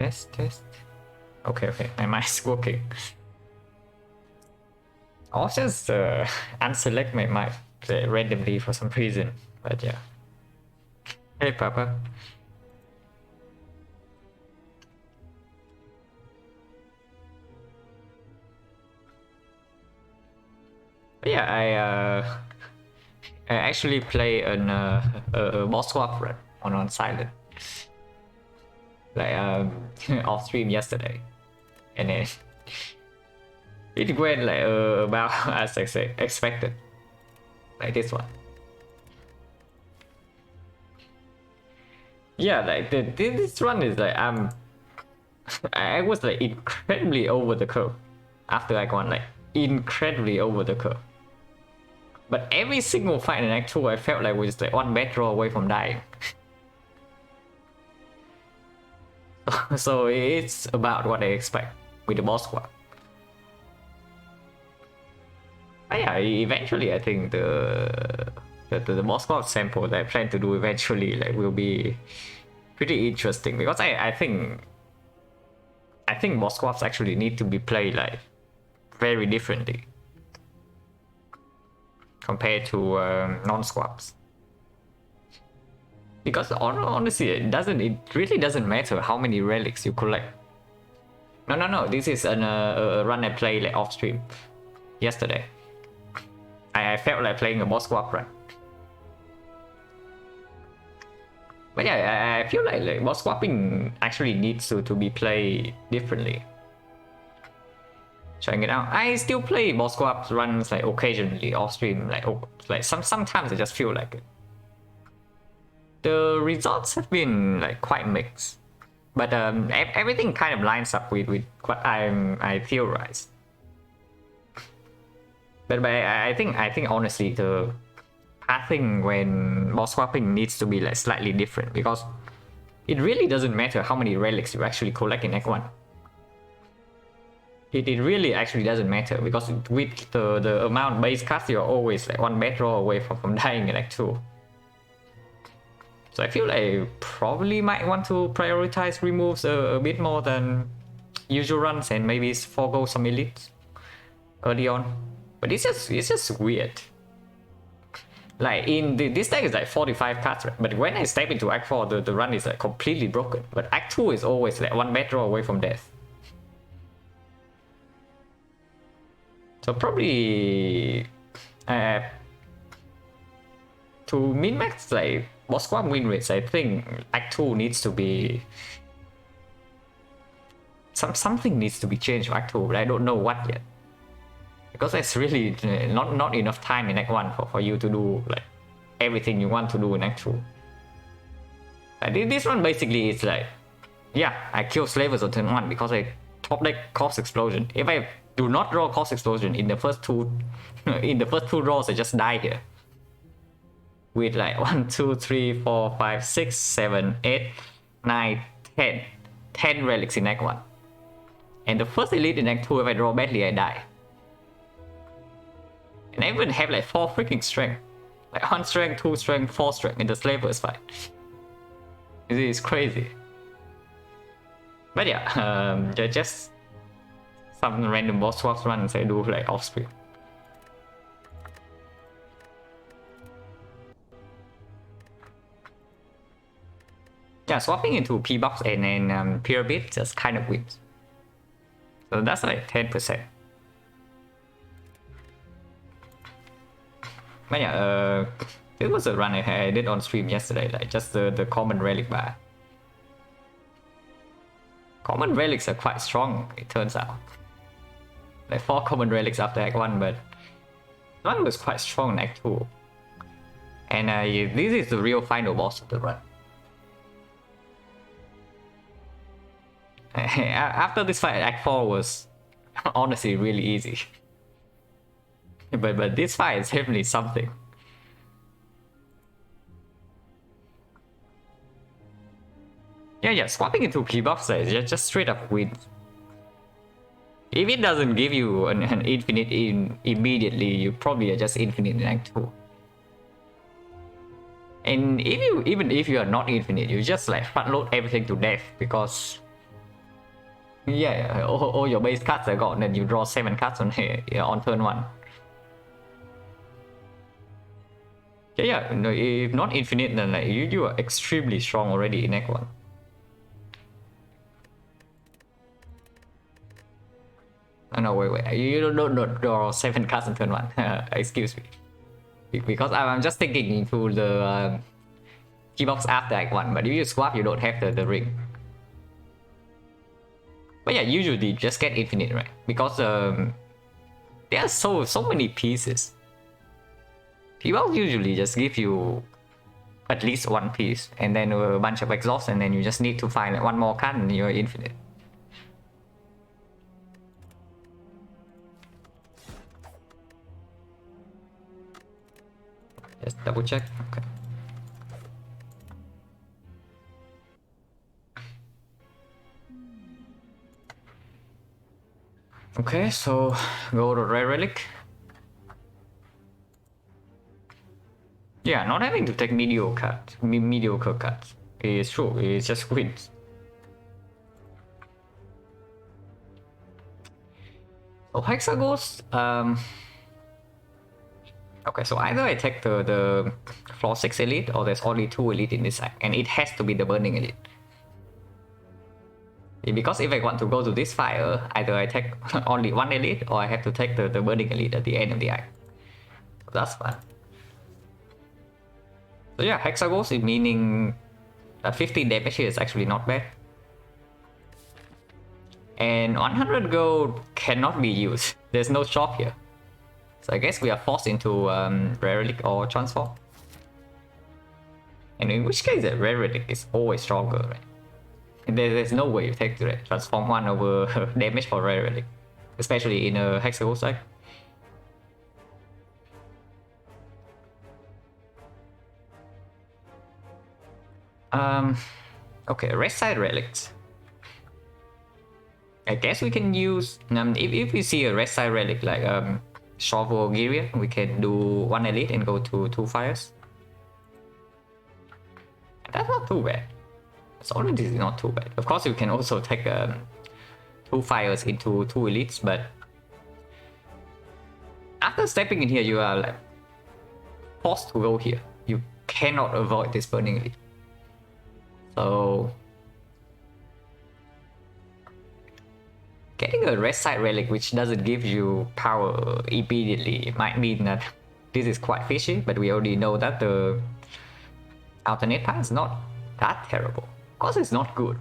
Test. Okay, my mind's working. I'll just unselect my mic randomly for some reason, but yeah. Hey, Papa. But yeah, I actually play a boss swap run on silent, like off stream yesterday, and then it went like about as expected, like this one. Yeah, like this run is like I was like incredibly over the curve after Act 1, like incredibly over the curve. But every single fight in Act 2 I felt like was like one bad draw away from dying. So it's about what I expect with the boss squad. But yeah, eventually I think the boss squad sample that I plan to do eventually like will be pretty interesting, because I think boss squads actually need to be played like very differently compared to non-squads. Because honestly, it really doesn't matter how many relics you collect. No, this is a run I played like off stream yesterday. I felt like playing a boss squad run. But yeah, I feel like boss swapping actually needs to be played differently. Trying it out. I still play boss swap runs like occasionally off stream, like sometimes I just feel like it. The results have been like quite mixed, but everything kind of lines up with what I theorize. But I think honestly the pathing when boss swapping needs to be like slightly different, because it really doesn't matter how many relics you actually collect in Act 1. It really actually doesn't matter, because with the amount base cast, you're always like one bad draw away from dying in Act 2. So I feel like I probably might want to prioritize removes a bit more than usual runs, and maybe forego some elites early on. But it's just weird. Like in this deck is like 45 cards, right? But when I step into Act 4, the run is like completely broken. But Act 2 is always like one bad draw away from death. So probably to min-max like boss squad win rates, I think Act 2 needs to be something needs to be changed for Act 2, but I don't know what yet. Because it's really not enough time in Act 1 for you to do like everything you want to do in Act 2. This one basically is like, yeah, I kill slavers on turn 1 because I top deck Corpse Explosion. If I do not draw Corpse Explosion in the first two draws, I just die here. With like 1, 2, 3, 4, 5, 6, 7, 8, 9, 10. 10 relics in Act 1. And the first elite in Act 2, if I draw badly, I die. And I even have like 4 freaking strength. Like 1 strength, 2 strength, 4 strength in the slavers fight. It is crazy. But yeah, just some random boss swaps runs I do like off screen. Yeah, swapping into P-Box and then Pyramid just kind of wins. So that's like 10%. But yeah, it was a run I did on stream yesterday, like just the common relic bar. Common relics are quite strong, it turns out. Like 4 common relics after Act 1, but one was quite strong in Act 2. And this is the real final boss of the run. After this fight, Act 4 was honestly really easy. But this fight is definitely something. Yeah, swapping into P-Box is just straight up wins. If it doesn't give you an infinite immediately, you probably are just infinite in Act 2. And even if you are not infinite, you just like front load everything to death, because Yeah, all your base cards are gone, then you draw 7 cards on on turn 1. Yeah, no, if not infinite, then like you are extremely strong already in Act 1. Oh, no, wait, you don't draw 7 cards on turn 1. Excuse me. Because I'm just thinking into the key box after Act 1, but if you swap, you don't have the ring. But yeah, usually just get infinite, right? Because there are so many pieces. Key box usually just give you at least 1 piece, and then a bunch of exhaust, and then you just need to find like 1 more card and you're infinite. Just double check. Okay. Okay, so go to Rare Relic. Yeah, not having to take mediocre cards. It's true, it's just wins. So Hexagons, okay, so either I take the floor 6 elite, or there's only 2 elite in this side, and it has to be the burning elite. Because if I want to go to this fire, either I take only 1 elite, or I have to take the burning elite at the end of the act. So that's fine. So yeah, Hexagons is meaning that 15 damage here is actually not bad. And 100 gold cannot be used. There's no shop here. So I guess we are forced into Rare Relic or Transform. And in which case, Rare Relic is always stronger, right? And there's no way you take the Transform 1 over damage for Rare Relic. Especially in a Hexagon side. Okay, Red Side Relics. I guess we can use, if we see a Red Side Relic like Shovel Giria, we can do 1 elite and go to 2 fires. And that's not too bad. It's already not too bad. Of course, you can also take 2 fires into 2 elites, but after stepping in here, you are like forced to go here. You cannot avoid this burning elite. So getting a Red Side Relic which doesn't give you power immediately might mean that this is quite fishy, but we already know that the alternate path is not that terrible. Of course, it's not good.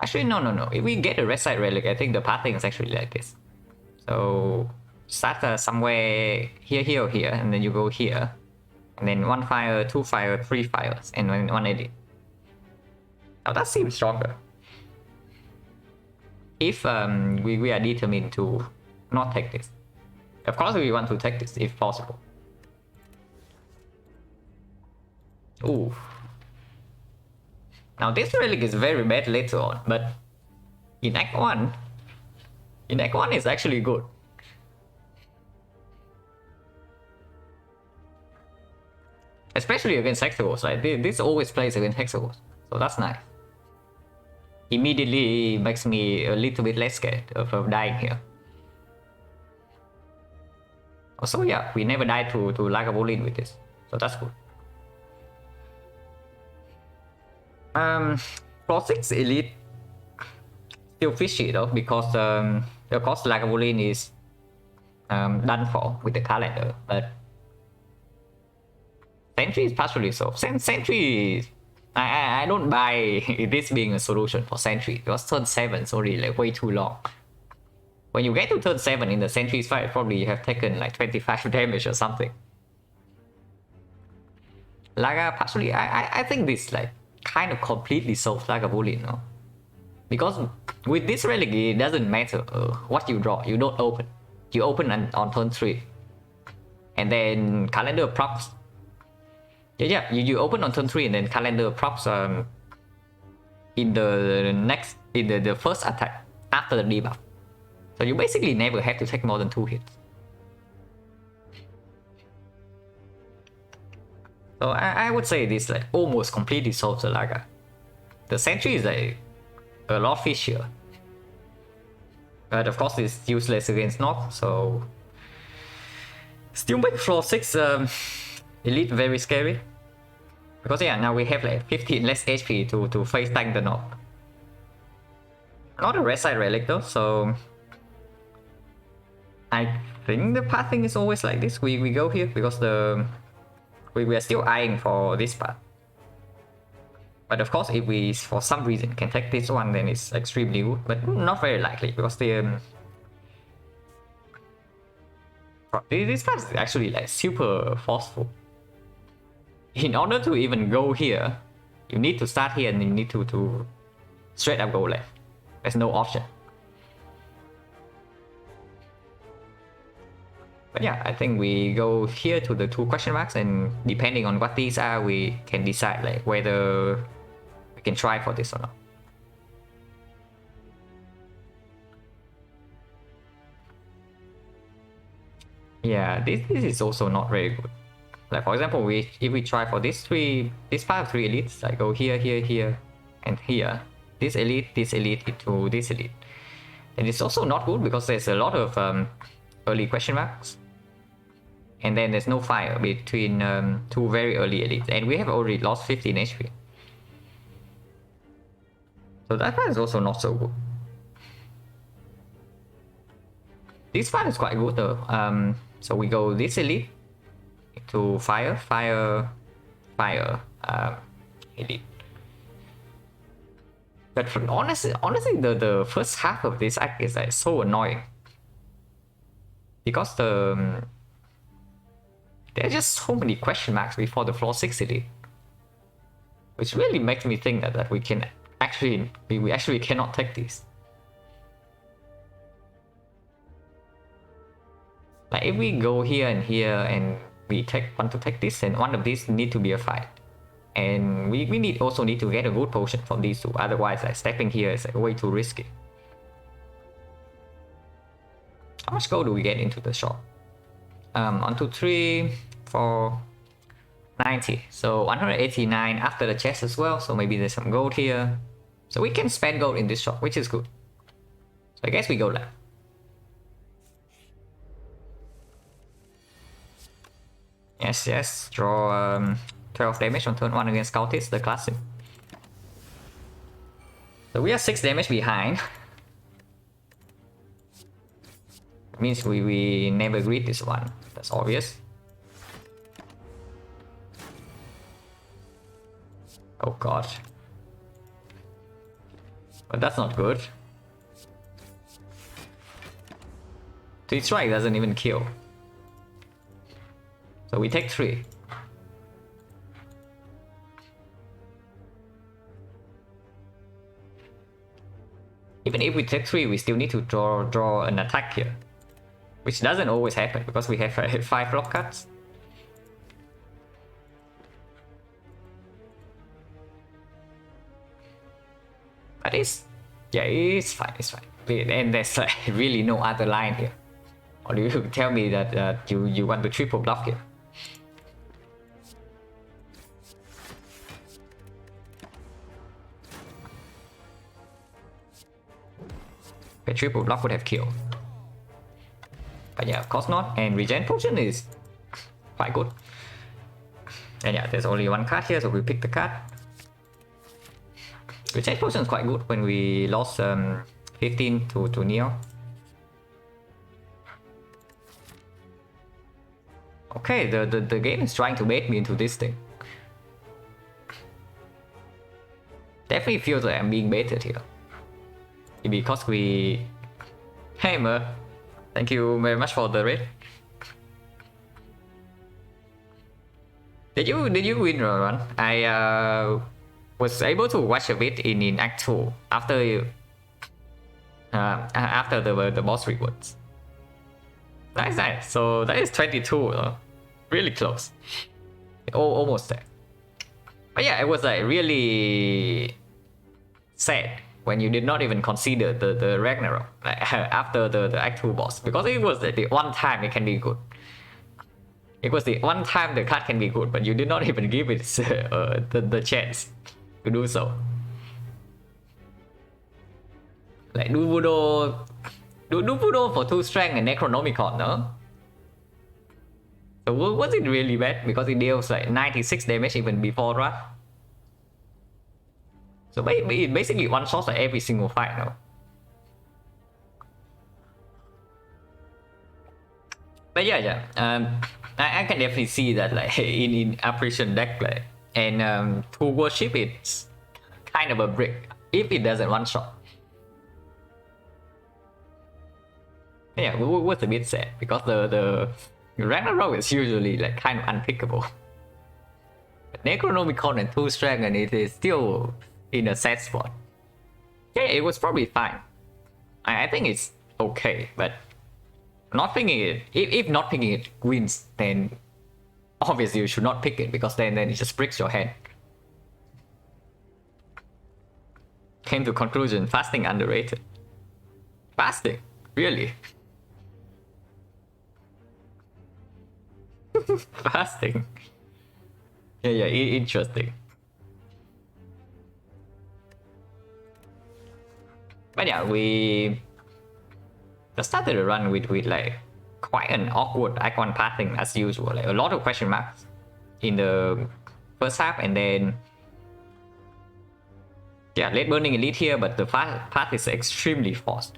Actually, no. If we get a Red Side Relic, I think the pathing is actually like this. So start somewhere here or here, and then you go here. And then 1 fire, 2 fire, 3 fires, and 1 edit. Now that seems stronger. If we are determined to not take this. Of course we want to take this if possible. Ooh. Now this relic is very bad later on, but in Act 1, it's actually good. Especially against Hexagons, right? This always plays against Hexagons, so that's nice. Immediately makes me a little bit less scared of dying here. Also, yeah, we never died to Lagavulin with this, so that's good. Floor 6 elite still fishy though, because of course Lagavulin is done for with the calendar, but Sentry is partially so. Sentry, I don't buy this being a solution for Sentry, because turn 7 is already like way too long. When you get to turn 7 in the Sentry's fight, probably you have taken like 25 damage or something. Laga, partially, I think this like kind of completely solves Lagavulin, no? Because with this relic, it doesn't matter what you draw, you don't open. You open on turn 3. And then calendar props. Yeah, you open on turn 3 and then calendar props in the first attack after the debuff. So you basically never have to take more than 2 hits. So I would say this like almost completely solves the Laga. the sentry is a lot fishier. But of course it's useless against Knock, so still make floor 6 elite very scary. Because yeah, now we have like 15 less HP to face tank the Knock. Not a red side relic though, so I think the pathing is always like this. We go here because we are still eyeing for this path. But of course, if we for some reason can take this one, then it's extremely good, but not very likely because this path is actually like super forceful. In order to even go here, you need to start here and you need to straight up go left. There's no option. But yeah, I think we go here to the 2 question marks, and depending on what these are, we can decide like whether we can try for this or not. Yeah, this is also not very good. Like for example, if we try for this part of 3 elites, I go here, here, here, and here. This elite into this elite. And it's also not good because there's a lot of early question marks. And then there's no fire between 2 very early elites. And we have already lost 15 HP. So that part is also not so good. This part is quite good though. So we go this elite to fire, fire, fire, elite. But honestly, the first half of this act is like so annoying because there are just so many question marks before the floor 6 elite, which really makes me think that we can actually we actually cannot take these. Like if we go here and we want to take this, and one of these need to be a fight. And we also need to get a good potion from these 2, otherwise like stepping here is like way too risky. How much gold do we get into the shop? 1, 2, 3, 4, 90. So 189 after the chest as well, so maybe there's some gold here. So we can spend gold in this shop, which is good. So I guess we go left. Yes, draw 12 damage on turn 1 against Cultist, the classic. So we are 6 damage behind. It means we never greet this one, that's obvious. Oh god. But that's not good. 3 strike doesn't even kill. So we take 3. Even if we take 3, we still need to draw an attack here, which doesn't always happen because we have 5 block cuts. But it's fine, it's fine. And there's like really no other line here. Or do you tell me that you want to triple bluff here? A triple block would have killed. But yeah, of course not. And regen potion is quite good. And yeah, there's only 1 card here, so we pick the card. Regen potion is quite good when we lost 15 to Neo. Okay, the game is trying to bait me into this thing. Definitely feels like I'm being baited here. Because we... Hey Mer, thank you very much for the raid. Did you win run? I was able to watch a bit in Act 2 after the boss rewards. Nice. So that is 22, really close. Almost there. But yeah, it was like really sad when you did not even consider the Ragnarok like, after the Act 2 boss, because it was the one time it can be good. It was the one time the card can be good, but you did not even give it the chance to do so. Like do Budo, do Budo for 2 strength and Necronomicon, no? So was it really bad? Because it deals like 96 damage even before Wrath. So it basically one-shots like every single fight, no? But yeah, I can definitely see that like in Apparition deck play, and to worship it's kind of a brick if it doesn't one-shot. Yeah, we was a bit sad because the Ragnarok is usually like kind of unpickable. But Necronomicon and 2 strength and it is still in a sad spot. Yeah, it was probably fine. I think it's okay, but not picking it, if not picking it wins, then obviously you should not pick it because then it just breaks your hand. Came to conclusion, fasting underrated. Fasting? Really? Fasting? Yeah, interesting. But yeah, we just started the run with like quite an awkward icon pathing as usual. Like a lot of question marks in the first half, and then yeah, late burning elite here, but the path is extremely forced.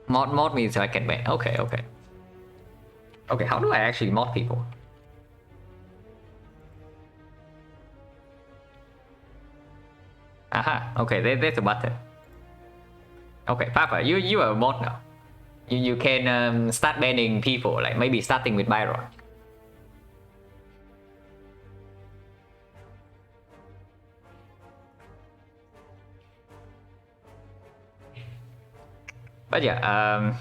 Mod me so I can ban. Okay. Okay, how do I actually mod people? Aha, okay, there's a button. Okay, Papa, you are a mod now. You can start banning people, like maybe starting with Byron. But yeah,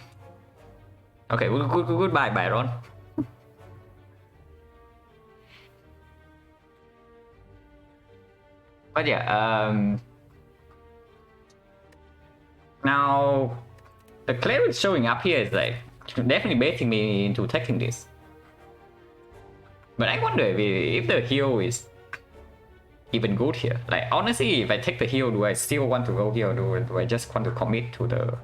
okay, goodbye, Byron. But yeah, now the cleric showing up here is like definitely baiting me into taking this. But I wonder if the heal is even good here. Like honestly, if I take the heal, do I still want to go here, or do I just want to commit to the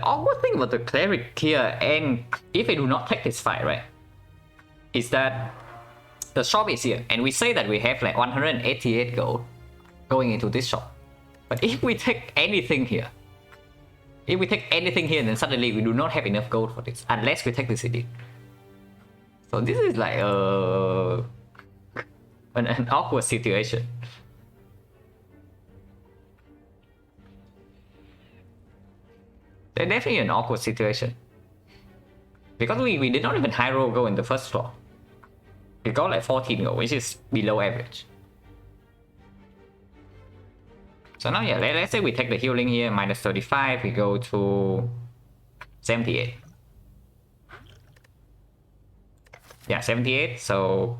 awkward thing about the cleric here, and if I do not take this fight, right, is that the shop is here, and we say that we have like 188 gold going into this shop. But if we take anything here, then suddenly we do not have enough gold for this, unless we take the city. So this is like an awkward situation. They're definitely an awkward situation. Because we did not even high roll go in the first floor. We got like 14 gold, which is below average. So now yeah, let's say we take the healing here, minus 35, we go to 78. Yeah, 78, so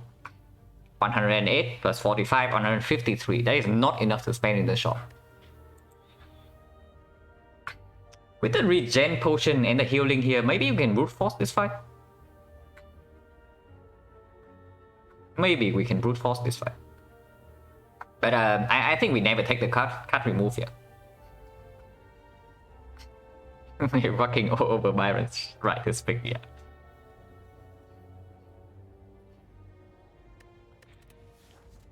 108 plus 45, 153. That is not enough to spend in the shop. With the regen potion and the healing here, maybe you can brute force this fight. Maybe we can brute force this fight. But I think we never take the cut remove here. You're walking over Byron's right to speak, yeah.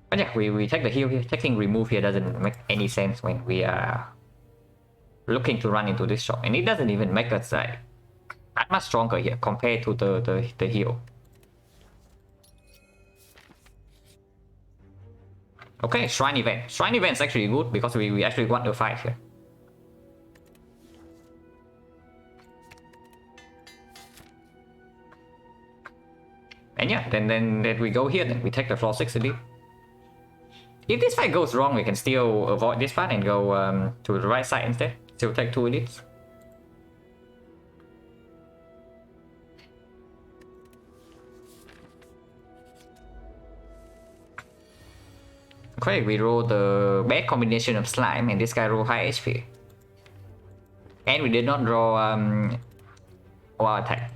But yeah, we take the heal here. Taking remove here doesn't make any sense when we are looking to run into this shop, and it doesn't even make us like that much stronger here compared to the heal. Okay, shrine event. Shrine event is actually good because we actually want the fight here. And yeah, then we go here. Then we take the floor 6 elite. If this fight goes wrong, we can still avoid this part and go to the right side instead. Still take 2 elites. Okay, we roll the bad combination of slime, and this guy roll high HP. And we did not draw or attack.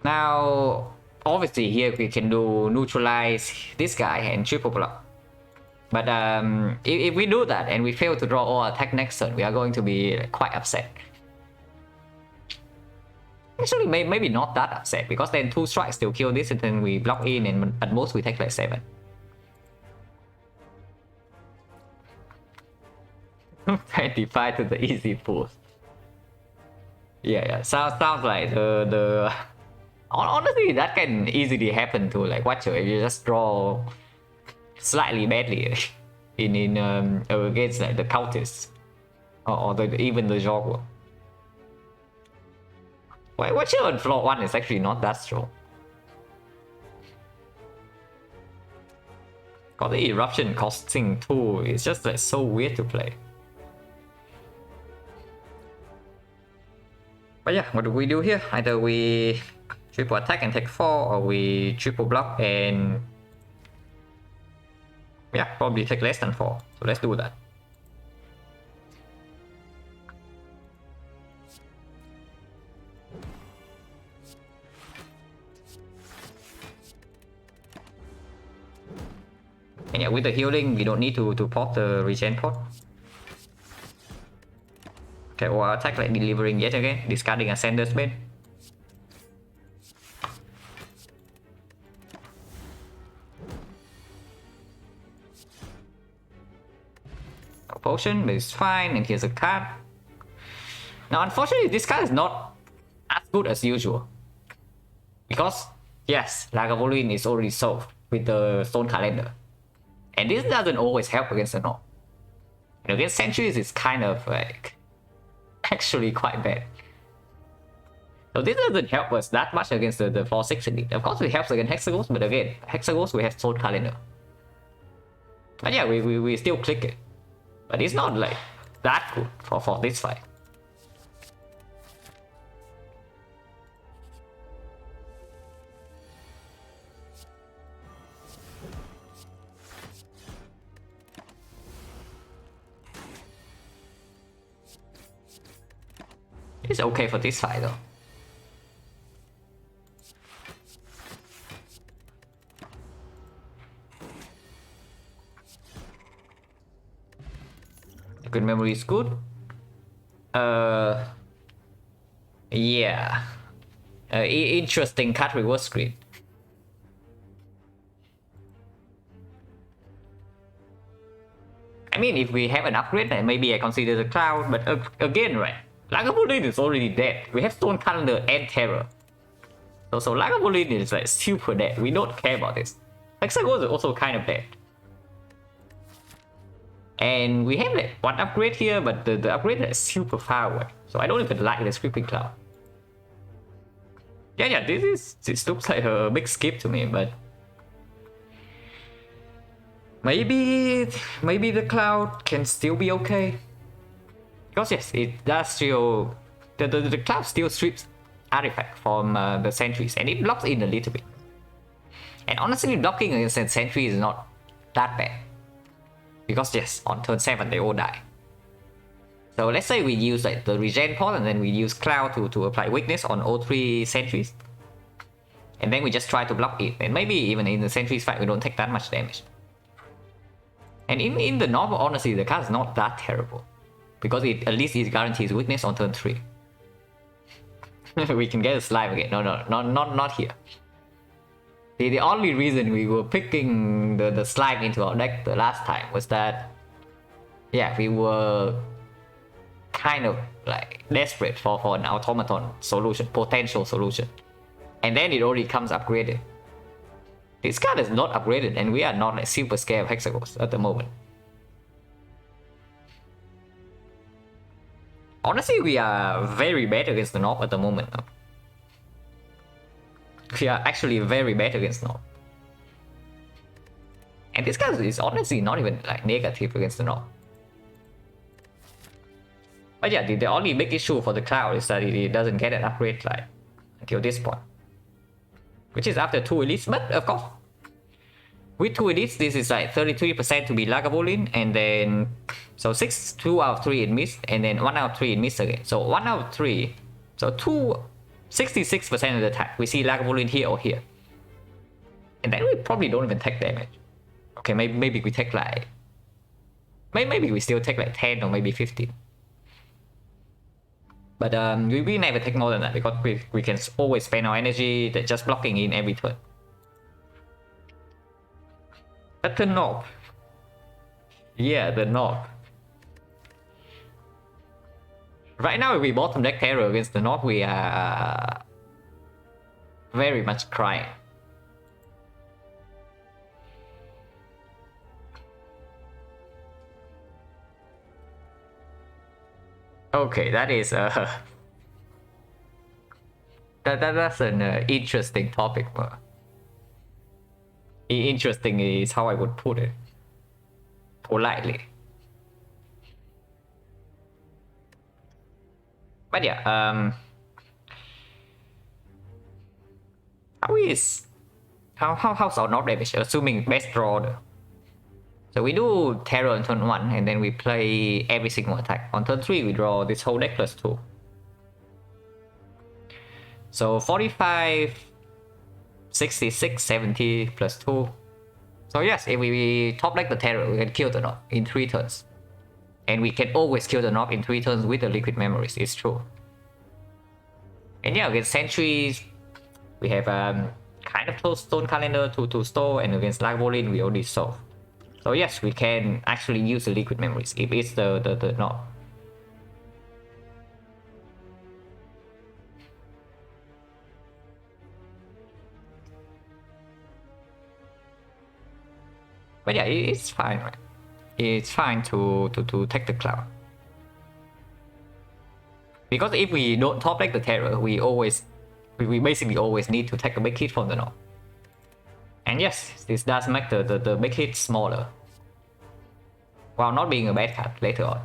Now, obviously here we can do neutralize this guy and triple block. But if we do that and we fail to draw or attack next turn, we are going to be quite upset. Actually, maybe not that upset, because then 2 strikes still kill this and then we block in and at most we take like 7. 25 to the easy pools. Yeah. Sounds like the honestly that can easily happen to like Watcher if you just draw slightly badly in against like the cultists or even the Jogger. Watcher on floor 1 is actually not that strong. Got the eruption costing 2, it's just like so weird to play. But yeah, what do we do here? Either we triple attack and take 4, or we triple block and yeah, probably take less than 4. So let's do that. And yeah, with the healing, we don't need to pop the regen pot. Okay, or attack like delivering yet again, discarding Ascender's Bane. No potion, but it's fine, and here's a card. Now, unfortunately, this card is not as good as usual. Because, yes, Lagavulin is already solved with the Stone Calendar. And this doesn't always help against the Nob. And against Sentries, it's kind of like actually quite bad. So this doesn't help us that much against the 4-6 elite. Of course it helps against Hexagons, but again, Hexagons we have Stone Calendar. But yeah, we still click it. But it's not like that good for this fight. It's okay for this fight though. Good memory is good. Yeah. Interesting card reverse screen. I mean, if we have an upgrade, then maybe I consider the Cloud, but again, right? Lagavulin is already dead. We have Stone Calendar and Terror. So Lagavulin is like super dead. We don't care about this. Hexagons is also kind of dead. And we have like one upgrade here, but the upgrade is super far away. So I don't even like the Screaming Cloud. Yeah, this looks like a big skip to me, but maybe the Cloud can still be okay. Because yes, it does still the Cloud still strips artifact from the sentries, and it blocks in a little bit. And honestly, blocking against sentries is not that bad. Because yes, on turn 7 they all die. So let's say we use like the regen pot and then we use Cloud to apply weakness on all 3 sentries. And then we just try to block it, and maybe even in the sentries fight we don't take that much damage. And in the novel, honestly, the card is not that terrible. Because at least it guarantees weakness on turn 3. We can get a slime again. No, not here. The only reason we were picking the slime into our deck the last time was that, yeah, we were kind of like desperate for an automaton solution, potential solution. And then it already comes upgraded. This card is not upgraded, and we are not like super scared of Hexagons at the moment. Honestly, we are very bad against the Nob at the moment. We are actually very bad against Nob. And this card is honestly not even like negative against the Nob. But yeah, the only big issue for the Cloud is that it doesn't get an upgrade like until this point. Which is after 2 elites, but of course. with 2 edits, this is like 33% to be Lagavulin, and then so 2 out of 3 it missed, and then 1 out of 3 it missed again. So 1 out of 3, so 66% of the time we see Lagavulin here or here, and then we probably don't even take damage. Okay, maybe we take like, maybe we still take like 10 or maybe 15. But we never take more than that because we can always spend our energy that just blocking in every turn. But the knob. Yeah, the knob. Right now, if we bottom deck Terror against the knob, we are very much crying. Okay, that is that's an interesting topic. Interesting is how I would put it politely. But yeah, how's our knob damage? Assuming best draw though. So we do Terror on turn 1, and then we play every single attack. On turn 3, we draw this whole deck plus 2. So 45, 66, 70 plus 2. So yes, if we top deck the Terror, we can kill the knob in 3 turns. And we can always kill the knob in 3 turns with the Liquid Memories, it's true. And yeah, against Sentries, we have kind of close Stone Calendar to store, and against Lagavulin, we already solve. So yes, we can actually use the Liquid Memories if it's the knob. But yeah, it's fine, right? It's fine to take the Cloud. Because if we don't top deck the Terror, we basically always need to take a big hit from the knob. And yes, this does make the big hit smaller, while not being a bad card later on.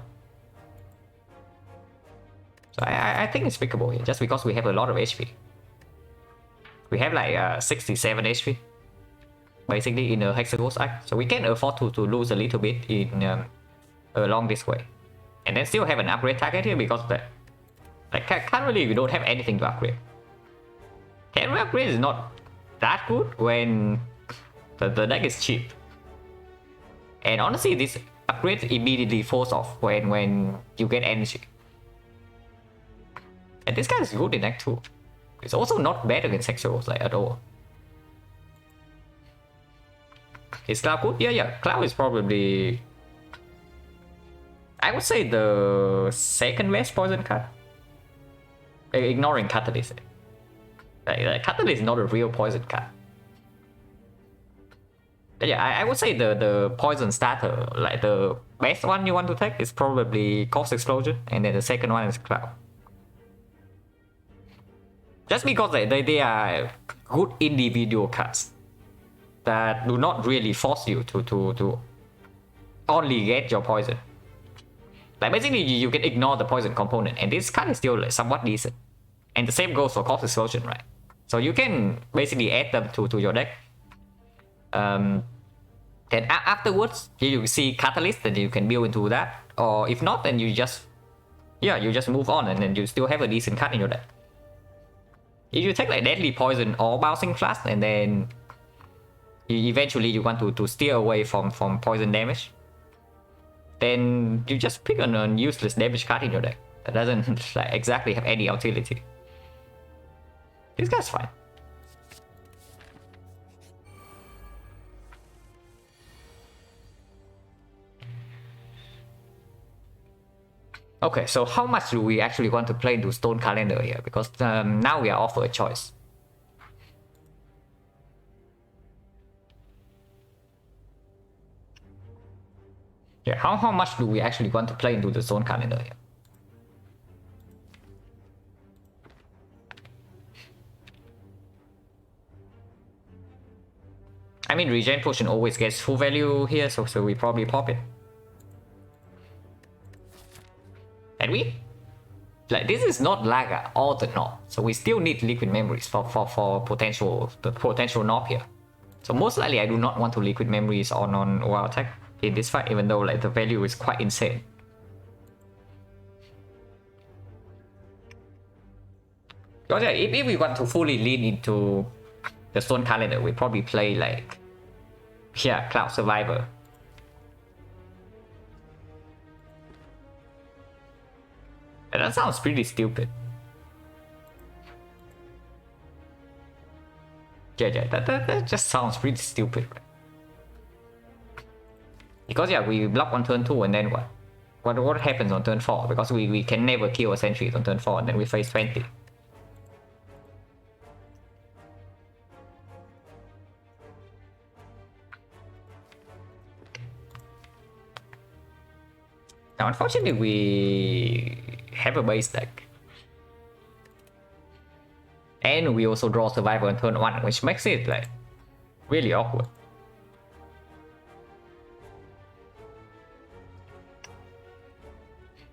So I think it's pickable here, just because we have a lot of HP. We have like 67 HP, basically, in a Hexaghost Act. So we can afford to lose a little bit in along this way. And then still have an upgrade target here, because like currently we don't have anything to upgrade. Can upgrade is not that good when the deck is cheap. And honestly, this upgrade immediately falls off when you get energy. And this guy is good in Act 2. It's also not bad against Hexaghost like at all. Is Cloud good? Yeah. Cloud is probably, I would say, the second best poison card, ignoring Catalyst. Like, Catalyst is not a real poison card. But yeah, I would say the poison starter, like the best one you want to take, is probably Corpse Explosion, and then the second one is Cloud. Just because they are good individual cards that do not really force you to only get your poison. Like basically you can ignore the poison component, and this card is still like somewhat decent. And the same goes for Corpse Explosion, right? So you can basically add them to your deck. Then afterwards you see Catalyst, and you can build into that. Or if not, then you just move on, and then you still have a decent card in your deck. If you take like Deadly Poison or Bouncing Flash, and then eventually you want to steer away from poison damage, then you just pick a useless damage card in your deck that doesn't like exactly have any utility. This guy's fine. Okay, so how much do we actually want to play into Stone Calendar here? Because now we are offered a choice. Yeah, how much do we actually want to play into the Stone Calendar here? I mean, Regen Potion always gets full value here, so we probably pop it. And like, this is not Laga or the knob, so we still need Liquid Memories for the potential knob here. So most likely I do not want to liquid memories on wild attack in this fight, even though like the value is quite insane. Because yeah, if we want to fully lean into the Stone Calendar, we probably play like, yeah, Cloud Survivor. And that sounds pretty stupid. Yeah, that just sounds pretty stupid, right? Because yeah, we block on turn 2 and then what? What happens on turn 4? Because we can never kill a sentry on turn 4 and then we face 20. Now unfortunately we have a base deck. And we also draw Survivor on turn 1, which makes it like really awkward.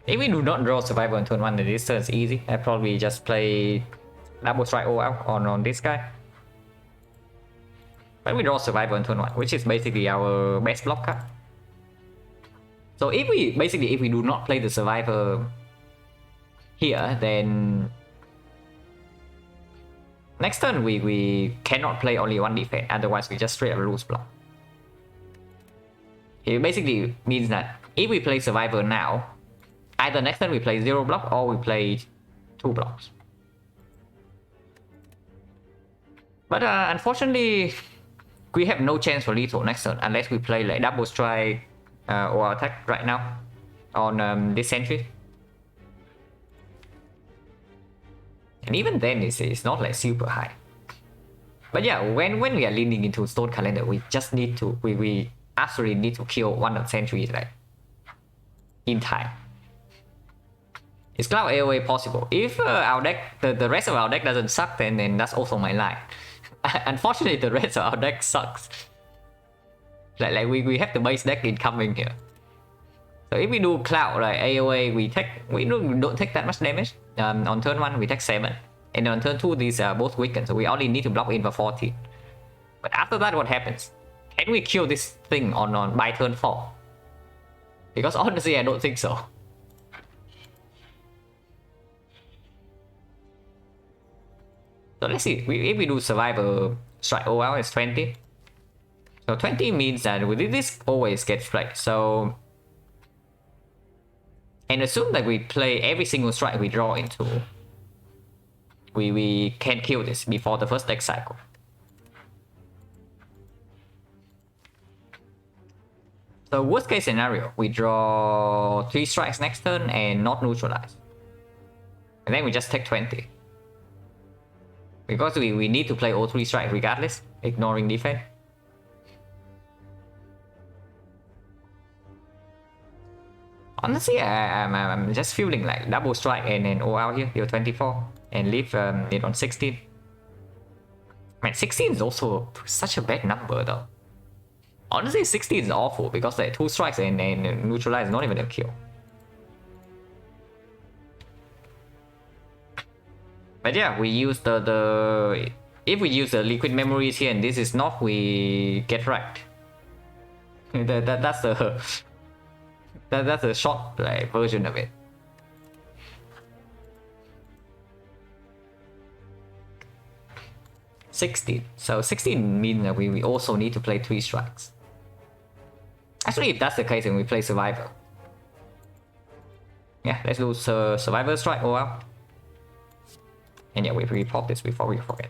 If we do not draw Survivor on turn 1, then this turn's easy. I probably just play double strike all out on this guy. But we draw Survivor on turn 1, which is basically our best block card. So if we do not play the Survivor here, then next turn we cannot play only one defense, otherwise we just straight up lose block. It basically means that if we play Survivor now, either next turn we play 0 block or we play 2 blocks. But unfortunately, we have no chance for lethal next turn unless we play like double strike or attack right now on this sentry. And even then it's not like super high. But yeah, when we are leaning into Stone Calendar, we just need to we absolutely need to kill one of the sentries like in time. Is Cloud AoE possible? If our deck, the rest of our deck doesn't suck, then that's also my line. Unfortunately, the rest of our deck sucks. Like we have the base deck incoming here. So if we do Cloud like AoE, we don't take that much damage. On turn 1 we take 7, and on turn 2 these are both weakened, so we only need to block in for 14. But after that, what happens? Can we kill this thing on by turn 4? Because honestly, I don't think so. So let's see. If we do Survivor strike, oh well, it's 20. So 20 means that this always gets played. So, and assume that we play every single strike we draw into, we can kill this before the first deck cycle. So worst case scenario, we draw 3 strikes next turn and not neutralize. And then we just take 20. Because we need to play all 3 strikes regardless, ignoring defense. Honestly, I'm just feeling like double strike and all out here, deal 24, and leave it on 16. Man, 16 is also such a bad number though. Honestly, 16 is awful because like 2 strikes and neutralize is not even a kill. But yeah, we use if we use the liquid memories here and this is not, we get wrecked. That's a short like version of it. So 16 means that we also need to play 3 strikes. Actually, if that's the case, then we play Survivor. Yeah, let's do Survivor strike all out. And yeah, we report this before we forget.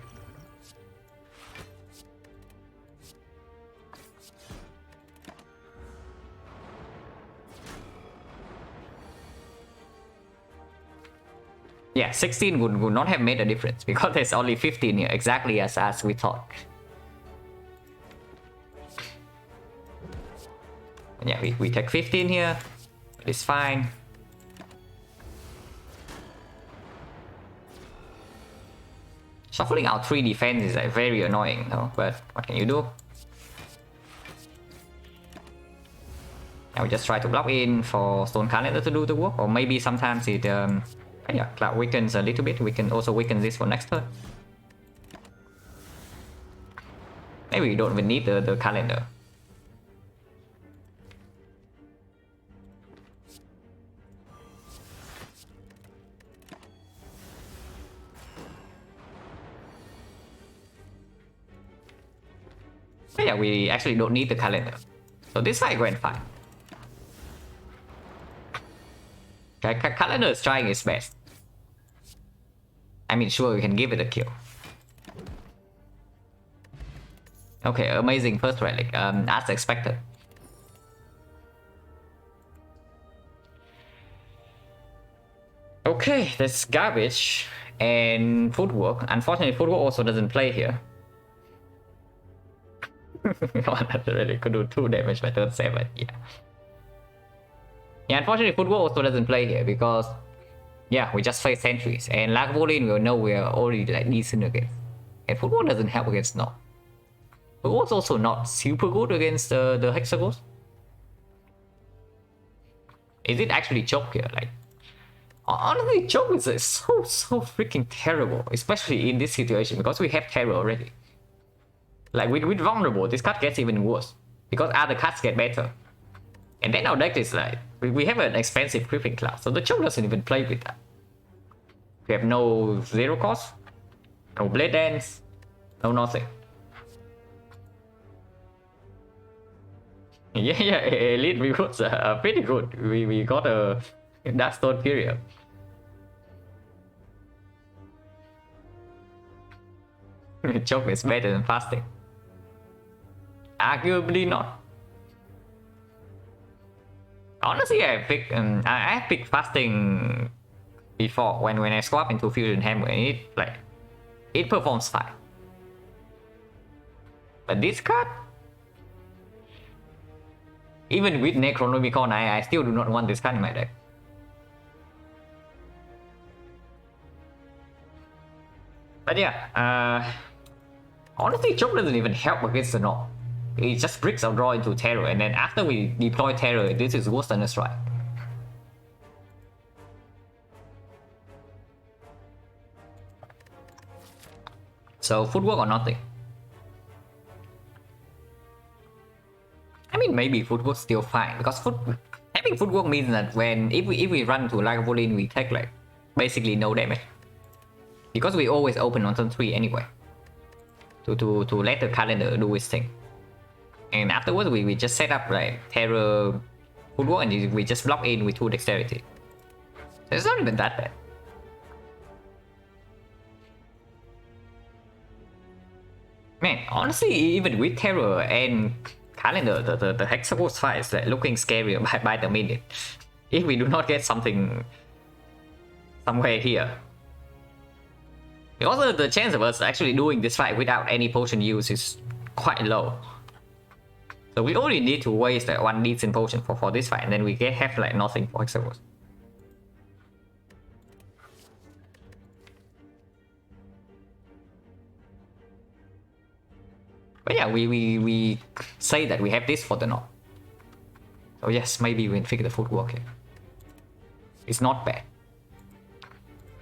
Yeah, 16 would not have made a difference because there's only 15 here, exactly as we thought. And yeah, we take 15 here, it's fine. Shuffling out 3 defense is like very annoying though, but what can you do? Now we just try to block in for Stone Calendar to do the work, or maybe sometimes it yeah, Cloud weakens a little bit. We can also weaken this for next turn. Maybe we don't even need the calendar. But yeah, we actually don't need the calendar. So this fight went fine. Calendar is trying its best. I mean, sure, we can give it a kill. Okay, amazing first relic, as expected. Okay, that's garbage. And footwork. Unfortunately, footwork also doesn't play here. Really could do 2 damage by turn 7, yeah. Yeah, unfortunately, footwork also doesn't play here because, yeah, we just face sentries. And Lagavulin, we know we are already like decent against. And footwork doesn't help against Snow. Footwork's also not super good against the Hexagons. Is it actually choke here? Like, honestly, choke is so freaking terrible, especially in this situation because we have terror already. Like with vulnerable, this card gets even worse because other cards get better. And then our deck is like, we have an expensive Creeping Cloud, so the choke doesn't even play with that. We have no zero cost, no Blade Dance, no nothing. Yeah, Elite rewards are pretty good. We got a Darkstone period. Choke is better than fasting. Arguably not. Honestly, I picked fasting before when I swap into Fusion Hammer, and it performs fine. But this card, even with Necronomicon, I still do not want this card in my deck. But yeah, honestly, choke doesn't even help against the Knock. It just bricks our draw into terror, and then after we deploy terror, this is worse than a strike. So footwork or nothing. I mean, maybe footwork's still fine because having footwork means that if we run to Lagavulin, we take like basically no damage because we always open on turn 3 anyway. To let the calendar do its thing. And afterwards, we just set up like terror footwork and we just block in with 2 dexterity. So it's not even that bad. Man, honestly, even with terror and calendar, the Hexagons fight is like looking scarier by the minute. If we do not get something somewhere here. Also, the chance of us actually doing this fight without any potion use is quite low. So we only need to waste like 1 decent potion for this fight, and then we have like nothing for Hexagons. But yeah, we say that we have this for the Knock. So yes, maybe we can figure the footwork here. It's not bad.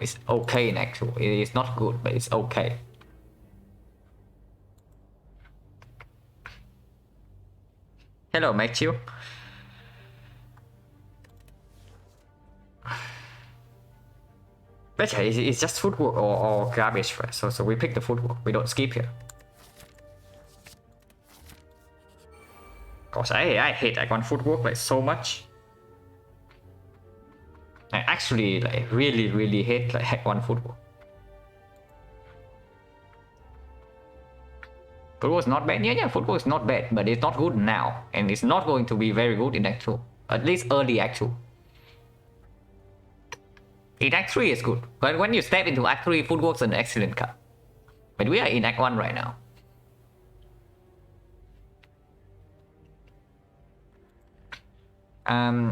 It's okay in actual. It's not good, but it's okay. Hello, Matthew. But yeah, it's just footwork or garbage for us. So we pick the footwork. We don't skip here. Gosh, I hate Icon footwork like so much. I actually like really hate like Icon footwork. Footwork is not bad. Yeah, footwork is not bad, but it's not good now, and it's not going to be very good in Act 2. At least early Act 2. In Act 3 is good, but when you step into Act 3, footwork's an excellent card. But we are in Act 1 right now.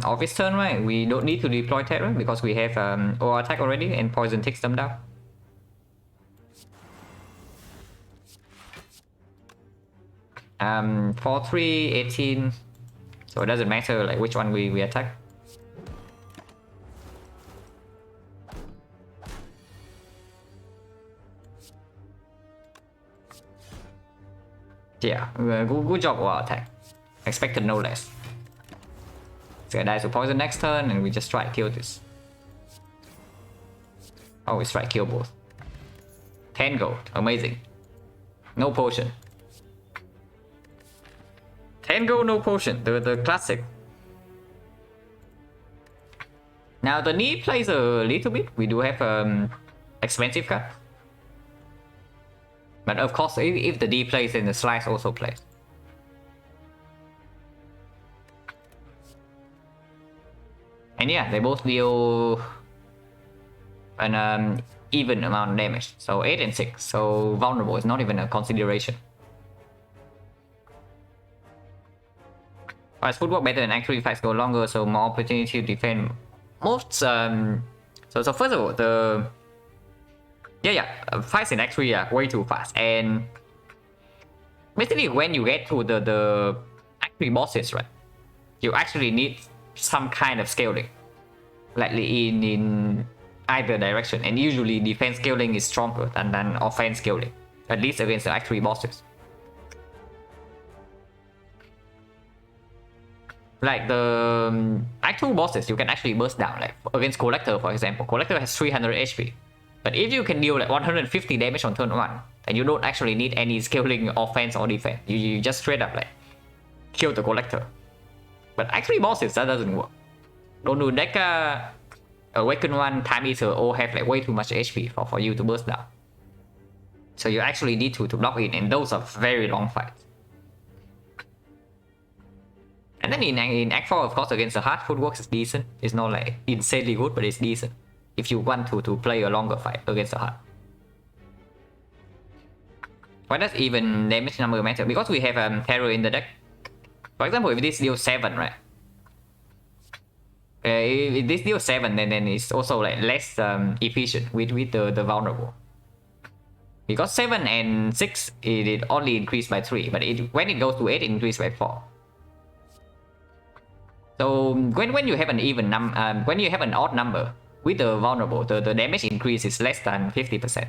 Off its turn, right? We don't need to deploy terror because we have our attack already, and poison takes them down. For 3, 18, so it doesn't matter like which one we attack. Yeah, good job War Attack. Expected no less. This guy dies to poison next turn and we just try to kill this. Oh, we strike kill both. 10 gold, amazing. No potion. 10 gold, no potion, the classic. Now the knee plays a little bit. We do have expensive card. But of course, if the D plays, then the slice also plays. And yeah, they both deal an even amount of damage. So 8 and 6. So vulnerable is not even a consideration. But footwork better and actually fights go longer, so more opportunity to defend. Most so first of all, the fights in Act 3 are way too fast, and basically when you get to the Act 3 bosses, right, you actually need some kind of scaling, likely in either direction, and usually defense scaling is stronger than offense scaling, at least against the Act 3 bosses. Like the Act 2 bosses, you can actually burst down, like against Collector, for example. Collector has 300 HP. But if you can deal like 150 damage on turn 1, then you don't actually need any scaling offense or defense. You just straight up like kill the Collector. But Act 3 bosses, that doesn't work. Don't do Deca, Awaken 1, Time Eater all have like way too much HP for you to burst down. So you actually need to block in, and those are very long fights. And then in Act 4, of course, against the hard footwork is decent. It's not like insanely good, but it's decent if you want to play a longer fight against the hard. Why does even damage number matter? Because we have terror in the deck. For example, if this deals 7, right? If this deals 7, then it's also like less efficient with the vulnerable. Because 7 and 6, it only increased by 3, but when it goes to 8, it increased by 4. So when you have an even when you have an odd number with the vulnerable, the damage increase is less than 50%.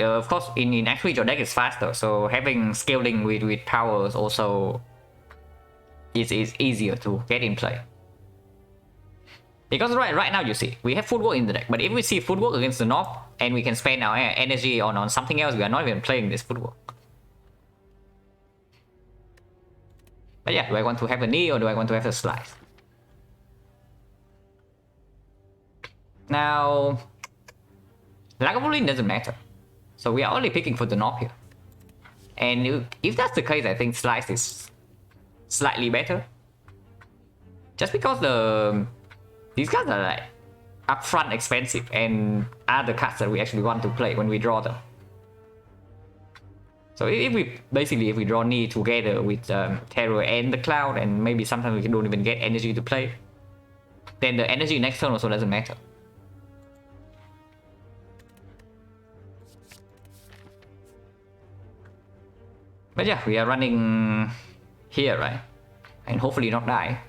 Of course, in actually your deck is faster, so having scaling with powers also is easier to get in play. Because right now you see, we have footwork in the deck, but if we see footwork against the North and we can spend our energy on something else, we are not even playing this footwork. But yeah, do I want to have a knee or do I want to have a slice? Now, Lagavulin doesn't matter. So we are only picking for the North here. And if that's the case, I think slice is slightly better. Just because these cards are like upfront expensive and are the cards that we actually want to play when we draw them. So if we draw knee together with terror and the cloud, and maybe sometimes we don't even get energy to play, then the energy next turn also doesn't matter. But yeah, we are running here, right? And hopefully not die.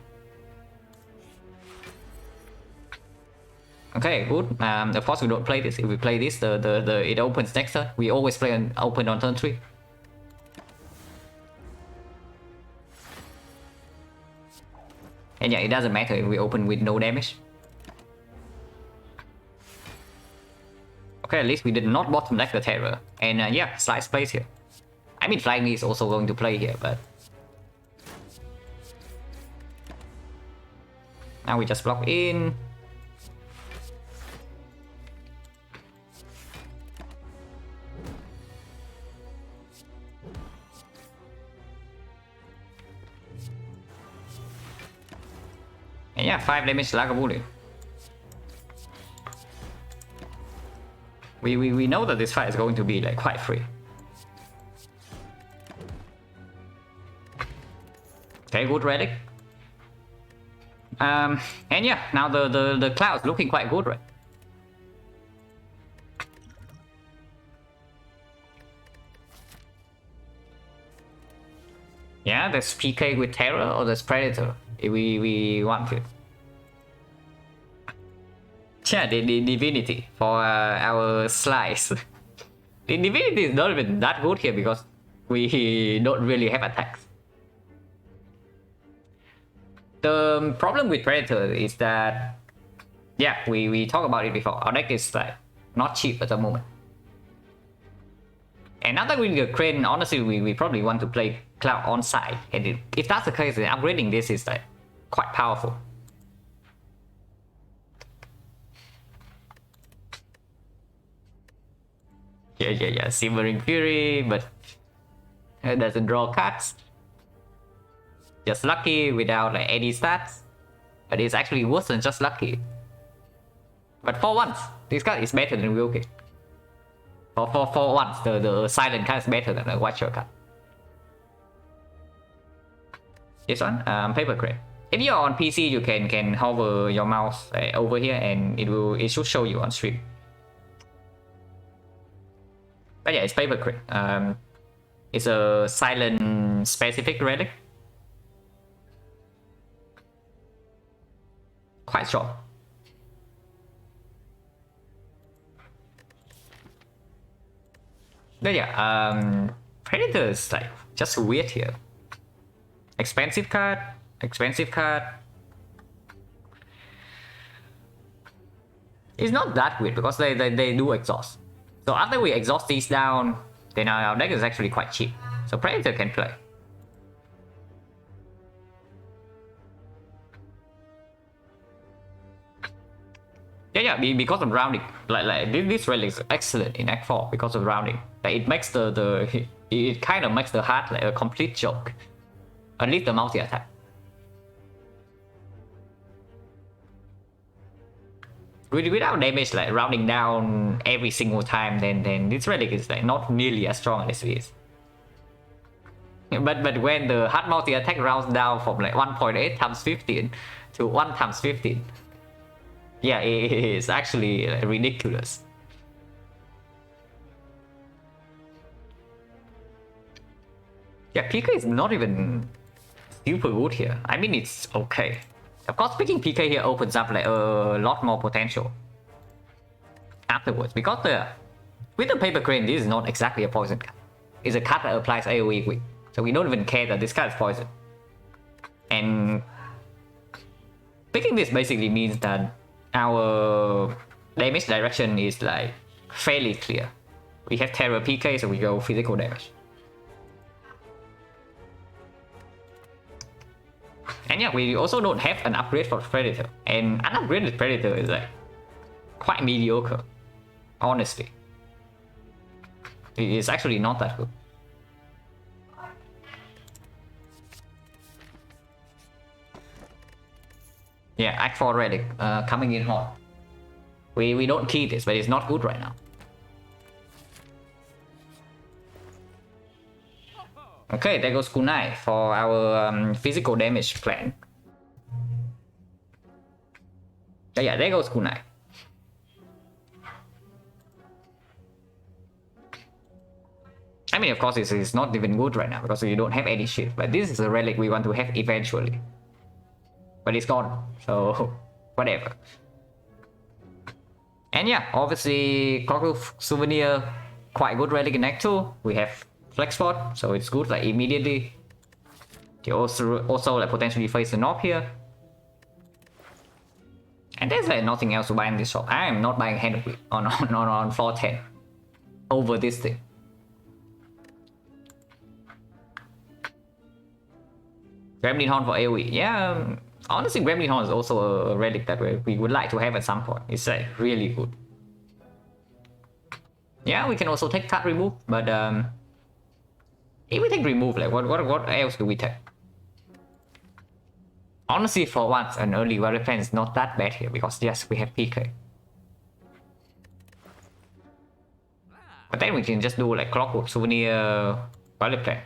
Okay, good. Of course we don't play this. If we play this, it opens next turn. We always play open on turn 3. And yeah, it doesn't matter if we open with no damage. Okay, at least we did not bottom deck the terror. And yeah, slice plays here. I mean, flying is also going to play here, but now we just block in. And yeah, 5 damage Lagavulin. We know that this fight is going to be like quite free. Okay, good relic. And yeah, now the cloud's looking quite good, right? Yeah, there's PK with Terror or there's Predator if we want it. Yeah, the divinity for our slice. The divinity is not even that good here because we don't really have attacks. The problem with Predator is that, yeah, we talked about it before. Our deck is like not cheap at the moment. And now that we get Crane, honestly, we probably want to play Cloud on side. And if that's the case, then upgrading this is like quite powerful. Yeah, Simmering Fury, but it doesn't draw cards. Just lucky without like any stats. But it's actually worse than just lucky. But for once, this card is better than Wilkie. For once, the silent card is better than the Watcher card. This one, Paper Crane. If you're on PC, you can hover your mouse over here and it should show you on stream. But yeah, it's Paper Crane. It's a silent specific relic. Quite strong. But yeah, Predator is like just weird here. Expensive card, expensive card. It's not that weird because they do exhaust. So after we exhaust these down, then our deck is actually quite cheap. So Predator can play. Yeah, because of rounding. Like this relic is excellent in Act 4 because of rounding. Like it makes it kind of makes the heart like a complete joke. At least the multi attack. Without damage like rounding down every single time, then this relic is like not nearly as strong as it is. But when the hard multi attack rounds down from like 1.8 times 15 to 1 times 15, yeah, it is actually like ridiculous. Yeah, PK is not even super good here. I mean, it's okay. Of course, picking PK here opens up like a lot more potential afterwards. Because with the Paper Crane, this is not exactly a poison card. It's a card that applies AoE quick. So we don't even care that this card is poison. And picking this basically means that our damage direction is like fairly clear. We have Terror PK, so we go physical damage. And yeah, we also don't have an upgrade for Predator. And unupgraded Predator is like quite mediocre, honestly. It is actually not that good. Yeah, Act 4 Relic coming in hot. We don't key this, but it's not good right now. Okay, there goes Kunai for our physical damage plan. Yeah, there goes Kunai. I mean, of course, it's not even good right now because you don't have any shit. But this is a relic we want to have eventually. But it's gone, so whatever. And yeah, obviously, Clockwork Souvenir, quite good relic in Act 2. We have Flex Spot, so it's good like immediately. You also like potentially face an op here. And there's like nothing else to buy in this shop. I am not buying Hand of Bleed on floor 10 over this thing. Gremlin Horn for AoE. Yeah, honestly, Gremlin Horn is also a relic that we would like to have at some point. It's like really good. Yeah, we can also take card remove, but if we take remove, like what else do we take? Honestly, for once, an early value plan is not that bad here because yes, we have PK. But then we can just do like Clockwork Souvenir value plan.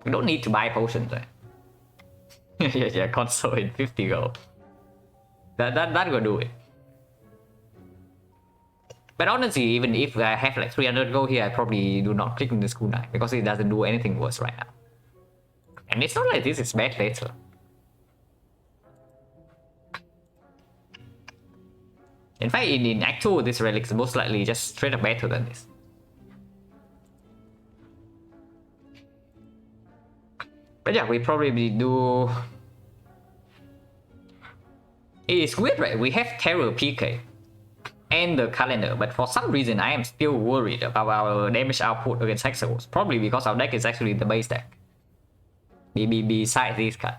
We don't need to buy potions. yeah, console in 50 gold. That will do it. But honestly, even if I have like 300 gold here, I probably do not click on this kunai because it doesn't do anything worse right now. And it's not like this is bad later. In fact, in Act 2, this relic is most likely just straight up better than this. But yeah, we probably do... It's weird, right? We have Terror PK and the calendar, but for some reason I am still worried about our damage output against Hexagons. Probably because our deck is actually the base deck. Besides this card.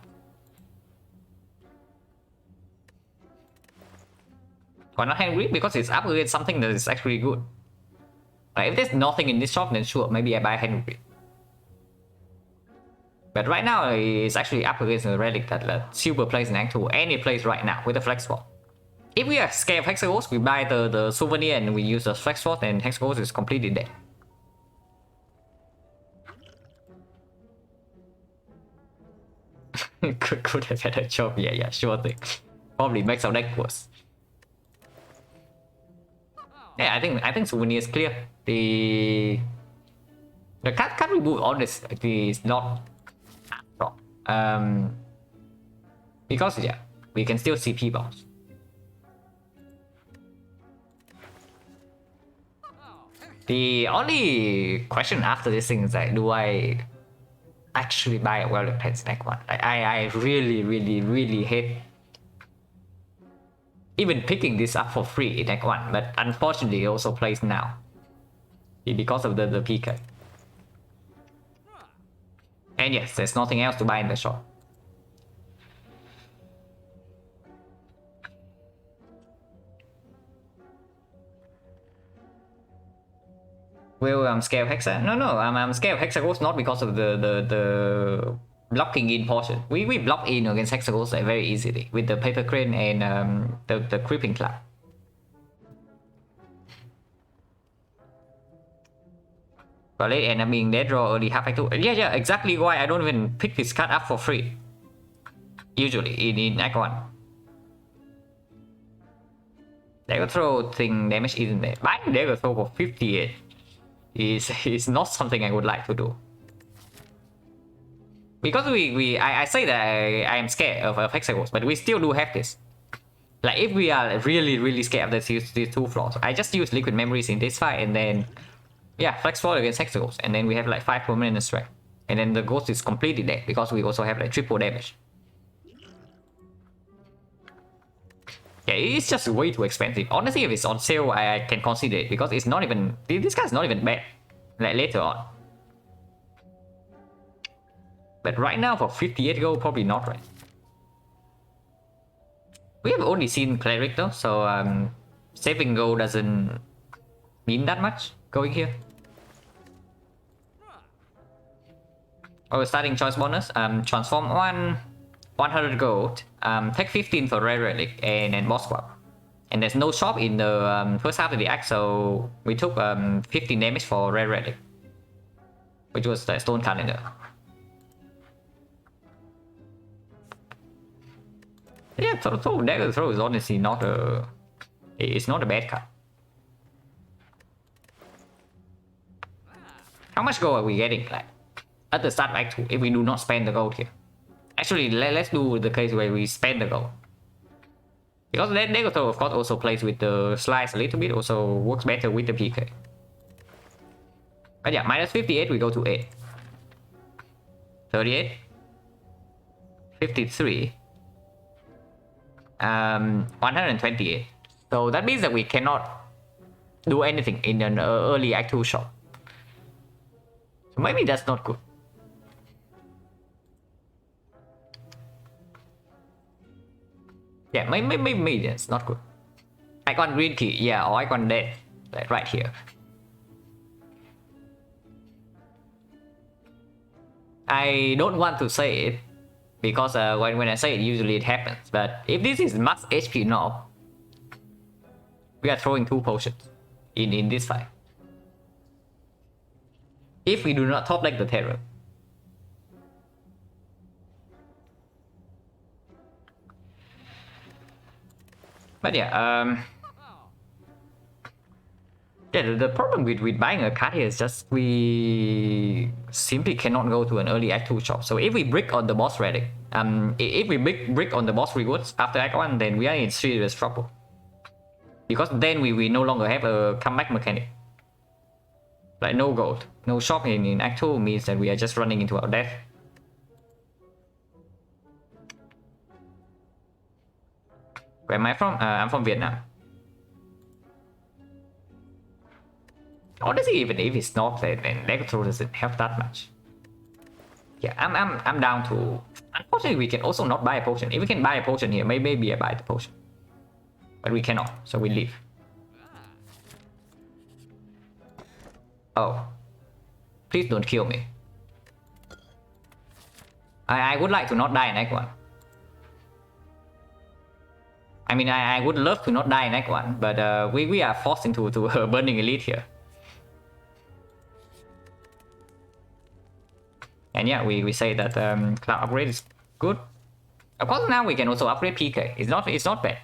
Why not hand grip? Because it's up against something that is actually good. Like if there's nothing in this shop, then sure, maybe I buy hand grip. But right now it's actually up against a relic that Silver plays in Act 2, and it plays right now with the Flex Sword. If we are scared of Hexagons, we buy the souvenir and we use the Flex Sword, and Hexagons is completely dead. could have had a job, yeah, sure thing. Probably makes our deck worse. Yeah, I think souvenir is clear. The card remove honestly is not wrong. Because yeah, we can still CP bounce. The only question after this thing is like, do I actually buy a Well Defense Deck 1? Like, I really hate even picking this up for free in Deck 1, but unfortunately it also plays now because of the PK. And yes, there's nothing else to buy in the shop. Well, I'm scared of Hexa. No, I'm scared of Hexagons not because of the blocking in portion. We block in against Hexagons very easily with the Paper Crane and the Creeping Cloud. Probably end up being dead draw early half Act 2. Yeah, exactly why I don't even pick this card up for free. Usually in Act 1. Dagger Throw thing damage isn't there. Buying Dagger Throw for 58 is not something I would like to do. Because I say that I am scared of Hexagons, but we still do have this. Like if we are really scared of these two flaws, I just use Liquid Memories in this fight and then yeah, Flex Sword against Hexagons, and then we have like 5 permanent strike. And then the ghost is completely dead because we also have like triple damage. Yeah, it's just way too expensive. Honestly, if it's on sale, I can consider it because it's not even... This guy's not even bad. Like later on. But right now for 58 gold, probably not, right? We have only seen Cleric though, so saving gold doesn't mean that much going here. Oh, starting choice bonus. Transform 100 gold. Take 15 for rare relic and boss swap. And there's no shop in the first half of the act, so we took 15 damage for rare relic, which was the stone calendar. Yeah, so Dagger Throw is honestly not a... It's not a bad card. How much gold are we getting like at the start of Act 2 if we do not spend the gold here? Actually, let's do the case where we spend the gold. Because Dagger Throw of course also plays with the slice a little bit, also works better with the PK. But yeah, minus 58 we go to 8. 38. 53. 128. So that means that we cannot do anything in an early Act 2 shop. So maybe that's not good. Yeah, maybe that's not good. Icon green key, yeah, or icon dead, like right here. I don't want to say it because when I say it, usually it happens. But if this is max HP now, we are throwing 2 potions in this fight. If we do not top deck the Terror. But yeah, the problem with buying a card here is just we simply cannot go to an early Act 2 shop. So if we brick on the boss relic, if we brick on the boss rewards after Act 1, then we are in serious trouble. because then we no longer have a comeback mechanic. Like no gold, no shop in Act 2 means that we are just running into our death. Where am I from? I'm from Vietnam. Honestly, even if it's not, then Electro doesn't help that much. Yeah, I'm down to. Unfortunately, we can also not buy a potion. If we can buy a potion here, maybe I buy the potion. But we cannot, so we leave. Oh. Please don't kill me. I would like to not die in Act 1. I mean, I would love to not die in Act 1, but we are forced into Burning Elite here. And yeah, we say that Cloud upgrade is good. Of course, now we can also upgrade PK. It's not bad.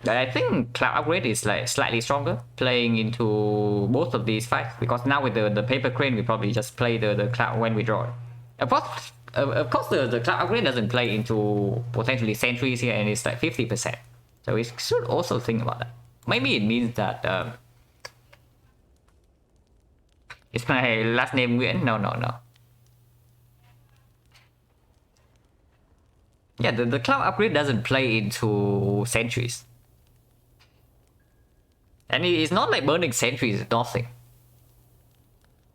But I think Cloud upgrade is like slightly stronger playing into both of these fights, because now with the paper crane we probably just play the Cloud when we draw it. Of course the Cloud upgrade doesn't play into potentially sentries here, and it's like 50%. So we should also think about that. Maybe it means that is my last name Nguyen? No. Yeah, the Cloud upgrade doesn't play into sentries. And it's not like burning sentries is nothing.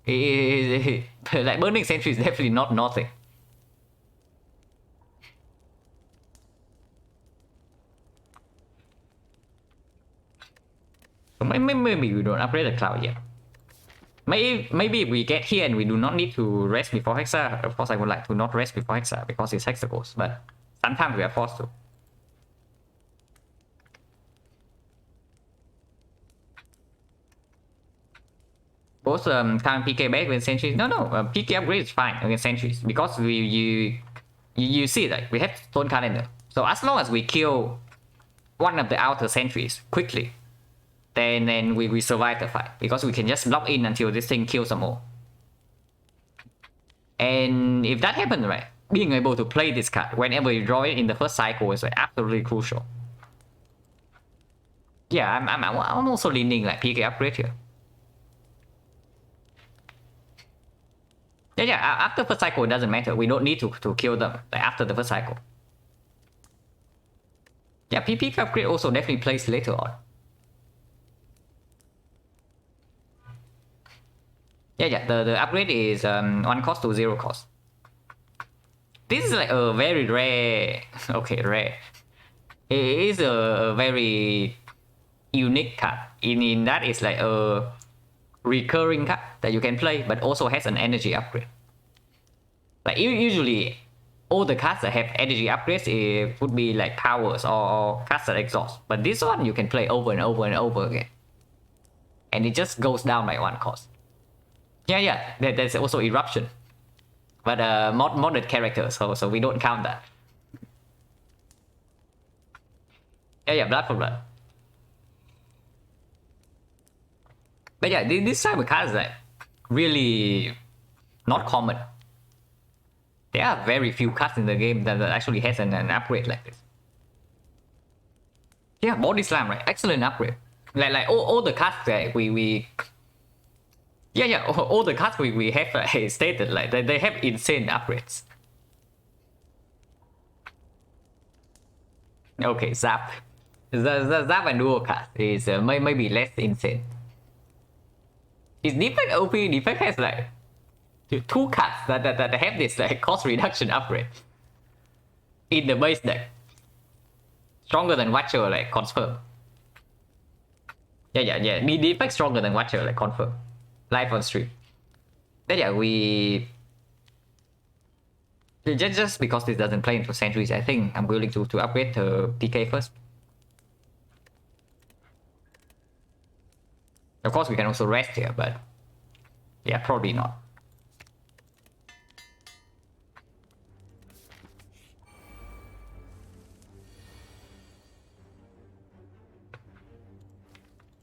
Like burning sentries is definitely not nothing. So maybe we don't upgrade the Cloud yet. Maybe we get here and we do not need to rest before Hexa. Of course, I would like to not rest before Hexa because it's Hexagons, but sometimes we are forced to. Both time PK back with sentries. No, PK upgrade is fine against sentries because you see like we have stone calendar. So as long as we kill one of the outer sentries quickly, then we survive the fight because we can just block in until this thing kills some more. And if that happens, right, being able to play this card whenever you draw it in the first cycle is like absolutely crucial. Yeah, I'm also leaning like PK upgrade here. Yeah, after first cycle it doesn't matter. We don't need to kill them like after the first cycle. Yeah, PK upgrade also definitely plays later on. Yeah, the upgrade is 1 cost to 0 cost. This is like a very rare, okay, rare. It is a very unique card. In that it's like a recurring card that you can play, but also has an energy upgrade. Like usually, all the cards that have energy upgrades it would be like powers or cards that exhaust. But this one you can play over and over and over again, and it just goes down by 1 cost. Yeah, there's also eruption, but modded character, so we don't count that. Yeah, blood for blood. But yeah, this type of cards is like really not common. There are very few cards in the game that actually has an upgrade like this. Yeah, body slam, right? Excellent upgrade. Like all the cards that we yeah, all the cards we have stated like they have insane upgrades. Okay, Zap. Zap and duo card is maybe less insane. His defect OP defect has like 2 cards that have this like cost reduction upgrade in the base deck. Stronger than Watcher, like confirm. Yeah. The defect stronger than Watcher, like confirm. Live on stream. Yeah, we just because this doesn't play into sentries, I think I'm willing to upgrade to PK first. Of course, we can also rest here, but yeah, probably not.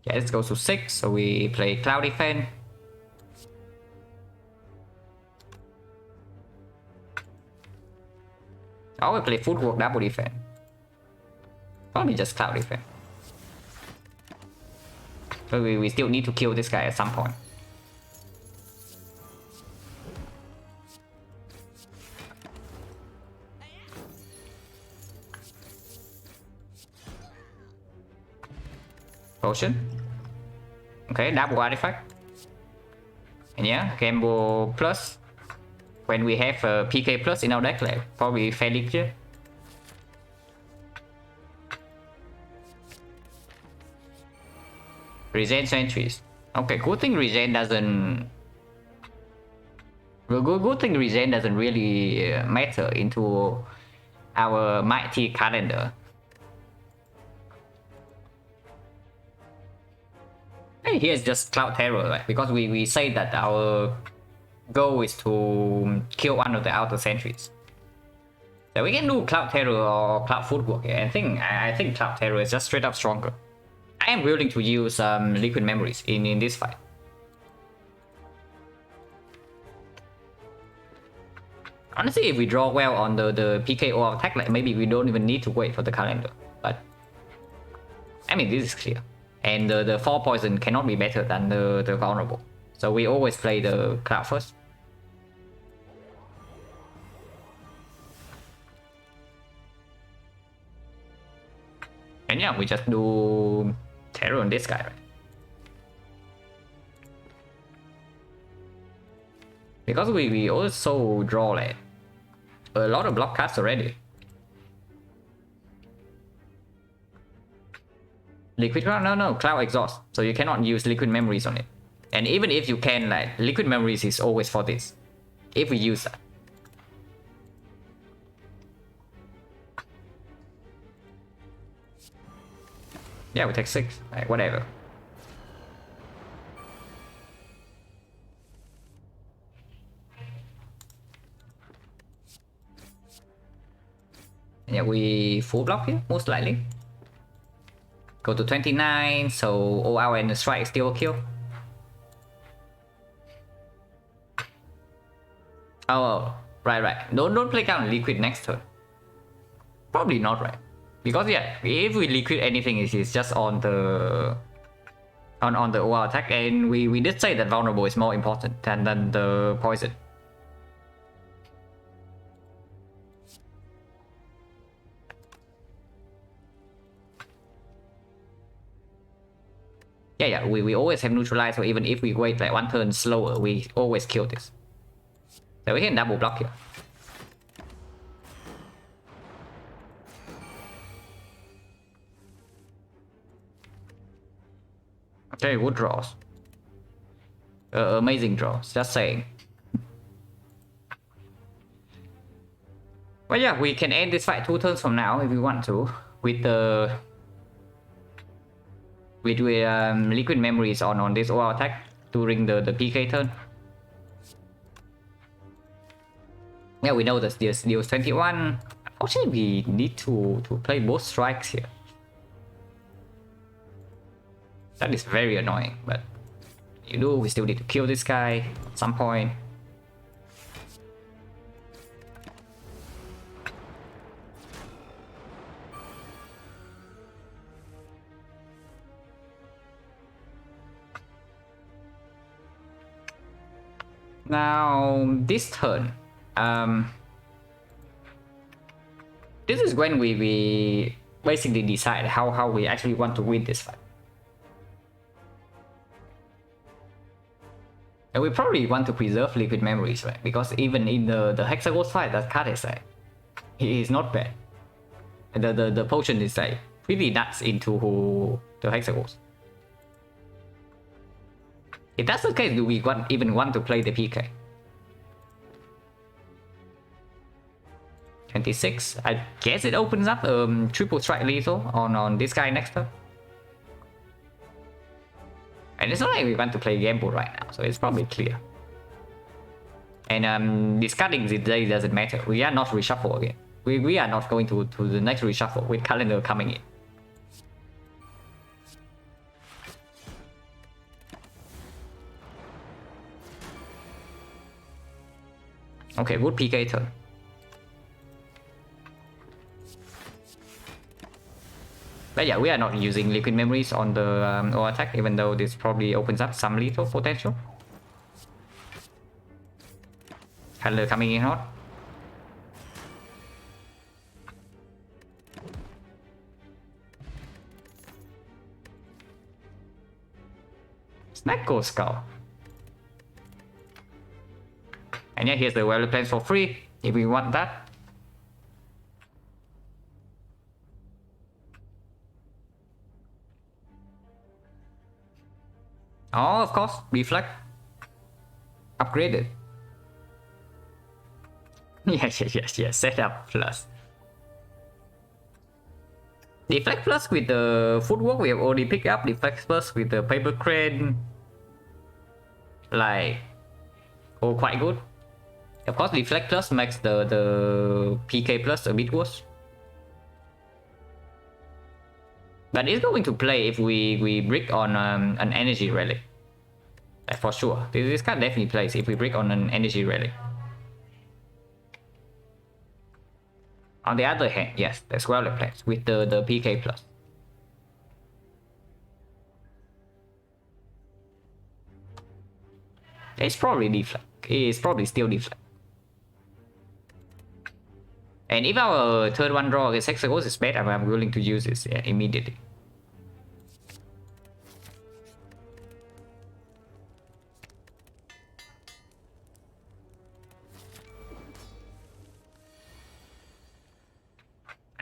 Yeah, let's go to 6. So we play Cloud Defense. I'll play footwork double defense. Probably just cloud defense. So we still need to kill this guy at some point. Potion. Okay, double artifact. And yeah, Gamble plus. When we have a PK plus in our deck, like probably fairly clear. Regen sentries. Okay, good thing regen doesn't. Good thing regen doesn't really matter into our mighty calendar. Hey, here's just Cloud Terror, right? Because we say that our goal is to kill one of the outer sentries. So we can do Cloud Terror or Cloud Footwork here. I think Cloud Terror is just straight up stronger. I am willing to use Liquid Memories in this fight. Honestly, if we draw well on the PK or attack, like maybe we don't even need to wait for the calendar. But I mean, this is clear. And the 4 poison cannot be better than the vulnerable. So we always play the Cloud first. And yeah, we just do Terror on this guy, right? Because we also draw like a lot of block cards already. Liquid Cloud? No, Cloud Exhaust. So you cannot use Liquid Memories on it. And even if you can, like, Liquid Memories is always for this. If we use that. Yeah, we take 6. Like, whatever. Yeah, we full block here, most likely. Go to 29, so all our and the strike still a kill. Oh, right. Don't play down liquid next turn. Probably not, right? Because yeah, if we liquid anything, it's just on the OR attack, and we did say that vulnerable is more important than the poison. Yeah, we always have neutralize, so even if we wait like 1 turn slower, we always kill this. So we can double block here. Okay, wood draws. Amazing draws, just saying. But yeah, we can end this fight 2 turns from now if we want to, with the liquid memories on this OR attack during the PK turn. Yeah, we know that deals 21. Actually, we need to play both strikes here. That is very annoying, but we still need to kill this guy at some point. Now, this turn, this is when we basically decide how we actually want to win this fight. And we probably want to preserve liquid memories, right? Because even in the Hexaghost fight, that card is like, it is not bad. And the potion is like pretty nuts into the Hexaghost. If that's the case, do we even want to play the PK? 26. I guess it opens up triple strike lethal on this guy next turn. And it's not like we want to play Gamble right now, so it's probably clear. And discarding the day doesn't matter. We are not reshuffle again. We are not going to the next reshuffle with calendar coming in. Okay, good PK turn. But yeah, we are not using liquid memories on the O attack, even though this probably opens up some lethal potential. Handler coming in hot. Snacko Skull. And yeah, here's the value plans for free if we want that. Oh, of course, reflect. Upgraded. Yes, setup plus. Deflect plus with the footwork we have already picked up. Deflect plus with the paper crane. Like, oh, quite good. Of course, deflect plus makes the PK plus a bit worse. But it's going to play if we brick on an energy relic. Like for sure. This card definitely plays if we brick on an energy relic. On the other hand, yes, that's well it plays with the PK plus. It's probably deflect. It's probably still deflect. And if our third one draw against Hexagons is bad, I'm willing to use this immediately.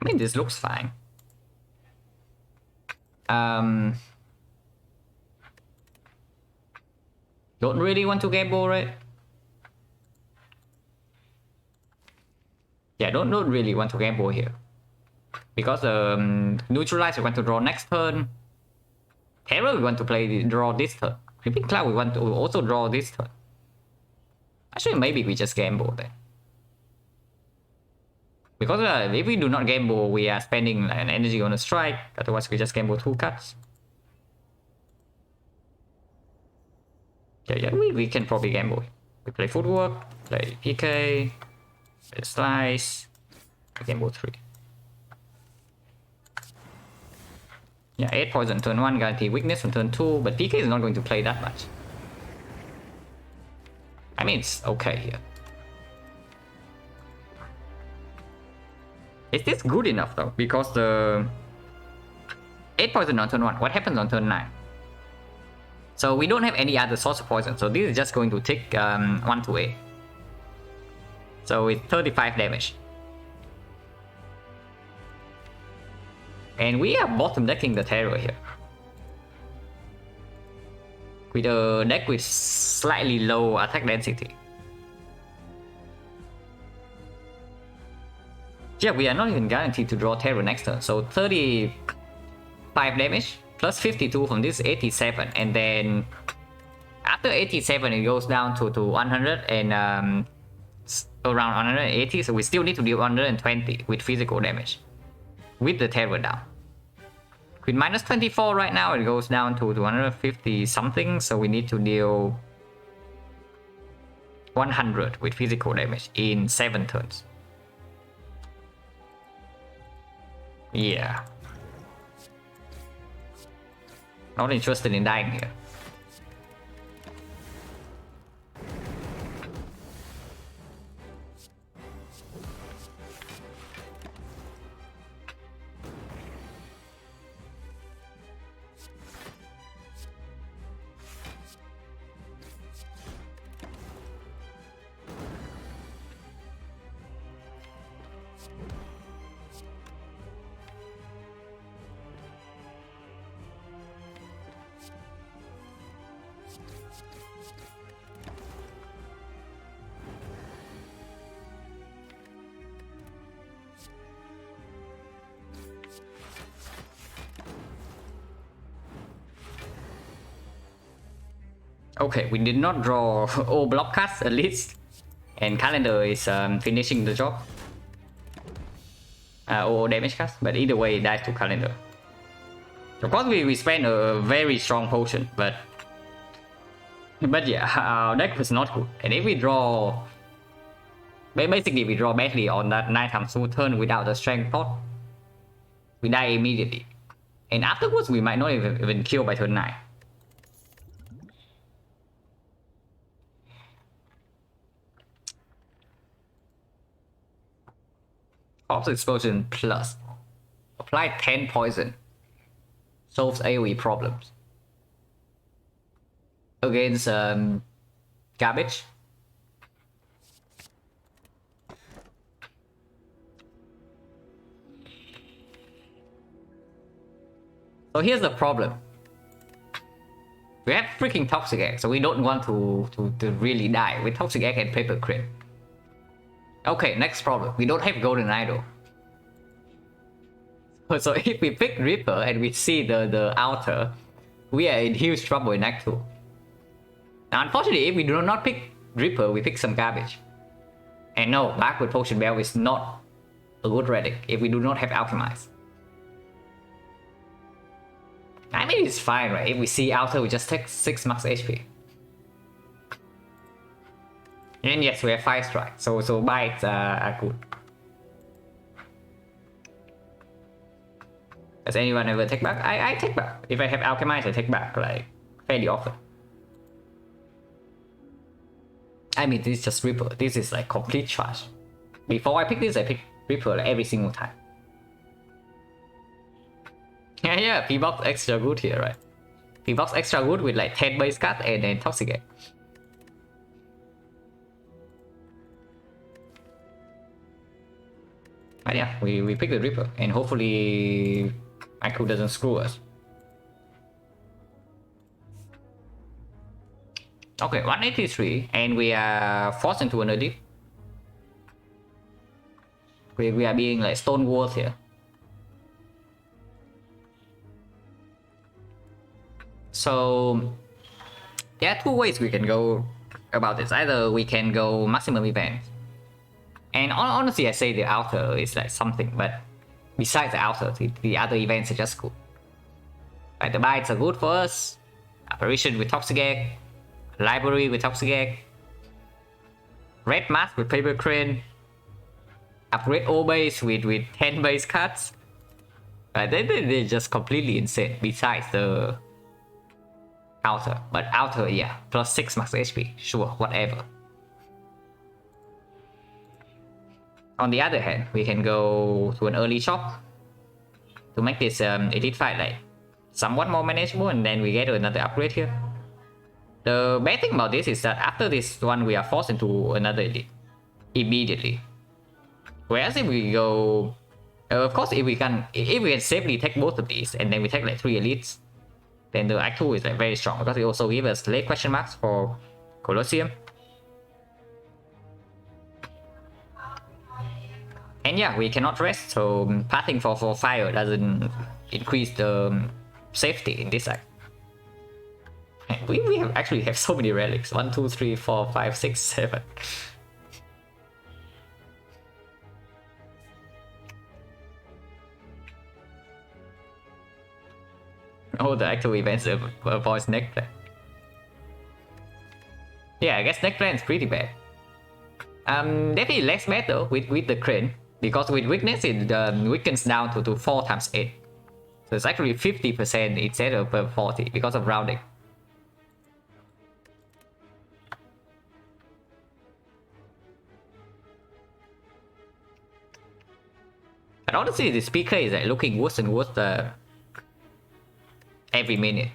I mean, this looks fine. Don't really want to gamble, right? Yeah, don't really want to gamble here. Because neutralize we want to draw next turn. Terror we want to draw this turn. Creeping Cloud we want to also draw this turn. Actually, maybe we just gamble then. Because if we do not gamble, we are spending an energy on a strike. Otherwise, we just gamble 2 cards. Yeah, we can probably gamble. We play footwork, play PK, play slice, we gamble 3. Yeah, 8 poison turn 1, guarantee weakness on turn 2, but PK is not going to play that much. I mean, it's okay here. Is this good enough though? Because the 8 poison on turn 1, what happens on turn 9? So we don't have any other source of poison, so this is just going to tick 1 to 8. So it's 35 damage. And we are bottom decking the terror here. With a deck with slightly low attack density. Yeah, we are not even guaranteed to draw terror next turn. So 35 damage plus 52 from this 87, and then after 87 it goes down to 100 and around 180. So we still need to deal 120 with physical damage with the terror down. With minus 24 right now, it goes down to 150 something. So we need to deal 100 with physical damage in 7 turns. Yeah. Not interested in dying here. Okay, we did not draw all block cards at least, and calendar is finishing the job. All damage cards, but either way, it dies to calendar. Of course, we spent a very strong potion, but yeah, our deck was not good. And if we draw, basically we draw badly on that nighttime smooth turn without the strength pot, we die immediately. And afterwards, we might not even kill by turn 9. Corpse Explosion plus. Apply 10 poison. Solves AoE problems. Against garbage. So here's the problem. We have freaking Toxic Egg, so we don't want to really die with Toxic Egg and Paper Crate. Okay, next problem. We don't have Golden Idol. So if we pick Reaper and we see the outer, we are in huge trouble in Act 2. Now, unfortunately, if we do not pick Reaper, we pick some garbage. And no, Backward Potion Bell is not a good relic if we do not have Alchemize. I mean, it's fine, right? If we see outer, we just take 6 max HP. And yes, we have 5 strike, so bites are good. Does anyone ever take back? I take back. If I have Alchemize, I take back, like, fairly often. I mean, this is just Reaper. This is like complete trash. Before I pick this, I pick Reaper like every single time. Yeah, P-Box extra good here, right? P-Box extra good with like 10 base cut and then Toxic Egg. But yeah, we pick the Reaper and hopefully Aku doesn't screw us. Okay, 183 and we are forced into an edit. We are being like stonewalled here. So there are 2 ways we can go about this. Either we can go maximum event. And honestly, I say the outer is like something, but besides the outer, the other events are just cool. Like the bites are good for us. Apparition with Toxic Egg. Library with Toxic Egg. Red Mask with Paper Crane. Upgrade O base with 10 base cuts. They're just completely insane besides the outer. But outer, yeah, plus 6 max HP. Sure, whatever. On the other hand, we can go to an early shop to make this elite fight like somewhat more manageable, and then we get another upgrade here. The bad thing about this is that after this one, we are forced into another elite immediately. Whereas if we go, of course, if we can safely take both of these, and then we take like 3 elites, then the Act 2 is like very strong because it also gives us late question marks for Colosseum. And yeah, we cannot rest, so pathing for fire doesn't increase the safety in this act. And we actually have so many relics. 1, 2, 3, 4, 5, 6, 7. Oh, the actual events avoids neck plan. Yeah, I guess neck plan is pretty bad. Definitely less better with the crane, because with weakness it weakens down to 4 times 8. So it's actually 50% instead of 40 because of rounding. But honestly, the speaker is like looking worse and worse every minute.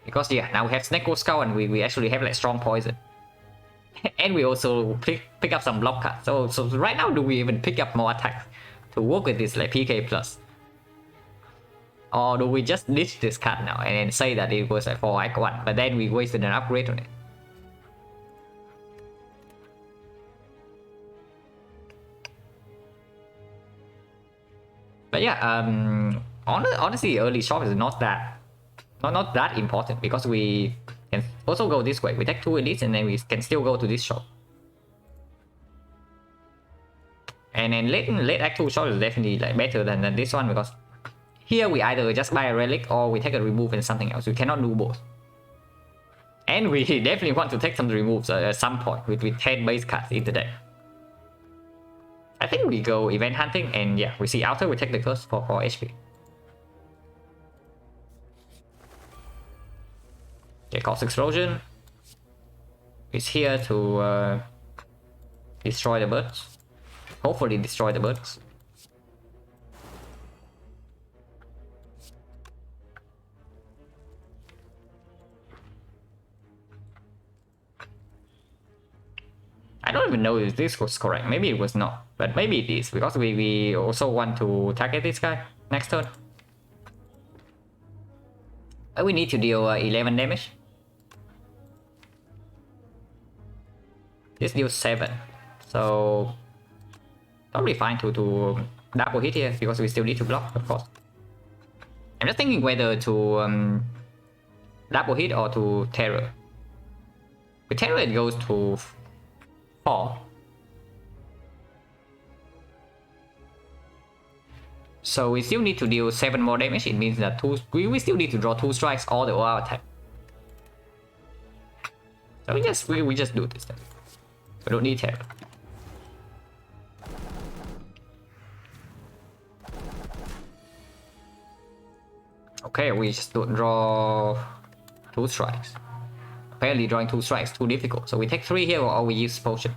Because yeah, now we have Snake Skull and we actually have like strong poison. And we also pick up some block cards. So right now, do we even pick up more attacks to work with this like PK plus? Or do we just ditch this card now and then say that it was like for Act 1, but then we wasted an upgrade on it? But yeah, honestly, early shop is not that important because we can also go this way. We take 2 elites and then we can still go to this shop. And then late Act 2 shop is definitely like better than this one, because here we either just buy a relic or we take a remove and something else. We cannot do both. And we definitely want to take some removes at some point with 10 base cards in the deck. I think we go event hunting, and yeah, we see outer, we take the curse for HP. Okay, Cause Explosion is here to destroy the birds. Hopefully destroy the birds. I don't even know if this was correct. Maybe it was not, but maybe it is because we also want to target this guy next turn. We need to deal 11 damage. This deals 7, so probably fine to double hit here because we still need to block, of course. I'm just thinking whether to double hit or to terror. With terror it goes to 4. So we still need to deal 7 more damage. It means that we still need to draw 2 strikes all the while attack. So we just do this then. We don't need terror. Okay, we just don't draw 2 strikes. Apparently drawing 2 strikes too difficult. So we take 3 here or we use potion.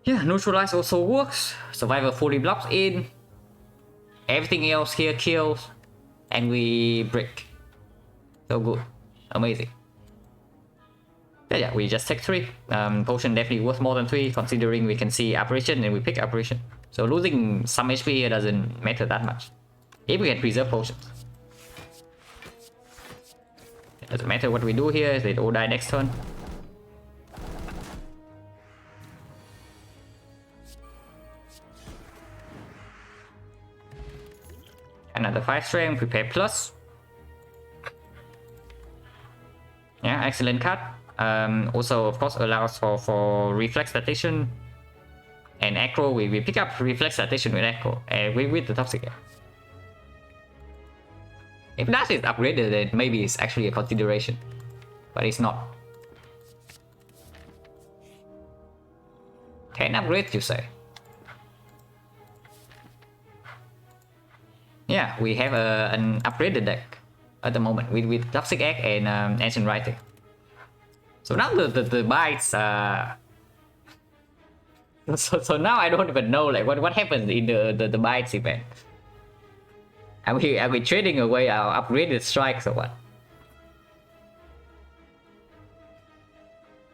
Yeah, neutralize also works. Survivor fully blocks in. Everything else here kills. And we break. So good. Amazing. Yeah, we just take 3. Potion definitely worth more than 3 considering we can see apparition and we pick apparition. So losing some HP here doesn't matter that much. If we can preserve potions. It doesn't matter what we do here, they all die next turn. Another 5 strength, prepare plus. Yeah, excellent card. Also, of course, allows for reflex addition and aggro. We pick up reflex addition with aggro with the toxic air. If that is upgraded, then maybe it's actually a consideration, but it's not. 10 upgrades, you say? Yeah, we have an upgraded deck at the moment with Toxic Egg and Ancient Writing. So now the bites so now I don't even know like what happens in the bites event. Are we trading away our upgraded strikes or what?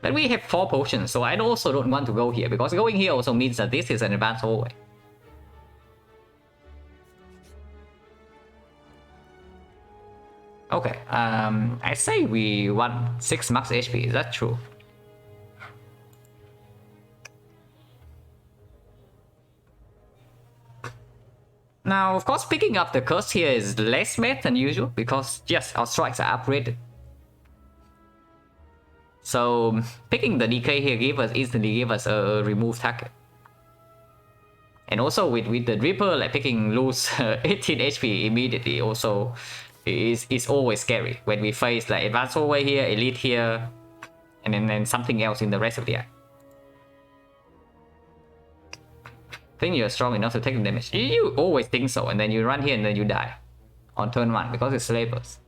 But we have 4 potions, so I also don't want to go here because going here also means that this is an advanced hallway. Okay, I say we want 6 max HP, is that true? Now, of course, picking up the curse here is less bad than usual because, yes, our strikes are upgraded. So, picking the decay here instantly give us a remove target. And also with the Dripper, like picking lose 18 HP immediately also is always scary when we face like advanced hallway here, elite here, and then something else in the rest of the act. Think you're strong enough to take the damage. You always think so, and then you run here and then you die on turn 1 because it's slavers.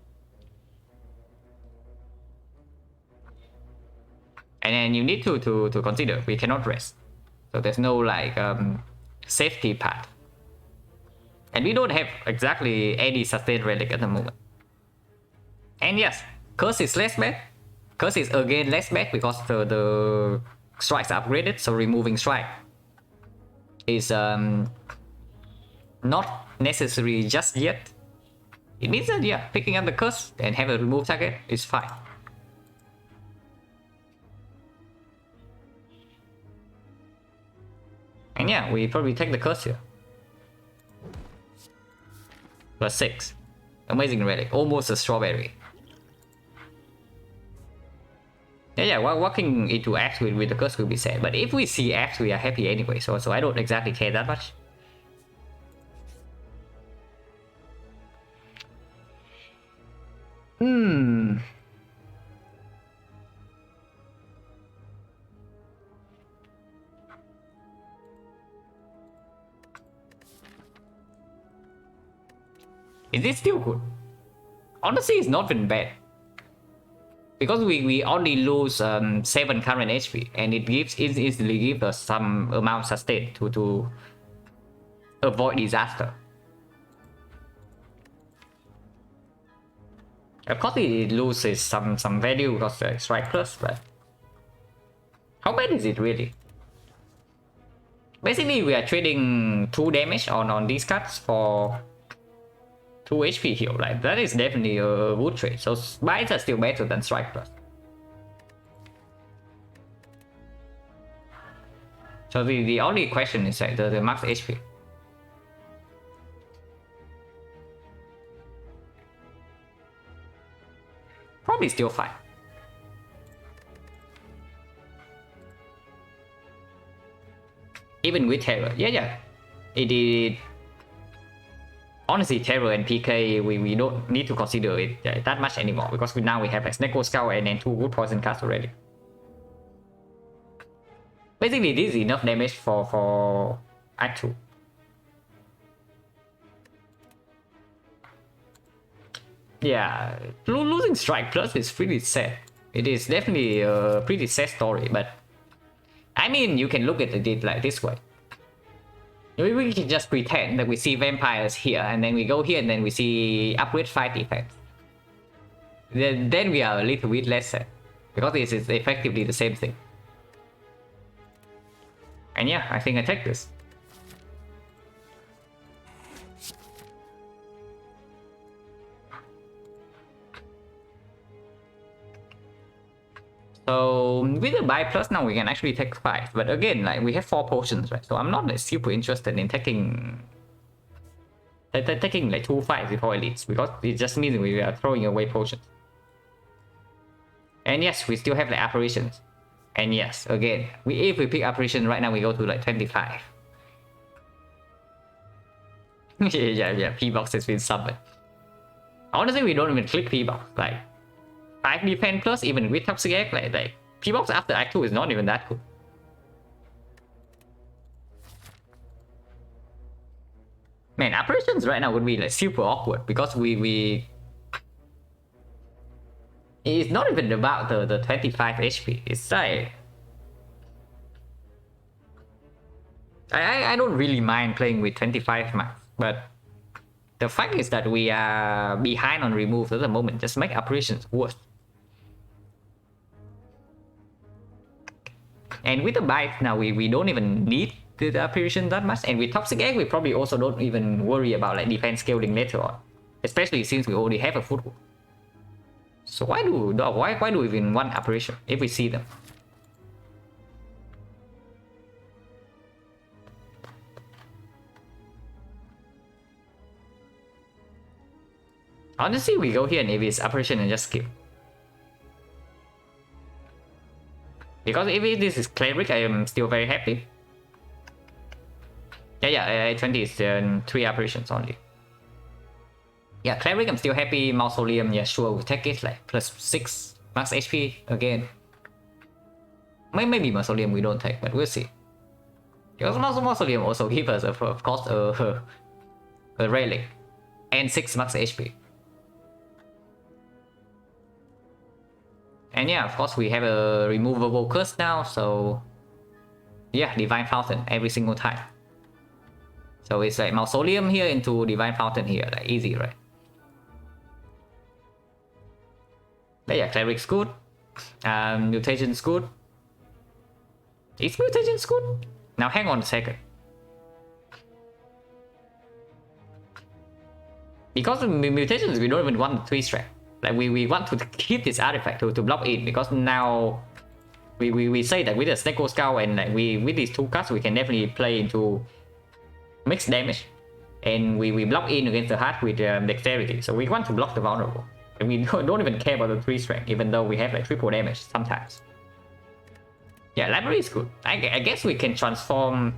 And then you need to consider we cannot rest, so there's no like safety path, and we don't have exactly any sustained relic at the moment. And yes, curse is less bad. Curse is again less bad because the strikes are upgraded, so removing strike is not necessary just yet. It means that yeah, picking up the curse and have a remove target is fine. And yeah, we probably take the curse here. Plus 6. Amazing relic, almost a strawberry. Yeah, walking into Act with the curse will be sad, but if we see Act, we are happy anyway, so I don't exactly care that much. Is this still good? honestly, it's not been bad. Because we only lose 7 current HP, and it easily gives us some amount of sustain to avoid disaster. Of course, it loses some value because of strike plus, but how bad is it really? Basically, we are trading 2 damage on these cards for 2 HP heal. Like that is definitely a good trade. So bites are still better than strike plus. So the only question is like the max HP. Probably still fine. Even with terror, yeah. It honestly, terror and PK we don't need to consider it that much anymore, because now we have like XecnaR and then 2 good poison cards already. Basically, this is enough damage for Act 2. Yeah, losing strike plus is pretty sad. It is definitely a pretty sad story, but I mean, you can look at it like this way. We can just pretend that we see vampires here, and then we go here, and then we see upgrade 5 defense. Then we are a little bit less sad, because this is effectively the same thing. And yeah, I think I take this. So with the buy plus now we can actually take 5, but again, like we have 4 potions, right? So I'm not like, super interested in taking like 2 5s before elites, because it just means we are throwing away potions. And yes, we still have the apparitions. And yes, again, if we pick apparition right now, we go to like 25. yeah, P-box has been summoned. Honestly, we don't even click P-box. Like 5 defense plus, even with Toxic Egg, like P-box after Act 2 is not even that good. Man, apparitions right now would be like super awkward, because it's not even about the 25 HP. It's like I don't really mind playing with 25 max, but the fact is that we are behind on removes at the moment. Just make apparitions worse. And with the bite now, we don't even need the apparition that much. And with Toxic Egg, we probably also don't even worry about like defense scaling later on, especially since we already have a foothold. So why do we even want apparition if we see them? Honestly, we go here and if it's apparition and just skip. Because if this is cleric, I am still very happy. Yeah, 20 is 3 apparitions only. Yeah, cleric, I'm still happy. Mausoleum, yeah, sure, we'll take it. Like plus 6 max HP again. Maybe Mausoleum we don't take, but we'll see. Because Mausoleum also gives us, of course, a relic and 6 max HP. And yeah, of course, we have a removable curse now, so yeah, Divine Fountain every single time. So it's like Mausoleum here into Divine Fountain here, like easy, right? But yeah, Cleric's good. Mutation's good. Is Mutation's good? Now hang on a second. Because of mutations, we don't even want the 3-strike. Like we want to keep this artifact to block it, because now we say that with the XecnaR and like with these 2 cards we can definitely play into mixed damage, and we block in against the heart with dexterity. So we want to block the vulnerable, and we don't even care about the 3-strength, even though we have like triple damage sometimes. Yeah, library is good. I guess we can transform.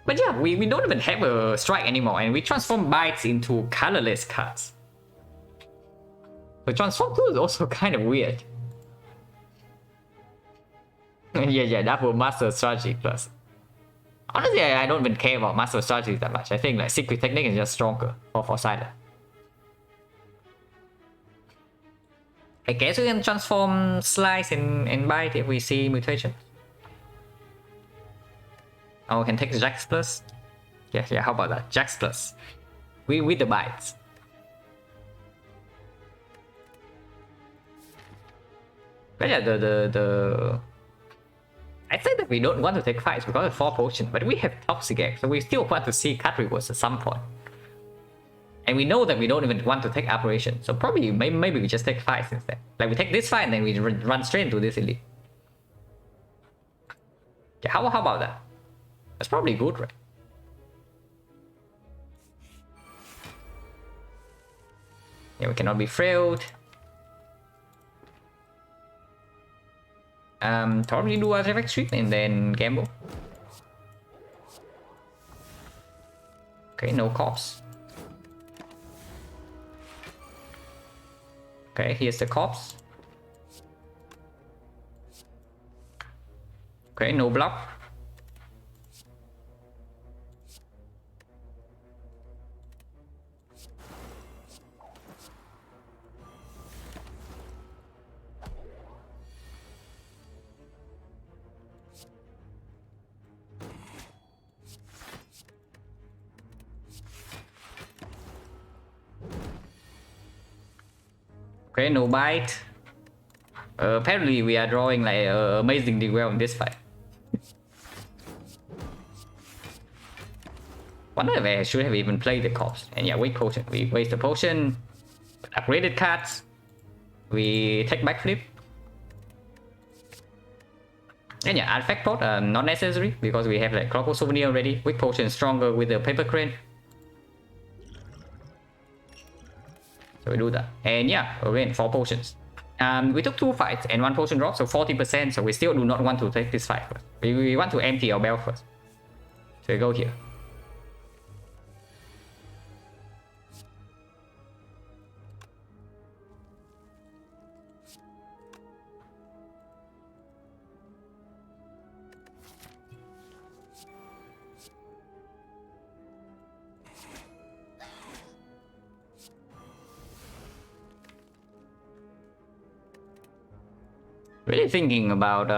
But yeah, we don't even have a strike anymore, and we transform bites into colorless cards. The transform 2 is also kind of weird. yeah, double master strategy plus. Honestly, I don't even care about master strategy that much. I think like secret technique is just stronger for Siler. I guess we can transform Slice and Bite if we see mutation. Oh, we can take Jax Plus. Yeah, how about that? Jax Plus. With the bites. But yeah, I say that we don't want to take fights because of 4 potions, but we have Toxic Egg, so we still want to see cut rewards at some point. And we know that we don't even want to take Operation, so probably maybe we just take fights instead. Like we take this fight and then we run straight into this elite. Yeah, how about that? That's probably good, right? Yeah, we cannot be frailed. Probably do a Artifact Sweep and then gamble. Okay, no corpse. Okay, here's the corpse. Okay, no block. Okay, no bite. Apparently we are drawing like amazingly well in this fight. Wonder if I should have even played the corpse. And yeah, weak potion. We waste the potion. Upgraded cards. We take backflip. And yeah, artifact pot not necessary because we have like Crocodile Souvenir already. Weak potion stronger with the paper crane. So we do that. And yeah, again, 4 potions. We took 2 fights and 1 potion drop, so 40%. So we still do not want to take this fight first. We want to empty our belt first. So we go here. Really thinking about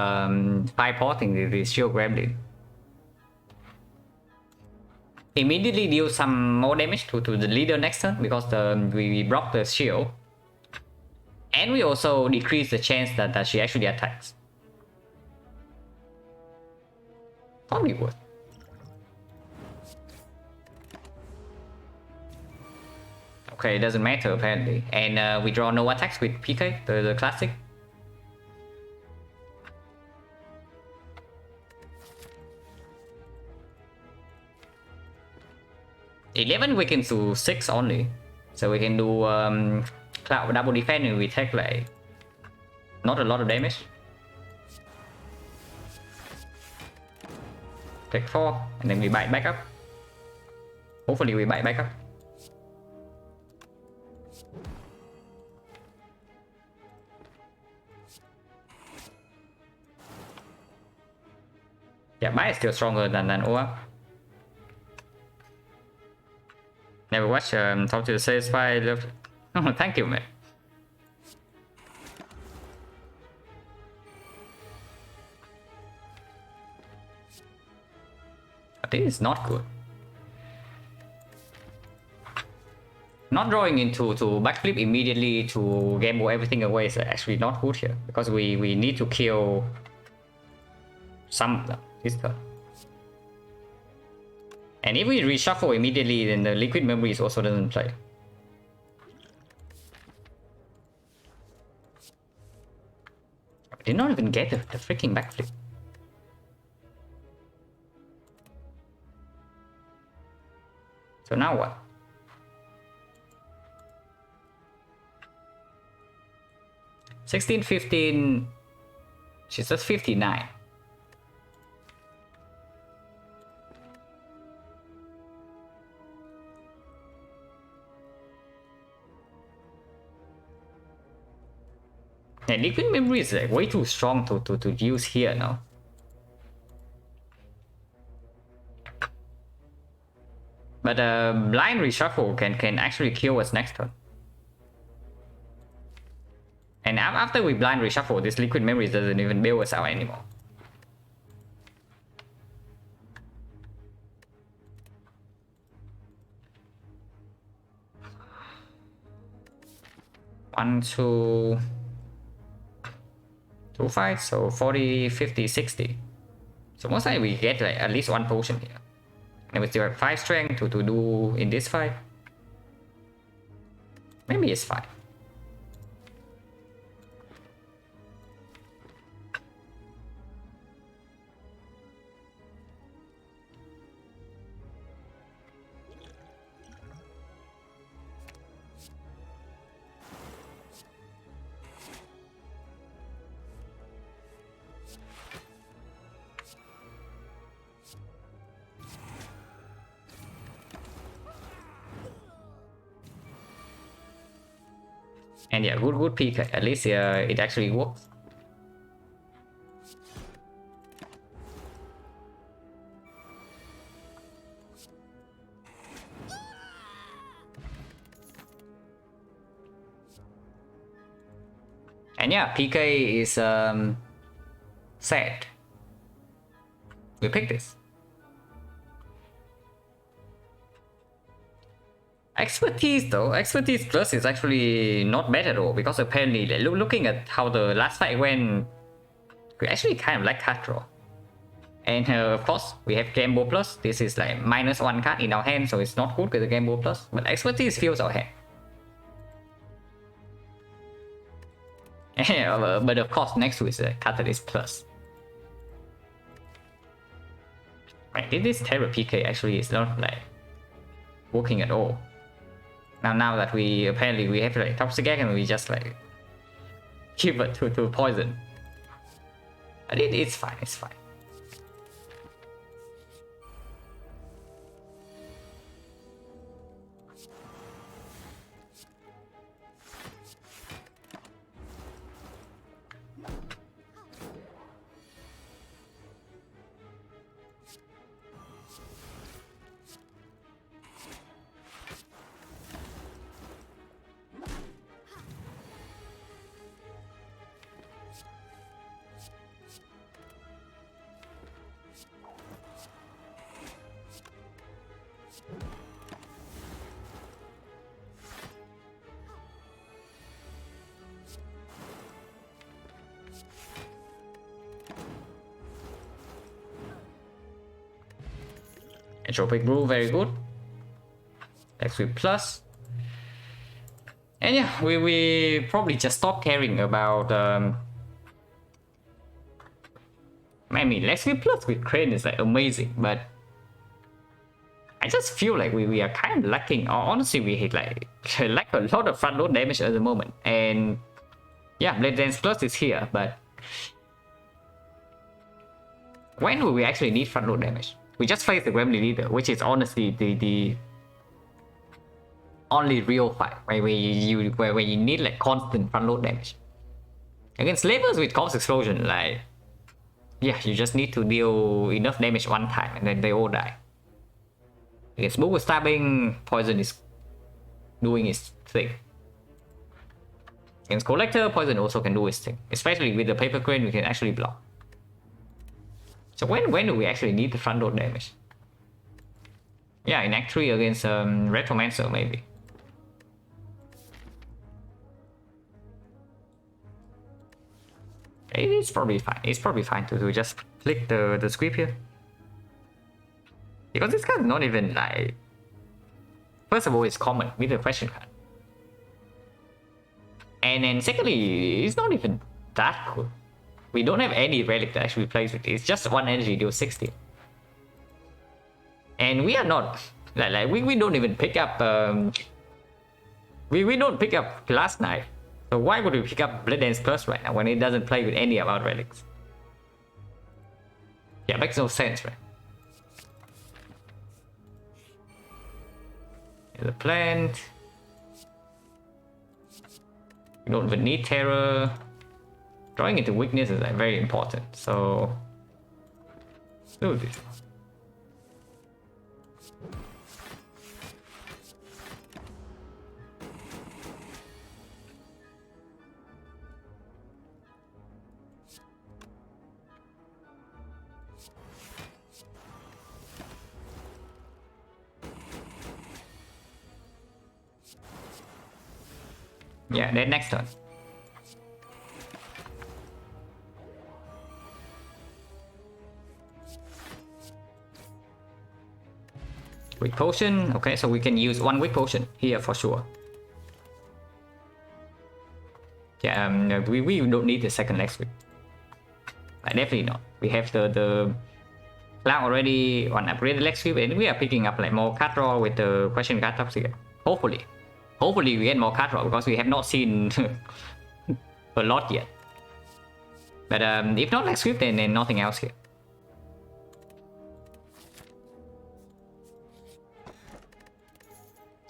porting the shield gremlin. Immediately deal some more damage to the leader next turn because we block the shield. And we also decrease the chance that she actually attacks. Probably would. Okay, it doesn't matter apparently. And we draw no attacks with PK, the classic. $11 weakens to 6 only, so we can do cloud double defense and we take like not a lot of damage. Take 4 and then we bite back up. Hopefully we bite back up. Yeah, bite is still stronger than OR. Never watch talk to the satisfied. Oh, thank you, man. I think it's not good. Not drawing into backflip immediately to gamble everything away is actually not good here because we need to kill some this turn. And if we reshuffle immediately, then the liquid memories also doesn't play. I did not even get the freaking backflip. So now what? $16, $15. She's just 59. And liquid memory is like way too strong to use here now. But blind reshuffle can actually kill us next turn. And after we blind reshuffle, this liquid memory doesn't even bail us out anymore. One, two, 2 fights, so 40, 50, 60. So most likely we get like at least 1 potion here. And we still have 5 strength to do in this fight. Maybe it's fine. And yeah, good peek. At least it actually works. And yeah, PK is sad. We pick this. Expertise though, expertise plus is actually not bad at all, because apparently like, looking at how the last fight went, we actually kind of like card draw. And of course we have Gamble plus. This is like -1 card in our hand, so it's not good with the Gamble plus, but expertise fills our hand. But of course next to is a Catalyst plus. Right, this Terror PK actually is not like working at all. Now that we apparently we have like Toxic Egg and we just like give it to poison. But it's fine, it's fine. Entropic Brew, very good. XP plus. And yeah, we probably just stop caring about I mean, XP plus with Crane is like amazing, but I just feel like we are kind of lacking, or honestly we hit like lack a lot of front load damage at the moment. And yeah, Blade Dance plus is here, but when will we actually need front load damage? We just faced the Gremlin Leader, which is honestly the only real fight where you need like constant front load damage. Against Slavers with Corpse Explosion, like yeah, you just need to deal enough damage one time and then they all die. Against Boomer Stabbing, Poison is doing its thing. Against Collector, Poison also can do its thing. Especially with the Paper Crane, we can actually block. So when do we actually need the front load damage? Yeah, in Act 3 against Retromancer maybe. It's probably fine. It's probably fine to just click the script here. Because this card is not even like... First of all, it's common with the question card. And then secondly, it's not even that good. We don't have any relic that actually plays with it. It's just 1 energy, deal 60. And we are not... Like we don't even pick up... We don't pick up Glass Knife. So why would we pick up Blood Dance Plus right now when it doesn't play with any of our relics? Yeah, makes no sense, right? Here's a plant. We don't even need Terror. Drawing into weakness is like very important, so let's do this. Yeah, then next turn. Weak potion. Okay, so we can use one weak potion here for sure. Yeah, we don't need the second next week. Definitely not. We have the cloud already on upgraded leg sweep, and we are picking up like more card draw with the question card tops here. Hopefully we get more card draw because we have not seen a lot yet. But if not leg sweep, then nothing else here.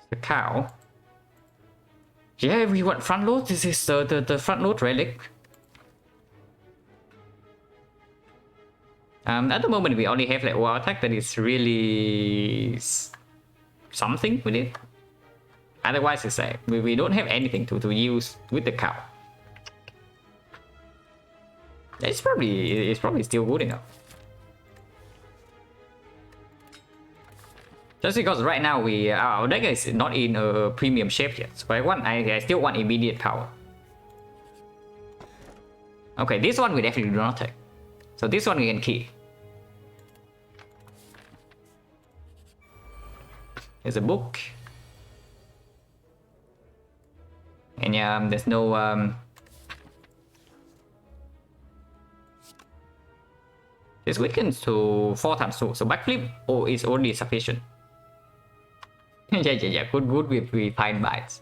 The cow. Yeah, we want front load. This is the front load relic. At the moment, we only have like war attack that is really something with it. Otherwise, it's like we don't have anything to use with the cow. It's probably still good enough. Just because right now our deck is not in a premium shape yet, so I still want immediate power. Okay, this one we definitely do not take. So this one we can keep. There's a book. And yeah, there's no this weakens to 4 times 2, so backflip is only sufficient. yeah, good we find bites.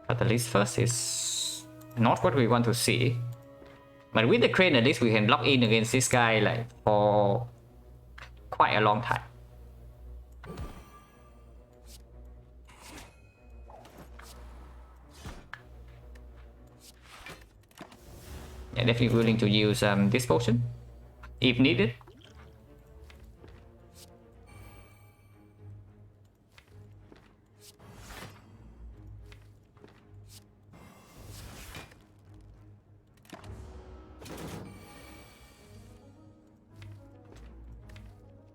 Catalyst first is not what we want to see. But with the crane at least we can block in against this guy like for quite a long time. Yeah, definitely willing to use this potion if needed.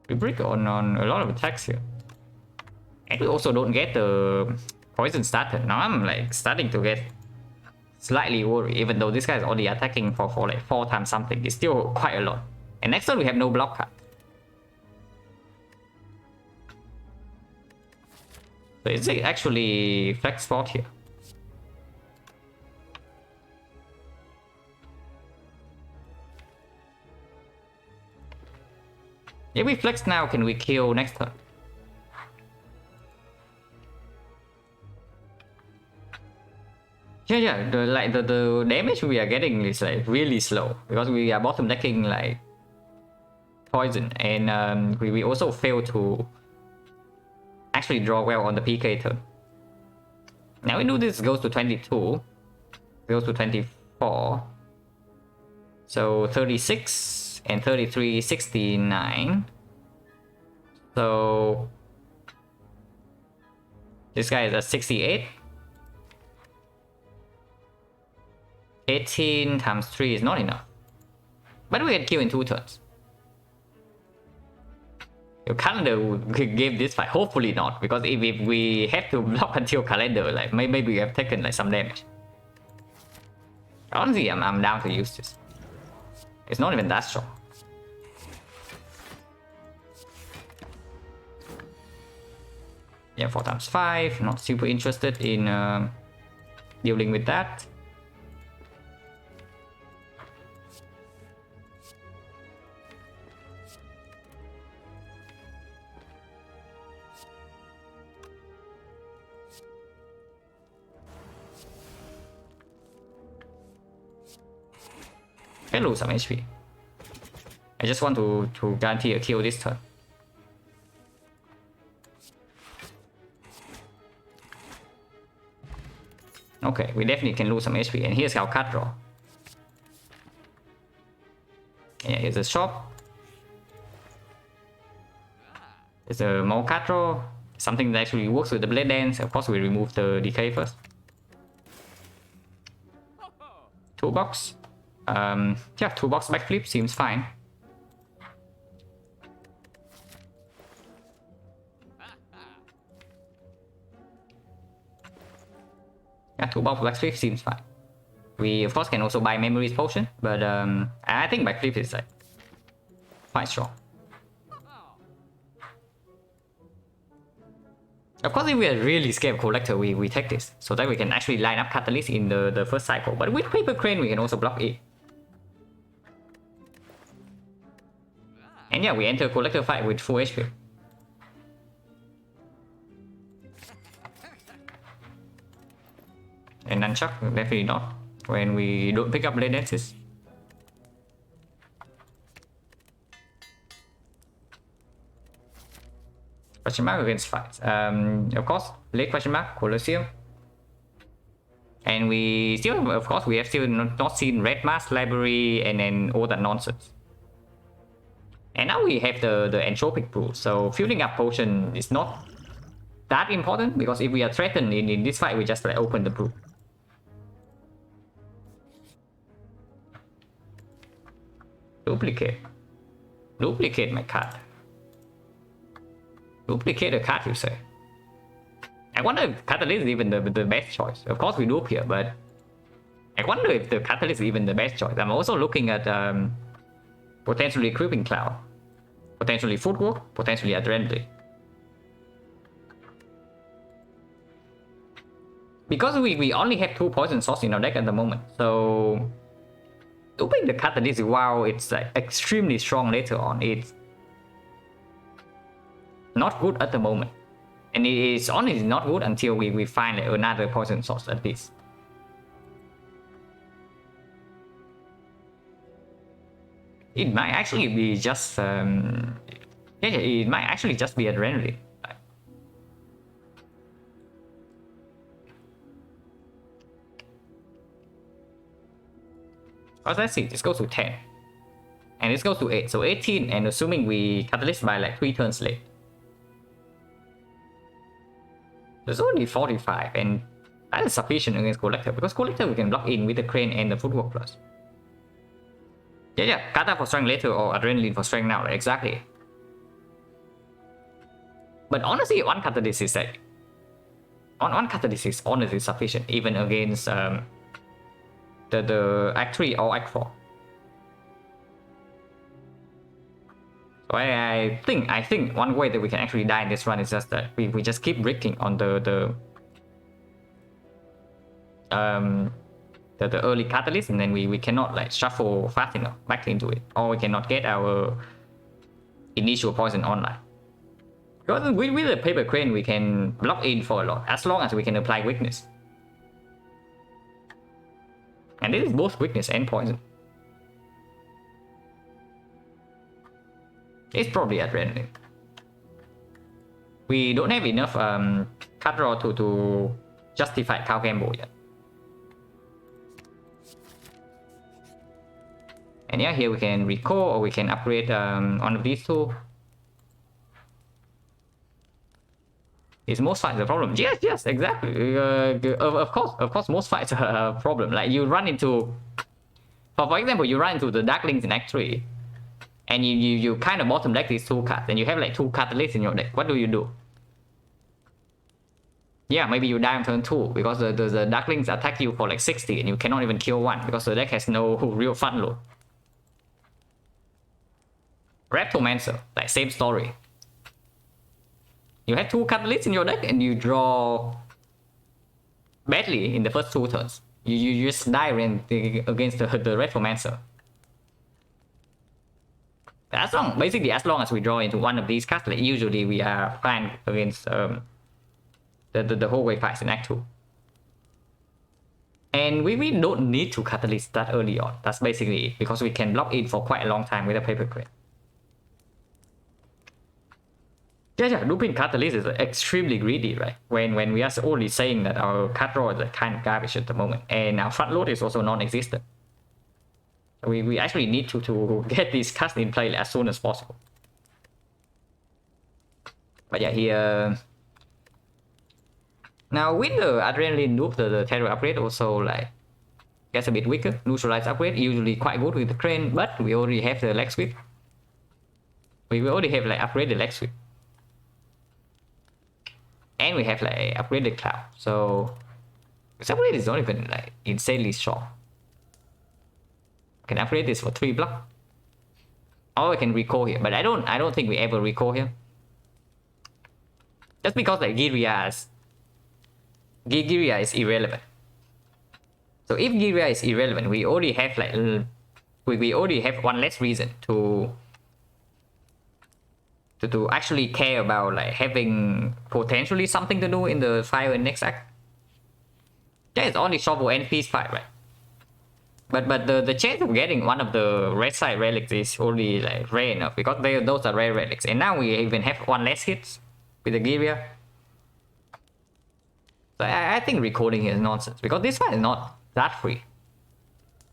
We break on a lot of attacks here. And we also don't get the poison started. Now I'm like starting to get slightly worried, even though this guy is only attacking for like 4 times something. It's still quite a lot. And next turn we have no block card. So it's actually flex spot here. If we flex now, can we kill next turn? Yeah, the damage we are getting is like really slow because we are bottom decking like poison, and we also fail to actually draw well on the PK turn. Now we do this goes to 22, goes to 24, so 36 and 33, 69. So this guy is at 68. 18 times 3 is not enough. But we can kill in 2 turns. Your calendar would give this fight. Hopefully not, because if we have to block until calendar, like maybe we have taken like some damage. Honestly, I'm down to use this. It's not even that strong. Yeah, 4 times 5. Not super interested in dealing with that. I lose some HP. I just want to guarantee a kill this turn. Okay, we definitely can lose some HP, and here's our card draw. Yeah, here's a shop. There's a more card draw. Something that actually works with the Blade Dance. Of course, we remove the decay first. Toolbox. Yeah, toolbox backflip seems fine. toolbox blacksmith seems fine. We of course can also buy memories potion, but I think blacksmith is like quite strong. Of course, if we are really scared of collector, we take this so that we can actually line up catalyst in the first cycle. But with paper crane, we can also block it. And yeah, we enter collector fight with full HP. And nunchuck, definitely not when we don't pick up blade axes. Question mark against fights. Of course, late question mark, Colosseum. And we still, of course, we have still not seen Red Mask Library and then all that nonsense. And now we have the entropic brew, so filling up potion is not that important because if we are threatened in this fight, we just like open the brew. Duplicate. Duplicate my card. Duplicate a card, you say? I wonder if Catalyst is even the best choice. Of course we dupe here, but I wonder if the Catalyst is even the best choice. I'm also looking at potentially Creeping Cloud, potentially Footwork, potentially Adrenaline. Because we only have 2 poison sources in our deck at the moment, so duping the Catalyst, while it's like extremely strong later on, it's not good at the moment. And it is honestly not good until we find like another poison source at least. It might actually be just it might actually just be Adrenaline. But let's see, this goes to 10. And this goes to 8, so 18, and assuming we catalyst by like 3 turns late. There's only 45, and that is sufficient against Collector, because Collector we can block in with the Crane and the Footwork plus. Yeah, Kata for strength later or Adrenaline for strength now, exactly. But honestly, one Catalyst is like... One Catalyst is honestly sufficient, even against the Act 3 or Act 4. So I think one way that we can actually die in this run is just that we just keep bricking on the early catalyst, and then we cannot like shuffle fast enough back into it, or we cannot get our initial poison online. Because with the paper crane we can block in for a lot as long as we can apply weakness, and this is both weakness and poison. It's probably Adrenaline. We don't have enough card draw to justify cow gamble yet. And yeah, here we can recall or we can upgrade one of these two. Is most fights a problem? Yes, exactly. Of course, most fights are a problem. Like you run into, for example, you run into the Darklings in Act 3, and you kind of bottom deck these 2 cards, and you have like 2 catalysts in your deck. What do? Yeah, maybe you die on turn 2 because the Darklings attack you for like 60, and you cannot even kill one because the deck has no real fun load. Reptomancer, like same story. You have 2 catalysts in your deck and you draw badly in the first 2 turns. You just die against the Reptomancer. Basically as long as we draw into one of these cards, like usually we are fine against the whole way fights in Act 2. And we don't need to catalyst that early on. That's basically it, because we can block it for quite a long time with a paper crane. Yeah, looping catalyst is extremely greedy, right? When we are only saying that our card draw is kind of garbage at the moment, and our front load is also non-existent. We actually need to get these cards in play as soon as possible. But yeah, here now with the Adrenaline loop, the terror upgrade also like gets a bit weaker. Neutralize upgrade usually quite good with the crane, but we already have the leg sweep. We already have like upgraded leg sweep. And we have like upgraded cloud, so This upgrade is not even like insanely strong. Can upgrade this for 3 block. Or I can recall here, but I don't think we ever recall here. Just because like Giria is irrelevant. So if Giria is irrelevant, we already have like we already have one less reason to actually care about like having potentially something to do in the fire in next act. Yeah, it's only shovel and peace fight, right? But the chance of getting one of the red side relics is only like rare enough because those are rare relics, and now we even have one less hits with the Giria. So I think recording here is nonsense because this fight is not that free.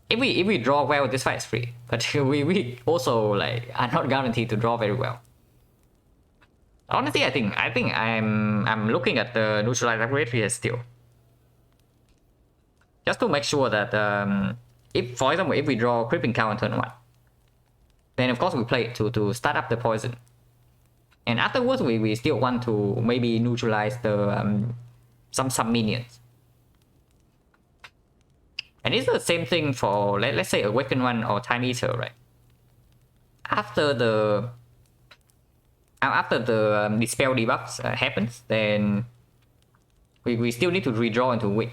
If we draw well, this fight is free, but we also like are not guaranteed to draw very well. Honestly, I think I'm looking at the neutralize upgrade here still, just to make sure that if, for example, if we draw creeping cow on turn 1, then of course we play it to start up the poison, and afterwards we still want to maybe neutralize the some minions. And it's the same thing for let's say Awaken 1 or Time Eater, right? After the dispel debuffs happens, then we still need to redraw into win.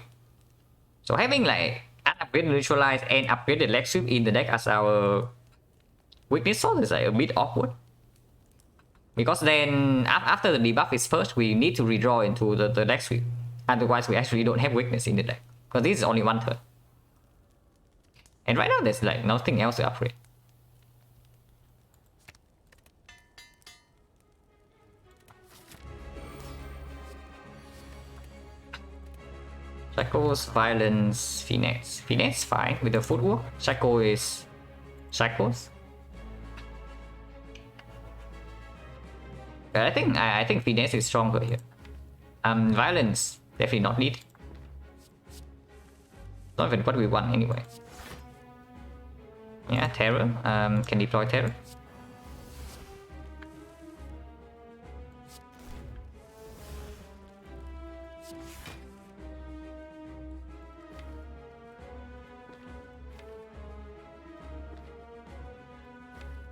So having like an upgraded neutralize and upgraded leg sweep in the deck as our weakness source is like a bit awkward. Because then after the debuff is first, we need to redraw into the leg sweep. Otherwise we actually don't have weakness in the deck. Because this is only one turn. And right now there's like nothing else to upgrade. Shackles, Violence, Finesse. Finesse fine with the footwork. Shackle is Shackles. But I think Finesse is stronger here. Violence definitely not needed. Not even what we want anyway. Yeah, Terror. Can deploy Terror.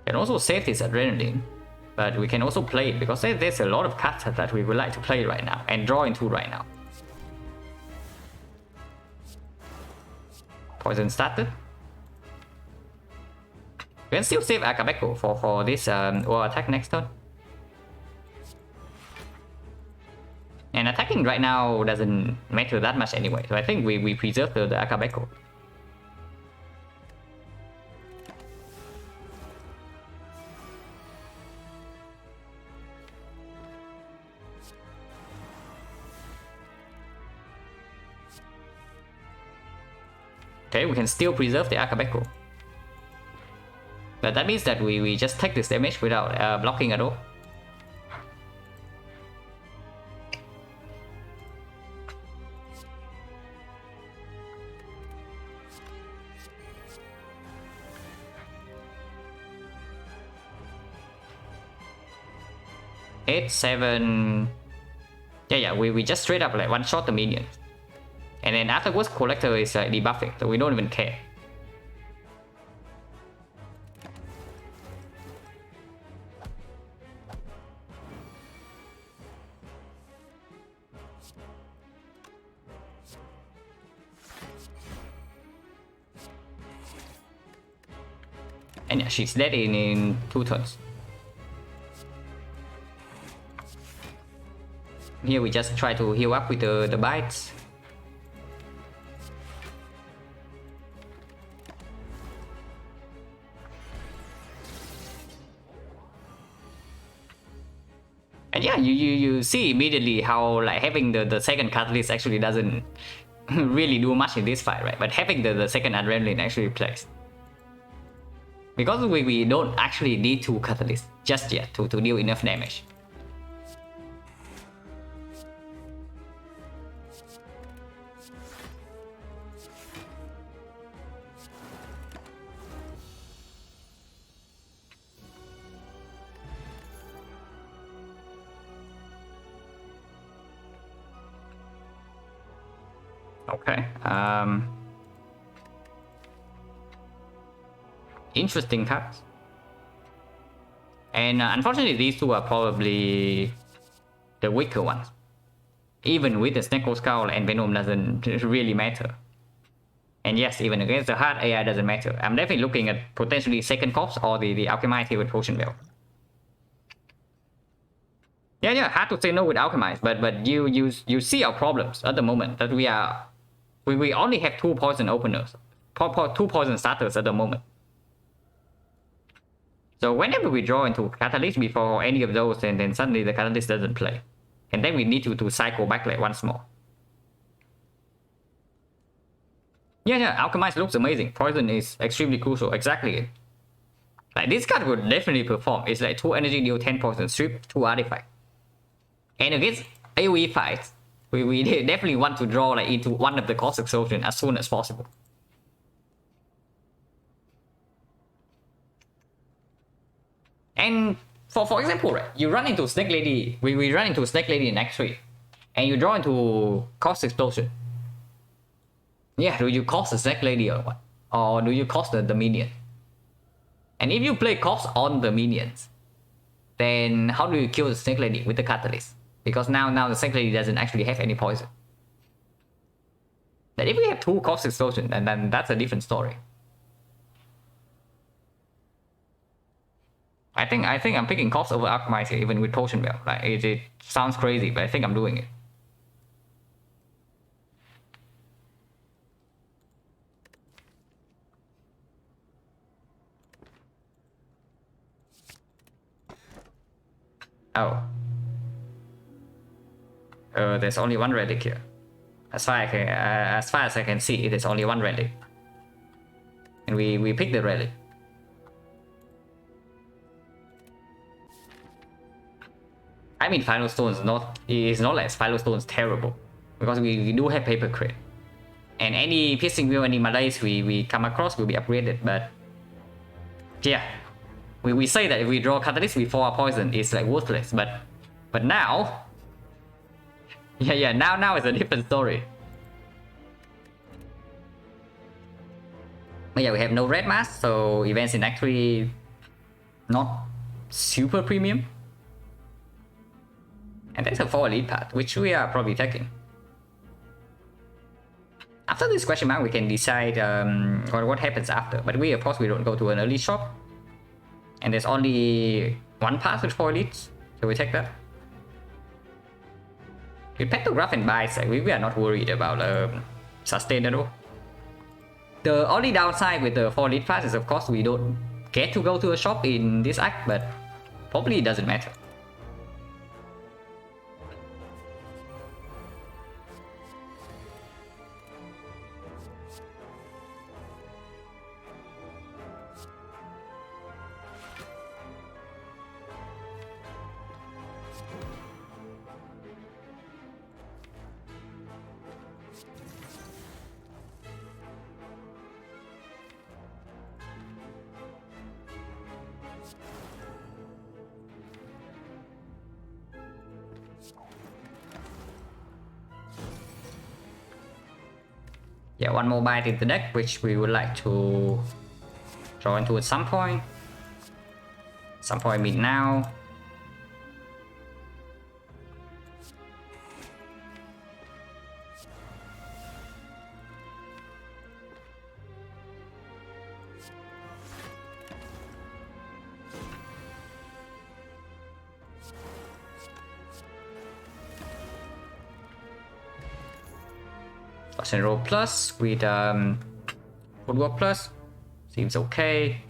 Can also save this adrenaline, but we can also play it because there's a lot of cards that we would like to play right now and draw into right now. Poison started. We can still save Akabeko for this or attack next turn. And attacking right now doesn't matter that much anyway, so I think we preserve the Akabeko. Okay, we can still preserve the Akabeko. But that means that we just take this damage without blocking at all. Eight, 7... Yeah, we just straight up like one-shot the minions. And then afterwards, Collector is debuffing, so we don't even care. And yeah, she's dead in 2 turns. Here we just try to heal up with the bites. And yeah, you see immediately how like having the second catalyst actually doesn't really do much in this fight, right? But having the second adrenaline actually plays. Because we don't actually need 2 catalysts just yet to deal enough damage. Okay. Interesting cards. And unfortunately, these two are probably the weaker ones. Even with the Snecko Skull and Venom doesn't really matter. And yes, even against the hard AI doesn't matter. I'm definitely looking at potentially second corpse or the Alchemist here with Potion Belt. Yeah, hard to say no with Alchemist, but you see our problems at the moment that we only have 2 poison openers, 2 poison starters at the moment. So whenever we draw into Catalyst before any of those, and then suddenly the Catalyst doesn't play, and then we need to cycle back like once more. Yeah, Alchemist looks amazing. Poison is extremely crucial. Exactly. Like this card would definitely perform. It's like 2 energy, deal 10 poison, strip 2 artifact. And against AoE fights, we definitely want to draw like into one of the Cosmic Explosion as soon as possible. And for example, right, you run into Snake Lady, we run into Snake Lady in Act 3, and you draw into Cosmic Explosion. Yeah, do you cost the Snake Lady or what? Or do you cost the minion? And if you play cost on the minions, then how do you kill the Snake Lady with the Catalyst? Because now the Snake Lady doesn't actually have any poison. But if we have 2 Cosmic Explosion, then that's a different story. I think I'm picking Cost over Alchemist here, even with Potion Belt. Like it sounds crazy, but I think I'm doing it. Oh. There's only 1 relic here. As far as I can see, there's only 1 relic. And we pick the relic. I mean, Final Stone is not like Final Stone's terrible, because we do have Paper Crate, and any Piercing Wheel, any Malaise we come across will be upgraded. But yeah, we say that if we draw Catalyst before our poison, it's like worthless. But now, yeah, now it's a different story. But yeah, we have no red mask, so events in Act 3 not super premium. And there's a 4 elite path, which we are probably taking. After this question mark, we can decide what happens after. But of course, we don't go to an elite shop. And there's only 1 path with 4 elites, so we take that. With Pantograph and Bites, we are not worried about sustain at all. The only downside with the 4 elite path is, of course, we don't get to go to a shop in this act, but probably it doesn't matter. Yeah, 1 more bite in the deck, which we would like to draw into at some point. Some point mean now. And roll plus with footwork plus seems okay.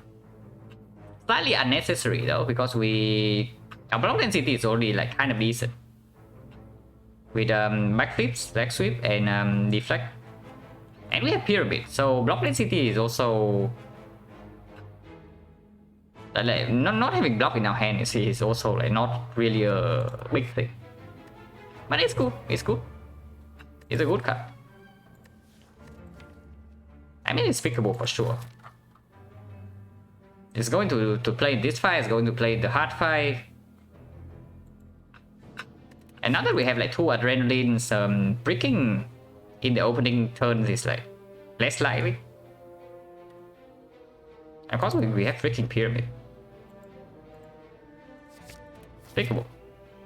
Slightly unnecessary though, because our block density is already like kind of decent with backflips, back sweep, and deflect, and we have pyramid, so block density is also like not having block in our hand is also like not really a big thing, but it's cool. It's cool. It's a good card. I mean, it's pickable for sure. It's going to play this fight, it's going to play the hard fight. And now that we have like 2 adrenalines, breaking in the opening turns is like less likely. Of course, we have freaking pyramid. Pickable.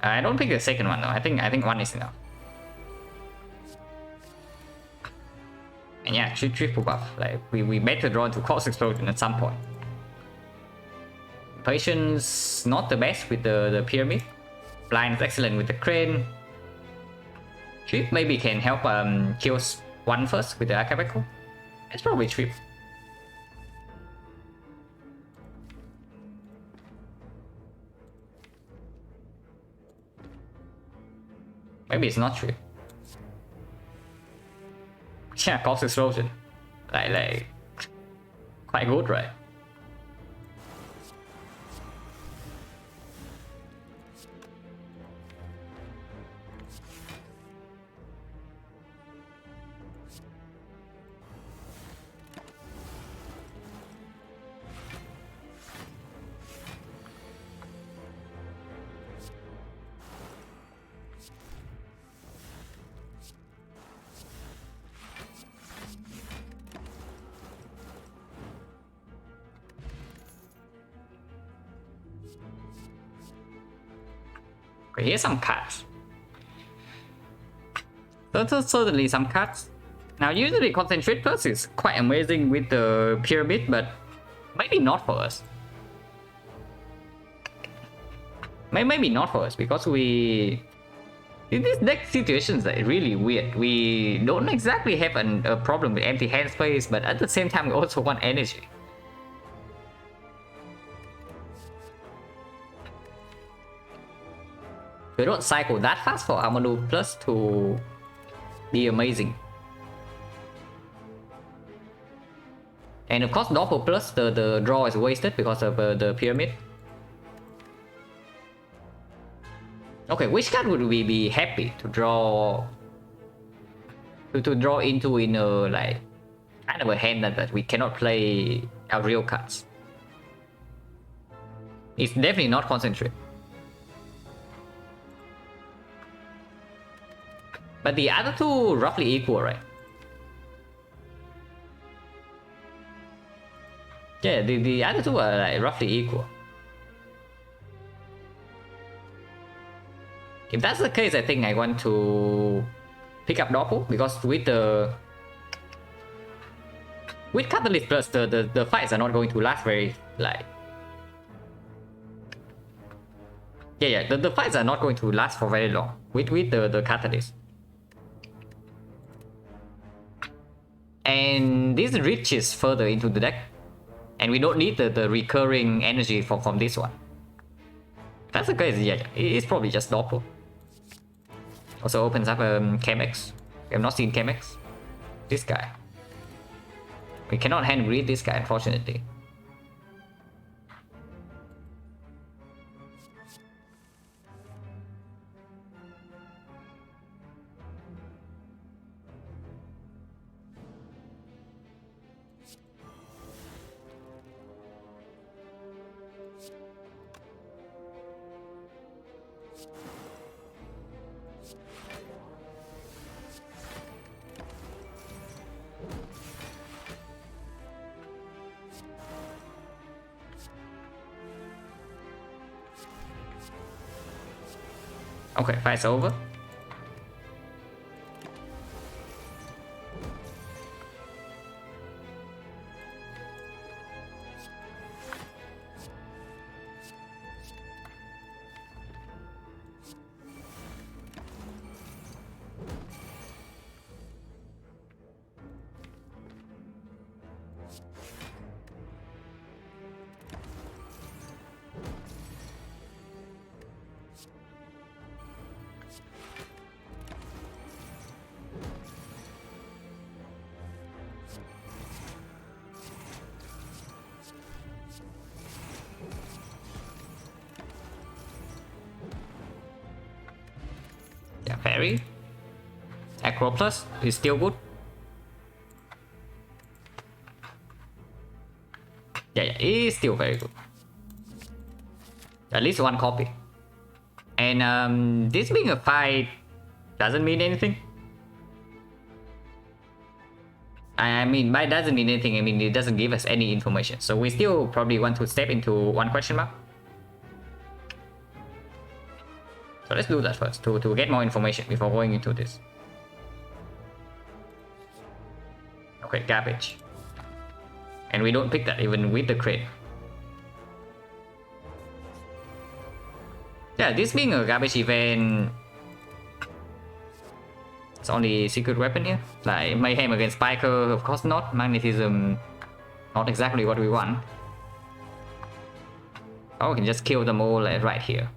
I don't pick the second one though. I think one is enough. And yeah, triple buff. Like we better draw into Corpse Explosion at some point. Patience not the best with the pyramid. Blind is excellent with the crane. Trip maybe can help kill one first with the Archipelago. It's probably Trip. Maybe it's not Trip. Yeah, Corpse Explosion. Like quite good, right? Okay, here's some cards. Certainly some cards. Now usually Concentrate Plus is quite amazing with the pyramid, but maybe not for us. Maybe not for us because in this deck situations are really weird. We don't exactly have a problem with empty hand space, but at the same time we also want energy. We don't cycle that fast for Amadou Plus to be amazing. And of course Doppel Plus, the draw is wasted because of the pyramid. Okay, which card would we be happy to draw draw into in a like kind of a hand that we cannot play our real cards? It's definitely not Concentrate. But the other two roughly equal, right? Yeah, the other two are like roughly equal. If that's the case, I think I want to pick up Doppel because with Catalyst Plus, the fights are not going to last very like. Yeah, the fights are not going to last for very long with the Catalyst. And this reaches further into the deck, and we don't need the recurring energy from this one. If that's the case, yeah, it's probably just Doppel. Also opens up Chemex. We have not seen Chemex. This guy. We cannot hand read this guy, unfortunately. Okay, fight's over. Yeah, Fairy. Acro Plus is still good. Yeah, it is still very good. At least one copy. And this being a fight doesn't mean anything. I mean, but it doesn't mean anything. I mean, it doesn't give us any information. So we still probably want to step into one question mark. So let's do that first to get more information before going into this. Okay, garbage. And we don't pick that even with the crate. Yeah, this being a garbage event, it's only secret weapon here. Like Mayhem against Spiker, of course not. Magnetism, not exactly what we want. Oh, we can just kill them all like right here.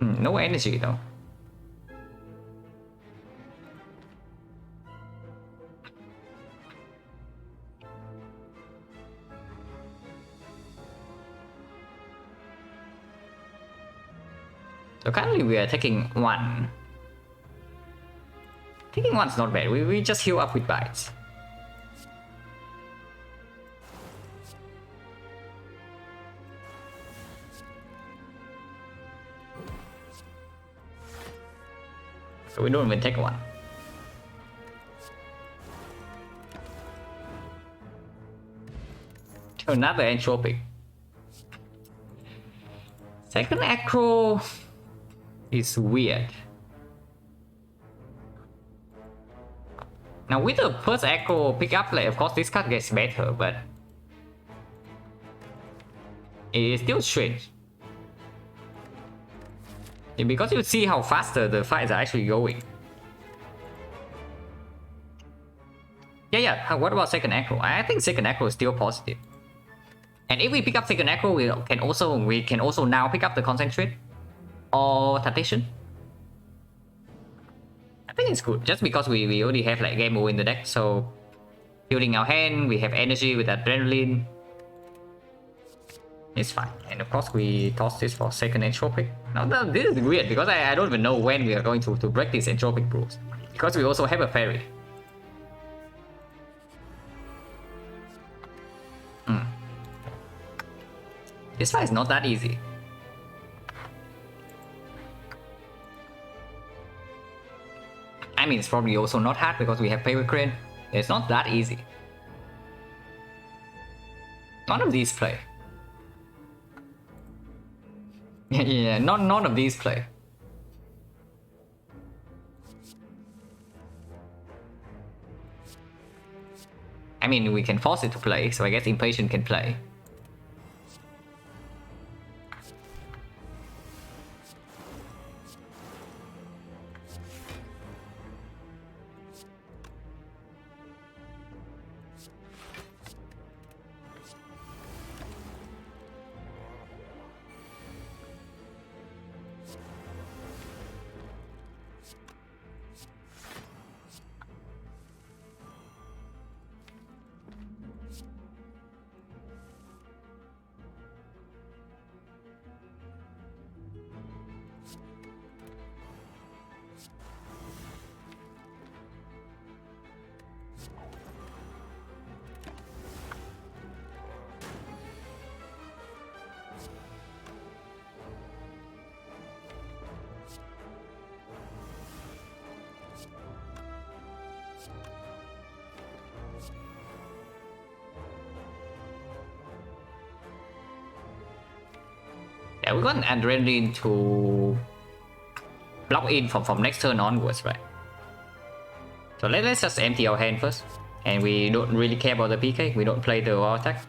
No energy though. So currently we are taking one. Taking one's not bad. We just heal up with bites. So we don't even take one. Another entropic. Second acro is weird. Now with the first acro pick up, like of course this card gets better, but it is still strange. Yeah, because you see how faster the fights are actually going. Yeah. What about second acro? I think second acro is still positive. And if we pick up second acro, we can also now pick up the concentrate or temptation. I think it's good, just because we already have like game over in the deck, so healing our hand, we have energy with adrenaline. It's fine. And of course we toss this for second entropic. Now this is weird because I don't even know when we are going to break these entropic rules. Because we also have a fairy. This fight is not that easy. I mean, it's probably also not hard because we have Paper Crane. It's not that easy. None of these play. Yeah, none of these play. I mean, we can force it to play, so I guess Impatient can play. Yeah, we got an adrenaline to block in from next turn onwards, right? So let's just empty our hand first. And we don't really care about the PK, we don't play the raw attack.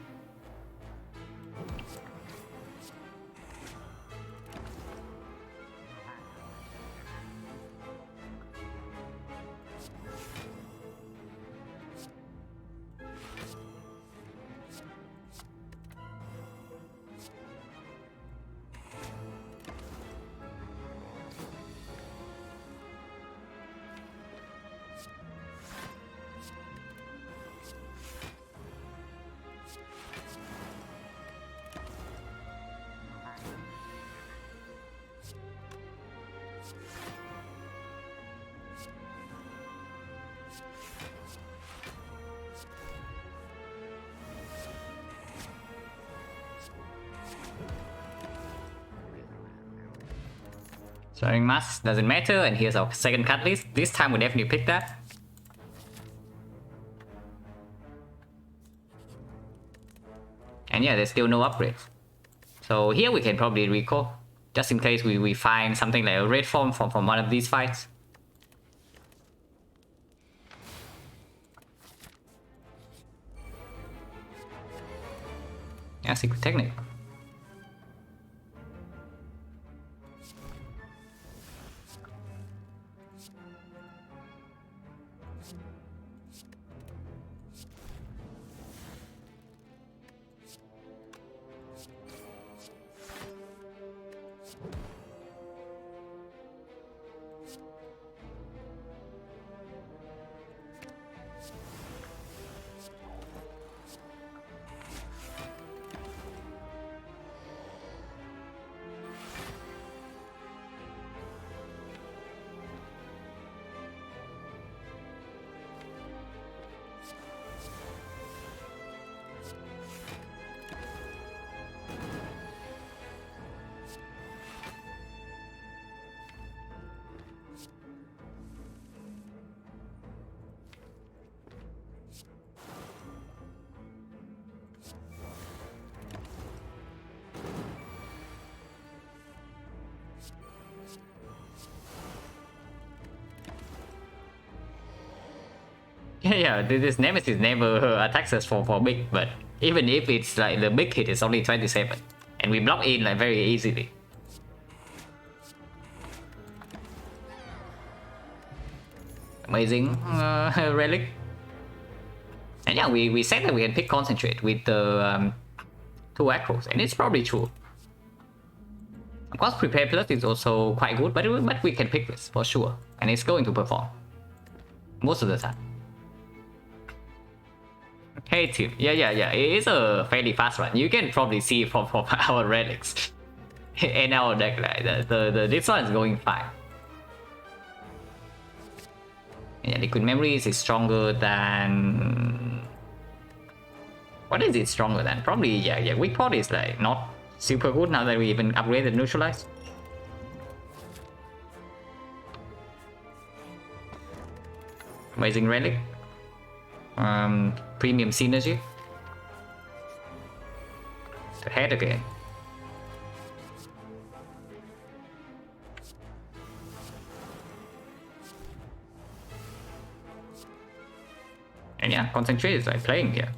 Starting mask doesn't matter, and here's our second cut list. This time we definitely pick that. And yeah, there's still no upgrades. So here we can probably recall, just in case we find something like a red form from one of these fights. Yeah, secret technique. Yeah, this Nemesis never attacks us for big, but even if it's like the big hit is only 27, and we block in like very easily. Amazing relic. And yeah, we said that we can pick concentrate with the 2 echoes, and it's probably true. Of course, prepare plus is also quite good, but we can pick this for sure, and it's going to perform most of the time. Hey team, yeah, it is a fairly fast run. You can probably see from our relics in our deck, like this one is going fine. Yeah, liquid memories is stronger than... What is it stronger than? Probably, yeah, weak pot is like not super good now that we even upgraded neutralize. Amazing relic. Premium synergy. The head again. And yeah, concentrate is like playing here.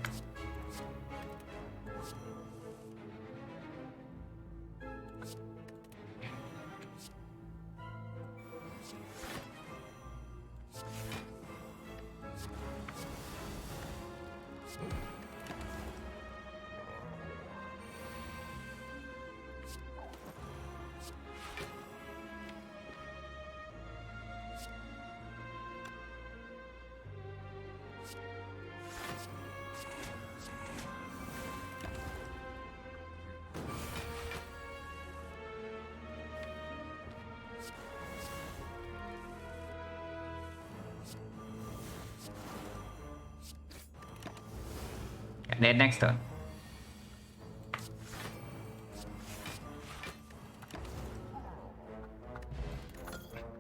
Then next turn.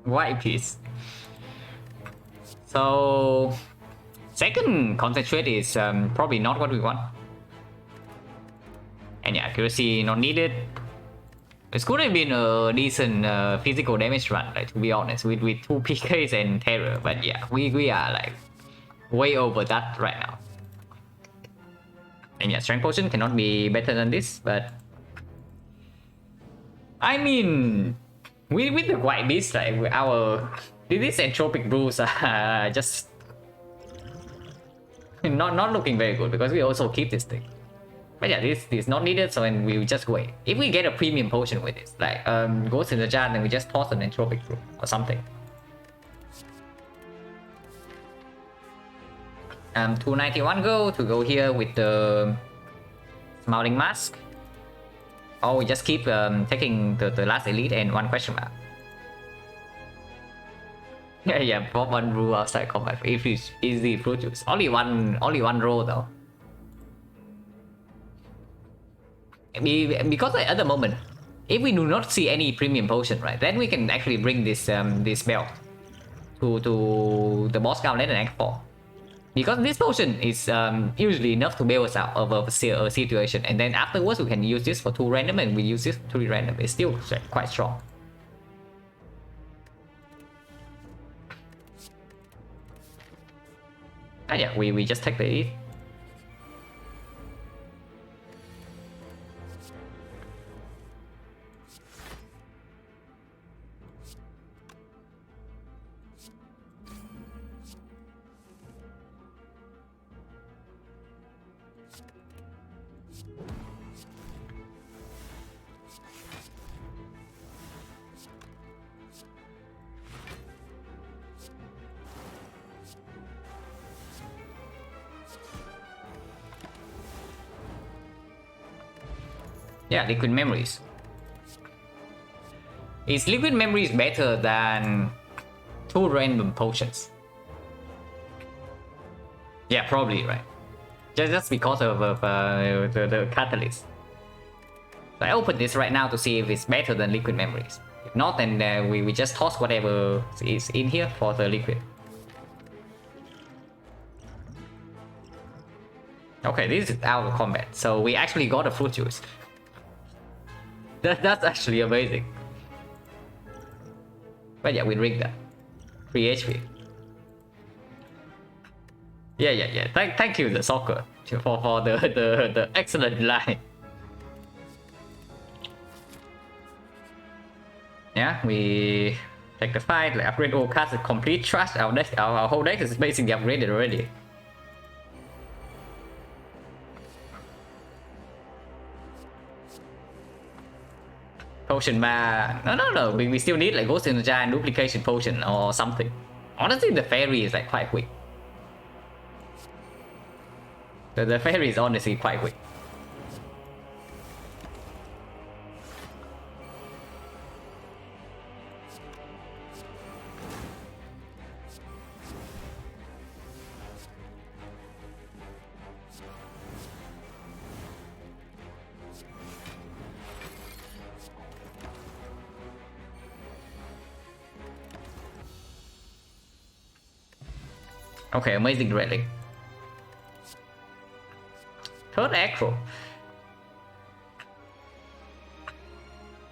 White piece. So second concentrate is probably not what we want. And yeah, accuracy not needed. It could have been a decent physical damage run, like, to be honest, with 2 PKs and terror. But yeah, we are like way over that right now. And yeah, strength potion cannot be better than this, but I mean, with the white beast, like these entropic brews are just not looking very good, because we also keep this thing. But yeah, this is not needed, so and we'll just wait. If we get a premium potion with this, like goes in the jar, then we just toss an entropic brew or something. 291 gold to go here with the Smiling Mask. Or we just keep taking the last elite and 1 question mark. Yeah, pop 1 brew outside combat if it's easy fruit juice. Only one roll though. Because at the moment, if we do not see any premium potion, right, then we can actually bring this this belt to the boss gauntlet and Act 4. Because this potion is usually enough to bail us out of a situation, and then afterwards we can use this for 2 random and we use this for 3 random. It's still quite strong. Yeah, we just take the ETH. Yeah, liquid memories. Is liquid memories better than 2 random potions? Yeah, probably, right? Just because of the catalyst. So I open this right now to see if it's better than liquid memories. If not, then we just toss whatever is in here for the liquid. Okay, this is out of combat, so we actually got a fruit juice. That's actually amazing. But yeah, we rigged that. 3 HP. Yeah. Thank you, the soccer, for the excellent line. Yeah, we take the fight, like upgrade all cards, complete trust. Our deck, our whole deck is basically upgraded already. Potion bar. No. We still need like Ghost in the Jar and duplication potion or something. Honestly, the fairy is like quite quick. The fairy is honestly quite quick. Okay, amazing relic. Third acro.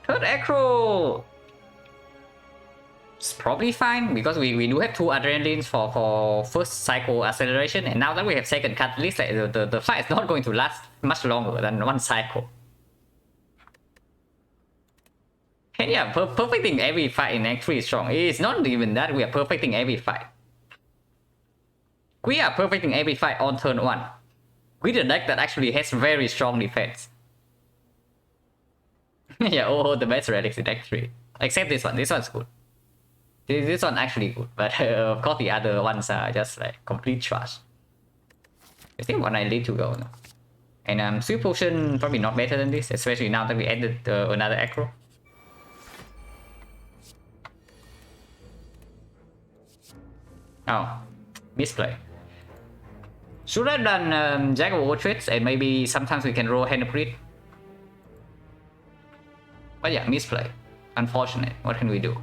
Third acro. It's probably fine because we do have 2 adrenalines for first cycle acceleration, and now that we have second catalyst, like the fight is not going to last much longer than 1 cycle. And yeah, perfecting every fight in Act 3 is strong. It's not even that we are perfecting every fight. We are perfecting every fight on turn 1 with a deck that actually has very strong defense. Yeah, oh, the best relics in Act 3. Except this one. This one's good. This one actually good, but of course the other ones are just like complete trash. I think one I need to go now. And Sweet Potion probably not better than this, especially now that we added another acro. Oh, misplay. Should have done Jack of all trades, and maybe sometimes we can roll Hand of Greed. But yeah, misplay. Unfortunate. What can we do?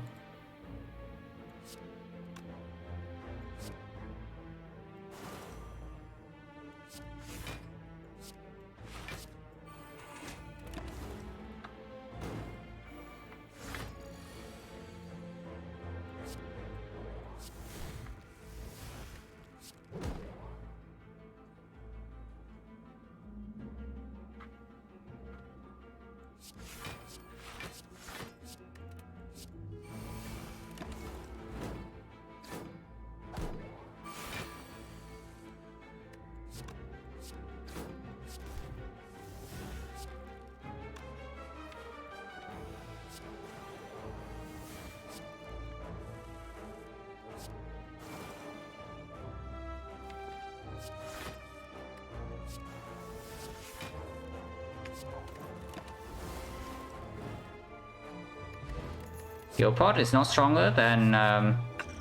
Your pot is not stronger than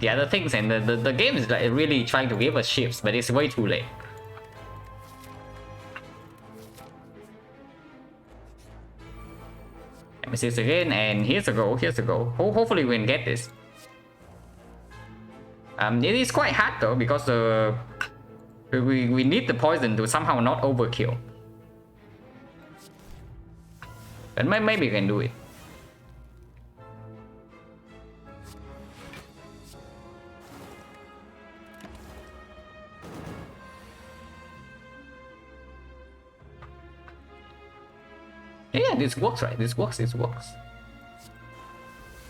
the other things, and the game is like really trying to give us shifts, but it's way too late. Misses again, and here's a goal, here's a goal. Hopefully we can get this. It is quite hard though, because we need the poison to somehow not overkill. But maybe we can do it. Yeah, this works, right? This works, this works.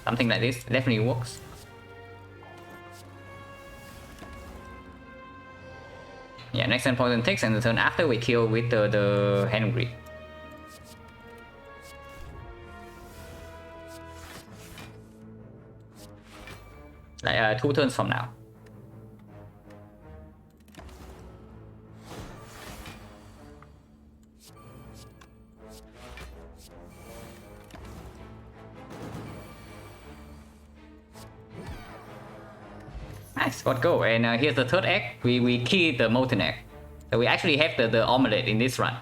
Something like this definitely works. Yeah, next turn poison takes, and the turn after we kill with the hand grid. Like 2 turns from now. Nice, got go. And here's the third egg. We key the molten egg. So we actually have the omelette in this run.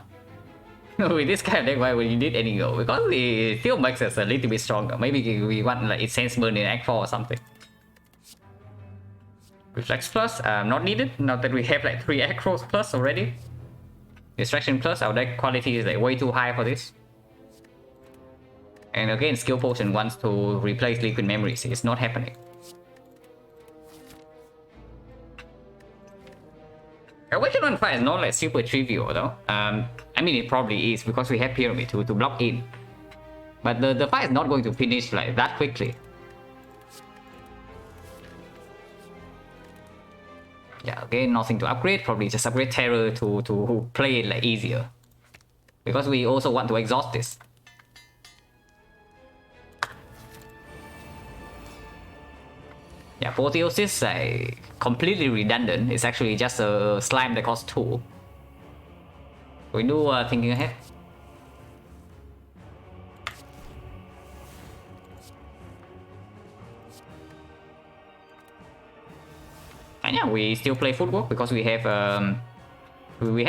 With this kind of deck, why would you need any go? Because it still makes us a little bit stronger. Maybe we want like Sense Burn in Act 4 or something. Reflex plus, not needed. Now that we have like 3 Acros plus already. Distraction plus, our deck quality is like way too high for this. And again, Skill Potion wants to replace Liquid Memories. It's not happening. Awaken 1-5 is not like super trivial though. I mean, it probably is because we have Pyramid to block in. But the fight is not going to finish like that quickly. Yeah, again, nothing to upgrade. Probably just upgrade Terror to play it like easier. Because we also want to exhaust this. Yeah, Apotheosis is like completely redundant. It's actually just a slime that costs 2. We do thinking ahead. And yeah, we still play footwork because we have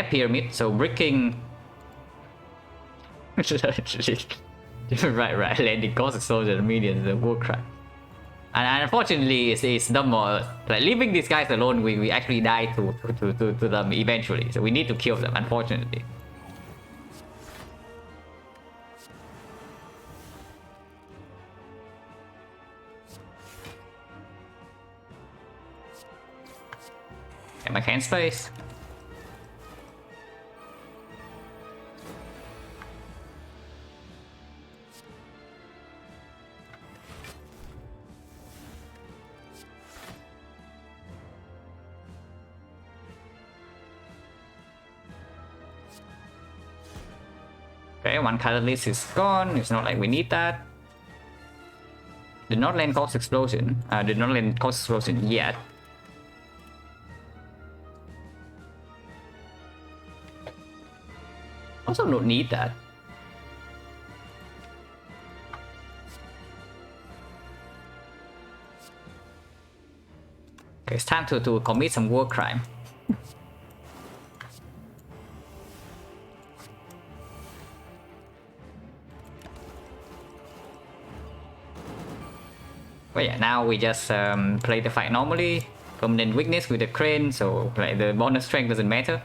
Pyramid, so bricking. right. Landing costs soldier and minions the Warcry. And unfortunately, it's dumb. Like leaving these guys alone, we actually die to them eventually. So we need to kill them, unfortunately. And my hand space. Okay, 1 catalyst is gone. It's not like we need that. Did not land Cost Explosion. Did not land Cost Explosion yet. Also don't need that. Okay, it's time to commit some war crime. But yeah, now we just play the fight normally. Permanent weakness with the crane, so like the bonus strength doesn't matter.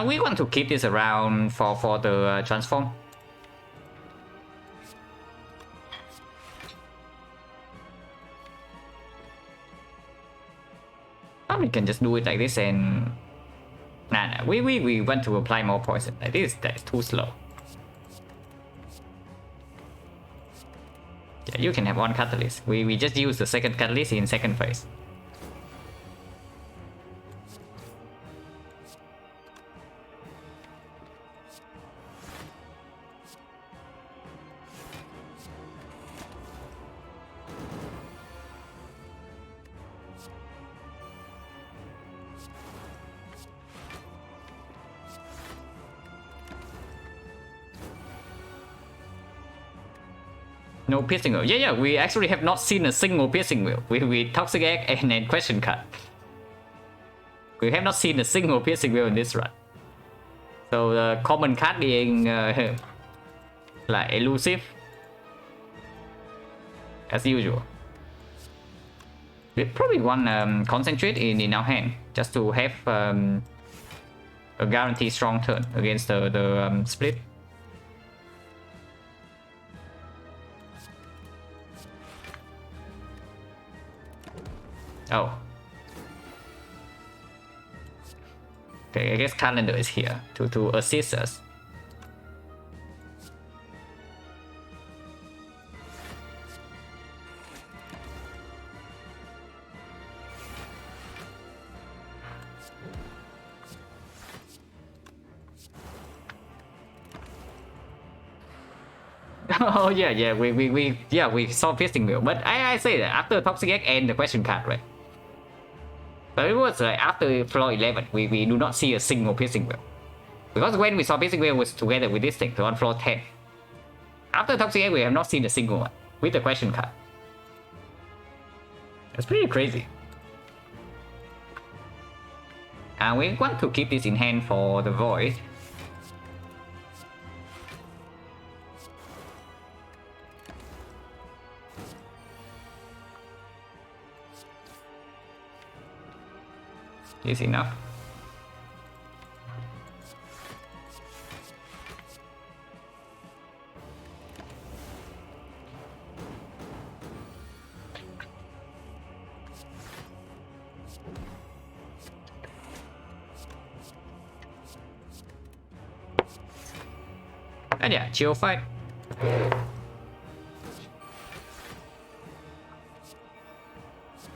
We want to keep this around for the transform. We can just do it like this and... Nah, we want to apply more poison. Like this, that is too slow. Yeah, you can have 1 catalyst. We just use the second catalyst in second phase. No piercing wheel. Yeah, we actually have not seen a single piercing wheel. We Toxic Egg and then question card. We have not seen a single piercing wheel in this run. So the common card being like elusive as usual. We probably want concentrate in our hand just to have a guaranteed strong turn against the split. Oh. Okay, I guess calendar is here to assist us. Oh yeah, we saw piercing wheel, but I say that after Toxic Egg and the question card, right? But it was like after floor 11, we do not see a single piercing wheel. Because when we saw piercing wheel was together with this thing, so on floor 10. After Toxic Egg, we have not seen a single one with the question card. That's pretty crazy. And we want to keep this in hand for the void. Is enough. And yeah, chill fight.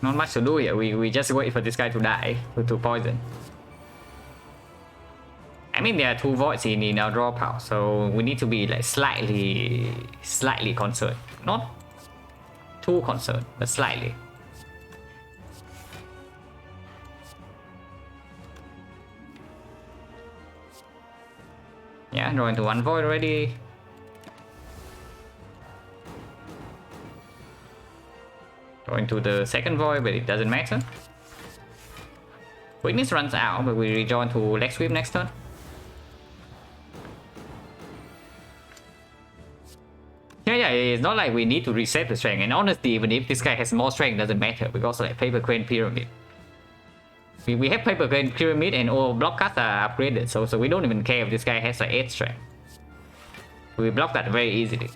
Not much to do here. We just wait for this guy to die, to poison. I mean, there are 2 voids in our draw pile, so we need to be like slightly concerned. Not too concerned, but slightly. Yeah, draw into 1 void already. Going to the second void, but it doesn't matter. Weakness runs out, but we rejoin to leg sweep next turn. Yeah, it's not like we need to reset the strength. And honestly, even if this guy has more strength, it doesn't matter because like Paper Crane Pyramid. We have Paper Crane Pyramid and all block cards are upgraded, so we don't even care if this guy has like 8 strength. We block that very easily.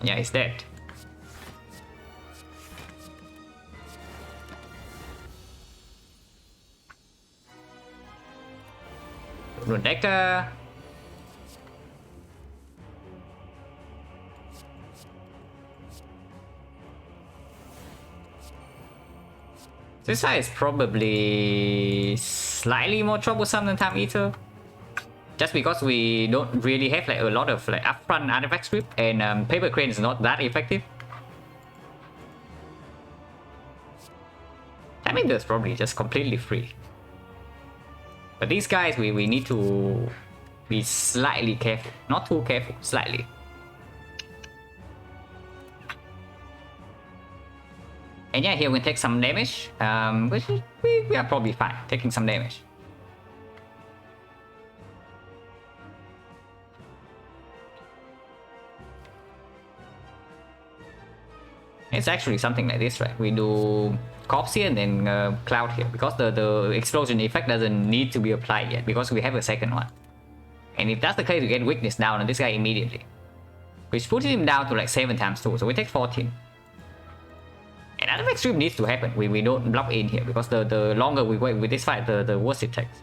Yeah, he's dead. Rundecker. This side is probably slightly more troublesome than Time Eater. Just because we don't really have like a lot of like upfront artifact script and Paper Crane is not that effective. I mean, that's probably just completely free. But these guys, we need to be slightly careful. Not too careful, slightly. And yeah, here we take some damage, which we are probably fine, taking some damage. It's actually something like this, right? We do Corpse here and then Cloud here, because the explosion effect doesn't need to be applied yet, because we have a second one. And if that's the case, we get weakness down on this guy immediately, which puts him down to like 7 times 2, so we take 14. And artifact strip needs to happen. We don't block in here, because the longer we wait with this fight, the worse it takes.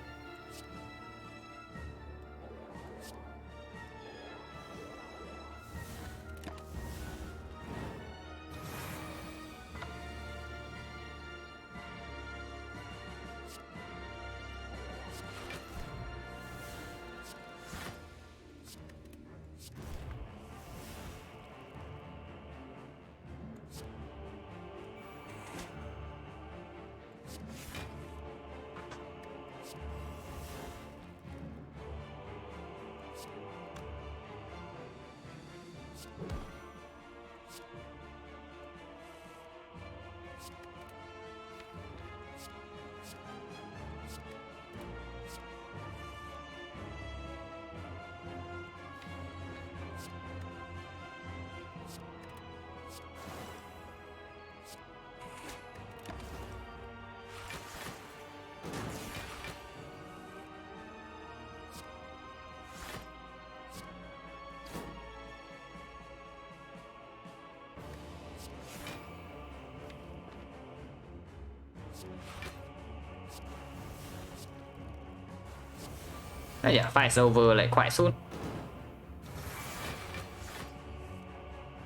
Yeah, fight's over like quite soon.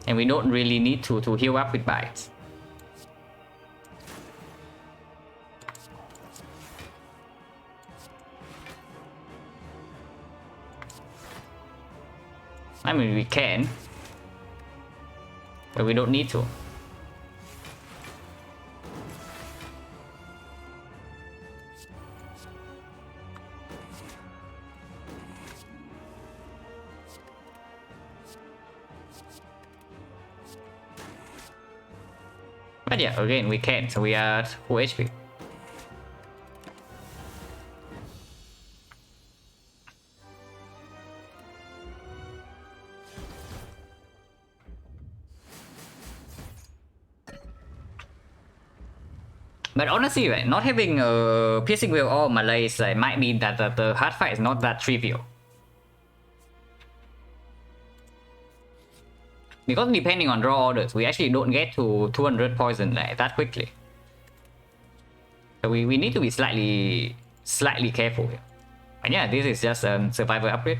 And we don't really need to heal up with bites. I mean, we can, but we don't need to. But yeah, again, we can, so we are full HP. But honestly, right, not having a piercing wheel or malaise might mean that the hard fight is not that trivial. Because depending on draw orders, we actually don't get to 200 poison that quickly. So we need to be slightly careful here. And yeah, this is just a survivor upgrade.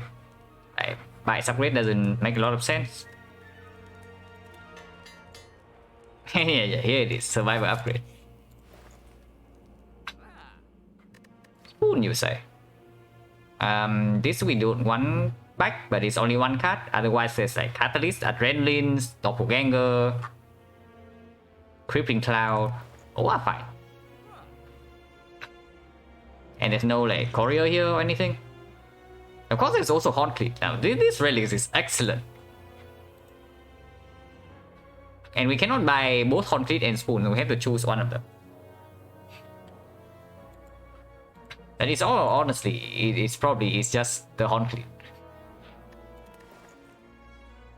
Bites upgrade doesn't make a lot of sense. Yeah, here it is, survivor upgrade. Spoon, you say? This we don't want back, but it's only one card. Otherwise, there's like Catalyst, Adrenaline, Doppelganger, Crippling Cloud. Oh, fine. And there's no like Courier here or anything. Of course, there's also Horncleave. Now, this relic is excellent. And we cannot buy both Horncleave and Spoon. We have to choose one of them. And it's all honestly, it's just the Horncleave.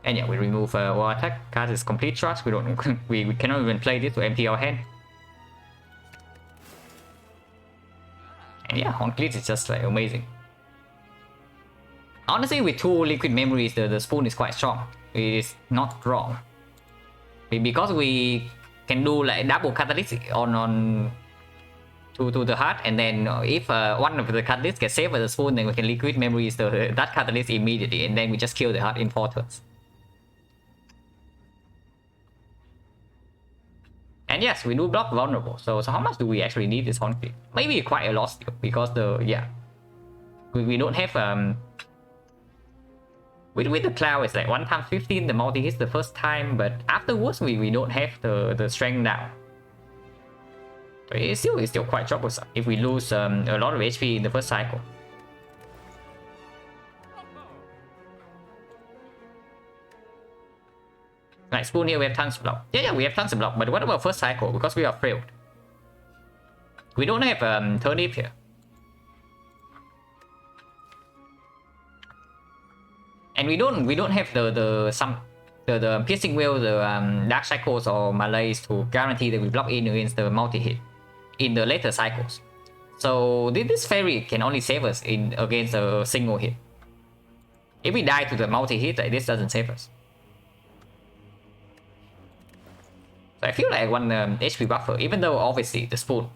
And yeah, we remove war attack. Card is complete trust. We don't we cannot even play this to empty our hand. And yeah, Horncleave is just like amazing. Honestly, with 2 liquid memories, the Spoon is quite strong. It is not wrong. Because we can do like double catalyst on to the heart, and then if one of the catalysts gets saved by the Spoon, then we can liquid memories that catalyst immediately, and then we just kill the heart in 4 turns. And yes, we do block vulnerable. So how much do we actually need this Horncleave? Maybe quite a lot still, because we don't have with the cloud it's like 1 times 15 the multi hits the first time, but afterwards we don't have the strength down. But it's still quite troublesome if we lose a lot of HP in the first cycle. Like Spoon here, we have tons of block. Yeah, we have tons of block, but what about first cycle? Because we are failed. We don't have turnip here. And we don't have the piercing wheel, the dark cycles or malaise to guarantee that we block in against the multi-hit in the later cycles. So this fairy can only save us against a single hit. If we die to the multi-hit, this doesn't save us. So I feel like one HP buffer, even though obviously the Spoon.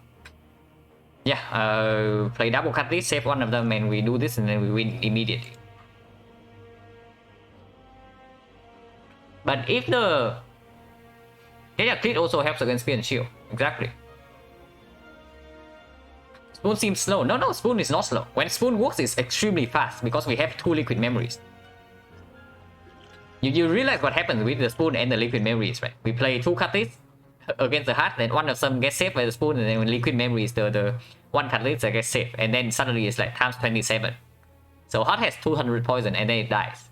Yeah, play double catalyst, save one of them, and we do this, and then we win immediately. But if the... Yeah, crit also helps against spear and shield. Exactly. Spoon seems slow. No, Spoon is not slow. When Spoon works, it's extremely fast because we have 2 liquid memories. You realize what happens with the Spoon and the liquid memories, right? We play 2 catalysts against the heart, then one of them gets saved by the Spoon, and then when liquid memories, the 1 catalyst that gets saved, and then suddenly it's like times 27. So heart has 200 poison and then it dies.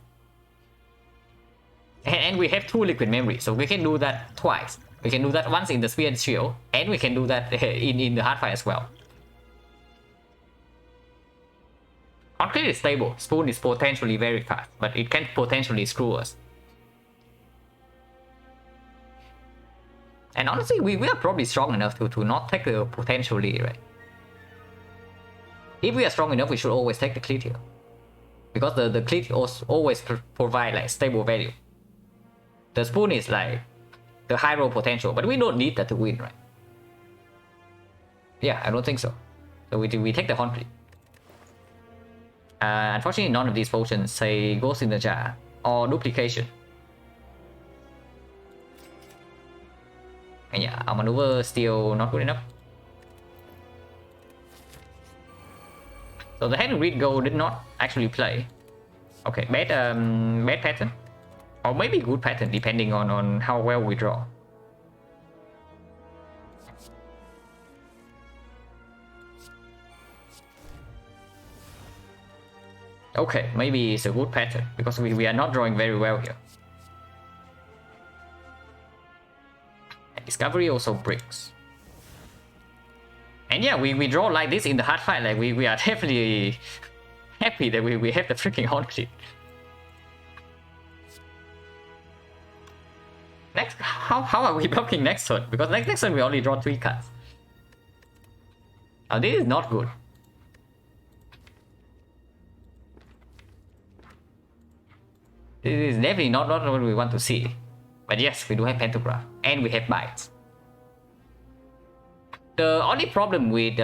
And we have 2 liquid memory, so we can do that twice. We can do that once in the Spear and Shield, and we can do that in the Hardfire as well. Concrete is stable. Spoon is potentially very fast, but it can potentially screw us. And honestly, we are probably strong enough to not take the potential lead, right? If we are strong enough, we should always take the cleat here. Because the cleat always provide like stable value. The spoon is like the high roll potential, but we don't need that to win, right? Yeah, I don't think so. So we take the concrete. Unfortunately, none of these potions say Ghost in the Jar or Duplication. And yeah, our maneuver still not good enough. So the hand read go did not actually play. Okay, bad pattern. Or maybe good pattern, depending on how well we draw. Okay, maybe it's a good pattern, because we are not drawing very well here. And Discovery also breaks. And yeah, we draw like this in the hard fight, like we are definitely happy that we have the freaking horn clip. Next, how are we blocking next turn? Because next turn we only draw 3 cards. Now this is not good. This is definitely not what we want to see. But yes, we do have Pantograph. And we have Bites. The only problem with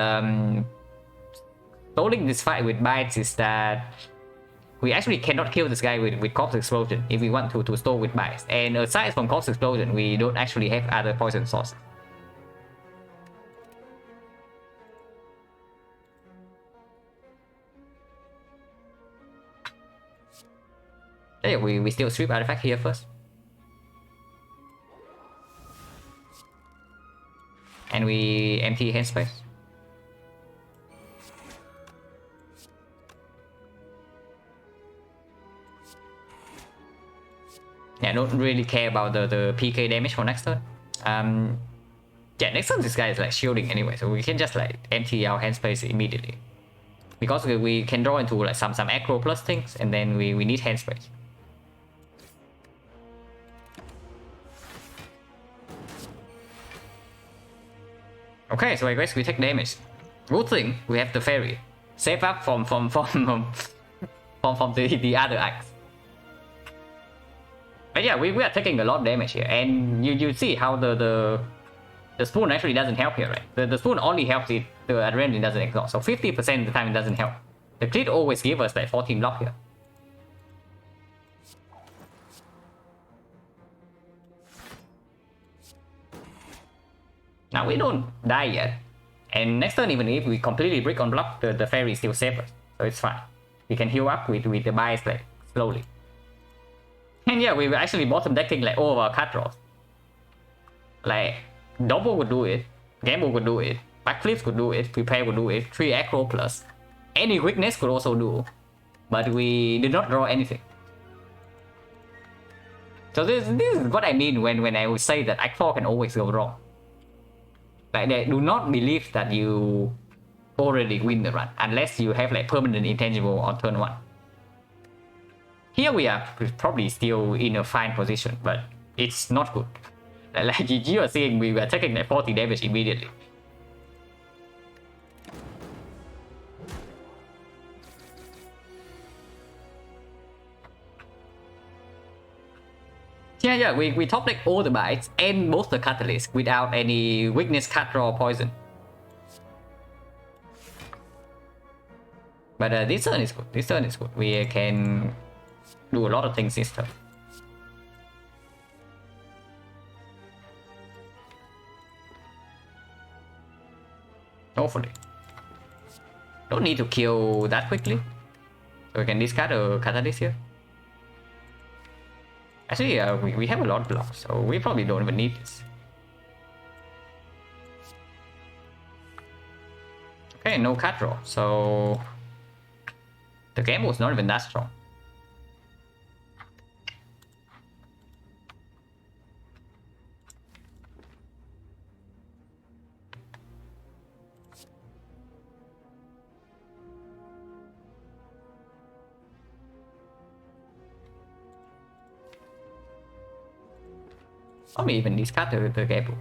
stalling this fight with Bites is that we actually cannot kill this guy with Corpse Explosion if we want to stall with Bites. And aside from Corpse Explosion, we don't actually have other poison sources. Yeah, we still strip artifact here first. And we empty hand space. Yeah, don't really care about the PK damage for next turn. Yeah, next turn this guy is like shielding anyway, so we can just like empty our hand space immediately. Because we can draw into like some aggro plus things, and then we need hand space. Okay, so I guess we take damage. Good thing we have the fairy. Save up from the other axe. But yeah, we are taking a lot of damage here, and you see how the spoon actually doesn't help here, right? The spoon only helps if the adrenaline doesn't exhaust. So 50% of the time it doesn't help. The crit always gives us like 14 block here. Now we don't die yet, and next turn even if we completely break on block, the fairy is still safer, so it's fine. We can heal up with the bias like slowly. And yeah, we were actually bottom decking like all of our card draws. Like Double would do it, Gamble would do it, Backflips could do it, Prepare would do it, 3 aggro plus. Any weakness could also do, but we did not draw anything. So this is what I mean when I would say that Act 4 can always go wrong. Like, they do not believe that you already win the run unless you have like permanent intangible on turn 1. Here we are probably still in a fine position, but it's not good. Like you are seeing, we were taking like 40 damage immediately. Yeah, we top deck all the bites and both the catalysts without any weakness, cut draw, poison. But this turn is good. This turn is good. We can do a lot of things this turn. Hopefully. Don't need to kill that quickly. So we can discard a catalyst here. Actually, we have a lot of blocks, so we probably don't even need this. Okay, no card draw, so the game was not even that strong. Or maybe even discard the Gabu.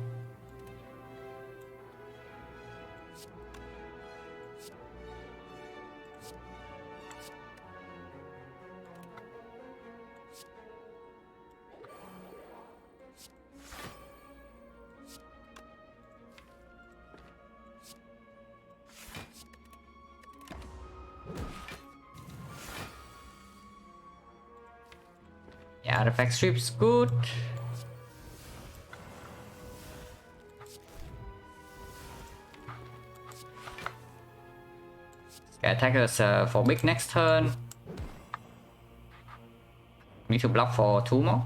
Yeah, artifact strip's good. Attack us for big next turn. Need to block for 2 more.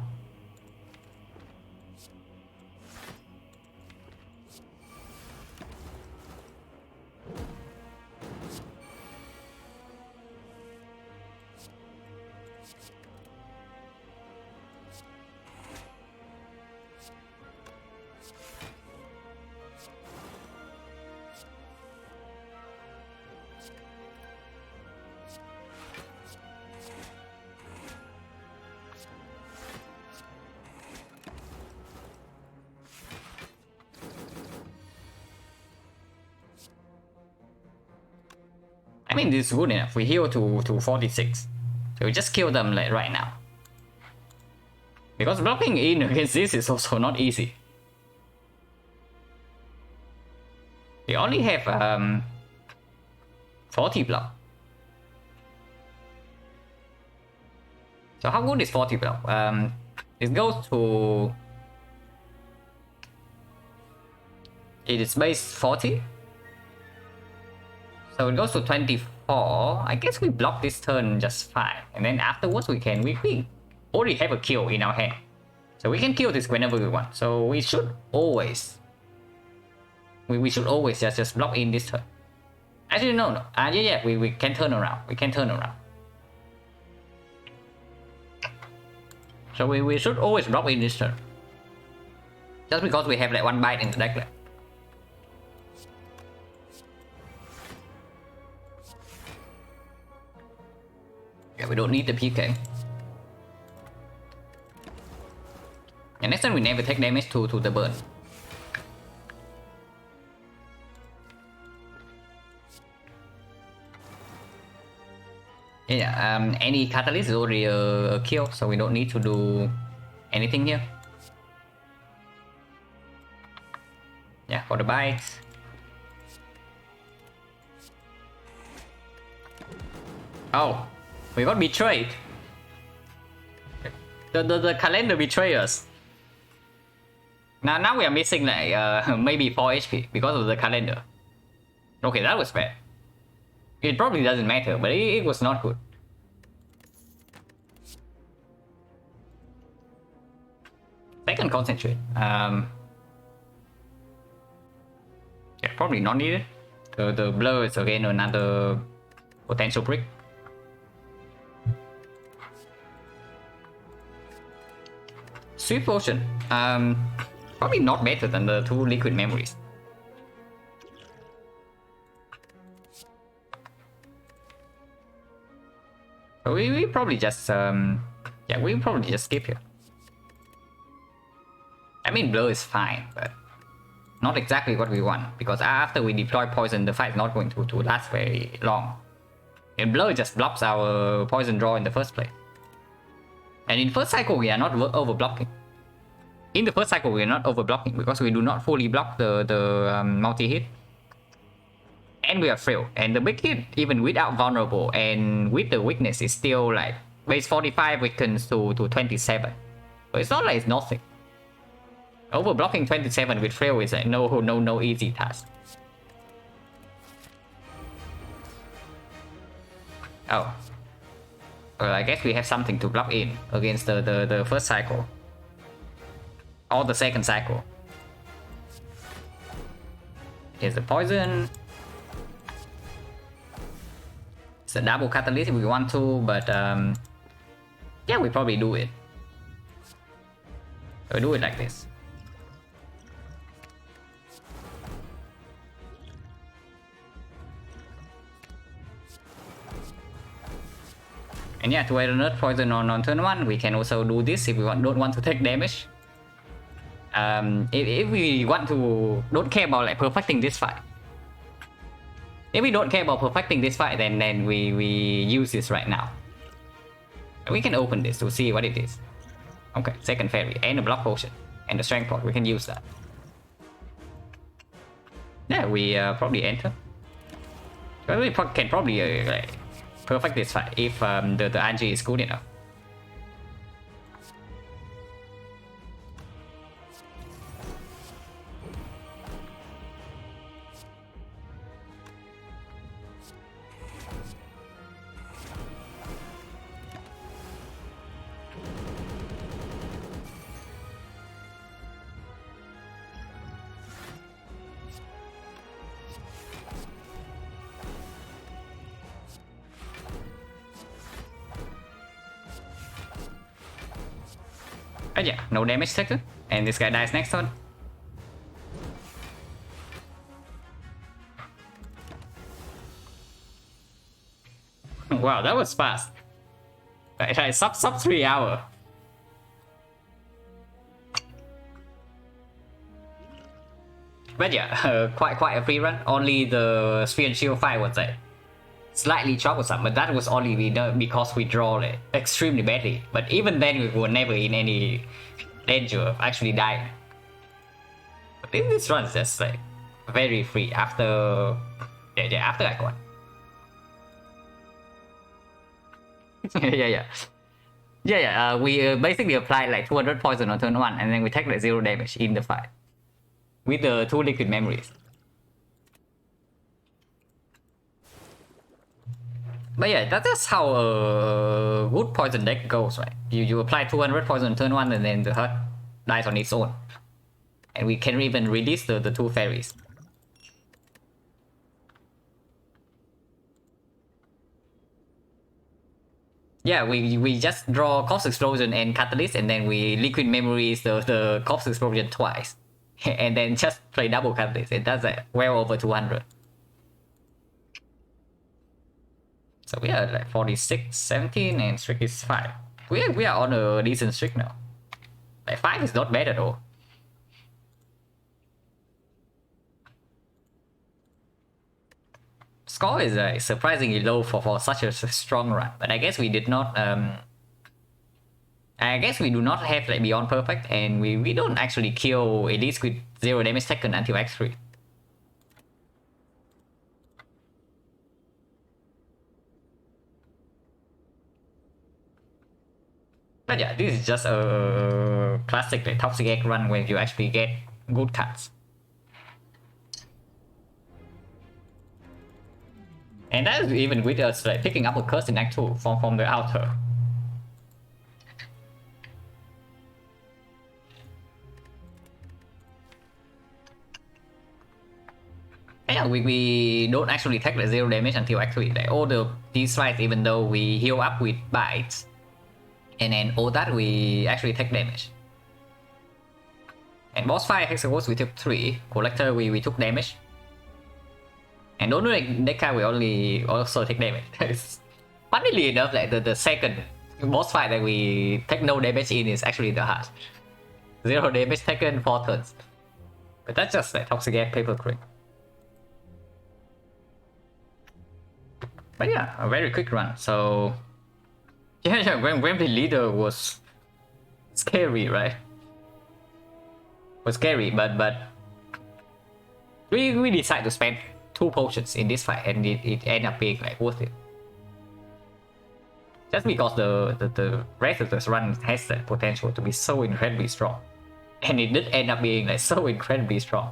I mean, this is good enough. We heal to 46. So we just kill them like right now. Because blocking in against this is also not easy. We only have 40 block. So how good is 40 block? It goes to... It is base 40. So it goes to 24. I guess we block this turn just fine. And then afterwards we already have a kill in our hand. So we can kill this whenever we want. So we should always... We should always just block in this turn. Actually no. Yeah, we can turn around. We can turn around. So we should always block in this turn. Just because we have like 1 bite in the deck left. Yeah, we don't need the PK. And next time we never take damage to the burn. Yeah, any catalyst is already a kill, so we don't need to do anything here. Yeah, for the bites. Oh, we got betrayed. The calendar betrayed us. Now we are missing like maybe 4 HP because of the calendar. Okay, that was bad. It probably doesn't matter, but it was not good. Second concentrate. Yeah, probably not needed. The blur is again another potential brick. Sweet potion. Probably not better than the 2 liquid memories. So we probably just yeah, we probably just skip here. I mean, blur is fine, but not exactly what we want, because after we deploy poison, the fight is not going to last very long. And blur just blocks our poison draw in the first place. And in first cycle, we are not over blocking. In the first cycle, we are not over blocking because we do not fully block the multi hit. And we are frail, and the big hit, even without vulnerable and with the weakness, is still like base 45 weakens to 27. So it's not like it's nothing. Over blocking 27 with frail is like no easy task. Oh. Well, I guess we have something to block in against the first cycle. Or the second cycle. Here's the poison. It's a double catalyst if we want to, but yeah, we probably do it. So we do it like this. And yeah, to add another poison on turn 1, we can also do this if we don't want to take damage. If we want to don't care about like perfecting this fight, if we don't care about perfecting this fight, then we use this right now. We can open this to see what it is. Okay, second fairy and a block potion and the strength pot. We can use that. Yeah, we probably enter. We can probably like, perfect this fight if the RNG is good enough. Yeah, no damage taken, and this guy dies next turn. Wow, that was fast. Right, sub 3 hour. But yeah, quite a free run. Only the Sphere and Shield fight was like slightly troublesome, but that was only because we draw like, extremely badly. But even then, we were never in any danger of actually dying. But this run is just like very free after after Act 1. We basically applied like 200 poison on turn 1, and then we take like 0 damage in the fight with the 2 liquid memories. But yeah, that's how a good poison deck goes, right? You apply 200 poison on turn 1, and then the hurt dies on its own. And we can even release the 2 fairies. Yeah, we just draw Corpse Explosion and Catalyst, and then we liquid memories the Corpse Explosion twice. And then just play double Catalyst. It does like well over 200. So we are like 46, 17, and streak is 5. We are on a decent streak now. Like 5 is not bad at all. Score is surprisingly low for such a strong run, but I guess we did not. I guess we do not have like Beyond Perfect, and we don't actually kill elites with 0 damage taken until Act 3. But yeah, this is just a classic like, Toxic Egg run where you actually get good cards. And that is even with us like picking up a curse in Act 2 from the altar. Yeah, we don't actually take like 0 damage until Act 3. Like all these fights, even though we heal up with bites, and then all that we actually take damage. And boss fight Hexagons we took 3, Collector we took damage. And don't do that card we also take damage. Funnily enough, like the second boss fight that we take no damage in is actually the hard. 0 damage taken 4 turns. But that's just like Toxic Egg paper crit. But yeah, a very quick run. So yeah, when the leader was scary, right? Was scary, but we decided to spend 2 potions in this fight, and it ended up being like worth it. Just because the rest of this run has the potential to be so incredibly strong, and it did end up being like so incredibly strong.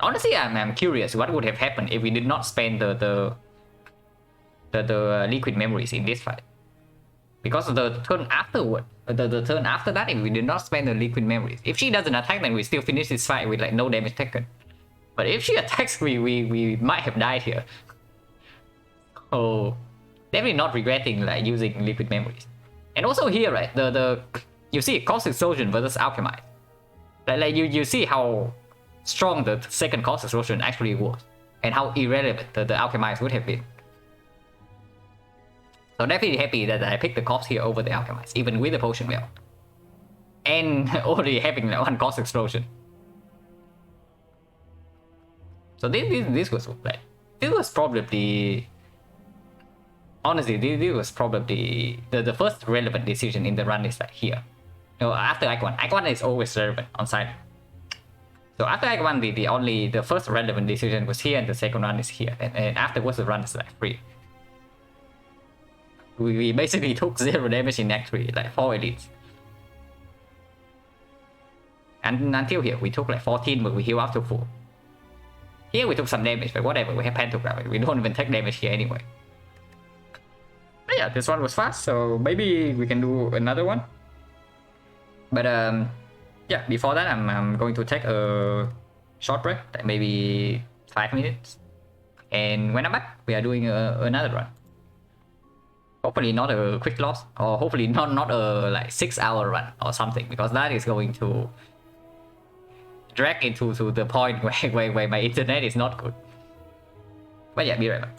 Honestly, I'm curious what would have happened if we did not spend the liquid memories in this fight. Because the turn afterward, the turn after that, if we did not spend the liquid memories, if she doesn't attack, then we still finish this fight with like no damage taken. But if she attacks, we might have died here. So definitely not regretting like using liquid memories. And also here, right, you see Corpse Explosion versus Alchemist. Like you see how strong the second Corpse Explosion actually was, and how irrelevant the Alchemist would have been. So definitely happy that I picked the Corpse here over the Alchemist, even with the potion belt. and only having like one cost explosion. So this was like, this was probably, honestly, this was probably the first relevant decision in the run is like here. No, after Act 1. Act 1 is always relevant on side. So after Act 1, the first relevant decision was here, and the second one is here. And afterwards the run is like free. We basically took 0 damage in Act 3, like 4 elites. And until here, we took like 14, but we heal up to 4. Here we took some damage, but whatever, we have pentagram. We don't even take damage here anyway. But yeah, this one was fast, so maybe we can do another one. But yeah, before that, I'm going to take a short break, like maybe 5 minutes. And when I'm back, we are doing another run. Hopefully not a quick loss, or hopefully not a like 6-hour run or something, because that is going to drag into the point where my internet is not good. But yeah, be right back.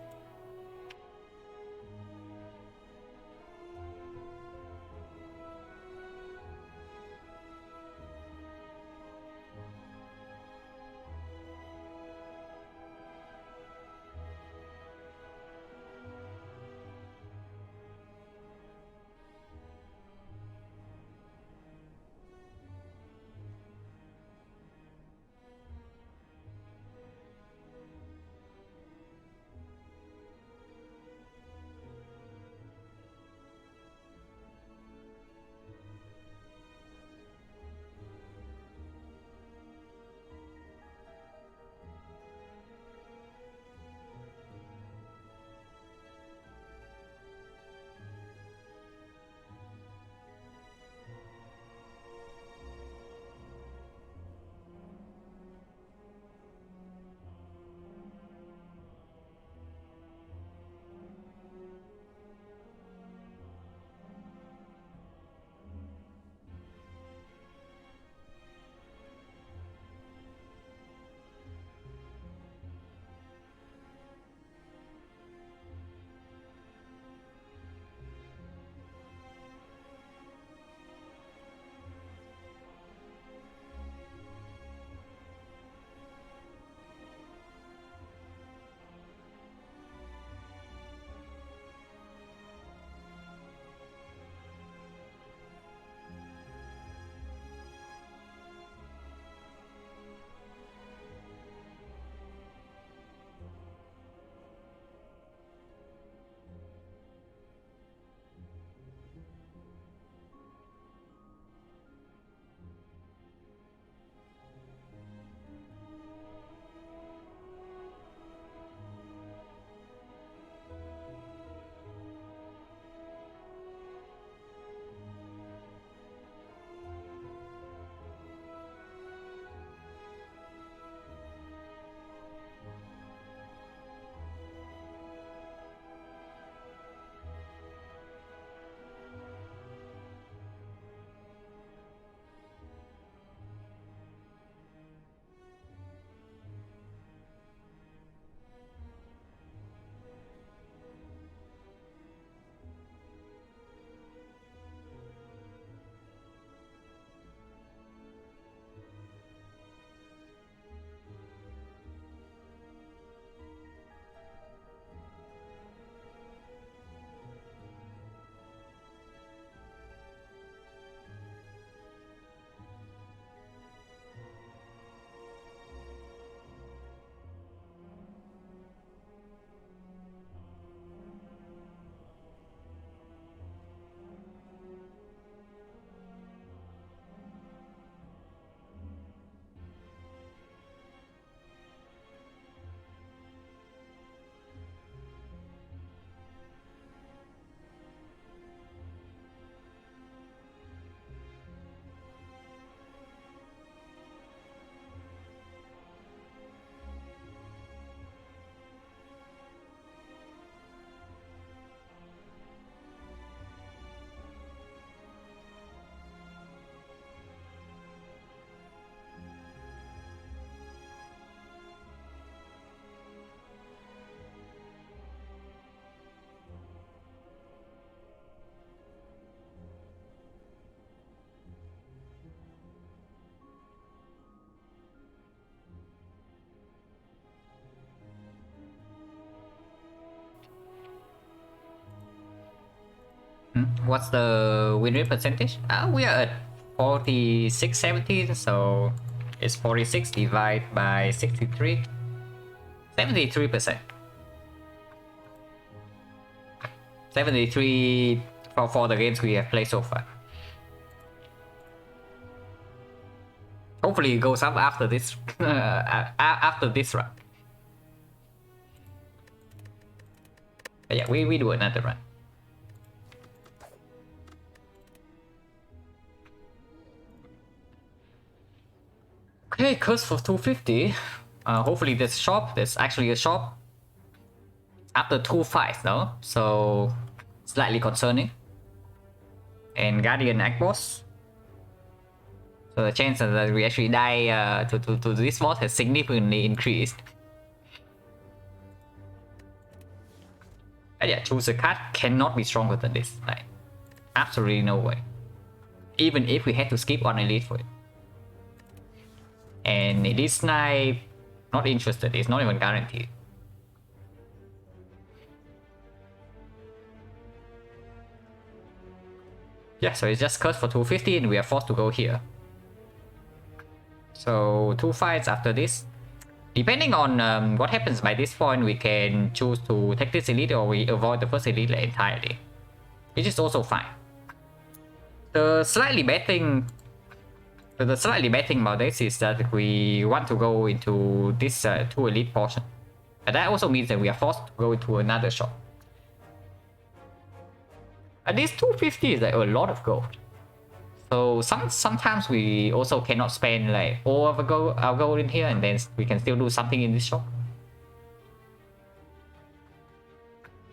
What's the win rate percentage? We are at 46-17, so it's 46 divided by 63. 73%. 73 for the games we have played so far. Hopefully it goes up after this after this run. But yeah, we do another run. Okay, curse for 250. Hopefully there's a shop. There's actually a shop. After 2 fights though, so slightly concerning. And Guardian Act Boss. So the chance that we actually die to this boss has significantly increased. And yeah, choose a card cannot be stronger than this. Like, absolutely no way. Even if we had to skip on Elite for it. And it is Snipe, not interested, it's not even guaranteed. Yeah, so it's just cursed for 250 and we are forced to go here. So 2 fights after this. Depending on what happens by this point, we can choose to take this elite or we avoid the first elite entirely. Which is also fine. The slightly bad thing about this is that we want to go into this 2 elite portion. And that also means that we are forced to go into another shop. And this 250 is like a lot of gold. So sometimes we also cannot spend like all of our gold in here and then we can still do something in this shop.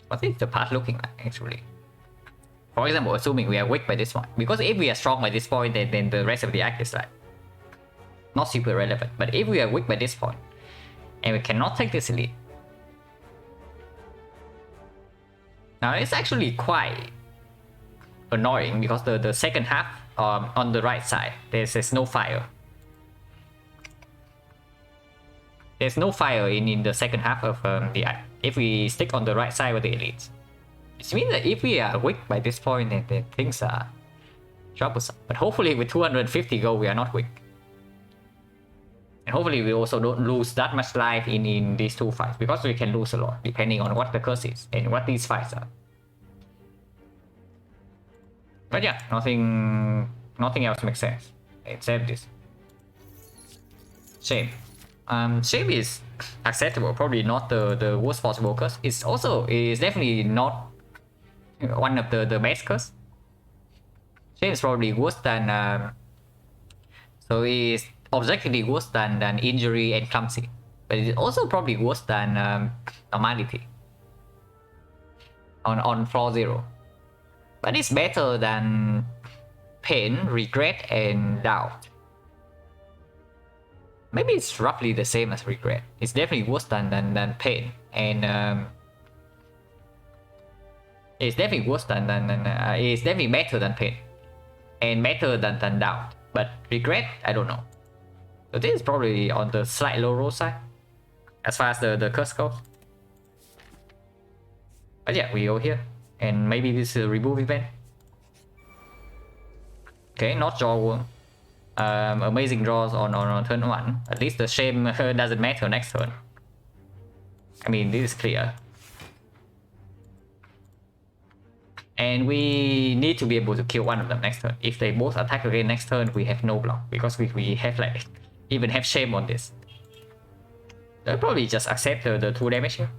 What is the path looking like actually? For example, assuming we are weak by this one. Because if we are strong by this point, then the rest of the act is like not super relevant. But if we are weak by this point and we cannot take this elite. Now it's actually quite annoying because the second half on the right side there's no fire. There's no fire in the second half of the act if we stick on the right side with the elites. It means that if we are weak by this point then things are troublesome. But hopefully with 250 gold we are not weak. And hopefully we also don't lose that much life in these 2 fights because we can lose a lot depending on what the curse is and what these fights are. But yeah, nothing else makes sense except this. Shame. Shame is acceptable, probably not the worst possible curse. It's definitely not one of the best curse. Shame is probably worse than so it's objectively worse than injury and clumsy. But it's also probably worse than normality on floor 0. But it's better than pain, regret, and doubt. Maybe it's roughly the same as regret. It's definitely worse than pain, and it's definitely worse it's definitely better than pain, and better than doubt. But regret, I don't know. So this is probably on the slight low roll side, as far as the curse goes. But yeah, we go here. And maybe this is a remove event. Okay, not draw one. Amazing draws on turn 1. At least the shame doesn't matter next turn. I mean, this is clear. And we need to be able to kill one of them next turn. If they both attack again next turn, we have no block. Because we have like, even have shame on this. They'll probably just accept the 2 damage here.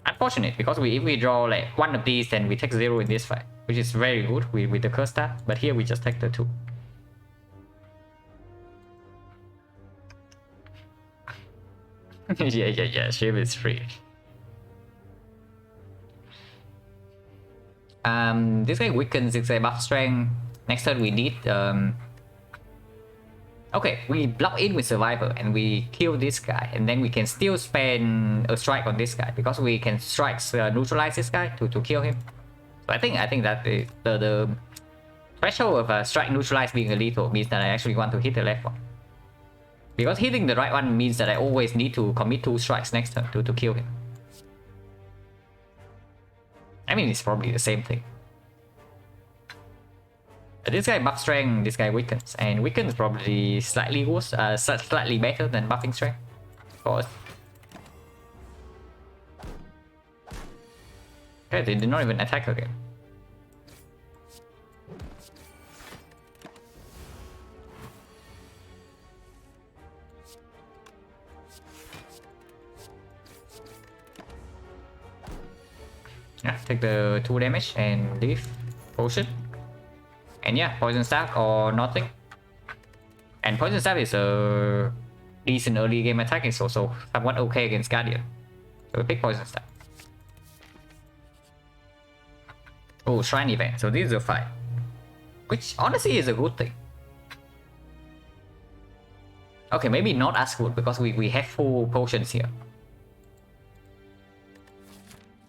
Unfortunate, because if we draw like one of these, then we take 0 in this fight, which is very good with the curse stat. But here we just take the 2. yeah, shame is free. This guy weakens 6 buff strength. Next turn we need okay, we block in with survivor and we kill this guy, and then we can still spend a strike on this guy because we can strike neutralize this guy to kill him. So I think that the threshold of a strike neutralize being a lethal means that I actually want to hit the left one. Because hitting the right one means that I always need to commit 2 strikes next turn to kill him. I mean, it's probably the same thing. this guy buff strength, this guy weakens, and weakens probably slightly worse, slightly better than buffing strength, of course. Okay, they did not even attack again. Yeah, take the 2 damage and leave potion. And yeah, poison staff or nothing. And poison staff is a decent early game attack. It's also somewhat okay against Guardian. So we pick poison staff. Oh, shrine event. So this is a fight, which honestly is a good thing. Okay, maybe not as good because we have full potions here.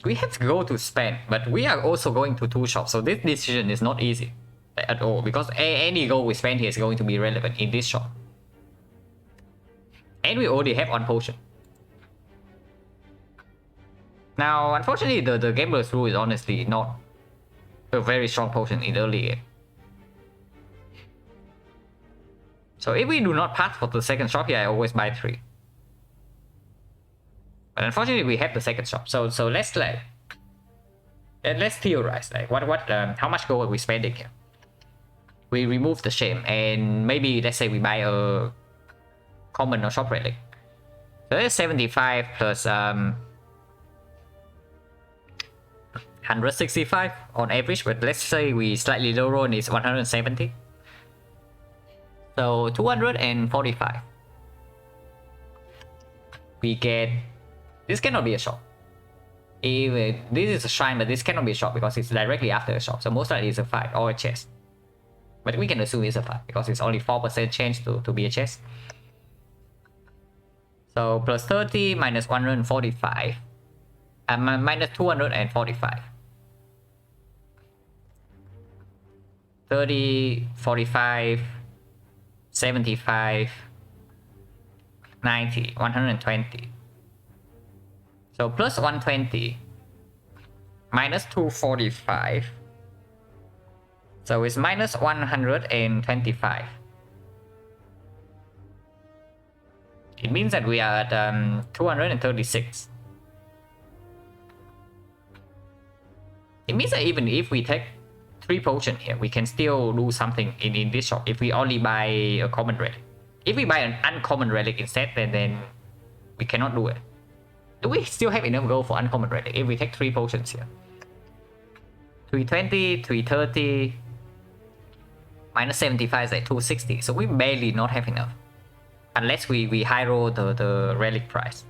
We have to go to spend, but we are also going to 2 shops, so this decision is not easy at all because any gold we spend here is going to be relevant in this shop. And we already have 1 potion. Now, unfortunately, the Gambler's Rule is honestly not a very strong potion in the early game. So if we do not pass for the second shop here, I always buy 3. But unfortunately, we have the second shop. So let's theorize like how much gold are we spending here? We remove the shame and maybe let's say we buy a common or shop relic. So that's 75 plus 165 on average, but let's say we slightly low roll and it's 170. So 245. We get. This cannot be a shop. Even this is a shrine, but this cannot be a shop because it's directly after a shop. So most likely it's a fight or a chest. But we can assume it's a fight because it's only 4% chance to be a chest. So plus 30 minus 145. Minus 245. 30, 45, 75, 90, 120. So plus 120 minus 245. So it's minus 125. It means that we are at 236. It means that even if we take 3 potions here, we can still do something in this shop if we only buy a common relic. If we buy an uncommon relic instead, then we cannot do it. Do we still have enough gold for uncommon relic if we take 3 potions here? 320, 330, minus 75 is like 260, so we barely not have enough. Unless we high roll the relic price.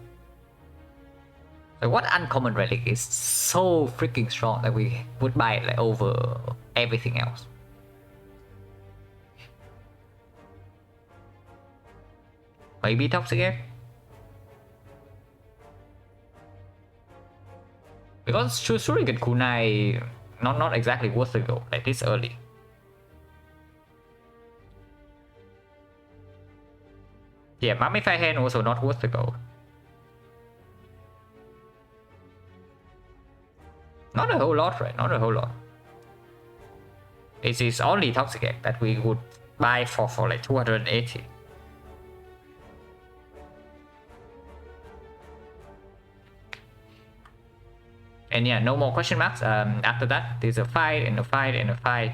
So what uncommon relic is so freaking strong that we would buy it like over everything else? Maybe toxic air? Because Shuriken Kunai not exactly worth the gold like this early. Yeah, Mummified Hand also not worth the gold. Not a whole lot, right? Not a whole lot. It is only Toxic Egg that we would buy for like 280. And yeah, no more question marks. After that, there's a fight and a fight and a fight.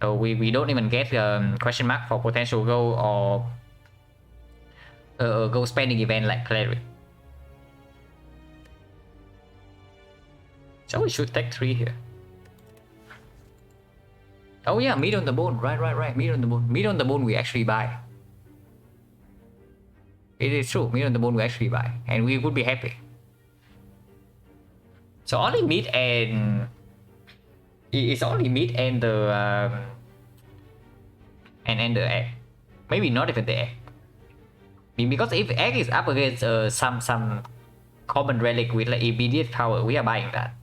So we don't even get question mark for potential goal or goal spending event like Cleric. So we should take 3 here. Oh yeah, meat on the bone. Right. Meat on the bone. Meat on the bone we actually buy. It is true. Meat on the bone we actually buy. And we would be happy. So only meat and... It's only meat and the... and the egg. Maybe not even the egg. Because if egg is up against some common relic with like immediate power, we are buying that.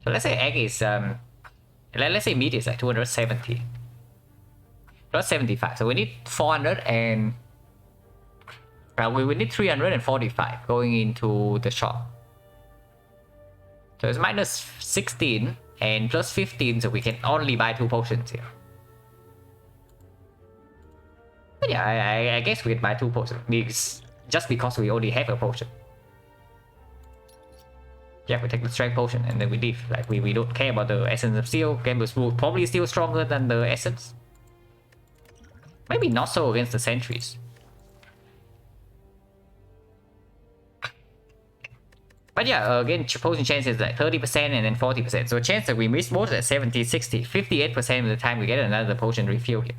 So let's say egg is let's say meat is like 270 plus 75. So we need 400 and we need 345 going into the shop. So it's minus 16 and plus 15, so we can only buy 2 potions here. But yeah, I guess we can buy 2 potions just because we only have a potion. Yeah, we take the strength potion and then we leave. Like we don't care about the essence of steel. Gamblers will probably still stronger than the essence. Maybe not so against the sentries. But yeah, again, potion chance is like 30% and then 40%. So chance that we miss both at 70, 60, 58% of the time we get another potion refill here.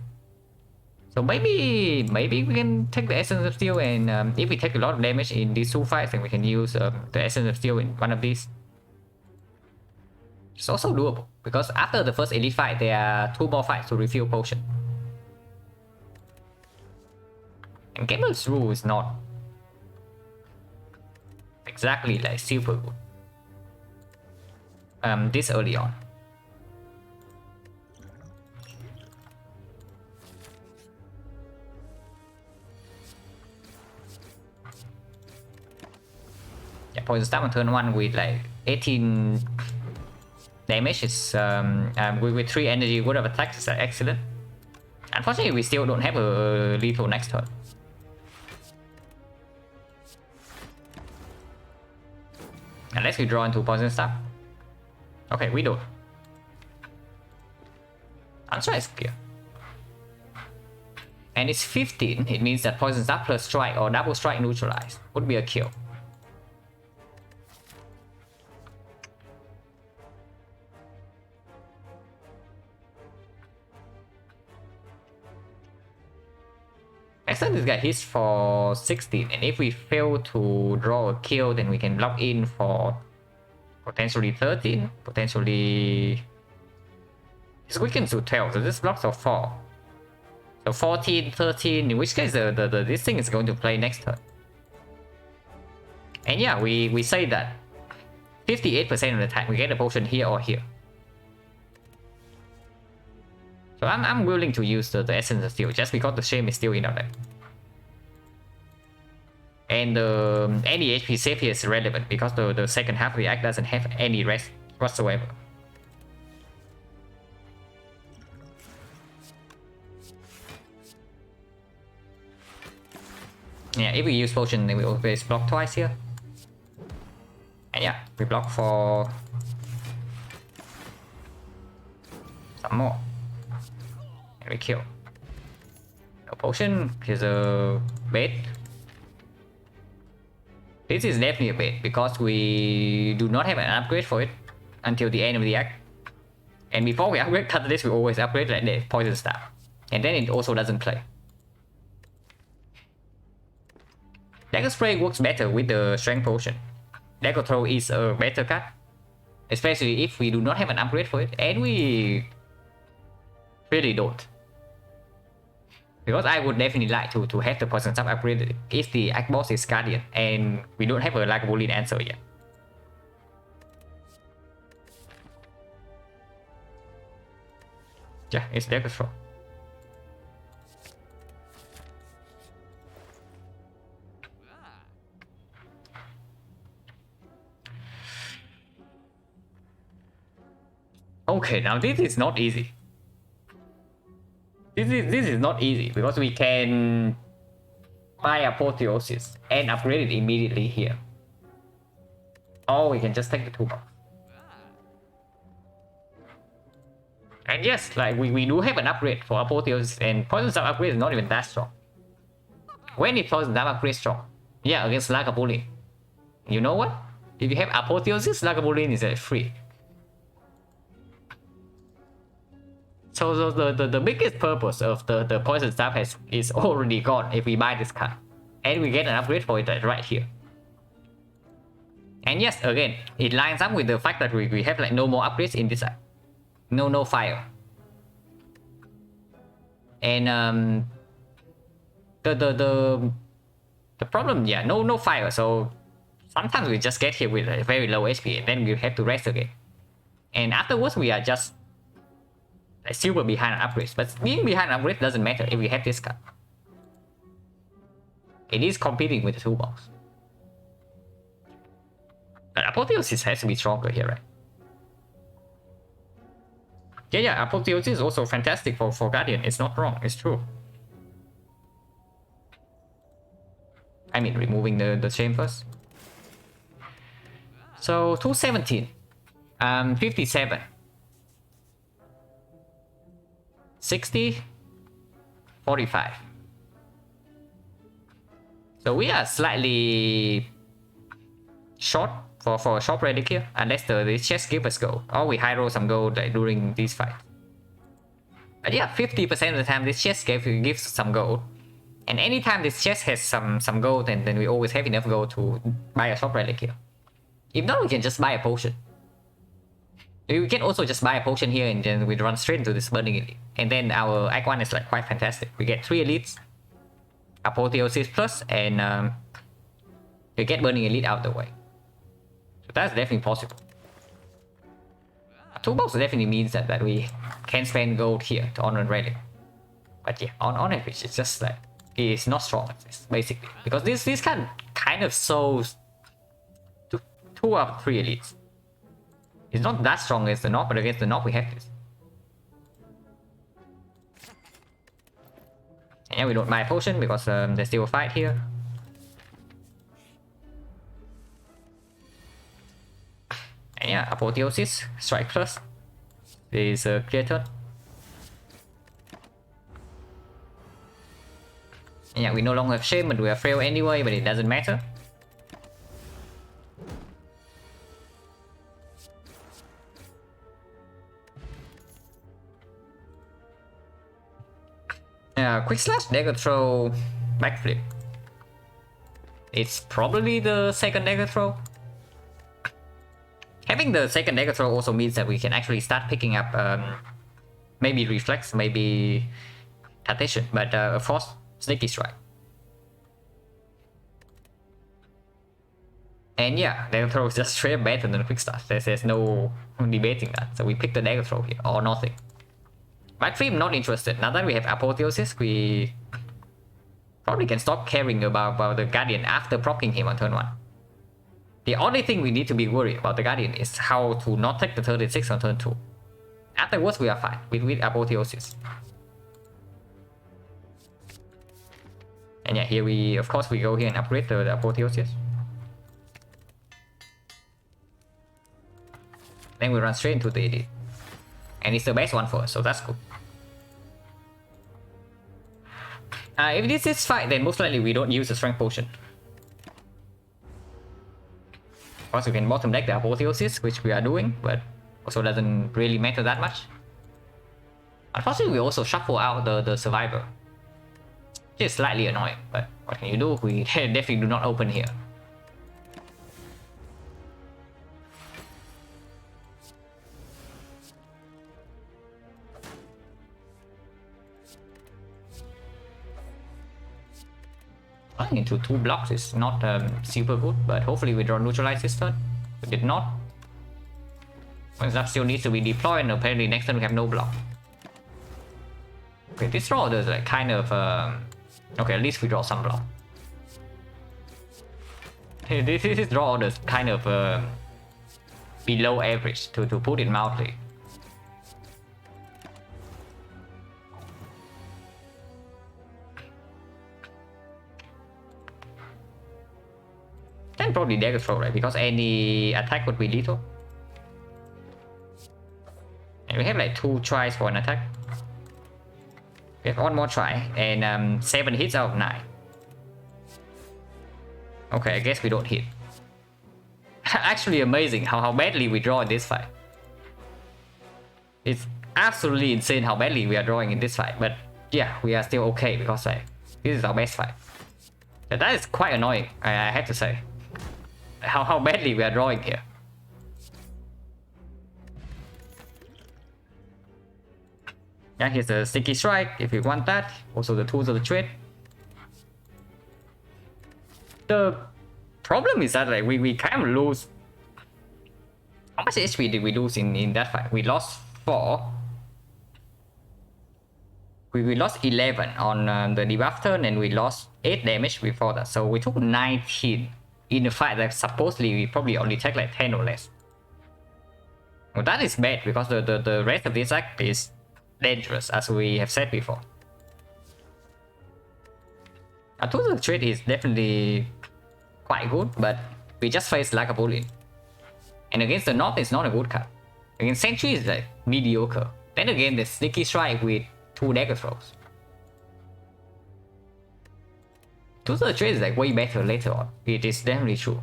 So maybe we can take the essence of steel, and if we take a lot of damage in these 2 fights, then we can use the essence of steel in one of these. It's also doable because after the first elite fight, there are 2 more fights to refill potion. And Gambler's rule is not exactly like super good. This early on. Yeah, poison stab on turn 1 with like 18 damage is with 3 energy would have attacked is excellent. Unfortunately, we still don't have a lethal next turn. Unless we draw into poison stab. Okay, we don't. Answer is clear. And it's 15, it means that poison stab plus strike or double strike neutralized would be a kill. Excellent, this guy hits for 16, and if we fail to draw a kill, then we can block in for potentially 13, potentially... It's weakened to 12, so this blocks for 4. So 14, 13, in which case this thing is going to play next turn. And yeah, we say that 58% of the time we get a potion here or here. So I'm willing to use the essence of steel just because the shame is still in our deck. And any HP save here is relevant because the second half of the act doesn't have any rest whatsoever. Yeah, if we use potion, then we always block twice here. And yeah, we block for some more. And we kill. No potion, here's a bait. This is definitely a bait because we do not have an upgrade for it until the end of the act. And before we upgrade Catalyst, we always upgrade like the Poison Stab. And then it also doesn't play. Dagger Spray works better with the Strength Potion. Dagger Throw is a better card. Especially if we do not have an upgrade for it, and we really don't. Because I would definitely like to have the Poison Stab upgraded if the Act Boss is Guardian, and we don't have a Lagavulin answer yet. Yeah, it's Dagger Throw. Okay, now this is not easy. This is not easy because we can buy Apotheosis and upgrade it immediately here. Or we can just take the toolbox. And yes, like we do have an upgrade for Apotheosis, and Poison Stab upgrade is not even that strong. When is Poison Stab upgrade strong? Yeah, against Lagavulin. You know what? If you have Apotheosis, Lagavulin is at free. So the biggest purpose of the Poison Stab is already gone if we buy this card. And we get an upgrade for it right here. And yes, again, it lines up with the fact that we have like no more upgrades in this side. No fire. And the problem, yeah, no fire. So sometimes we just get here with a very low HP and then we have to rest again. And afterwards we are just like super behind on upgrades, but being behind on upgrades doesn't matter if we have this card. It is competing with the toolbox. But Apotheosis has to be stronger here, right? Yeah, Apotheosis is also fantastic for Guardian. It's not wrong, it's true. I mean, removing the chambers. So 217, 57, 60, 45. So we are slightly short for a short relic here, unless the chest give us gold, or we high roll some gold like during these fights. But yeah, 50% of the time this chest gives some gold. And anytime this chest has some gold, then we always have enough gold to buy a shop relic here. If not, we can just buy a potion. We can also just buy a potion here and then we run straight into this burning elite. And then our Act 1 is like quite fantastic. We get 3 elites, Apotheosis plus, and we get burning elite out of the way. So that's definitely possible. A toolbox definitely means that we can spend gold here to honor relic. But yeah, on average, it's just like it's not strong at this, basically, because this kind of shows 2 out of 3 elites. It's not that strong against the knock, but against the knock we have this. And yeah, we don't buy a potion because there's still a fight here. And yeah, Apotheosis, Strike Plus is a clear turn. And yeah, we no longer have Shame, but we are frail anyway, but it doesn't matter. Quick Slash, Dagger Throw, Backflip. It's probably the second Dagger Throw. Having the second Dagger Throw also means that we can actually start picking up maybe Reflex, maybe Tactician, but of course, Sneaky Strike. And yeah, Dagger Throw is just straight better than Quick Slash. There's no debating that. So we pick the Dagger Throw here, or nothing. Backflip, not interested. Now that we have Apotheosis, we probably can stop caring about the Guardian after proccing him on turn 1. The only thing we need to be worried about the Guardian is how to not take the 36 on turn 2. Afterwards, we are fine with Apotheosis. And yeah, here we, of course, we go here and upgrade the Apotheosis. Then we run straight into the Elite. And it's the best one for us, so that's cool. If this is fight, then most likely we don't use a strength potion. Of course, we can bottom deck the Apotheosis, which we are doing, but also doesn't really matter that much. Unfortunately, we also shuffle out the Survivor. Which is slightly annoying, but what can you do? We definitely do not open here. Running into 2 blocks is not super good, but hopefully we draw Neutralize this turn. We did not. Well, that still needs to be deployed, and apparently next turn we have no block. Okay, this draw is like kind of okay, at least we draw some block. This draw is kind of below average, to put it mildly. Then probably Dagger Throw, right? Because any attack would be lethal. And we have like 2 tries for an attack. We have 1 more try, and 7 hits out of 9. Okay, I guess we don't hit. Actually amazing how badly we draw in this fight. It's absolutely insane how badly we are drawing in this fight, but yeah, we are still okay because like, this is our best fight. But that is quite annoying, I have to say. How badly we are drawing here. Yeah, here's the Sticky Strike if you want that. Also the Tools of the Trade. The problem is that like we kind of lose. How much HP did we lose in that fight? We lost 4. We lost 11 on the debuff turn, and we lost 8 damage before that. So we took 19 in a fight that supposedly we probably only take like 10 or less. Well, that is bad because the rest of this act is dangerous, as we have said before. A total trade is definitely quite good, but we just face like a bullet. And against the North, it's not a good card. Against Sentry, is like mediocre. Then again, the Sneaky Strike with 2 dagger throws. Total trade is like way better later on. It is definitely true.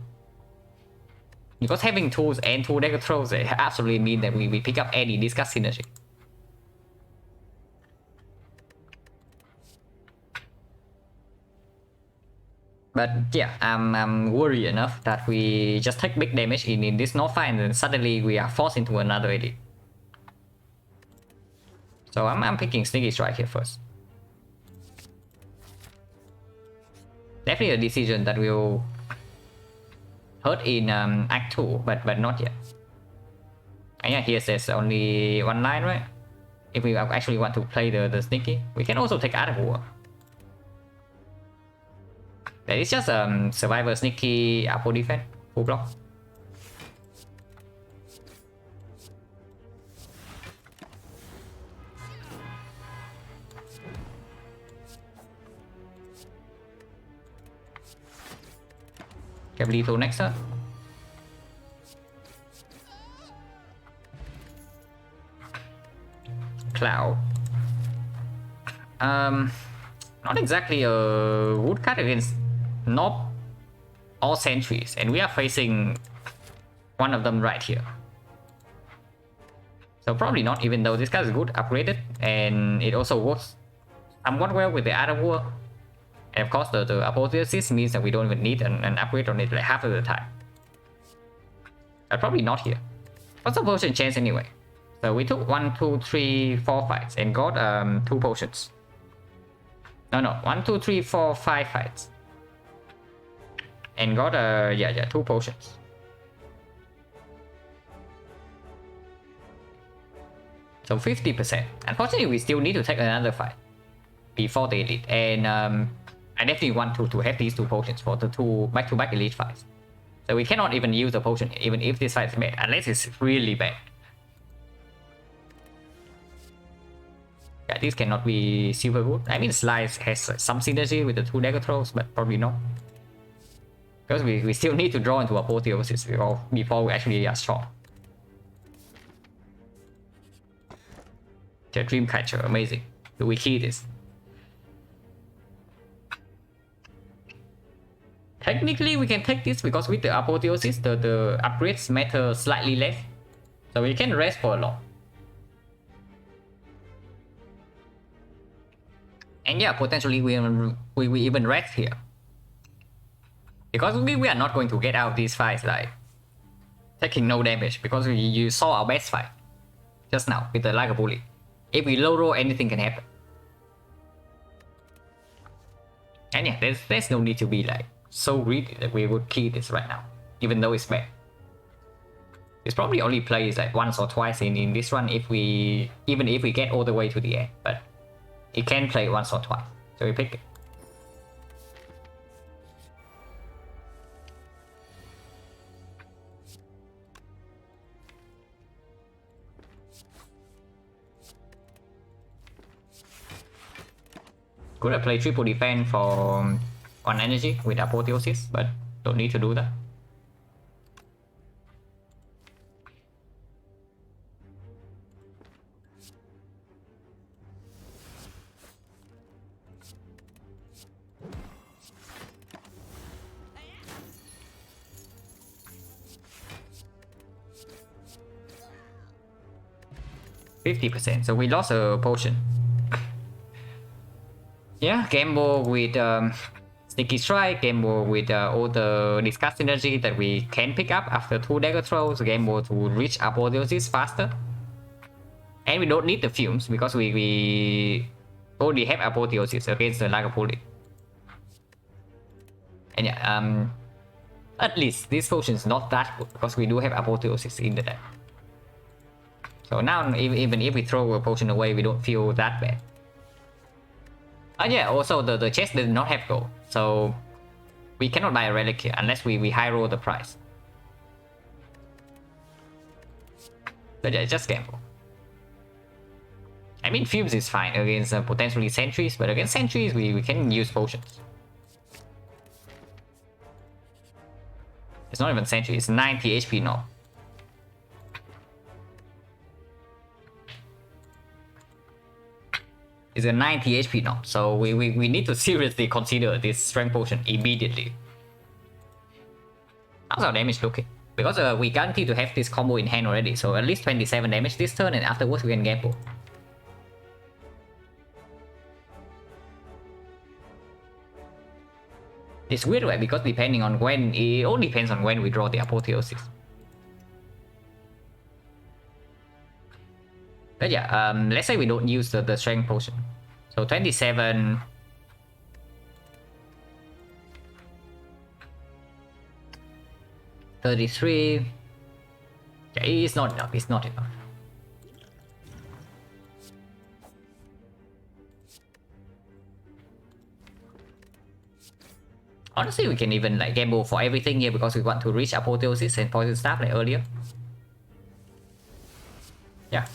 Because having tools and 2 dagger throws, they absolutely mean that we pick up any discuss synergy. But yeah, I'm worried enough that we just take big damage in this North fight and then suddenly we are forced into another edit. So I'm picking Sneaky Strike here first. Definitely a decision that will hurt in Act 2, but not yet. And yeah, here says only 1 line, right? If we actually want to play the Sneaky, we can also take Art of War. That is just Survivor Sneaky Apo defense, full block. Have lethal next turn. Cloud. Not exactly a good card against North or Sentries, and we are facing one of them right here. So probably not, even though this card is good, upgraded, and it also works somewhat well with the Art of War. And of course, the Apotheosis means that we don't even need an upgrade on it like half of the time. But probably not here. What's the potion chance anyway? So we took 1, 2, 3, 4 fights and got 2 potions. No, 1, 2, 3, 4, 5 fights. And got 2 potions. So 50%. Unfortunately, we still need to take another fight before the elite. And I definitely want to have these 2 potions for the 2 back-to-back elite fights. So we cannot even use the potion even if this fight is bad, unless it's really bad. Yeah, this cannot be super good. I mean, Slice has some synergy with the 2 dagger throws, but probably not. Because we still need to draw into Apotheosis before we actually are strong. The Dreamcatcher, amazing. Do we key this? Technically, we can take this because with the Apotheosis, the upgrades matter slightly less. So we can rest for a lot. And yeah, potentially we even rest here. Because we are not going to get out of these fights like taking no damage, because you saw our best fight just now with the like a bully. If we low roll, anything can happen. And yeah, there's no need to be like so greedy that we would key this right now, even though it's bad. It's probably only plays like once or twice in this run even if we get all the way to the end, but it can play once or twice, so we pick it. Could have played triple defense for 1 energy with Apotheosis, but don't need to do that. %, so we lost a potion. Yeah, gamble with Sneaky Strike, gamble with all the discuss synergy that we can pick up after 2 dagger throws, gamble to reach Apotheosis faster. And we don't need the fumes because we already have Apotheosis against the Lagapoli. And yeah, at least this potion is not that good because we do have Apotheosis in the deck. So now even if we throw a potion away, we don't feel that bad. And yeah, also the chest did not have gold, so we cannot buy a relic here unless we high roll the price. But yeah, just gamble. I mean, Fumes is fine against potentially Sentries, but against Sentries, we can use potions. It's not even Sentry, it's 90 HP now. It's a 90 HP now, so we need to seriously consider this Strength Potion immediately. How's our damage looking? Because we guarantee to have this combo in hand already, so at least 27 damage this turn, and afterwards we can gamble. It's weird, right? Because depending on when, it all depends on when we draw the Apotheosis. But yeah, let's say we don't use the Strength Potion. So 27... 33... Yeah, it's not enough, it's not enough. Honestly, we can even like gamble for everything here because we want to reach Apotheosis and Poison Staff like earlier. Yeah.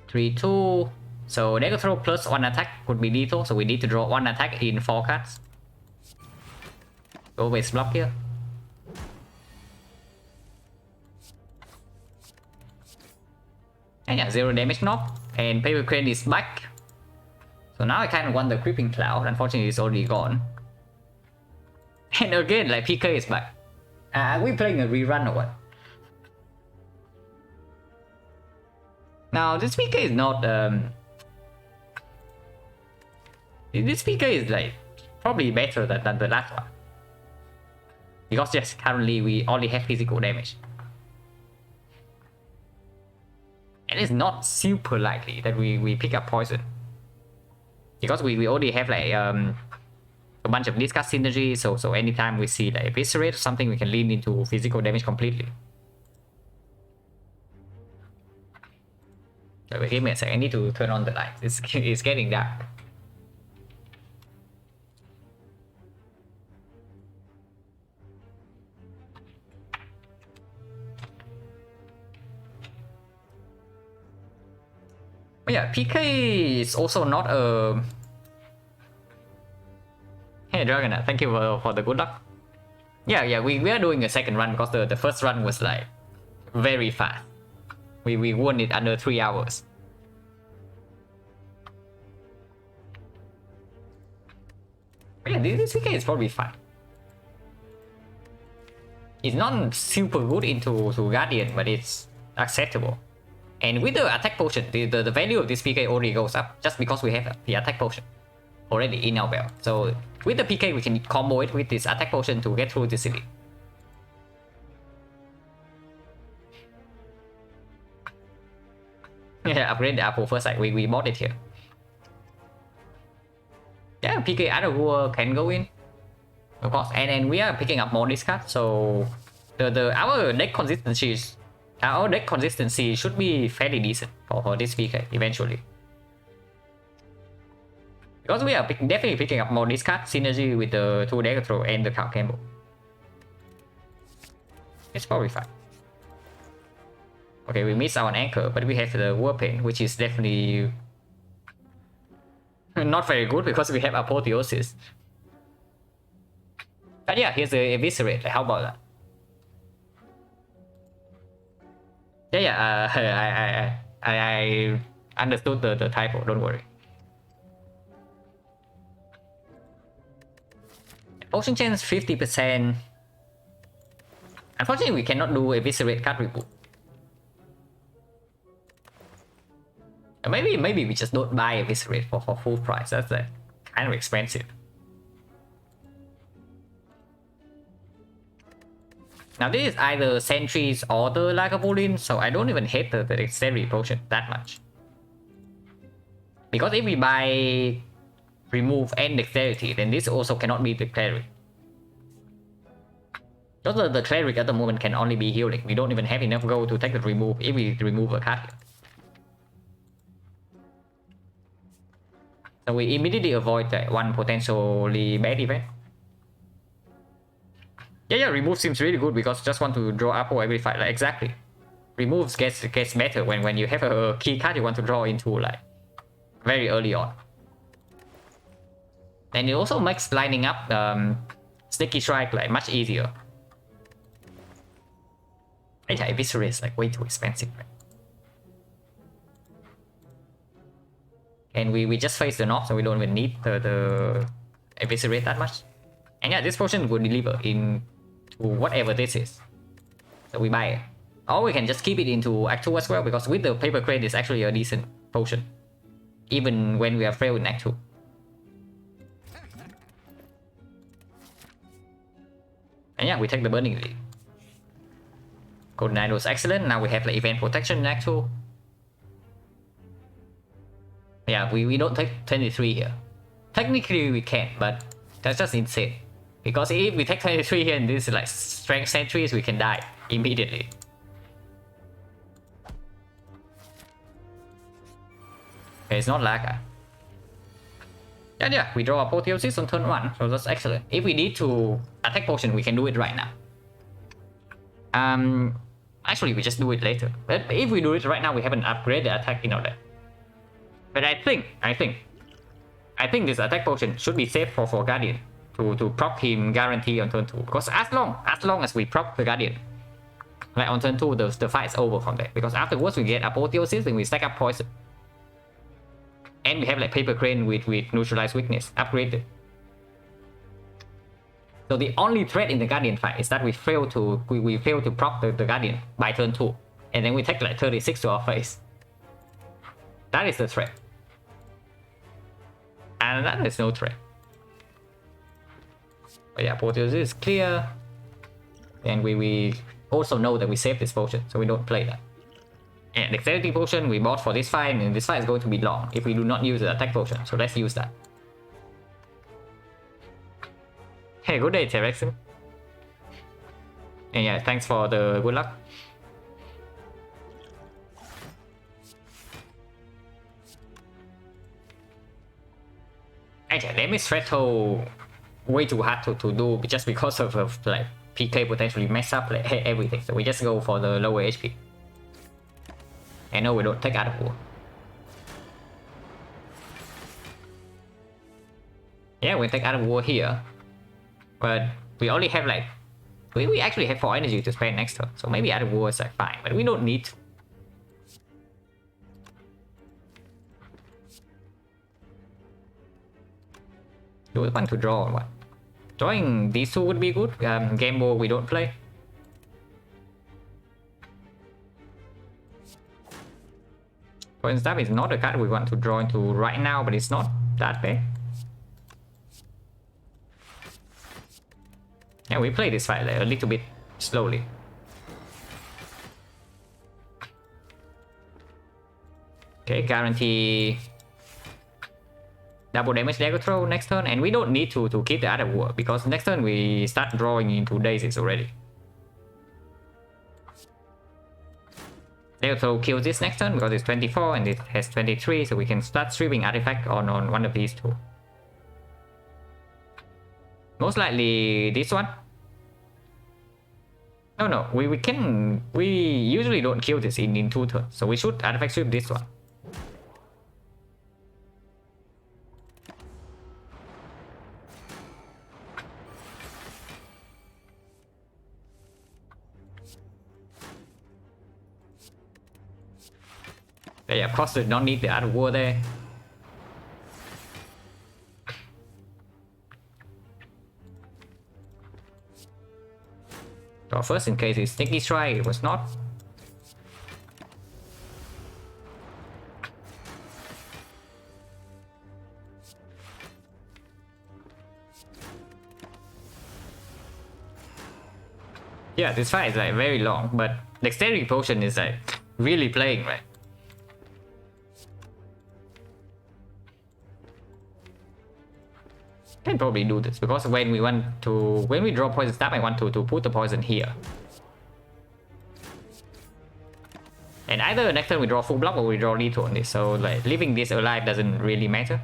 Three, two. So Dagger Throw plus 1 attack could be lethal, so we need to draw 1 attack in 4 cards. Always block here. And yeah, 0 damage knock. And Paper Crane is back. So now I kind of want the Creeping Cloud. Unfortunately, it's already gone. And again, like PK is back. Are we playing a rerun or what? Now, this PK is not... This PK is like probably better than the last one. Because yes, currently we only have physical damage. And it's not super likely that we pick up poison. Because we already have like a bunch of discard synergy, so anytime we see like eviscerate or something, we can lean into physical damage completely. So wait, give me a sec, I need to turn on the lights. It's getting dark. But yeah, PK is also not a... Hey Dragon, thank you for the good luck. Yeah, we are doing a second run because the first run was like very fast. We won it under 3 hours. But yeah, this PK is probably fine. It's not super good into Guardian, but it's acceptable. And with the attack potion, the value of this PK already goes up just because we have the attack potion already in our belt. So with the PK, we can combo it with this attack potion to get through the city. Yeah, upgrade the Apple first. Like we bought it here. Yeah, PK Other can go in, of course. And we are picking up more discards, so our deck consistency should be fairly decent for this PK eventually. Because we are definitely picking up more discard synergy with the 2 Dagger Throw and the Cow Combo. It's probably fine. Okay, we missed our anchor, but we have the Warpaint, which is definitely not very good because we have Apotheosis. But yeah, here's the Eviscerate. How about that? Yeah, I understood the typo, don't worry. Potion chance 50%. Unfortunately, we cannot do Eviscerate card reboot. Maybe we just don't buy Eviscerate for full price. That's kind of expensive. Now this is either Sentries or the Lagavulin, so I don't even hate the Dexterity Potion that much. Because if we buy Remove and Dexterity, then this also cannot be the Cleric. Because the Cleric at the moment can only be healing. We don't even have enough gold to take the Remove if we remove a card. So we immediately avoid that one potentially bad event. Yeah, remove seems really good because just want to draw Apple every fight. Like exactly. Removes gets better when you have a key card you want to draw into like very early on. And it also makes lining up Sneaky Strike like much easier. Yeah, Eviscerate is like way too expensive, right? And we just face the knob, so we don't even need the Eviscerate that much. And yeah, this potion will deliver into whatever this is. So we buy it. Or we can just keep it into Act 2 as well, because with the Paper Crane it's actually a decent potion. Even when we are failed in Act 2. And yeah, we take the Burning Lead. Golden Idol was excellent. Now we have like Event Protection in Act 2. Yeah, we don't take 23 here. Technically we can, but that's just insane. Because if we take 23 here and this is like Strength Sentries, we can die immediately. Okay, it's not lag. And yeah, we draw Apotheosis on turn 1, so that's excellent. If we need to attack potion, we can do it right now. Actually, we just do it later. But if we do it right now, we haven't upgraded the attack in our deck. But I think this attack potion should be safe for Guardian to proc him guarantee on turn 2. Because as long as we proc the Guardian, like on turn 2, the fight is over from there. Because afterwards we get Apotheosis and we stack up poison. And we have like Paper Crane with neutralized weakness upgraded. So the only threat in the Guardian fight is that we fail to proc the Guardian by turn 2. And then we take like 36 to our face. That is the threat. And that is no threat. But yeah, Apotheosis is clear. And we also know that we save this potion, so we don't play that. And Dexterity potion we bought for this fight, and this fight is going to be long if we do not use the attack potion, so let's use that. Hey, good day, Terexin. And yeah, thanks for the good luck. Actually, damage threshold way too hard to do just because of like PK potentially mess up like everything, so we just go for the lower HP. And no, we don't take Art of War. Yeah, we take Art of War here. But we only have like... We actually have 4 energy to spend next turn. So maybe Art of War is like fine, but we don't need to. Do we want to draw or what? Drawing these 2 would be good. Game Board we don't play. Poison Stab is not a card we want to draw into right now, but it's not that bad. Yeah, we play this fight like a little bit slowly. Okay, guarantee double damage dagger throw next turn, and we don't need to keep the other war because next turn we start drawing into daisies already. Dagger throw kills this next turn because it's 24 and it has 23, so we can start stripping artifact on one of these 2. Most likely this one. No, we usually don't kill this in 2 turns, so we should artifact strip this one. Yeah, of course, we don't need the other war there. So first, in case it's Sneaky Strike, it was not. Yeah, this fight is like very long, but Dexterity Potion is like really playing, right? Can probably do this because when we draw Poison Stab, I want to put the poison here. And either next turn we draw full block or we draw lethal on this, so like leaving this alive doesn't really matter.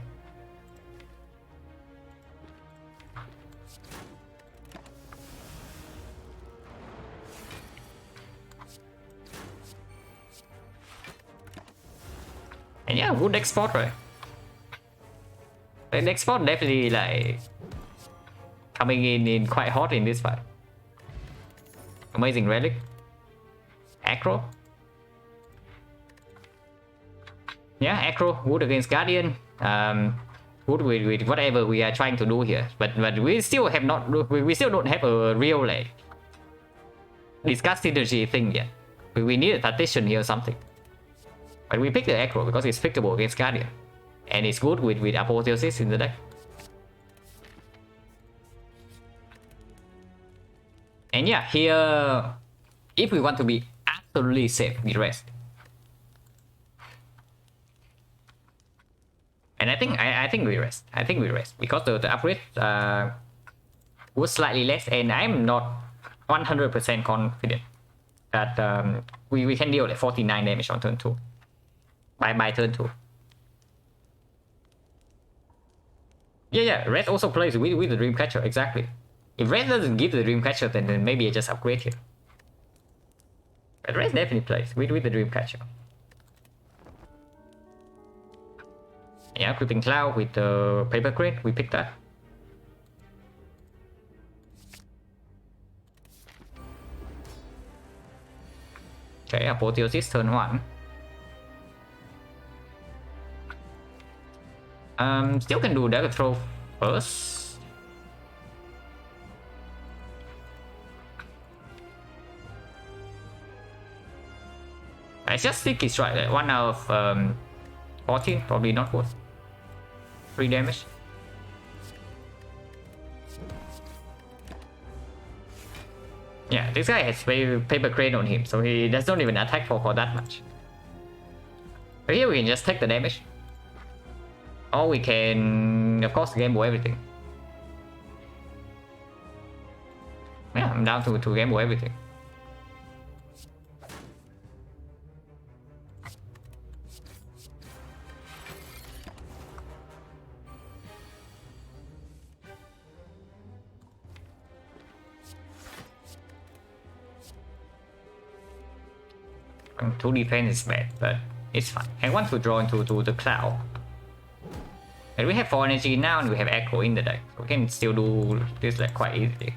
And yeah, good export, right? The export definitely like coming in quite hot in this fight. Amazing relic. Acro. Yeah, Acro, good against Guardian. Good with whatever we are trying to do here. But we still have not, we still don't have a real like discuss synergy thing yet. We need a tactician here or something. But we pick the Acro because it's pickable against Guardian. And it's good with Apotheosis in the deck. And yeah, here, if we want to be absolutely safe, we rest. And I think we rest. I think we rest because the upgrade was slightly less, and I'm not 100% confident that we can deal like 49 damage on turn 2 by turn 2. Yeah, Red also plays with the Dreamcatcher, exactly. If Red doesn't give the Dreamcatcher, then maybe I just upgrade here. But Red definitely plays with the Dreamcatcher. Yeah, Creeping Cloud with the Paper Crate, we picked that. Okay, Apotheosis turn 1. Still can do Dagger Throw first. I just think it's right. Like 1 out of 14, probably not worth. 3 damage. Yeah, this guy has Paper Crane on him, so he does not even attack for that much. But here we can just take the damage. Or we can, of course, gamble everything. Yeah, I'm down to gamble everything. Two defense is bad, but it's fine. I want to draw into the cloud. And we have 4 energy now, and we have Echo in the deck. So we can still do this like quite easily.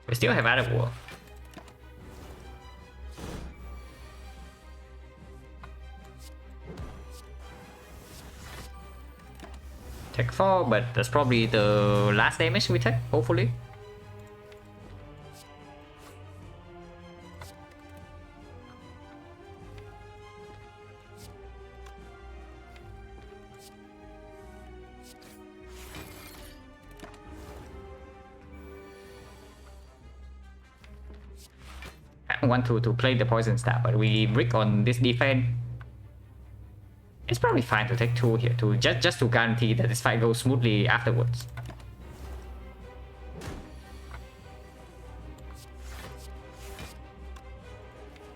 We still have Other War. Take 4, but that's probably the last damage we take, hopefully. I want to play the Poison Star, but we brick on this defense. It's probably fine to take 2 here to just to guarantee that this fight goes smoothly afterwards.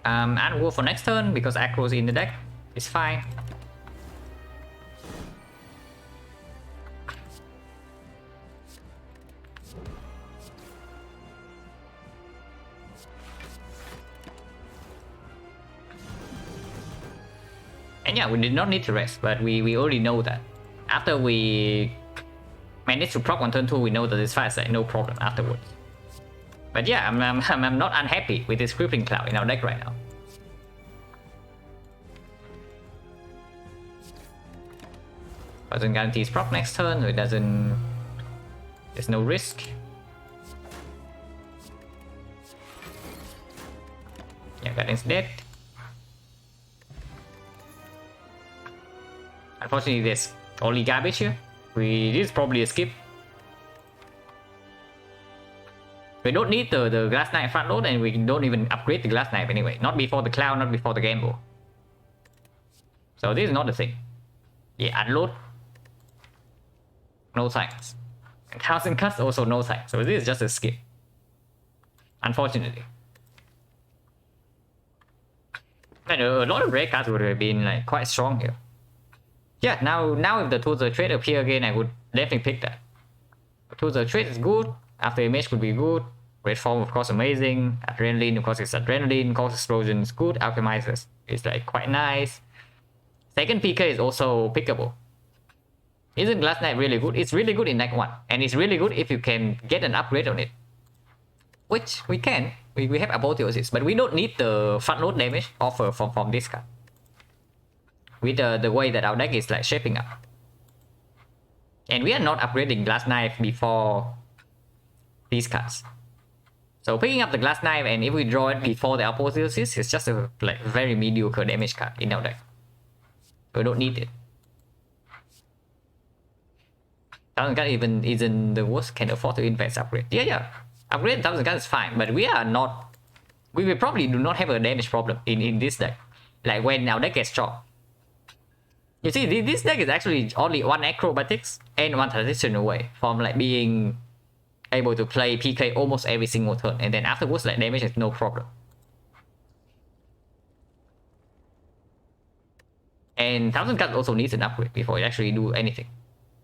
And War for next turn because Acro's in the deck. It's fine. And yeah, we did not need to rest, but we already know that. After we managed to proc on turn 2, we know that this fight is like no problem afterwards. But yeah, I'm not unhappy with this Creeping Cloud in our deck right now. Doesn't guarantee his proc next turn, so it doesn't... There's no risk. Yeah, Guardian's dead. Unfortunately, there's only garbage here. This is probably a skip. We don't need the Glass Knife front load, and we don't even upgrade the Glass Knife anyway. Not before the Cloud, not before the Gamble. So this is not the thing. Yeah, unload. No signs. And 1000 cuts also no signs. So this is just a skip. Unfortunately. And a lot of rare cards would have been like quite strong here. yeah, now if the tools of trade appear again, I would definitely pick that. Tools of trade is good. After image could be good. Red form of course amazing. Adrenaline of course it's adrenaline. Cause explosion is good. Alchemizers is like quite nice. Second PK is also pickable. Isn't Glass Knight really good? It's really good in Act 1. And it's really good if you can get an upgrade on it. Which we can. We have Apotheosis, but we don't need the front load damage offer from this card. With the way that our deck is like shaping up. And we are not upgrading Glass Knife before these cards. So picking up the Glass Knife, and if we draw it before the Apotheosis, it's just a like very mediocre damage card in our deck. We don't need it. Thousand Gun even isn't the worst, can afford to invest upgrade. Yeah. Upgrade 1000 Gun is fine, but we are not. We will probably do not have a damage problem in this deck. Like when our deck gets chopped. You see, this deck is actually only one acrobatics and one transition away from like being able to play PK almost every single turn, and then afterwards like damage is no problem. And 1000 Gun also needs an upgrade before it actually do anything.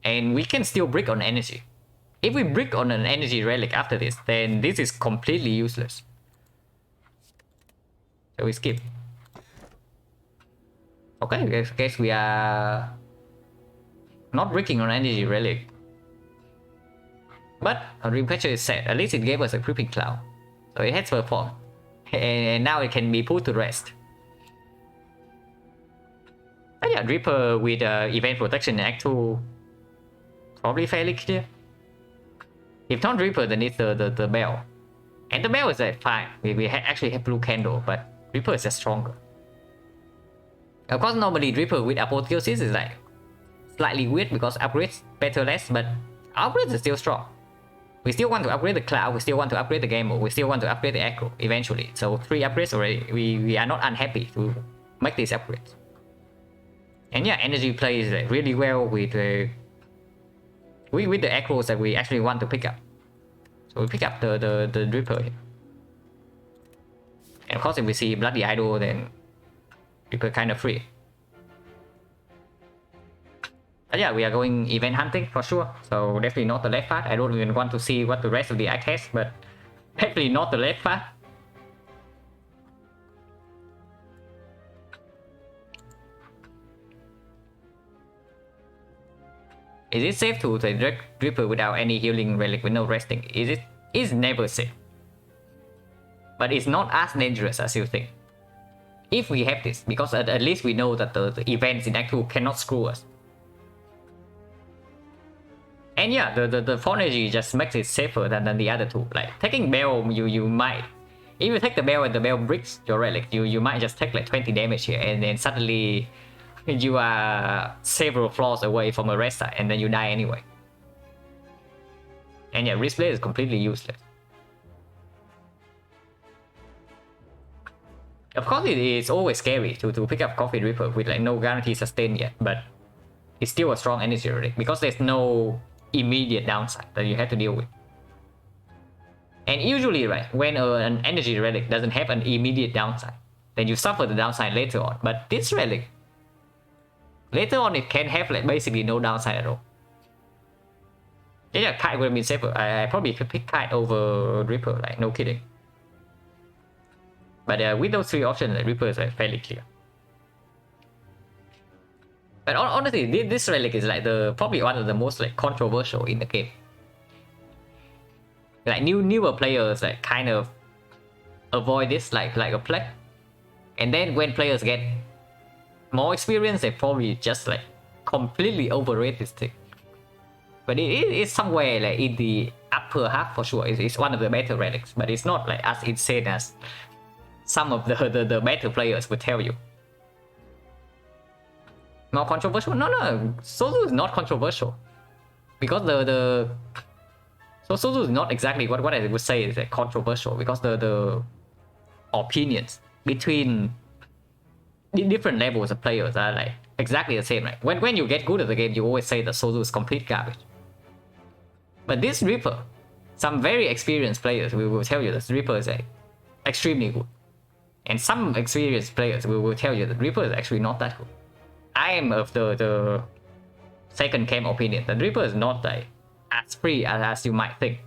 And we can still brick on energy. If we brick on an energy relic after this, then this is completely useless. So we skip. Okay, I guess we are not bricking on energy relic. But a Dreamcatcher is set. At least it gave us a Creeping Cloud. So it has performed. And now it can be put to rest. But yeah, Reaper with event protection in Act 2 probably fairly clear. If not Reaper, then it's the Bell. And the Bell is like fine. We actually have Blue Candle, but Reaper is just stronger. Of course, normally Reaper with Apotheosis is like slightly weird because upgrades better less, but upgrades is still strong. We still want to upgrade the Cloud, we still want to upgrade the Game Mode, we still want to upgrade the Echo eventually. So 3 upgrades already. We are not unhappy to make these upgrades. And yeah, energy plays like really well with the Echoes that we actually want to pick up. So we pick up the Reaper here. And of course if we see Bloody Idol, then Reaper kind of free. But yeah, we are going event hunting for sure. So definitely not the left path. I don't even want to see what the rest of the act has, but definitely not the left path. Is it safe to direct Reaper without any healing relic with no resting? It's never safe. But it's not as dangerous as you think. If we have this, because at least we know that the events in Act 2 cannot screw us. And yeah, the Phonergy just makes it safer than the other two. Like taking Bell, you might, if you take the Bell and the Bell bricks your relic, you might just take like 20 damage here, and then suddenly you are several floors away from a rest side, and then you die anyway. And yeah, Wrist Blade is completely useless. Of course, it is always scary to pick up Coffin Reaper with like no guarantee sustain yet, but it's still a strong energy relic because there's no immediate downside that you have to deal with. And usually, right, when an energy relic doesn't have an immediate downside, then you suffer the downside later on. But this relic, later on, it can have like basically no downside at all. Yeah, Kite would have been safer. I probably could pick Kite over Reaper, like no kidding. But with those 3 options, the Reaper is like fairly clear. But honestly, this relic is like probably one of the most like controversial in the game. Like newer players like kind of avoid this like a plague. And then when players get more experience, they probably just like completely overrate this thing. But it is somewhere like in the upper half for sure. It's one of the better relics, but it's not like as insane as some of the better players would tell you. More controversial? No. Sozu is not controversial. Because so Sozu is not exactly what I would say is like controversial, because the opinions between the different levels of players are like exactly the same, right? When you get good at the game, you always say that Sozu is complete garbage. But this Reaper, some very experienced players will tell you that Reaper is like extremely good. And some experienced players will tell you that Reaper is actually not that good. I am of the second camp opinion. The Reaper is not like as free as you might think,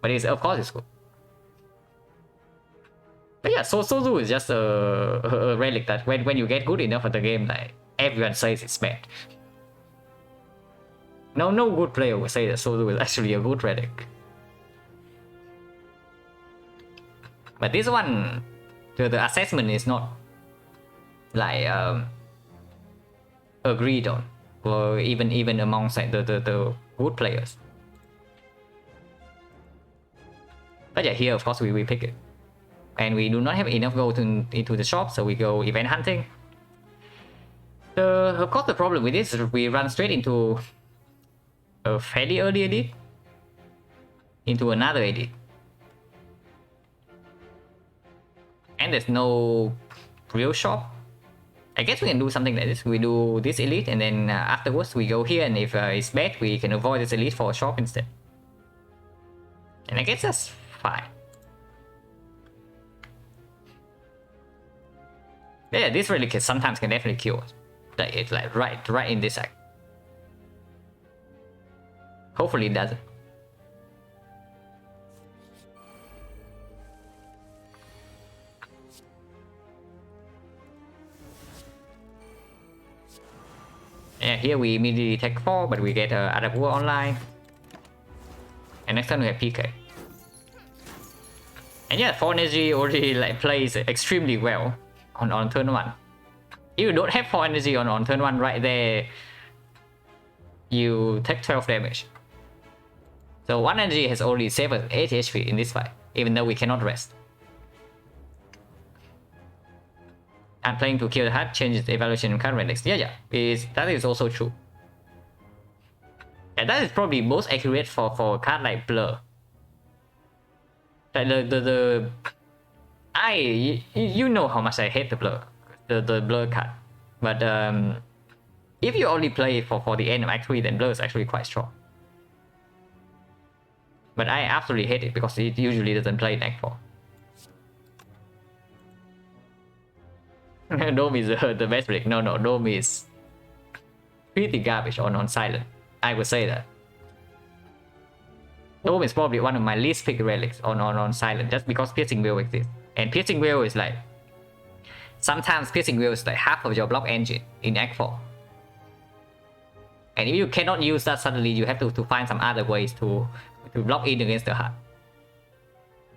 but it's of course it's good. But yeah, Sozu is just a relic that when you get good enough at the game, like everyone says it's bad. No good player will say that Sozu is actually a good relic. But this one, the assessment is not like agreed on, or even amongst like the good players. But yeah, here of course we pick it, and we do not have enough gold into the shop, so we go event hunting. Of course the problem with this is we run straight into a fairly early edit, into another edit, and there's no real shop. I guess we can do something like this. We do this elite, and then afterwards we go here, and if it's bad, we can avoid this elite for a shop instead. And I guess that's fine. Yeah, this relic sometimes can definitely kill us. Like it's like right in this act. Hopefully it doesn't. Yeah, here we immediately take 4, but we get Adabua online. And next time we have PK. And yeah, 4 energy already like plays extremely well on turn 1. If you don't have 4 energy on turn 1 right there, you take 12 damage. So 1 energy has only saved us 8 HP in this fight, even though we cannot rest. And playing to kill the heart changes the evaluation of current relics. Yeah, that is also true. Yeah, that is probably most accurate for a card like Blur. Like you know how much I hate the Blur, the Blur card. But if you only play for the end of Act 3, then Blur is actually quite strong. But I absolutely hate it because it usually doesn't play in Act 4. Dome is the best relic. No, Dome is pretty garbage on silent. I would say that. Dome is probably one of my least picked relics on silent, just because Piercing Wheel exists. And Piercing Wheel is like, sometimes Piercing Wheel is like half of your block engine in Act 4. And if you cannot use that suddenly, you have to find some other ways to block in against the heart.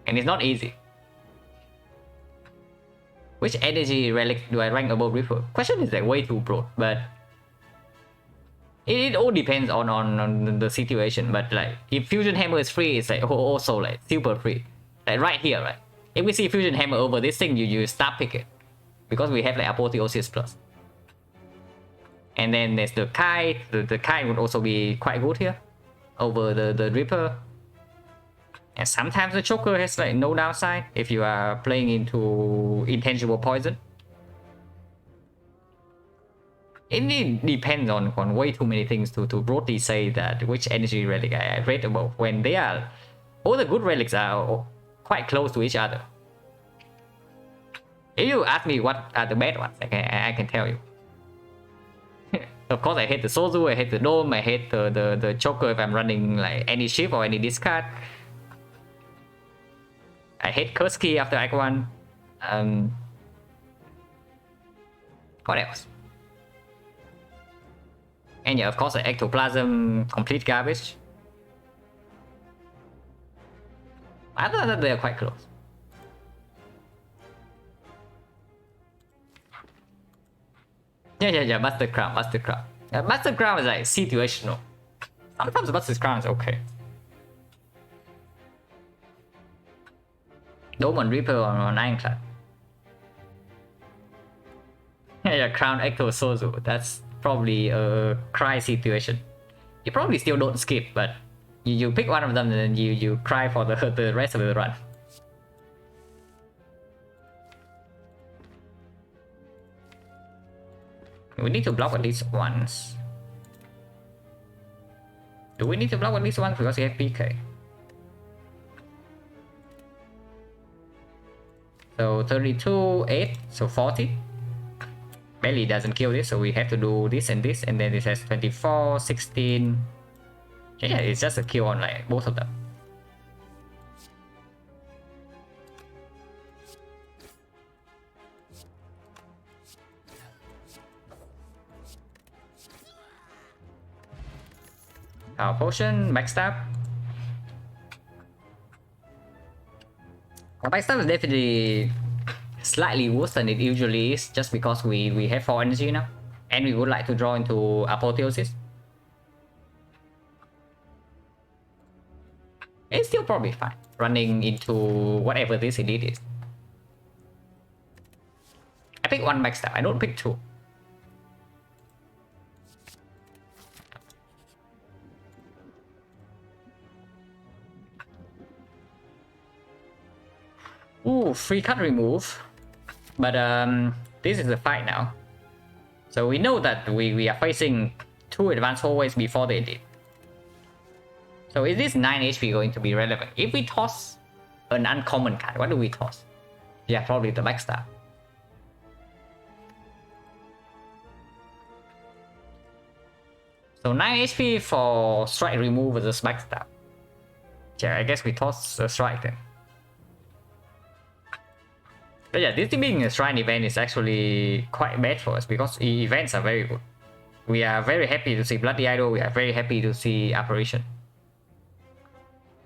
And it's not easy. Which energy relic do I rank above Reaper? Question is like way too broad, but it all depends on the situation. But like if Fusion Hammer is free, it's like also like super free. Like right here, right? If we see Fusion Hammer over this thing, you start pick it. Because we have like Apotheosis Plus. And then there's the Kite. The Kite would also be quite good here over the Reaper. And sometimes the Choker has like no downside if you are playing into Intangible Poison. It depends on way too many things to broadly say that which energy relic I rate above, when they are, all the good relics are quite close to each other. If you ask me what are the bad ones, I can tell you. Of course I hate the Sozu, I hate the Dome, I hate the Choker if I'm running like any ship or any discard. I hate Kurski after Act 1. What else? And yeah, of course, the Ectoplasm, complete garbage. Other than that, they are quite close. Yeah, Master Crown. Master Crown is like situational. Sometimes Master Crown is okay. Dome on Reaper on Ironclad. Yeah, Crown Ecto Sozu. That's probably a cry situation. You probably still don't skip, but you pick one of them and then you cry for the rest of the run. We need to block at least once. Do we need to block at least once because we have PK? So 32, 8, so 40. barely doesn't kill this, so we have to do this, and then it has 24, 16. Yeah, it's just a kill on like both of them. Our potion, backstab. Our backstab is definitely slightly worse than it usually is, just because we have 4 energy now, and we would like to draw into apotheosis. It's still probably fine, running into whatever this elite is. I pick 1 backstab, I don't pick 2. Ooh, free card remove. But this is the fight now. So we know that we are facing 2 advanced hallways before they did. So is this 9 HP going to be relevant? If we toss an uncommon card, what do we toss? Yeah, probably the backstab. So 9 HP for strike remove versus backstab. Yeah, I guess we toss a strike then. But yeah, this being a shrine event is actually quite bad for us because events are very good. We are very happy to see Bloody Idol, we are very happy to see Apparition.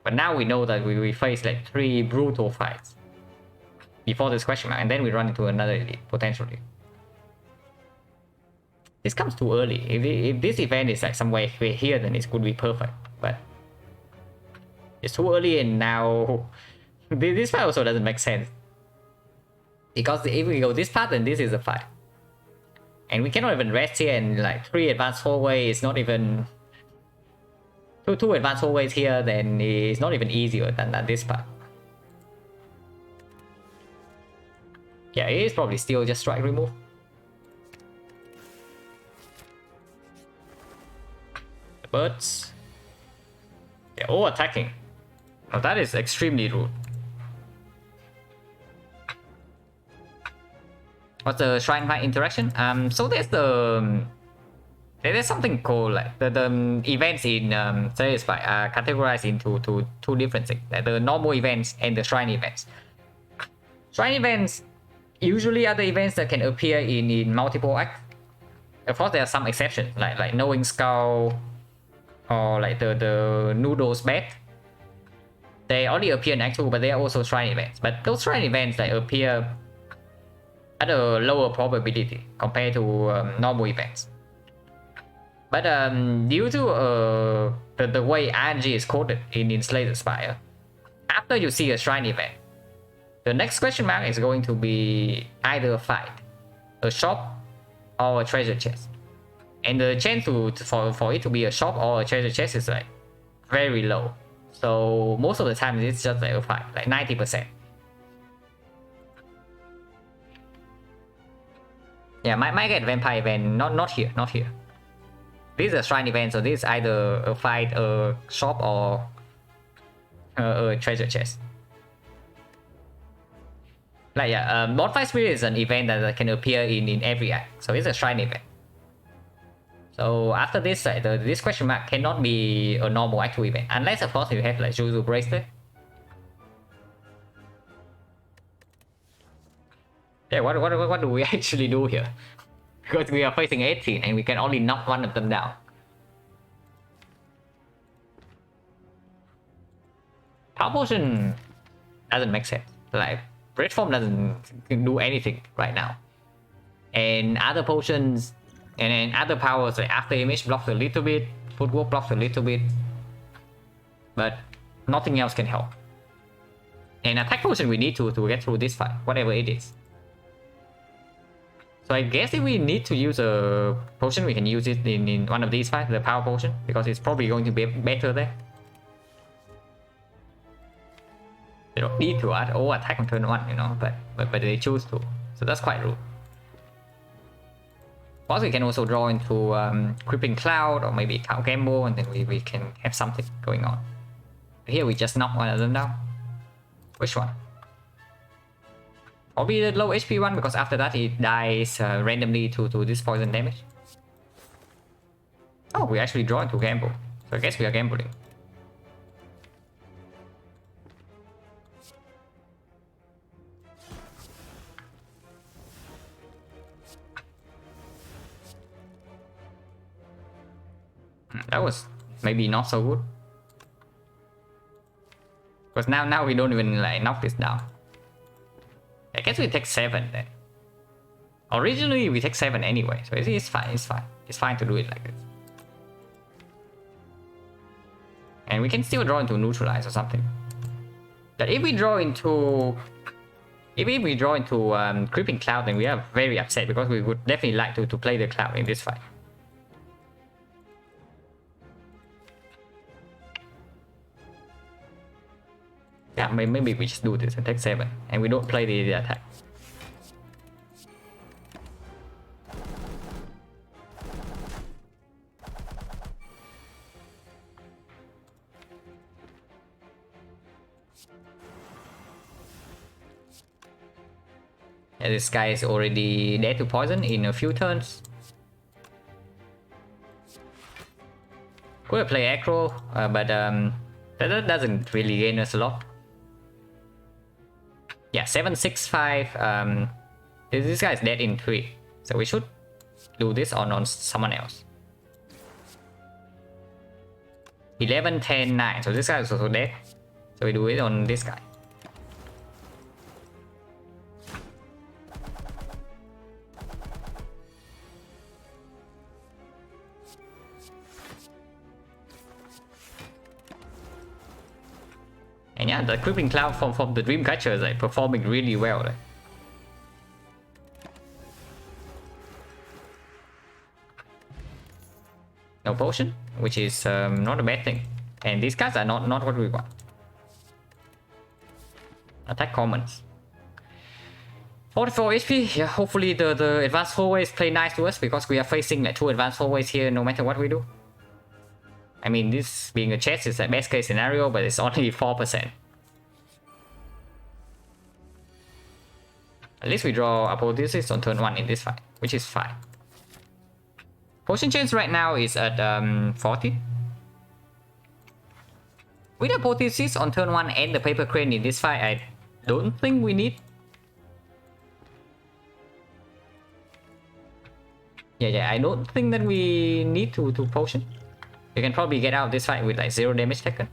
But now we know that we face like 3 brutal fights before this question mark, and then we run into another elite, potentially. This comes too early. If this event is like somewhere here, then it could be perfect. But it's too early, and now this fight also doesn't make sense. Because if we go this path, then this is a fight. And we cannot even rest here, and like 3 advanced hallway is not even... Two advanced hallways here, then it's not even easier than this part. Yeah, it is probably still just strike remove. The birds. They're all attacking. Now that is extremely rude. What's the shrine fight interaction? So there's something called like the events in Serious Fight are categorized into two different things, like the normal events and the shrine events. Shrine events usually are the events that can appear in multiple acts. Of course, there are some exceptions, like Knowing Skull or like the Noodles Bed. They only appear in Act 2, but they are also shrine events. But those shrine events like appear at a lower probability compared to normal events. But due to the way RNG is coded in Slay the Spire, after you see a shrine event, the next question mark is going to be either a fight, a shop, or a treasure chest. And the chance for it to be a shop or a treasure chest is like very low. So most of the time it's just like a fight, like 90%. Yeah, might get vampire event, not here. This is a shrine event, so this is either a fight, a shop, or a treasure chest. Like yeah, Bonfire Spirit is an event that can appear in every act, so it's a shrine event. So after this, this question mark cannot be a normal act 2 event, unless of course you have like Juju Bracelet. Yeah, what do we actually do here? Because we are facing 18 and we can only knock one of them down. Power Potion doesn't make sense. Like, Red Form doesn't do anything right now. And other potions and other powers like After Image blocks a little bit, Footwork blocks a little bit. But nothing else can help. And Attack Potion we need to get through this fight, whatever it is. So I guess if we need to use a potion, we can use it in one of these fights, the Power Potion, because it's probably going to be better there. They don't need to add all attack on turn 1, you know, but they choose to. So that's quite rude. Of course, we can also draw into Creeping Cloud or maybe Cow Gamble, and then we can have something going on. But here we just knock one of them down. Which one? Probably the low HP one, because after that it dies randomly to this poison damage. Oh, we actually draw into gamble. So I guess we are gambling. That was maybe not so good. Because now we don't even like knock this down. I guess we take 7 then. Originally we take 7 anyway, so it's fine, it's fine. It's fine to do it like this. And we can still draw into neutralize or something. But if we draw into creeping cloud, then we are very upset, because we would definitely like to play the cloud in this fight. Yeah, maybe we just do this and take 7, and we don't play the attack. Yeah, this guy is already dead to poison in a few turns. Could play aggro, but that doesn't really gain us a lot. Yeah, 7, 6, 5. This guy is dead in 3, so we should do this on someone else. 11, 10, 9. So this guy is also dead. So we do it on this guy. And yeah, the creeping cloud from the Dreamcatcher is like performing really well. Like. No potion, which is not a bad thing. And these cards are not what we want. Attack commons. 44 HP. Yeah, hopefully the advanced hallways play nice to us, because we are facing like 2 advanced hallways here no matter what we do. I mean, this being a chest is a best case scenario, but it's only 4%. At least we draw Apotheosis on turn 1 in this fight, which is fine. Potion chance right now is at 40. With Apotheosis on turn 1 and the Paper Crane in this fight, I don't think we need. Yeah, I don't think that we need to potion. You can probably get out of this fight with like 0 damage taken.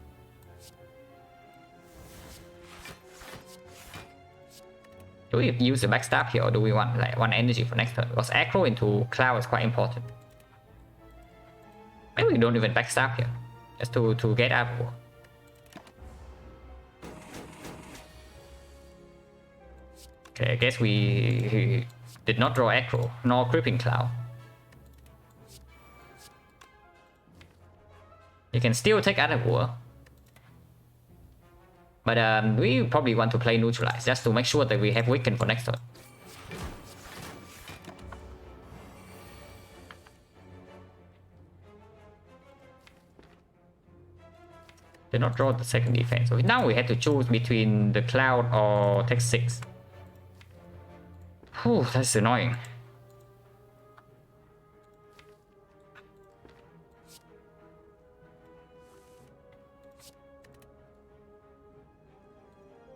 Do we use the backstab here, or do we want like 1 energy for next turn? Because aggro into cloud is quite important. Maybe we don't even backstab here, just to get out. Okay, I guess we did not draw aggro, nor creeping cloud. You can still take War. But we probably want to play neutralize, just to make sure that we have weaken for next turn. Did not draw the second defense, so now we have to choose between the cloud or take 6. Whew, that's annoying.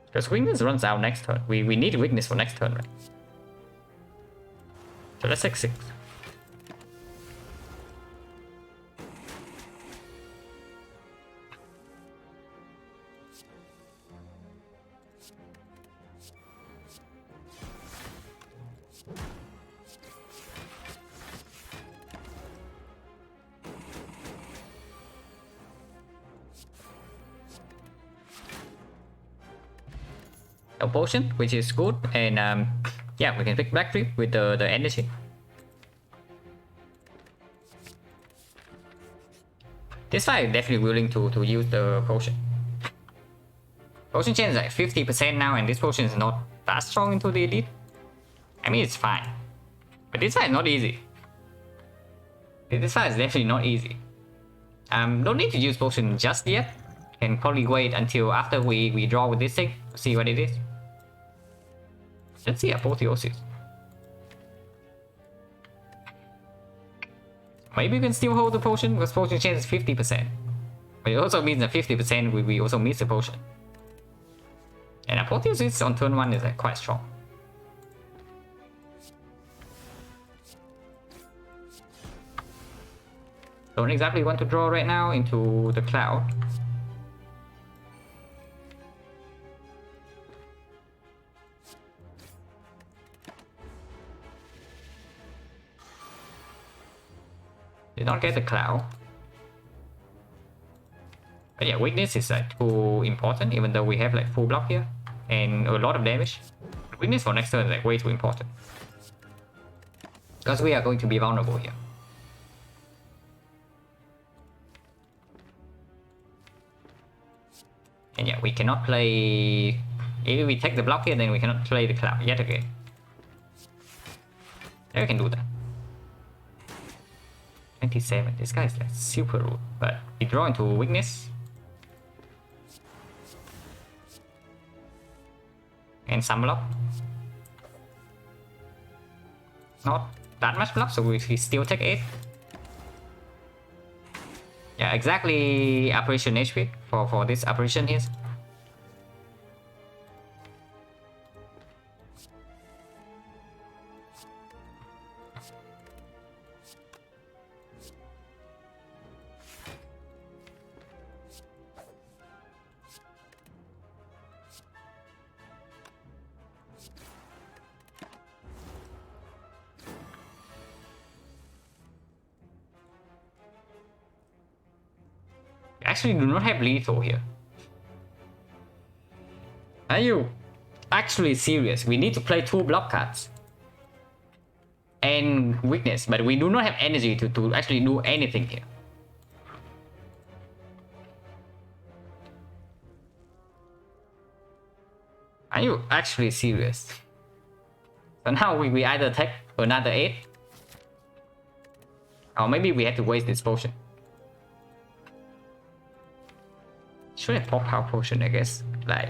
Because weakness runs out next turn. We need weakness for next turn, right? So let's take 6. A potion, which is good, and yeah, we can pick Black Trip with the energy. This fight is definitely willing to use the potion. Potion chance is like 50% now, and this potion is not that strong into the elite. I mean, it's fine, but this fight is not easy. This fight is definitely not easy. Don't need to use potion just yet. Can probably wait until after we draw with this thing to see what it is. Let's see apotheosis. Maybe we can still hold the potion because potion chance is 50%. But it also means that 50% we also miss the potion. And apotheosis on turn 1 is like quite strong. Don't exactly want to draw right now into the cloud. Did not get the cloud. But yeah, weakness is like too important, even though we have like full block here and a lot of damage. Weakness for next turn is like way too important. Because we are going to be vulnerable here. And yeah, we cannot play... If we take the block here, then we cannot play the cloud yet again. There we can do that. 27. This guy is like super rude. But we draw into weakness. And some block. Not that much block, so we still take 8. Yeah, exactly operation HP for this operation here. Actually do not have lethal here. Are you actually serious? We need to play 2 block cards and weakness, but we do not have energy to actually do anything here. Are you actually serious? So now we either take another 8 or maybe we have to waste this potion. Should have popped power potion, I guess. Like,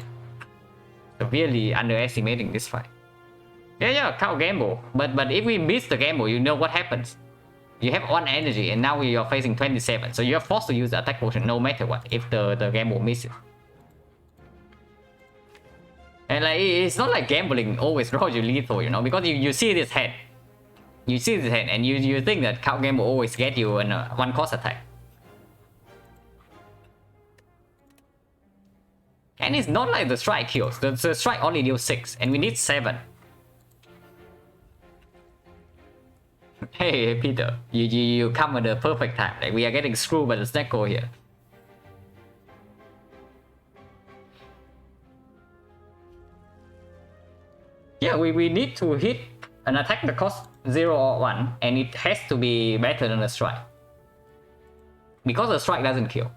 severely underestimating this fight. Yeah, cow gamble. But if we miss the gamble, you know what happens. You have 1 energy and now you're facing 27. So you're forced to use the attack potion no matter what if the gamble misses. And like, it's not like gambling always draws you lethal, you know, because you see this hand. You see this hand and you think that cow gamble always get you an 1 cost attack. And it's not like the strike kills. The strike only deals 6 and we need 7. Hey Peter, you come at the perfect time. Like, we are getting screwed by the Snecko here. Yeah, we need to hit an attack that costs 0 or 1 and it has to be better than the strike. Because the strike doesn't kill.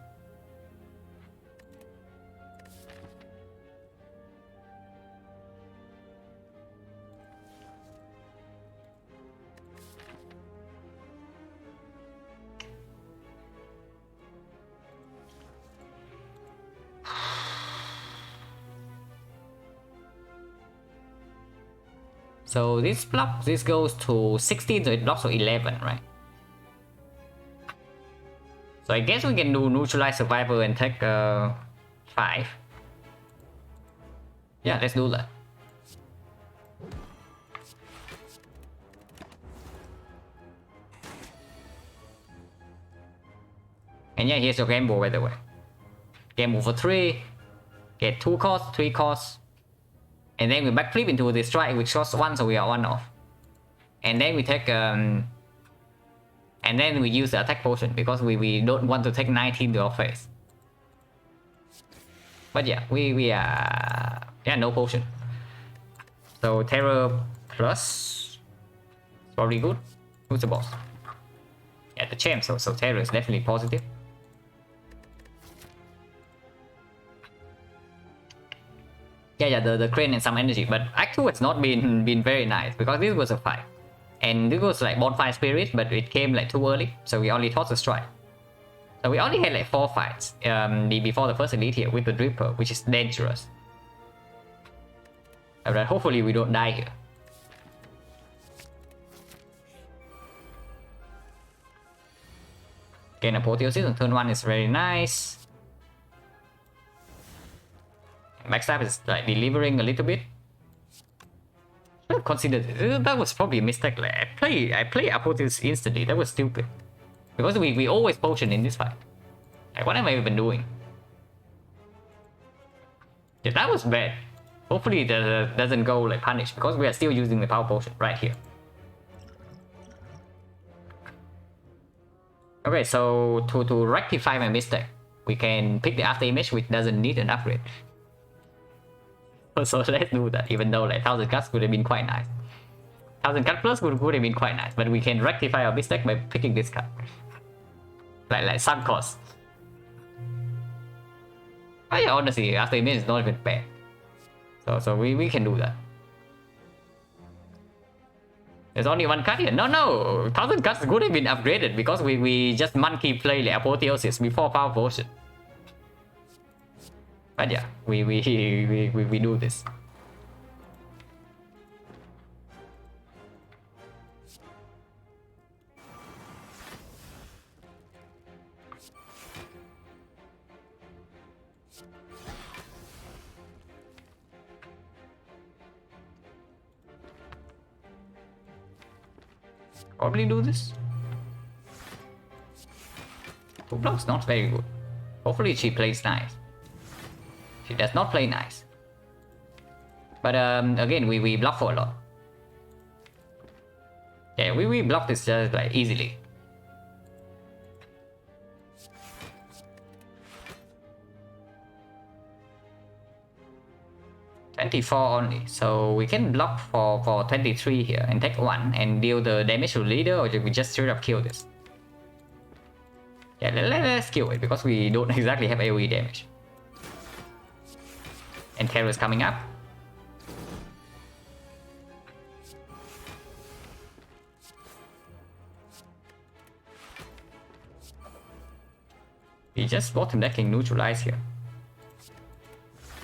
So this block, this goes to 16, so it blocks to 11, right? So I guess we can do neutralize survivor and take 5. Yeah, let's do that. And yeah, here's your gamble by the way. Gamble for 3, get 2 costs, 3 costs. And then we backflip into the strike which costs 1, so we are 1 off. And then we take and then we use the attack potion because we don't want to take 19 to our face. But yeah, we are no potion. So terror plus probably good. Who's the boss? Yeah, the champ, so terror is definitely positive. Yeah, the crane and some energy, but actually it's not been very nice because this was a fight. And this was like bonfire spirit, but it came like too early, so we only tossed a strike. So we only had like 4 fights before the first elite here with the Dripper, which is dangerous. Alright, hopefully we don't die here. Again, apotheosis on turn 1 is very nice. Backstab is like delivering a little bit. Should have considered that was probably a mistake. Like, I play apotheosis instantly. That was stupid. Because we always potion in this fight. Like, what am I even doing? Yeah, that was bad. Hopefully that doesn't go like punish, because we are still using the power potion right here. Okay, so to rectify my mistake, we can pick the after image, which doesn't need an upgrade. So let's do that, even though like 1000 cuts would have been quite nice. 1000 cut plus would have been quite nice, but we can rectify our mistake by picking this card. Like some cost. But yeah, honestly, after image is not even bad. So we can do that. There's only one cut here. No, 1000 cuts could have been upgraded because we just monkey play the apotheosis before power potion. But yeah, we do this. Probably do this. 2 blocks not very good. Hopefully she plays nice. She does not play nice. But again, we block for a lot. Yeah, we block this just like easily. $24 only, so we can block for 23 here and take 1 and deal the damage to leader, or we just straight up kill this. Yeah, let's kill it because we don't exactly have AoE damage. And terror is coming up. We just bottom decking neutralize here.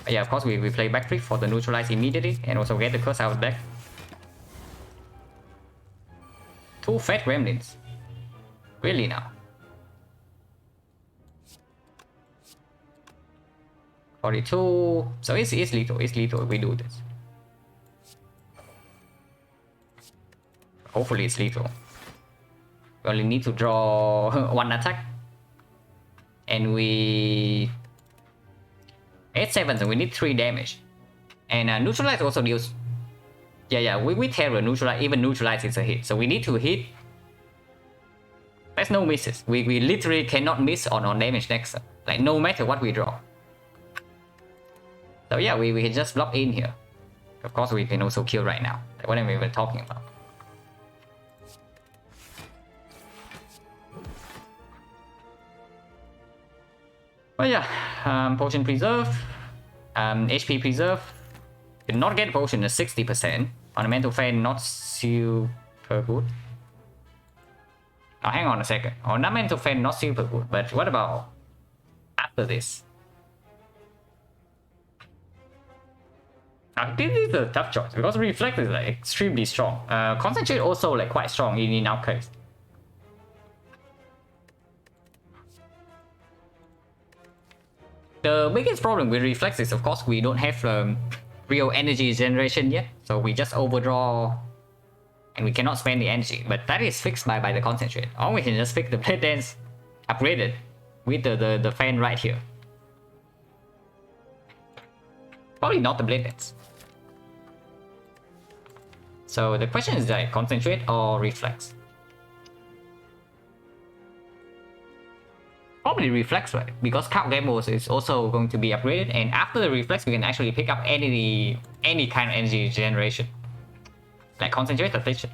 Yeah, of course we play back 3 for the neutralize immediately and also get the curse out of deck. 2 fat gremlins. Really now? 42. So it's lethal. It's lethal if we do this. Hopefully it's lethal. We only need to draw 1 attack. And we... 8/7, so we need 3 damage. And neutralize also deals... Yeah, we terror neutralize, even neutralize is a hit. So we need to hit... There's no misses. We literally cannot miss on damage next. Like no matter what we draw. So yeah, we can just block in here. Of course we can also kill right now. Like what am I even talking about? But yeah, potion preserve, HP preserve. Did not get potion at 60%. Ornamental fan not super good. Oh, hang on a second. Ornamental fan not super good. But what about after this? Now, this is a tough choice because reflect is like extremely strong. Concentrate also like quite strong in our case. The biggest problem with reflex is, of course, we don't have real energy generation yet, so we just overdraw and we cannot spend the energy. But that is fixed by the concentrate. Or we can just fix the blade dance upgraded with the fan right here. Probably not the blade dance. So the question is like concentrate or reflex. Probably reflex, right? Because Count Gamos is also going to be upgraded, and after the reflex we can actually pick up any kind of energy generation. Like concentrate or affliction.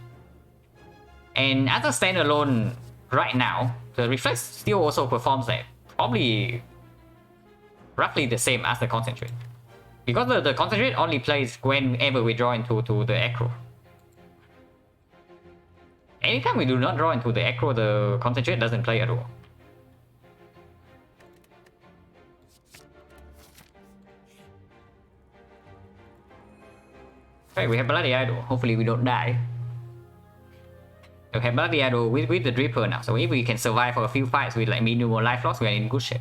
And as a standalone right now, the reflex still also performs like probably roughly the same as the concentrate. Because the concentrate only plays whenever we draw into the acro. Anytime we do not draw into the acro, the concentrate doesn't play at all. Right, we have Bloody Idol. Hopefully we don't die. We have Bloody Idol with the Dripper now. So if we can survive for a few fights with like minimal life loss, we are in good shape.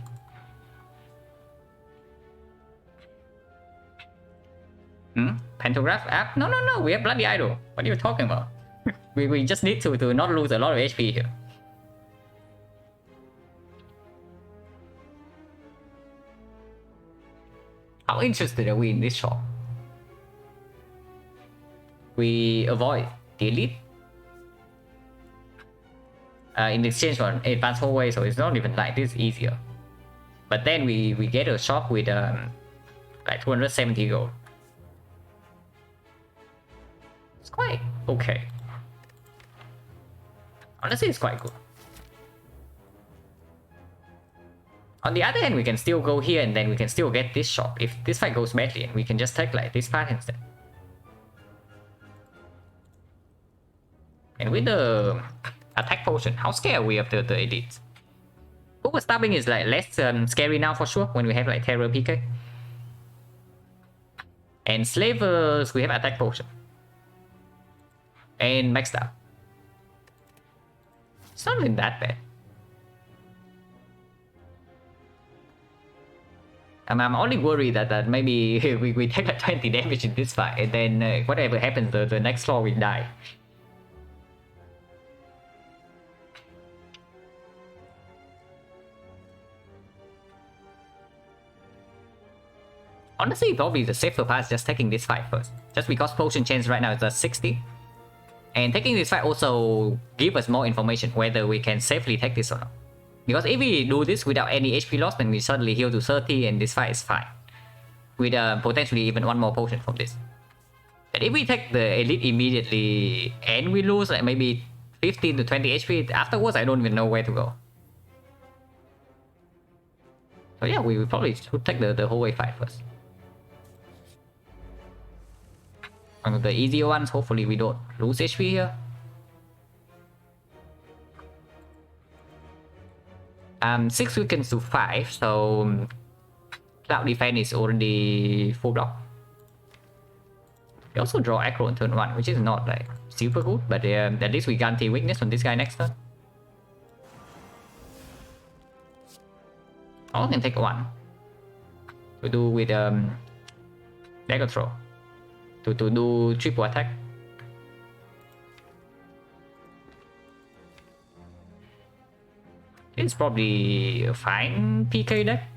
Pantograph app? No, we have Bloody Idol. What are you talking about? we just need to not lose a lot of HP here. How interested are we in this shop? We avoid the elite in exchange for an advanced hallway, so it's not even like this easier. But then we get a shop with like 270 gold. It's quite okay. Honestly, it's quite good. On the other hand, we can still go here and then we can still get this shop if this fight goes badly, and we can just take like this part instead. And with the attack potion, how scared are we of the elites? Overstabbing is like less scary now for sure when we have like Terror PK. And Slavers, we have attack potion. And maxed out. It's not even that bad. I'm only worried that maybe we take like 20 damage in this fight, and then whatever happens, the next floor we die. Honestly, probably the safer part is just taking this fight first. Just because potion chance right now is at 60. And taking this fight also gives us more information whether we can safely take this or not. Because if we do this without any HP loss, then we suddenly heal to 30 and this fight is fine. With potentially even one more potion from this. But if we take the elite immediately and we lose like maybe 15 to 20 HP, afterwards I don't even know where to go. So yeah, we probably should take the hallway fight first. One of the easier ones, hopefully we don't lose HP here. 6 weakens to 5, so Cloud Defense is already full block. We also draw aggro on turn 1, which is not like super good, but at least we guarantee weakness on this guy next turn. I can take 1 to do with dagger throw to do triple attack. It's probably a fine PK deck.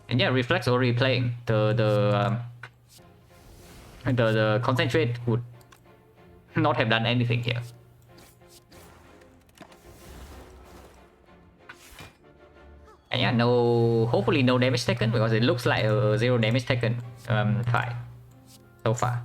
And yeah, Reflex already playing. The concentrate would not have done anything here. And yeah, hopefully no damage taken, because it looks like a 0 damage taken fight so far.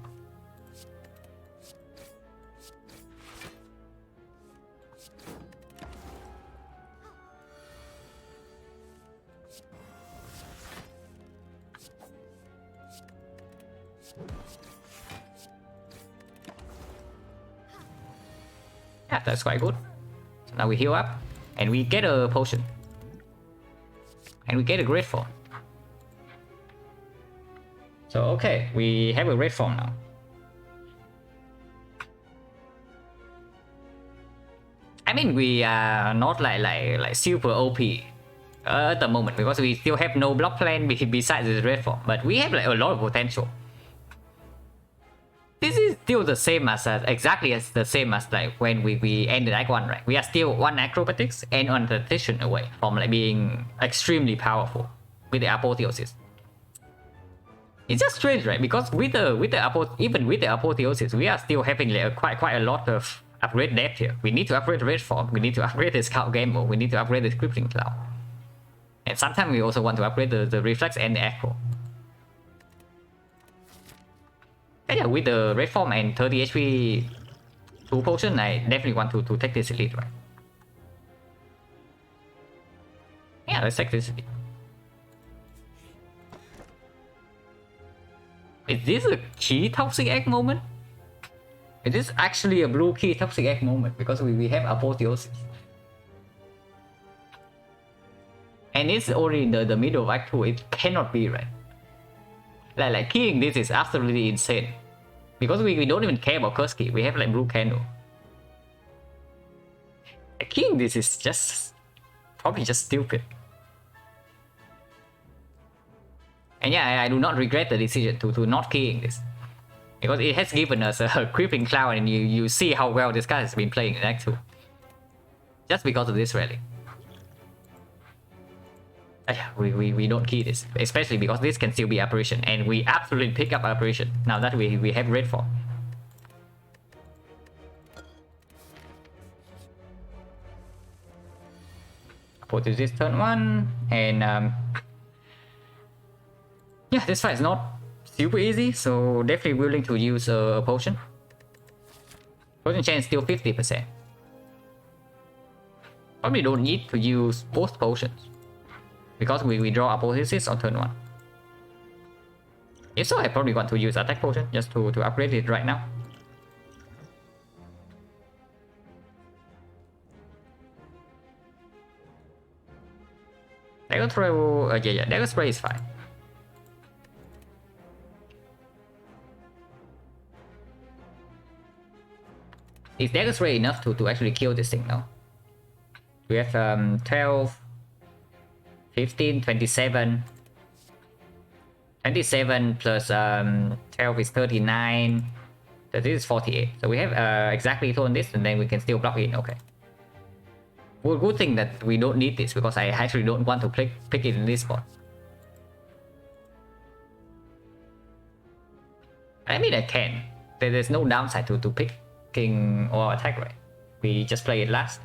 Yeah, that's quite good. So now we heal up and we get a potion. And we get a great form. So okay, we have a great form now. I mean, we are not like super OP at the moment, because we still have no block plan besides this red form, but we have like a lot of potential. This is still the same as exactly as the same as like when we ended Act 1, right? We are still 1 acrobatics and on attrition away from like being extremely powerful with the apotheosis. It's just strange, right? Because even with the apotheosis, we are still having like quite a lot of upgrade depth here. We need to upgrade the red form, we need to upgrade the scout game mode, we need to upgrade the crippling cloud. And sometimes we also want to upgrade the reflex and the echo. And yeah, with the red form and 30 HP 2 potion, I definitely want to take this elite, right? Yeah, let's take this elite. Is this a key toxic egg moment? It is actually a blue key toxic egg moment because we have apotheosis. And it's only in the middle of Act 2, it cannot be, right? Like keying this is absolutely insane. Because we don't even care about curse key, we have like blue candle. Like, keying this is just probably just stupid. And yeah, I do not regret the decision to not keying this. Because it has given us a creeping cloud and you see how well this guy has been playing in Act 2. Just because of this rally. Yeah, we don't key this, especially because this can still be apparition, and we absolutely pick up apparition now that we have red for. Put this turn 1, and yeah, this fight is not super easy, so definitely willing to use a potion. Potion chance still 50%. Probably don't need to use both potions, because we draw apotheosis on turn 1. If so, I probably want to use attack potion just to upgrade it right now. Dagger throw, yeah, dagger spray is fine. Is dagger spray enough to actually kill this thing now? We have 12, 15, 27. 27 plus 12 is 39. So this is 48. So we have exactly 2 on this, and then we can still block in. Okay. Well, good thing that we don't need this, because I actually don't want to pick it in this spot. I mean, I can. There's no downside to picking or attack, right? We just play it last.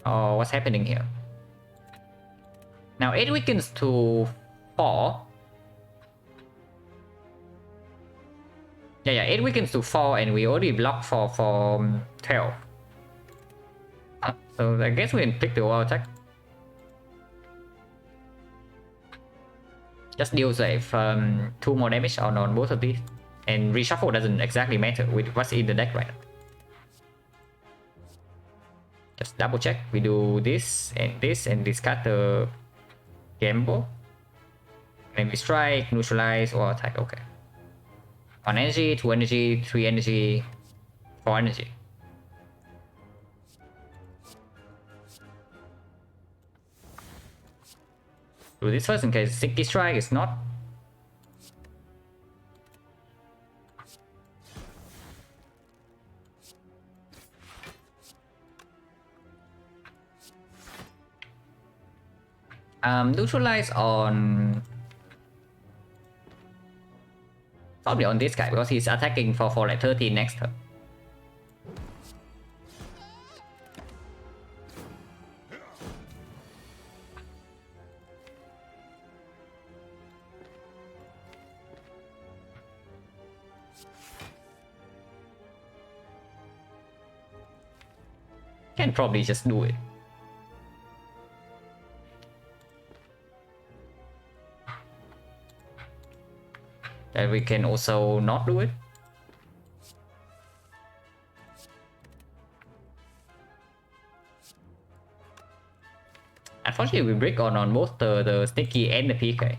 Oh, what's happening here? Now 8 weakens to 4. Yeah, 8 weakens to 4, and we already block for 12. So I guess we can pick the wall attack. Just deals with 2 more damage on both of these. And reshuffle doesn't exactly matter with what's in the deck right now. Just double check. We do this and discard the gamble. Then we strike, neutralize, or attack. Okay. 1 energy, 2 energy, 3 energy, 4 energy. Do this first in case Sticky Strike is not. Neutralize on probably on this guy because he's attacking for like 13 next turn. Can probably just do it. And we can also not do it. Unfortunately, we break on both the Sticky and the PK.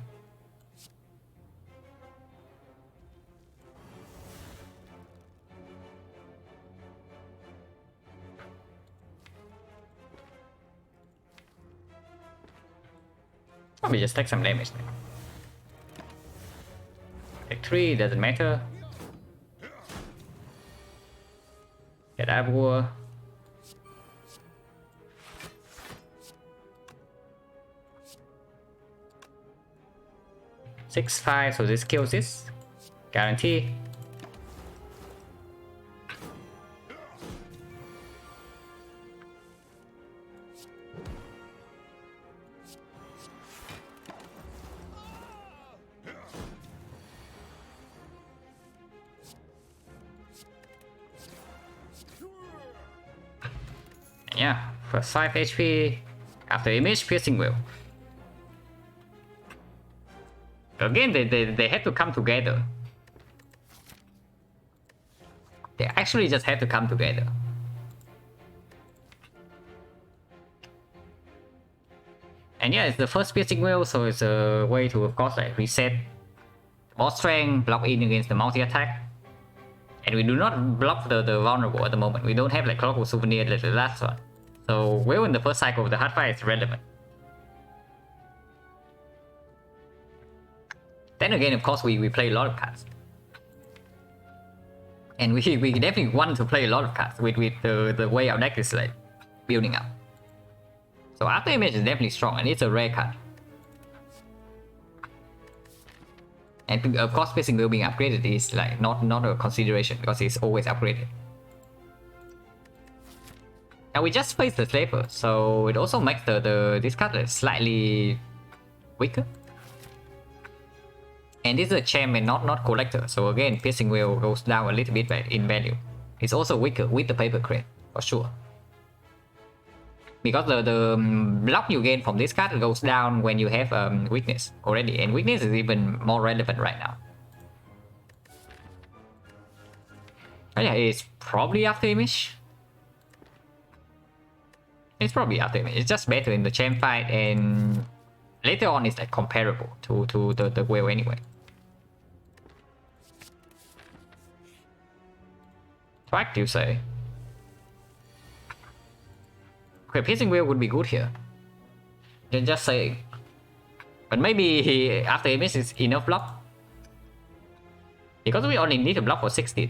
Probably just take some damage now. Take 3, doesn't matter. Get Abur. Six, 5, so this kills this. Guarantee. Yeah, for 5 HP after image piercing will. Again, they have to come together. actually just have to come together. And yeah, it's the first piercing wheel, so it's a way to, of course, like reset boss strength, block in against the multi-attack. And we do not block the vulnerable at the moment. We don't have like Clockwork Souvenir like the last one. So wheel in the first cycle of the hard fight is relevant. Then again, of course, we play a lot of cards. And we definitely want to play a lot of cards with the way our deck is like building up. So After Image is definitely strong, and it's a rare card. And of course, Piercing Wheel being upgraded is like not a consideration because it's always upgraded. Now we just face the Slaver, so it also makes this card slightly weaker. And this is a champ and not collector, so again, Piercing Wheel goes down a little bit in value. It's also weaker with the paper crate, for sure. Because the block you gain from this card goes down when you have weakness already, and weakness is even more relevant right now. Oh yeah, it's probably After Image. It's probably After Image. It's just better in the champ fight, and later on it's like comparable to the whale anyway. What you say? Okay, Piercing Wheel would be good here. Just saying. But maybe After Image is enough block. Because we only need a block for 16.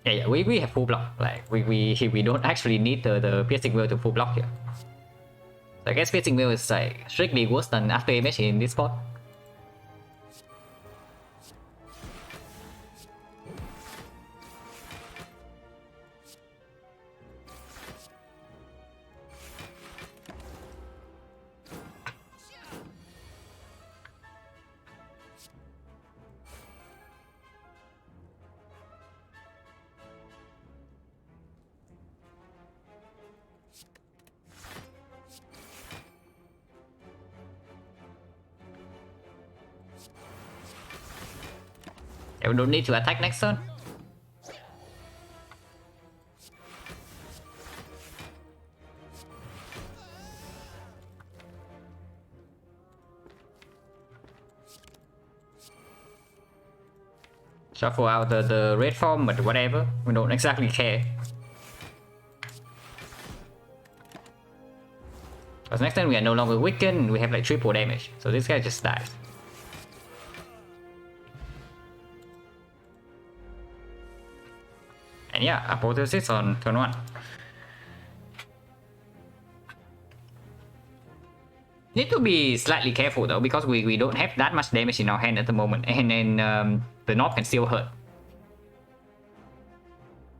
Yeah, we have full block. Like we don't actually need the Piercing Wheel to full block here. So I guess Piercing Wheel is like strictly worse than After Image in this spot. We don't need to attack next turn. Shuffle out the red form, but whatever. We don't exactly care. Because next turn we are no longer weakened, we have like triple damage. So this guy just dies. And yeah, Apotheosis on turn 1. Need to be slightly careful though, because we don't have that much damage in our hand at the moment, and then the knob can still hurt.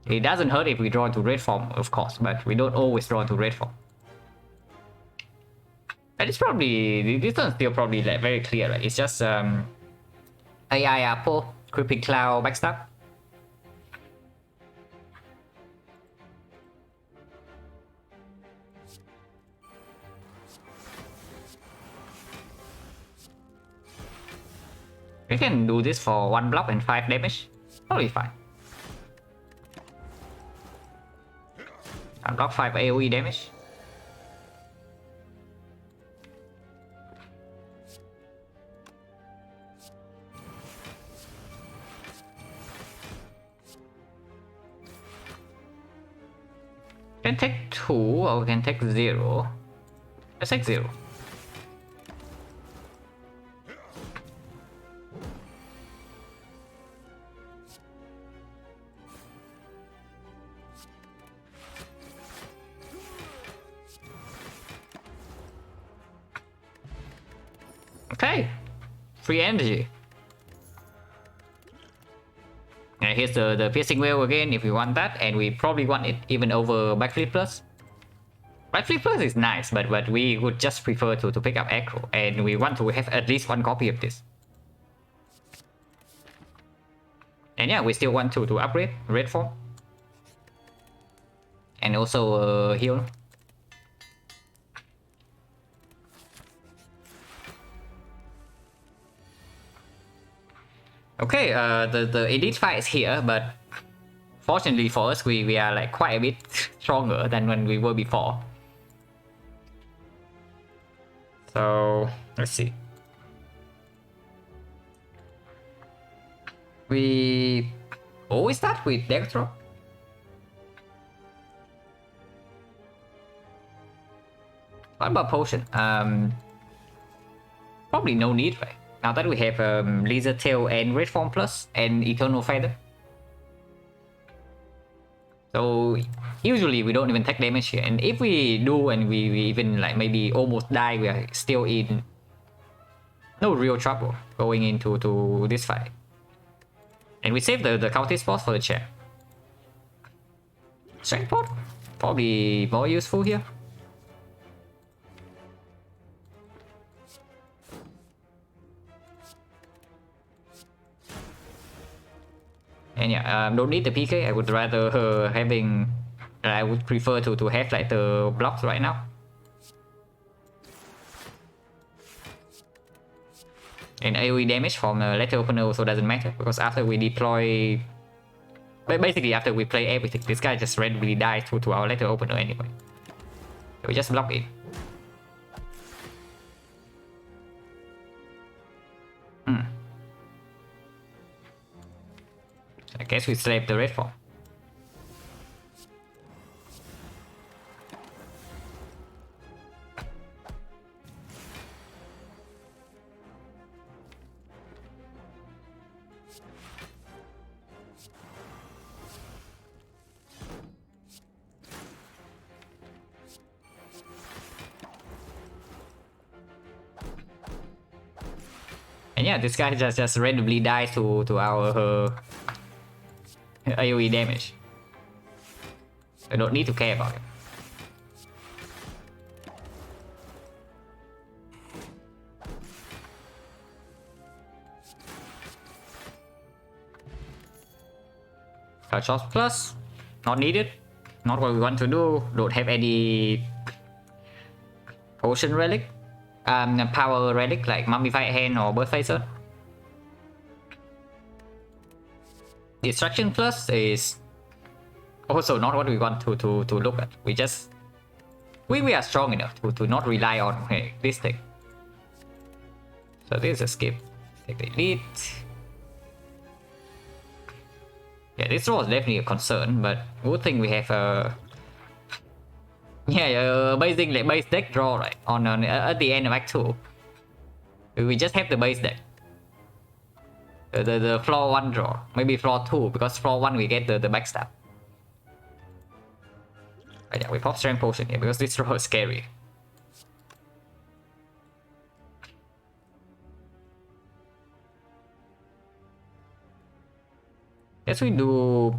It doesn't hurt if we draw into red form, of course, but we don't always draw into red form. And it's probably, this one's still probably like very clear, right? It's just AI Apo, Creeping Cloud, backstab. We can do this for 1 block and 5 damage. Totally fine. 1 block 5 AoE damage. Can take 2 or we can take 0. Let's take 0. Okay, free energy. And here's the piercing wheel again if we want that, and we probably want it even over Backflip Plus. Backflip Plus is nice, but we would just prefer to pick up Aggro, and we want to have at least 1 copy of this. And yeah, we still want to upgrade red form. And also heal. Okay, the elite fight is here, but fortunately for us, we are like quite a bit stronger than when we were before. So let's see. We always start with deck draw. What about potion? Probably no need, right? Now that we have Lizard Tail and Red Form Plus and Eternal Feather. So usually we don't even take damage here, and if we do and we even like maybe almost die, we are still in no real trouble going into this fight. And we save the counter spot for the chair. Strength pot? Probably more useful here. And yeah, don't need the PK. I would rather having. I would prefer to have like the blocks right now. And AoE damage from letter opener also doesn't matter because after we deploy, basically after we play everything, this guy just randomly dies to our letter opener anyway. So we just block it. I guess we slave the red form. And yeah, this guy just randomly dies to our AoE damage. I don't need to care about it. Charge plus, not needed. Not what we want to do. Don't have any potion relic, power relic like mummified hand or birth phaser. Distraction plus is also not what we want to look at. We are strong enough to not rely on this thing. So this is a skip. Take the elite. Yeah, this draw is definitely a concern, but good thing we have basically base deck draw right on at the end of Act 2. We just have the base deck. The floor 1 draw, maybe floor 2, because floor 1 we get the backstab. But yeah, we pop strength potion here because this draw is scary. Guess we do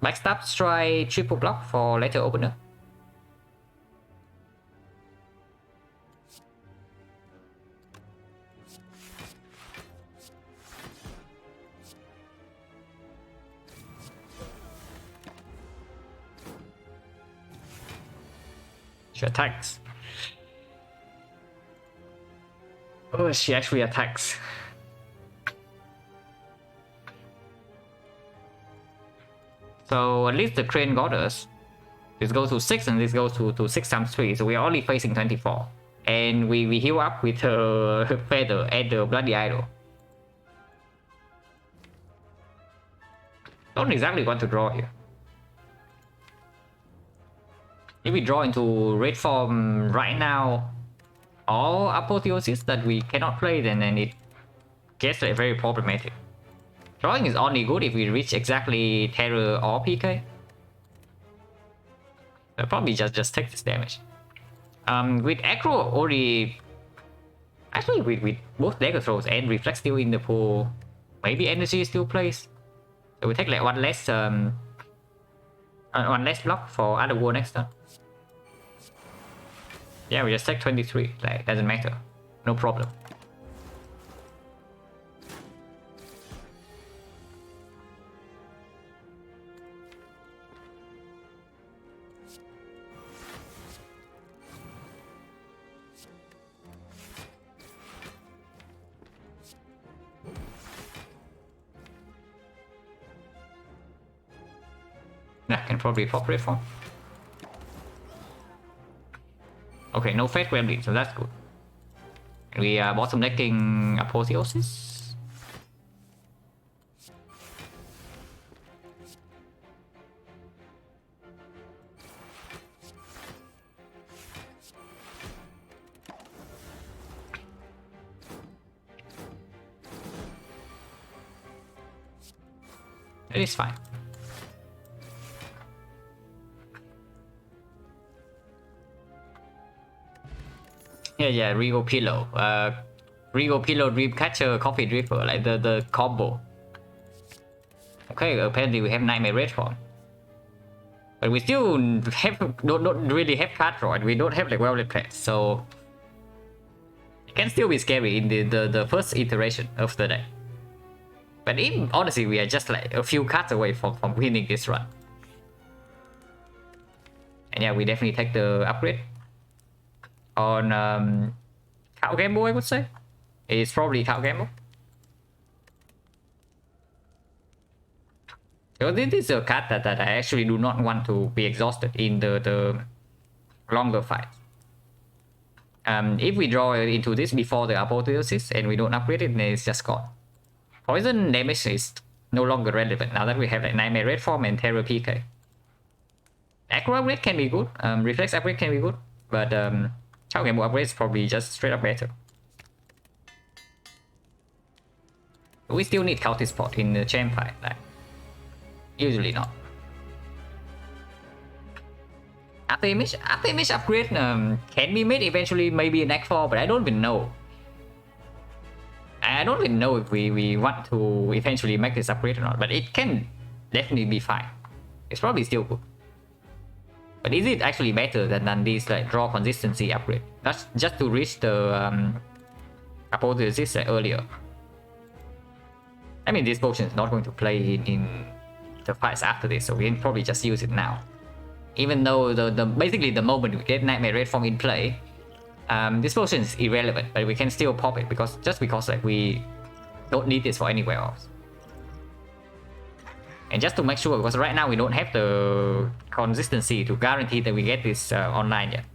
backstab, try triple block for letter opener. She attacks. Oh, she actually attacks. So at least the crane got us. This goes to 6 and this goes to 6 times 3, so we're only facing 24. And we heal up with her feather and the bloody idol. Don't exactly want to draw here. If we draw into red form right now, or apotheosis that we cannot play, then it gets like very problematic. Drawing is only good if we reach exactly Terror or PK. I'll probably just take this damage. With aggro already... Actually, with both dagger throws and reflex still in the pool, maybe energy still plays. So we take like one less block for other war next turn. Yeah, we just take 23, like doesn't matter. No problem. I can probably pop reform. Okay, no fate gremlin, so that's good. We are bottom decking Apotheosis. It is fine. Yeah, Rio Pillow. Rio Pillow Dreamcatcher Coffee Dripper, like the combo. Okay, apparently we have Nightmare Red form. But we still don't really have card draw, and we don't have like Velvet Pets, so it can still be scary in the first iteration of the deck. But honestly, we are just like a few cards away from winning this run. And yeah, we definitely take the upgrade on Cow Gamble, I would say. It's probably Cow Gamble. So this is a card that I actually do not want to be exhausted in the longer fight. If we draw into this before the Apotheosis and we don't upgrade it, then it's just gone. Poison damage is no longer relevant now that we have like Nightmare Red form and Terror PK. Acro upgrade can be good, Reflex upgrade can be good, but Cow Gamble upgrade is probably just straight up better. We still need Cultist Pot in the champ fight, like usually not. After image upgrade can be made eventually, maybe in Act 4, but I don't even know. I don't even know if we want to eventually make this upgrade or not, but it can definitely be fine. It's probably still good. But is it actually better than this like draw consistency upgrade? That's just to reach the Apotheosis earlier. I mean, this potion is not going to play in the fights after this, so we can probably just use it now. Even though basically the moment we get Nightmare Red form in play, this potion is irrelevant, but we can still pop it because like we don't need this for anywhere else. And just to make sure, because right now we don't have the consistency to guarantee that we get this online yet.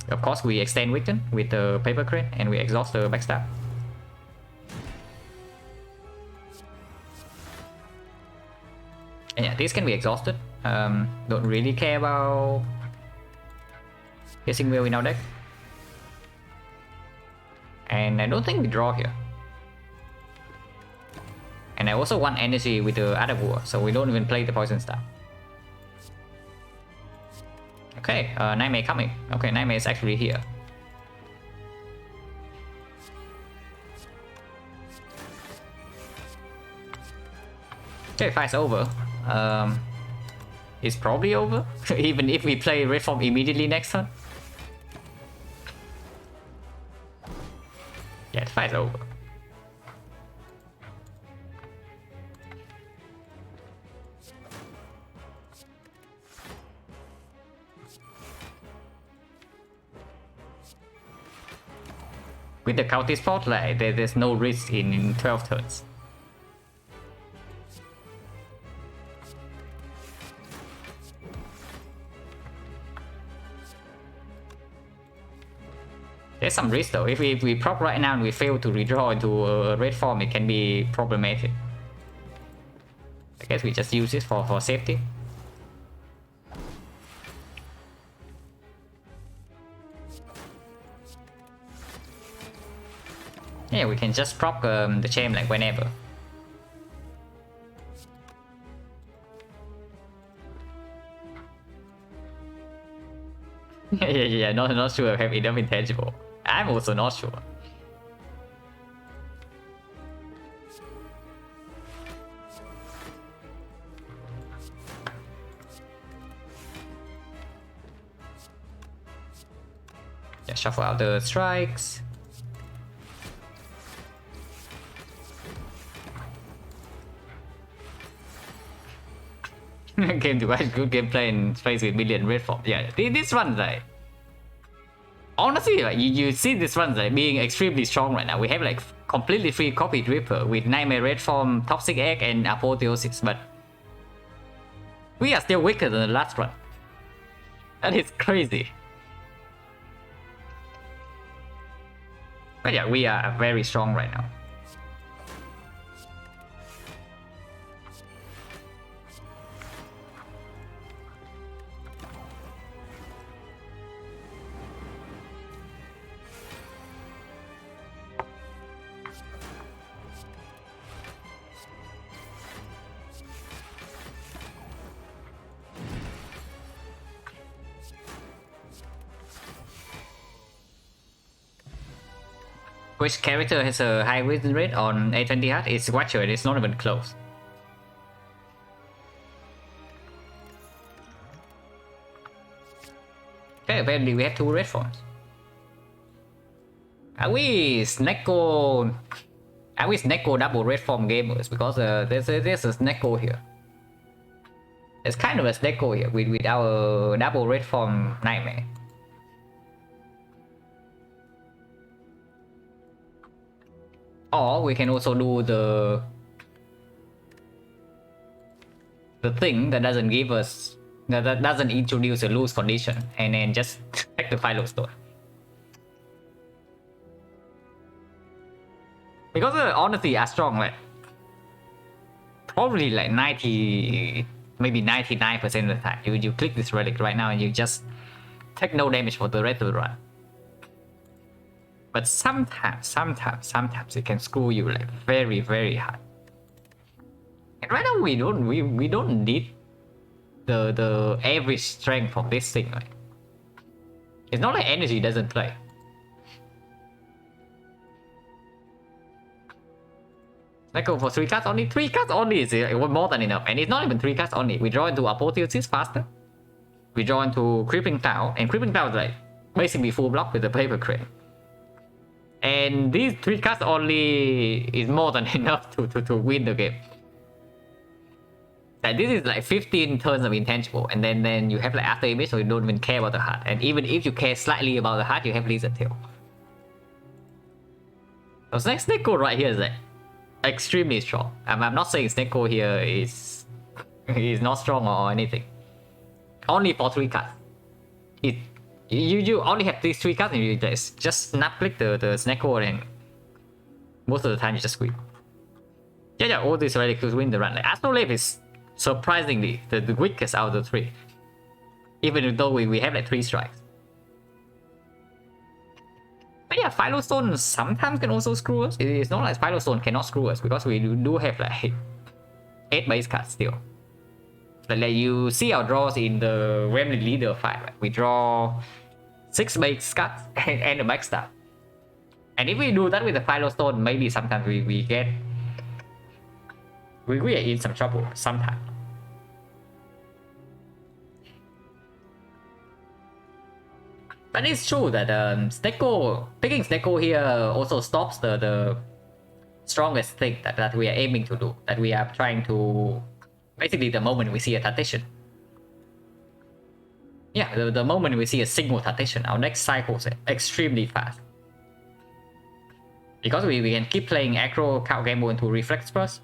Of course, we extend Weaken with the Paper Crane and we exhaust the backstab. And yeah, this can be exhausted. Don't really care about guessing where we now deck. And I don't think we draw here. And I also want energy with the Adabur, so we don't even play the Poison Star. Okay, Nightmare coming. Okay, Nightmare is actually here. Okay, fight's over. It's probably over, even if we play Red form immediately next turn. Yeah, the fight's over. With the Cultist Spotlight, there's no risk in 12 turns. There's some risk though. If we prop right now and we fail to redraw into a red form, it can be problematic. I guess we just use this for safety. Yeah, we can just prop the chain like whenever. yeah, not sure I have enough intangible. I'm also not sure. Yeah, shuffle out the strikes. Game device, good gameplay in space with million red form. Yeah, this one like Honestly, like, you see this run like being extremely strong right now. We have like completely free copied Reaper with Nightmare Red from Toxic Egg and Apotheosis, but we are still weaker than the last run. That is crazy. But yeah, we are very strong right now. Which character has a high win rate on A20 hard? It's Watcher, and it's not even close. Okay, apparently we have 2 red forms. Are we Snecko double red form gamers? Because there's a Snecko here. There's kind of a Snecko here with our double red form Nightmare. Or we can also do the thing that doesn't give us, that doesn't introduce a lose condition, and then just take the Philo Stone. Because honestly, are strong, like probably like 90, maybe 99% of the time, you click this relic right now and you just take no damage for the rest of the run. But sometimes it can screw you like very, very hard. And right now we don't need the average strength of this thing. Like, it's not like energy doesn't play. Let's go for 3 cards only. 3 cards only is more than enough, and it's not even 3 cards only. We draw into Apotheosis faster. We draw into Creeping Cloud, and Creeping Cloud is like basically full block with the Paper Crane. And these 3 cards only is more than enough to win the game. Like, this is like 15 turns of intangible, and then you have like after image, so you don't even care about the heart. And even if you care slightly about the heart, you have Lizard Tail. So Snecko right here is like extremely strong. I'm not saying Snecko here is not strong or anything. Only for 3 cards. You only have these 3 cards and you just snap click the Snecko, and most of the time you just squeeze. Yeah, all these relics to win the run. Like Astrolabe is surprisingly the weakest out of the 3. Even though we have like 3 strikes. But yeah, Philo Stone sometimes can also screw us. It's not like Philo Stone cannot screw us, because we do have like 8 base cards still. Like you see our draws in the Remnant Leader fight, right? We draw 6 base cards and a backstab. And if we do that with the Philo Stone, maybe sometimes we are in some trouble sometimes. But it's true that picking Snecko here also stops the strongest thing that we are aiming to do, that we are trying to, basically the moment we see a Tactician. Yeah, the moment we see a single Tactician, our next cycle is extremely fast. Because we can keep playing aggro count gamble into Reflex first.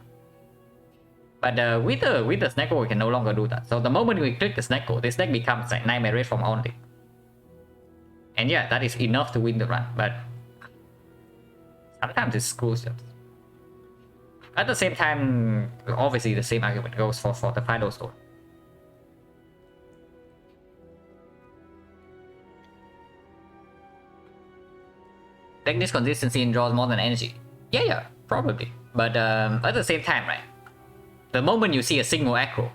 But with the Snecko, we can no longer do that. So the moment we click the Snecko, this deck becomes like Nightmare Red Form only. And yeah, that is enough to win the run, but sometimes it screws us. At the same time, obviously the same argument goes for the Philo Stone. Deck this consistency and draws more than energy. Yeah, probably. But at the same time, right? The moment you see a single aggro,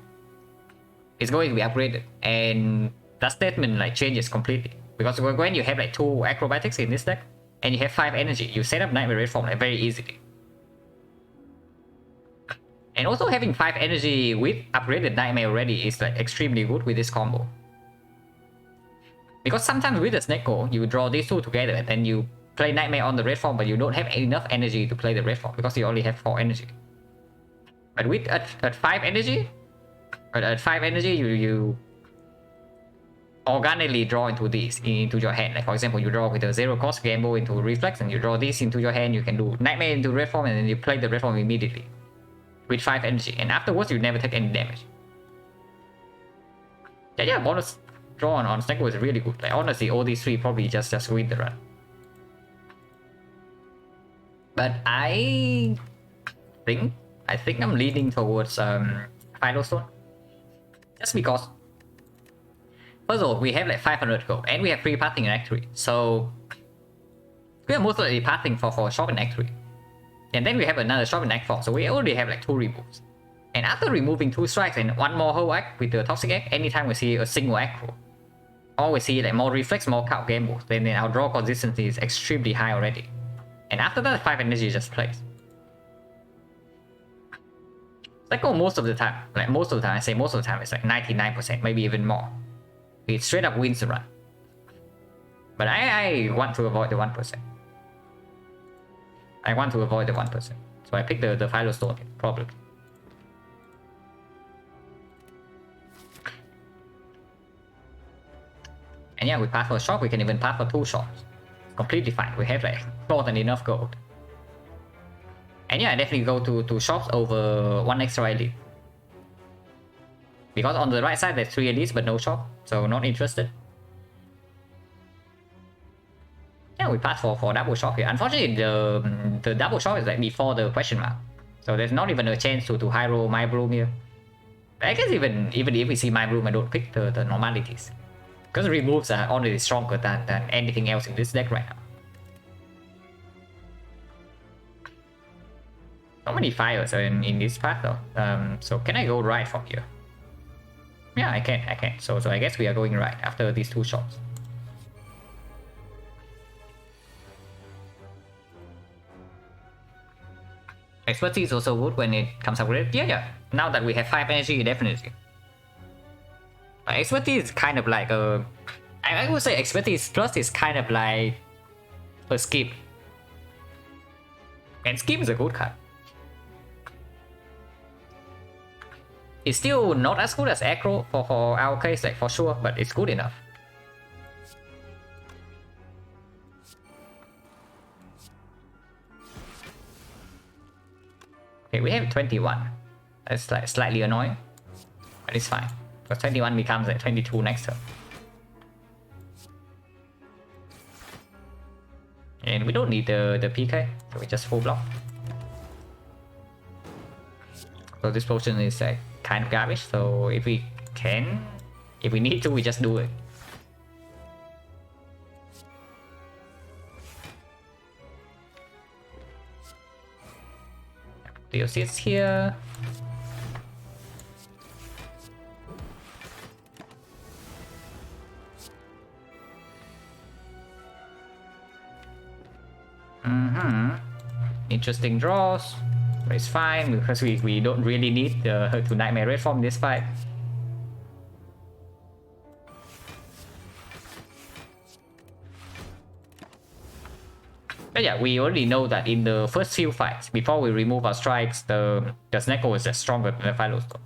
it's going to be upgraded, and that statement like changes completely. Because when you have like 2 acrobatics in this deck, and you have 5 energy, you set up Nightmare Red Form like very easily. And also having 5 energy with upgraded Nightmare already is like extremely good with this combo. Because sometimes with the Snecko, you draw these 2 together and then you play Nightmare on the red form, but you don't have enough energy to play the red form because you only have 4 energy. But with at 5 energy, you organically draw into these into your hand. Like for example, you draw with a 0 cost gamble into reflex, and you draw this into your hand. You can do nightmare into red form, and then you play the red form immediately with 5 energy, and afterwards you never take any damage. Yeah, bonus draw on Snecko is really good. Like honestly, all these 3 probably just win the run. But I think I'm leaning towards Philostone, just because. First of all, we have like 500 gold, and we have 3 pathing in Act 3, so we are most likely pathing for shop in Act 3. And then we have another shop in Act 4, so we already have like 2 removes. And after removing 2 strikes and 1 more whole act with the Toxic Egg, anytime we see a single act roll, or we see like more reflex, more count game moves, then our draw consistency is extremely high already. And after that, 5 energy just plays. Cycle most of the time, I say most of the time, it's like 99%, maybe even more. It straight up wins the run. But I want to avoid the 1%. I want to avoid the 1%. So I picked the Philostone, probably. And yeah, we pass for a shop, we can even pass for 2 shops. Completely fine. We have like more than enough gold. And yeah, I definitely go to shops over 1 extra elite. Because on the right side there's 3 elites but no shop, so not interested. Yeah, we pass for double shop here. Unfortunately, the double shop is like before the question mark, so there's not even a chance to high roll my bloom here. But I guess even if we see my bloom, I don't pick the normalities, because removes are already stronger than anything else in this deck right now. So many fires are in this path though. So can I go right from here? Yeah, I can. So I guess we are going right after these 2 shots. Expertise is also good when it comes upgraded. Yeah. Now that we have 5 energy, definitely. Expertise is kind of like a... I would say expertise plus is kind of like a skip. And skip is a good card. It's still not as good as aggro for our case, like for sure, but it's good enough. Okay, we have 21. That's like slightly annoying, but it's fine, because 21 becomes like 22 next turn. And we don't need the PK, so we just full block. So this potion is like kind of garbage, so if we need to, we just do it. The assist here. Interesting draws. But it's fine because we don't really need to Nightmare Red Form this fight. But yeah, we already know that in the first few fights, before we remove our strikes, the Snecko is just stronger than the Philostone.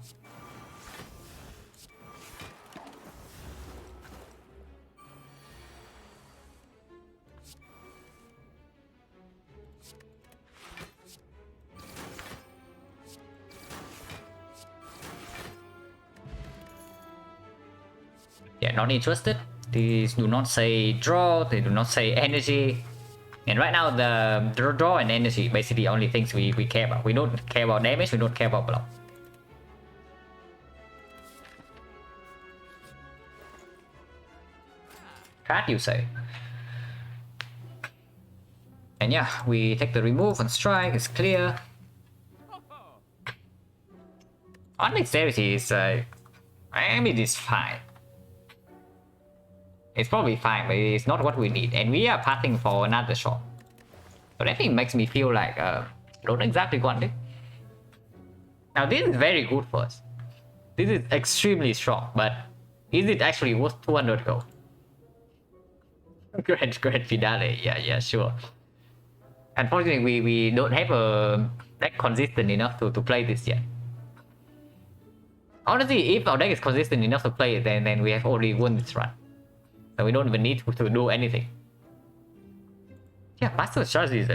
Yeah, not interested. These do not say draw, they do not say energy. And right now the draw and energy basically the only things we care about. We don't care about damage, we don't care about block. Card you say. And yeah, we take the remove and strike, it's clear. On dexterity is I mean it's fine. It's probably fine, but it's not what we need, and we are pathing for another shot. So that thing makes me feel like don't exactly want it. Now this is very good for us. This is extremely strong, but is it actually worth 200 gold? Grand finale, yeah, sure. Unfortunately, we don't have a deck consistent enough to play this yet. Honestly, if our deck is consistent enough to play it, then we have already won this run. So we don't even need to do anything. Yeah, Master Strategy is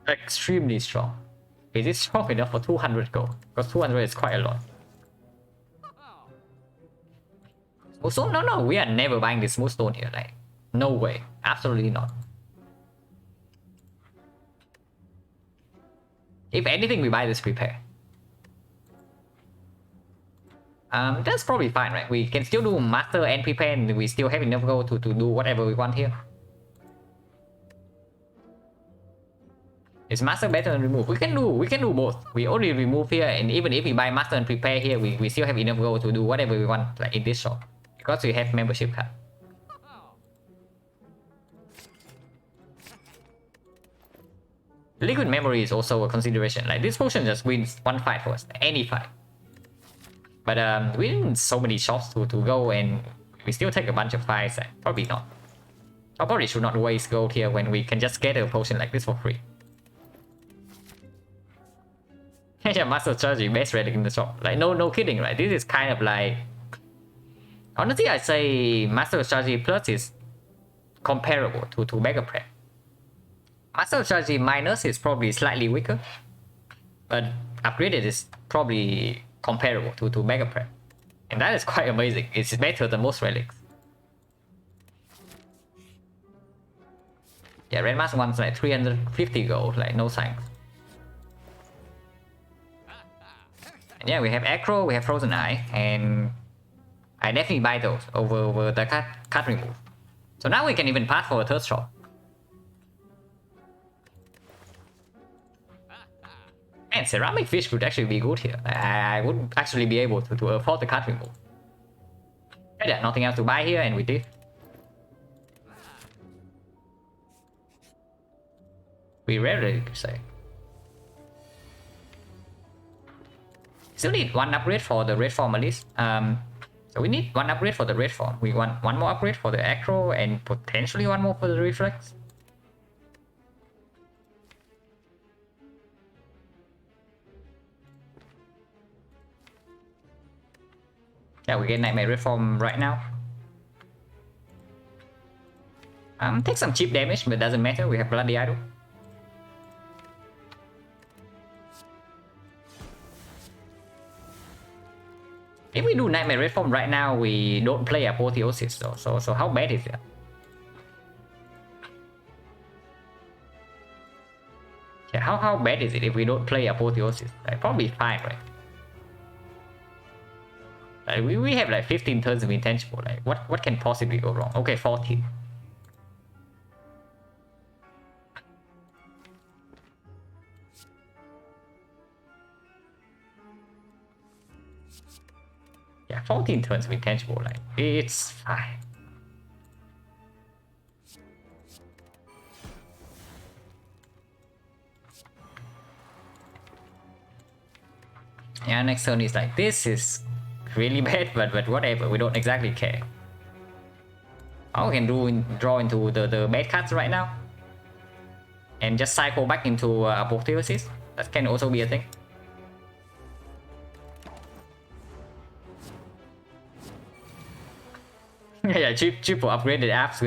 extremely strong. Is it strong enough for 200 gold? Because 200 is quite a lot. Also, no, we are never buying this smooth stone here. Like, no way. Absolutely not. If anything, we buy this repair. That's probably fine, right? We can still do master and prepare, and we still have enough gold to do whatever we want here. Is master better than remove? We can do both. We only remove here, and even if we buy master and prepare here, we still have enough gold to do whatever we want, like in this shop, because we have membership card. Liquid memory is also a consideration. Like this potion just wins one fight for us, any fight. But we need so many shops to go, and we still take a bunch of fights. Probably not. I probably should not waste gold here when we can just get a potion like this for free. Yeah, Master Strategy, best relic in the shop. Like no kidding, right? This is kind of like, honestly, I'd say Master Strategy Plus is comparable to Mega Prep. Master Strategy Minus is probably slightly weaker, but upgraded is probably comparable to Mega Prep. And that is quite amazing. It's better than most relics. Yeah, Red Mask one's like 350 gold, like no thanks. And yeah, we have Acro, we have Frozen Eye, and I definitely buy those over the card remove. So now we can even pass for a third shop. And ceramic fish could actually be good here. I would actually be able to afford the card remove. Yeah, nothing else to buy here, and we did. We rarely say. Still need one upgrade for the red form at least. So we need one upgrade for the red form. We want one more upgrade for the acro, and potentially one more for the reflex. Yeah, we get Nightmare Reform right now. Take some cheap damage, but it doesn't matter. We have Bloody Idol. If we do Nightmare Reform right now, we don't play Apotheosis though. So how bad is it? Yeah, how bad is it if we don't play Apotheosis? Like, probably fine, right? Like we have like 15 turns of intangible. Like what can possibly go wrong? Okay, 14. Yeah, 14 turns of intangible. Like it's fine. Yeah, next turn is like, this is really bad, but whatever, we don't exactly care. Oh, we can draw into the bad cards right now, and just cycle back into Apotheosis. That can also be a thing. Yeah, triple upgraded apps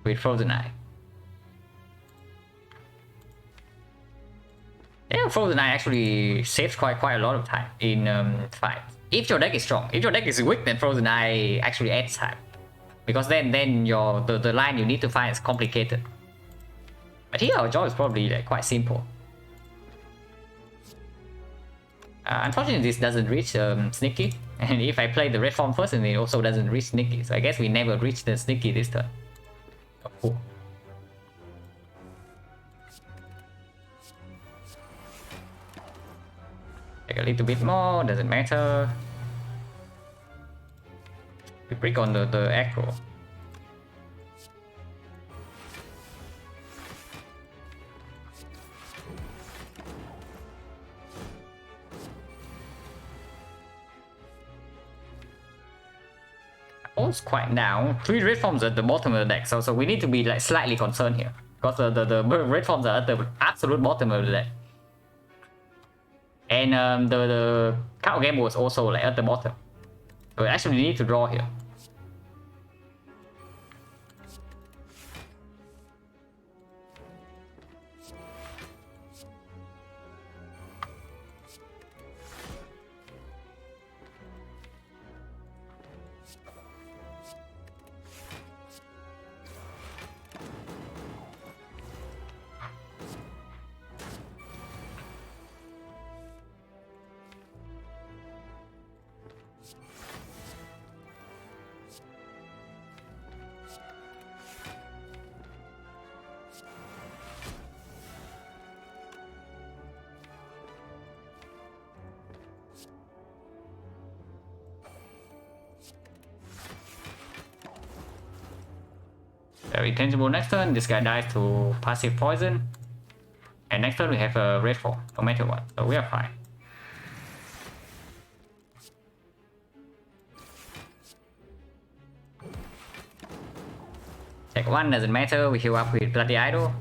with Frozen Eye. Yeah, Frozen Eye actually saves quite a lot of time in fights. If your deck is strong. If your deck is weak, then Frozen Eye actually adds time, because then the line you need to find is complicated. But here our job is probably like quite simple. Unfortunately, this doesn't reach Sneaky, and if I play the red form first, and it also doesn't reach Sneaky, so I guess we never reach the Sneaky this turn. Oh. Take a little bit more, doesn't matter. We break on the acro. It's quite down. 3 red forms at the bottom of the deck, so we need to be like slightly concerned here, because the red forms are at the absolute bottom of the deck. And the card game was also like at the bottom. So we actually need to draw here. Very tangible next turn. This guy dies to passive poison. And next turn we have a red form, no matter what. So we are fine. Check 1 doesn't matter. We heal up with Bloody Idol.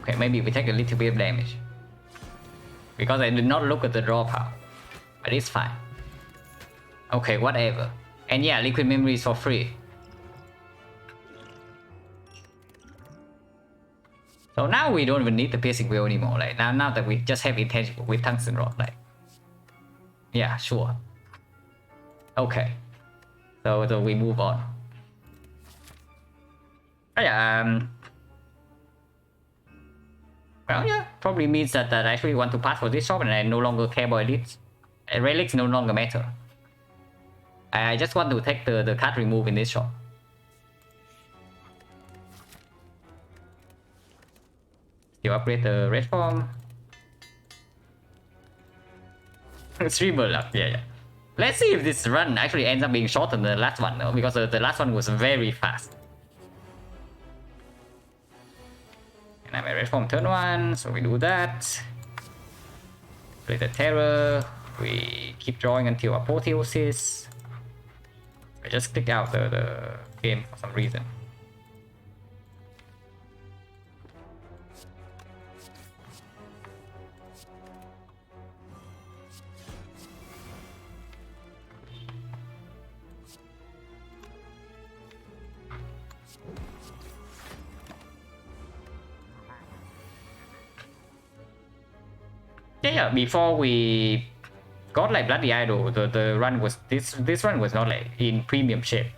Okay, maybe we take a little bit of damage. Because I did not look at the draw power. But it's fine. Okay, whatever. And yeah, liquid memory is for free. So now we don't even need the piercing wheel anymore. Like now that we just have intangible with tungsten rod, like yeah, sure. Okay. So we move on. Oh, yeah, well, yeah, probably means that I actually want to pass for this shop and I no longer care about elites. Relics no longer matter. I just want to take the card remove in this shop. Still upgrade the red form. Streamer luck, yeah. Let's see if this run actually ends up being shorter than the last one, though, because the last one was very fast. And I'm a red form turn 1, so we do that. Play the terror. We keep drawing until apotheosis. I just click out the game for some reason. Yeah, before we got like Bloody Idol, the run was this run was not like in premium shape.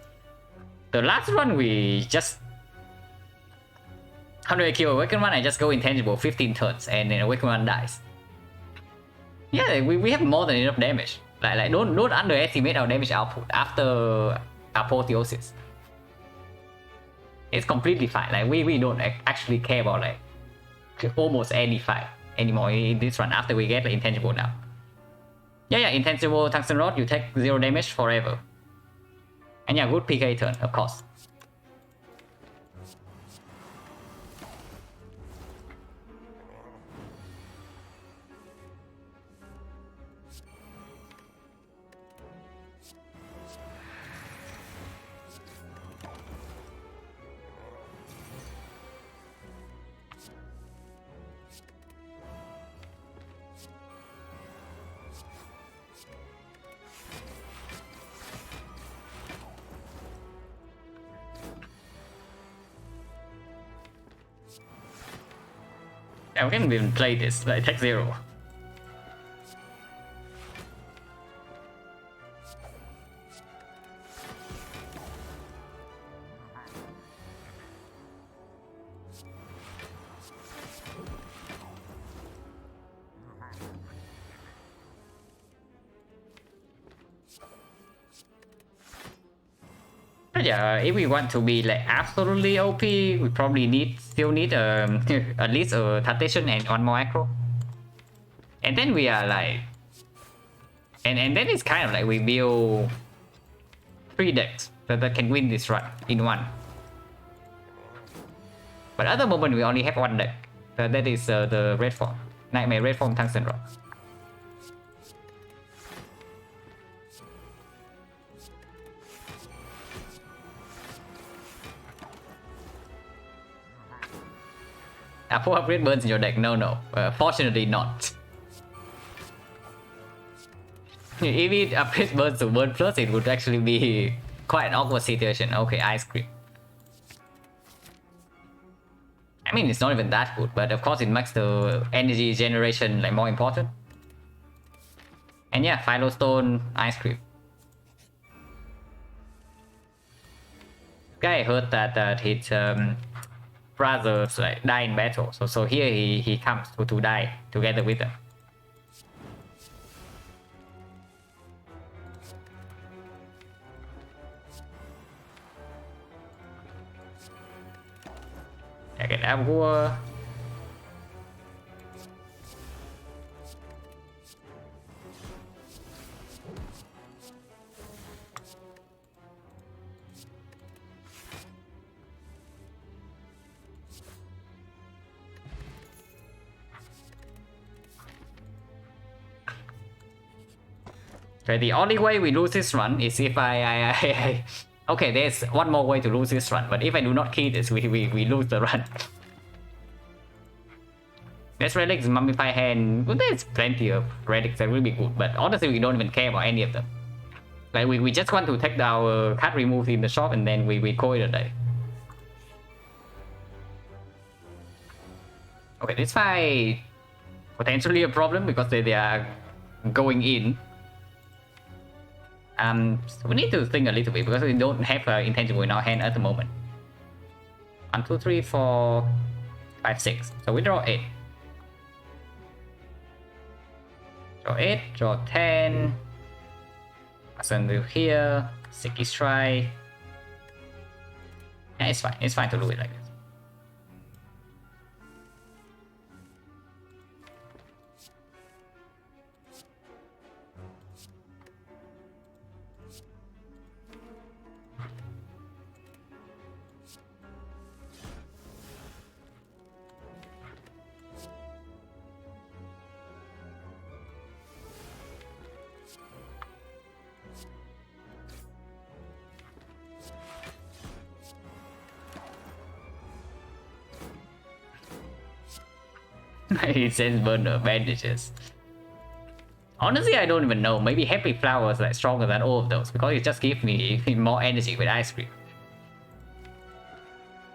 The last run we just, how do I kill Awakened One? I just go intangible 15 turns and then Awakened One dies. Yeah, we have more than enough damage. Like don't underestimate our damage output after apotheosis. It's completely fine. Like we don't actually care about like almost any fight anymore in this run after we get the intangible now. Yeah, intangible tungsten rod, you take 0 damage forever. And yeah, good PK turn, of course. Yeah, we can even play this, like take 0. But yeah, if we want to be like absolutely OP, we probably still need at least a Tatation and 1 more aggro. And then we are like, and then it's kind of like we build 3 decks that can win this run in one. But at the moment we only have 1 deck. That is the red form, Nightmare red form Tungsten Rock. Are 4 upgrade burns in your deck? No. Fortunately not. If it upgrade burns to burn plus, it would actually be quite an awkward situation. Okay, ice cream. I mean, it's not even that good, but of course it makes the energy generation like more important. And yeah, Philostone, ice cream. Guy heard that his brothers like die in battle, so here he comes to die together with them. I can have war. Okay, the only way we lose this run is if I okay, there's one more way to lose this run, but if I do not key this, we lose the run. There's relics, mummify hand. Well, there's plenty of relics that will be good, but honestly, we don't even care about any of them. Like we just want to take our card removed in the shop and then we call it a day. Okay, this fight potentially a problem because they are going in. So we need to think a little bit because we don't have intangible in our hand at the moment. 1, 2, 3, 4, 5, 6. So we draw 8. Draw 8, draw 10. Send you here. Sticky strike. Yeah, it's fine. It's fine to do it like this. It says burner bandages. Honestly, I don't even know. Maybe Happy Flower is like stronger than all of those because it just gives me more energy with ice cream.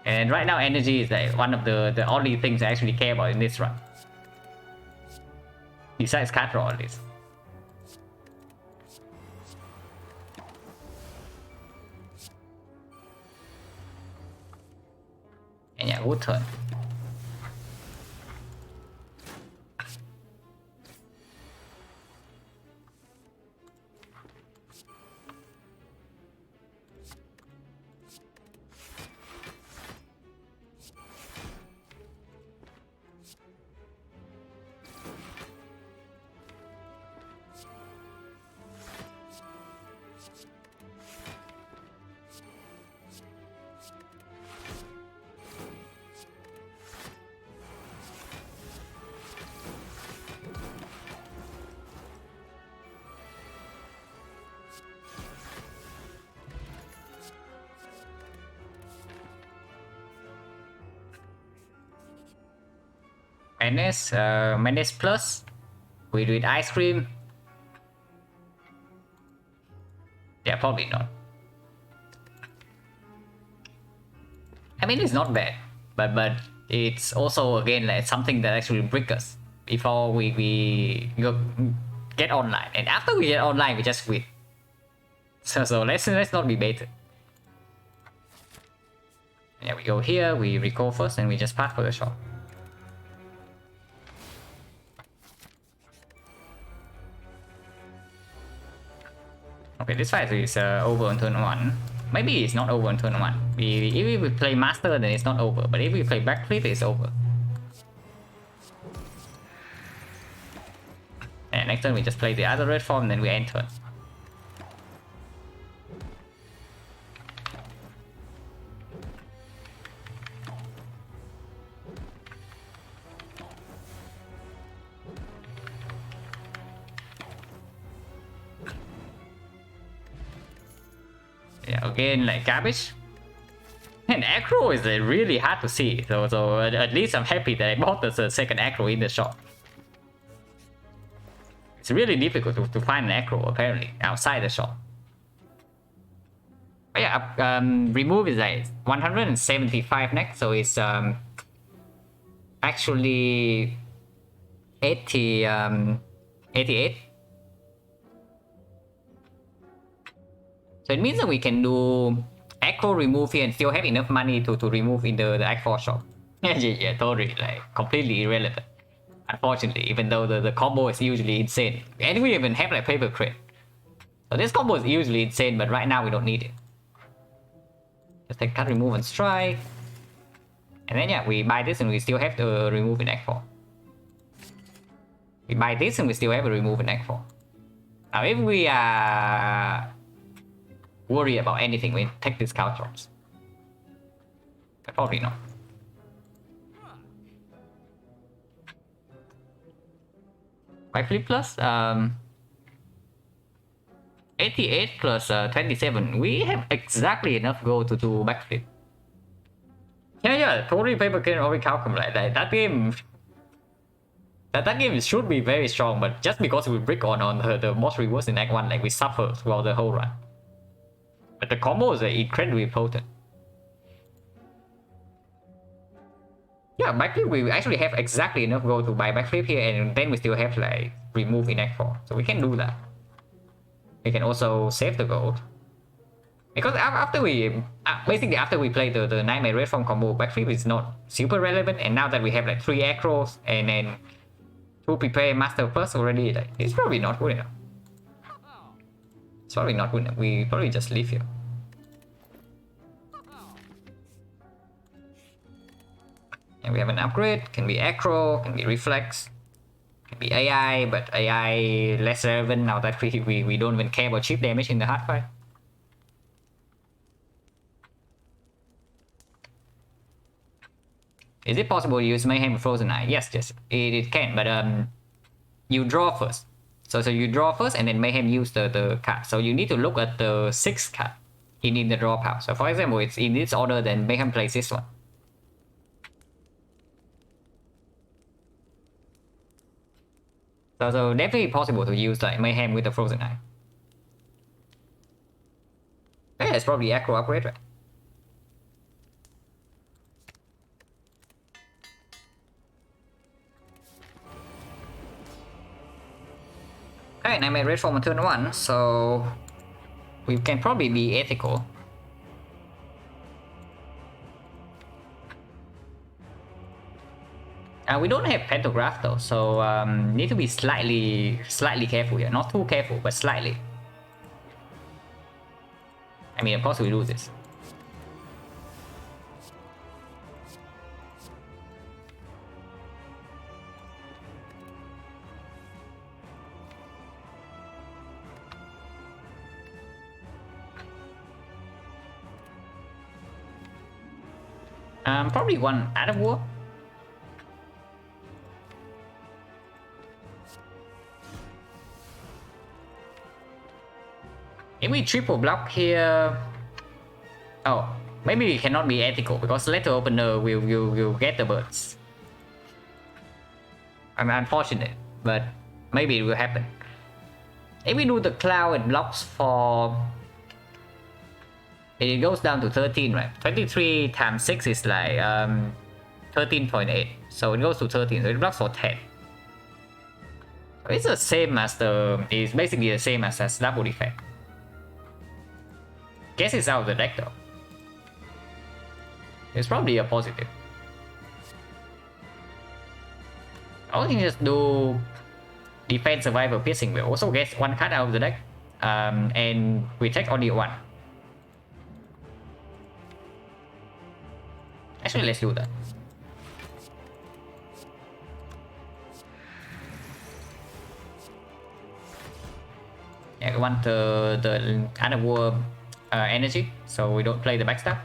And right now, energy is like one of the only things I actually care about in this run. Besides card draw, at least. And yeah, good turn. Menace plus. We do it ice cream. Yeah, probably not. I mean, it's not bad, but it's also again like something that actually break us before we go get online, and after we get online, we just quit. So let's not be baited. Yeah, we go here, we recall first, and we just pass for the shot. Okay, this fight is over on turn 1. Maybe it's not over on turn 1. If we play Master, then it's not over. But if we play Backflip, it's over. And next turn we just play the other red form, then we end turn. Yeah, again, like garbage. And acro is really hard to see, so at least I'm happy that I bought the second acro in the shop. It's really difficult to find an acro apparently outside the shop. But yeah, remove is like 175 next, so it's actually 88. So it means that we can do acro remove here and still have enough money to remove in the Act 4 shop. Yeah, totally, like completely irrelevant. Unfortunately, even though the combo is usually insane. And we even have like paper crate. So this combo is usually insane, but right now we don't need it. Just take cut, remove, and strike. And then yeah, we buy this and we still have to remove in Act 4. We buy this and we still have to remove in Act 4. Now if we are worried about anything, we take discount drops. But probably not. By flip plus 88 plus 27, we have exactly enough gold to do backflip. Yeah, totally paper can already calculate that game. That game should be very strong, but just because we brick on the most rewards in Act 1, like we suffer throughout the whole run. But the combos are incredibly potent. Yeah, backflip we actually have exactly enough gold to buy backflip here, and then we still have like remove in Act 4, so we can do that. We can also save the gold. Because after we play the Nightmare Red Form combo, backflip is not super relevant, and now that we have like 3 acros and then 2 prepare master first already, like, it's probably not good enough. It's probably not good enough. We probably just leave here. And we have an upgrade, can be acro, can be reflex, can be AI, but AI less relevant now that we don't even care about chip damage in the hard fight. Is it possible to use Mayhem with Frozen Eye? Yes, it can, but you draw first. So you draw first and then Mayhem use the card. So you need to look at the 6th card in the draw pile. So for example, it's in this order, then Mayhem plays this one. So definitely possible to use like Mayhem with the Frozen Eye. Yeah, it's probably acro upgrade, right? Okay, and I made red form on turn 1, so we can probably be ethical. We don't have pantograph though, so need to be slightly careful here. Not too careful, but slightly. I mean, of course we lose this. Probably one out of war. If we triple block here, oh, maybe we cannot be ethical because letter opener will get the birds. I'm unfortunate, but maybe it will happen. If we do the cloud, it blocks for. It goes down to 13, right? 23 times 6 is like 13.8. So it goes to 13, so it blocks for 10. So it's the same as it's basically the same as double effect. Guess it's out of the deck though. It's probably a positive. Or we can just do defense, survival, piercing. We also get one card out of the deck. And we take only one. Actually, let's do that. Yeah, we want the Underworld energy, so we don't play the backstab.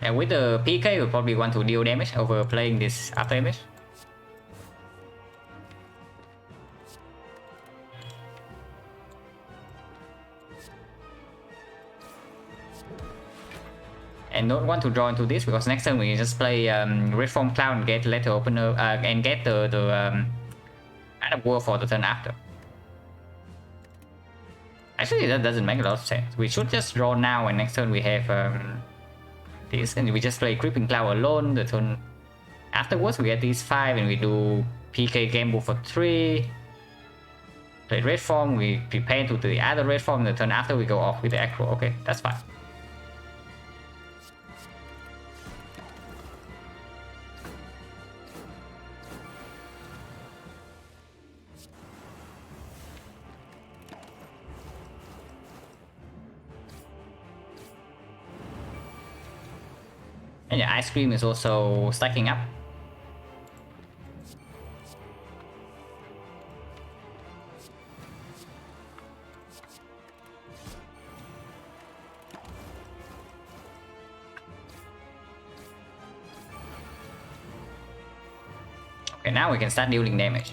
And with the PK, we probably want to deal damage over playing this after image. And don't want to draw into this because next turn we just play Red Form Cloud and get letter opener and get the Art of War for the turn after. Actually, that doesn't make a lot of sense. We should just draw now, and next turn we have this, and we just play Creeping Cloud alone. The turn afterwards we get these 5, and we do PK Gamble for 3. Play Red Form, we prepare to the other Red Form. The turn after we go off with the Acro. Okay, that's fine. And yeah, Ice Cream is also stacking up. Okay, now we can start dealing damage.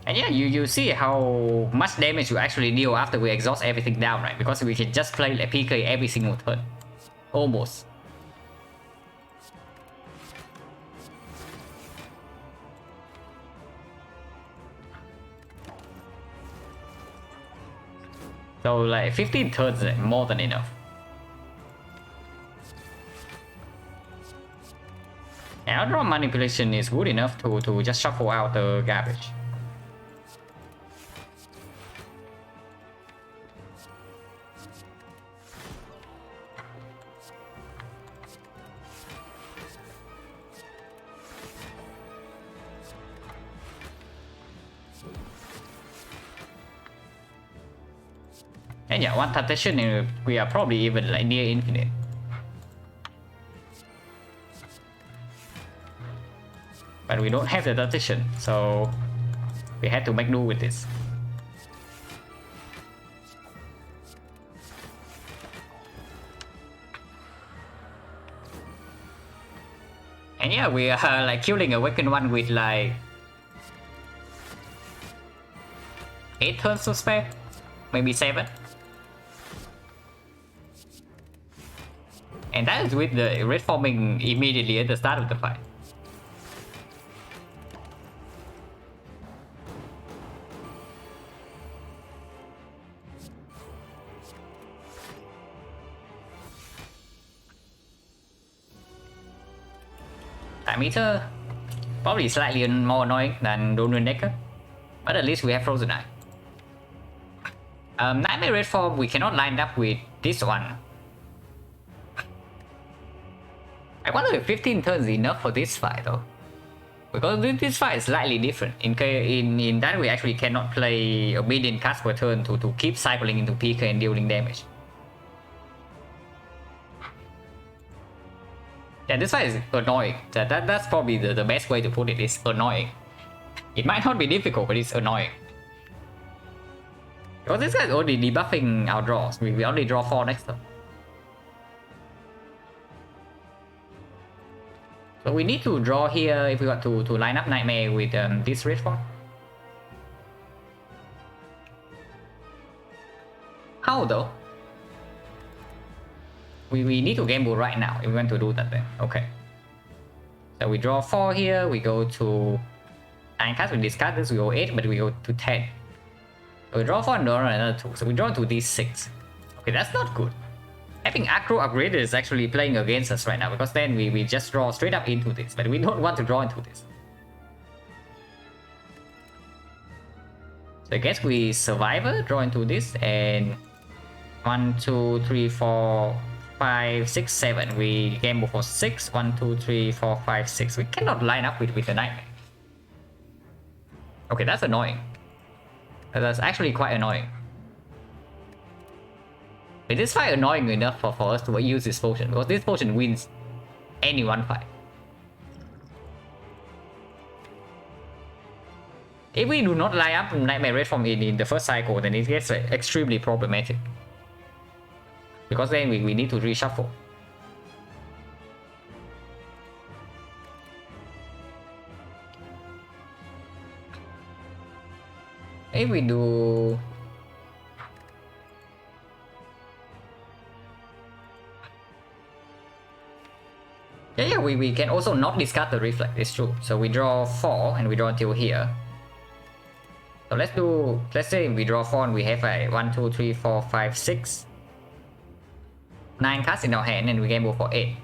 And yeah, you see how much damage you actually deal after we exhaust everything down, right? Because we can just play like PK every single turn. Almost. So like 15 turns is more than enough. And our draw manipulation is good enough to just shuffle out the garbage. And yeah, one temptation we are probably even like near infinite. But we don't have the temptation, so we had to make do with this. And yeah, we are like killing a Awakened one with like 8 turns to spare, maybe 7. And that is with the red forming immediately at the start of the fight. Time Eater, probably slightly more annoying than Donut Decker, but at least we have Frozen Eye. Nightmare Red Form we cannot line up with this one. I wonder if 15 turns is enough for this fight though. Because this fight is slightly different. In that we actually cannot play a million cards per turn to keep cycling into PK and dealing damage. Yeah, this fight is annoying. That's probably the best way to put it, is annoying. It might not be difficult, but it's annoying. Because this guy is only debuffing our draws. We only draw 4 next turn. So we need to draw here if we want to line up Nightmare with this red form. How though? We need to gamble right now if we want to do that then. Okay. So we draw 4 here, we go to 9 cards, we discard this, we go 8, but we go to 10. So we draw 4 and draw another 2. So we draw to these 6. Okay, that's not good. Having Acro upgraded is actually playing against us right now, because then we just draw straight up into this, but we don't want to draw into this. So I guess we Survivor, draw into this, and 1, 2, 3, 4, 5, 6, 7. We gamble for 6. 1, 2, 3, 4, 5, 6. We cannot line up with the nightmare. Okay, that's annoying. That's actually quite annoying. It is quite annoying enough for us to use this potion, because this potion wins any one fight. If we do not line up Nightmare Red Form in the first cycle, then it gets extremely problematic. Because then we need to reshuffle. If we do... Yeah, we can also not discard the Reflect, it's true. So we draw 4 and we draw until here. So let's say we draw 4 and we have a 1, 2, 3, 4, 5, 6. 9 cards in our hand and we gamble for 8.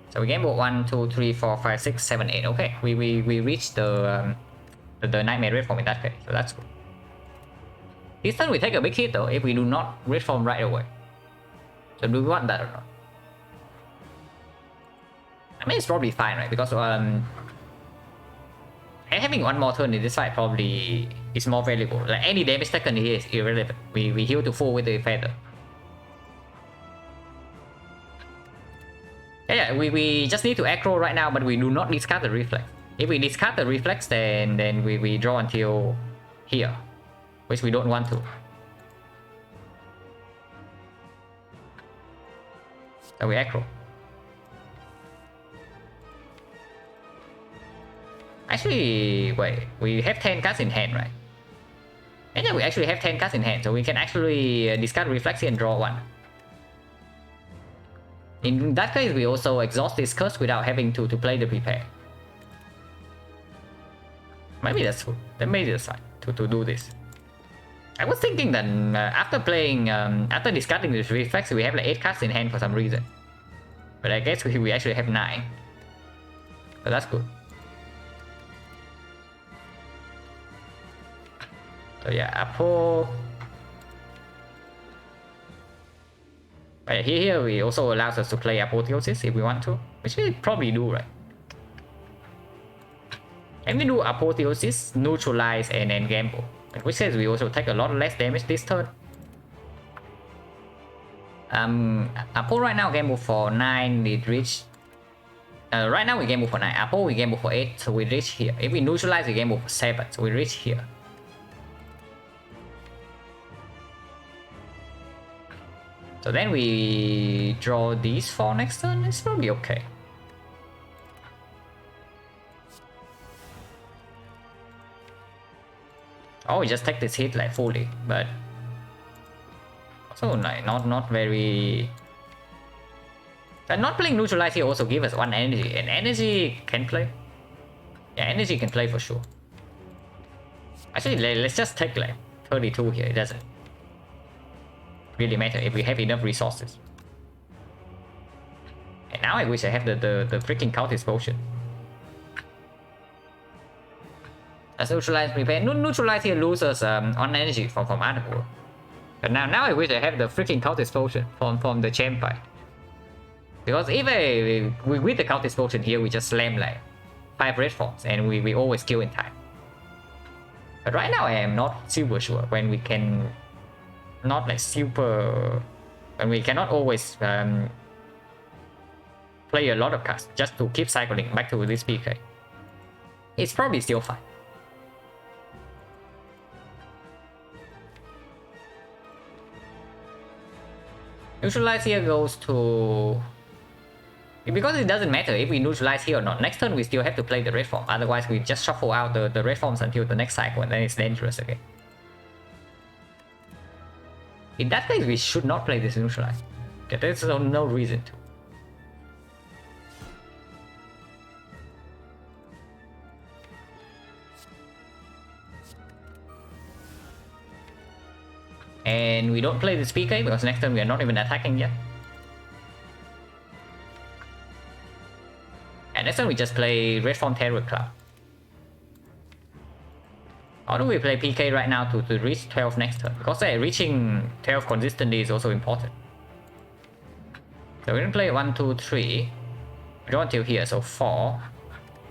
So we gamble 1, 2, 3, 4, 5, 6, 7, 8. Okay, we reach the Nightmare Red Form in that case, so that's good. This turn we take a big hit though if we do not Red Form right away. So do we want that or not? I mean, it's probably fine, right? Because having one more turn in this fight probably is more valuable. Like any damage taken here is irrelevant. We heal to full with the feather. Yeah, we just need to aggro right now, but we do not discard the Reflex. If we discard the Reflex, then we draw until here, which we don't want to. So we aggro. Actually, wait, we have 10 cards in hand, right? And yeah, we actually have 10 cards in hand, so we can actually discard Reflex and draw 1. In that case, we also exhaust this curse without having to play the prepare. Maybe that's good. Then maybe that's fine to do this. I was thinking that after playing, after discarding this Reflex, we have like 8 cards in hand for some reason. But I guess we actually have 9. So that's good. So yeah, Apple. But here we also allows us to play Apotheosis if we want to, which we probably do, right? And we do Apotheosis, Neutralize, and then gamble. Which says we also take a lot less damage this turn. Apple right now gamble for 9, it reach. Right now we gamble for 9. Apple we gamble for 8, so we reach here. If we neutralize, we gamble for 7, so we reach here. So then we draw these 4 next turn, it's probably okay. Oh, we just take this hit like fully, but also like not very. And not playing neutralize here also give us 1 energy, and energy can play. Yeah, energy can play for sure. Actually, let's just take like 32 here. It doesn't really matter if we have enough resources. And now I wish I have the freaking Cultist Potion. As neutralize, prepare. Neutralize here loses on energy from Article. But now I wish I have the freaking Cultist Potion from the champ fight. Because if we with the Cultist Potion here, we just slam like 5 red forms and we always kill in time. But right now I am not super sure when we can not like super, when we cannot always play a lot of cards just to keep cycling back to this PK. It's probably still fine. Neutralize here goes to... Because it doesn't matter if we neutralize here or not. Next turn we still have to play the red form. Otherwise we just shuffle out the red forms until the next cycle and then it's dangerous again. In that case we should not play this neutralize. Okay, there's no reason to. And we don't play this PK because next turn we are not even attacking yet. And next turn we just play Red Form Terror Cloud. How do we play PK right now to reach 12 next turn? Because reaching 12 consistently is also important. So we're gonna play 1, 2, 3. We draw until here, so 4,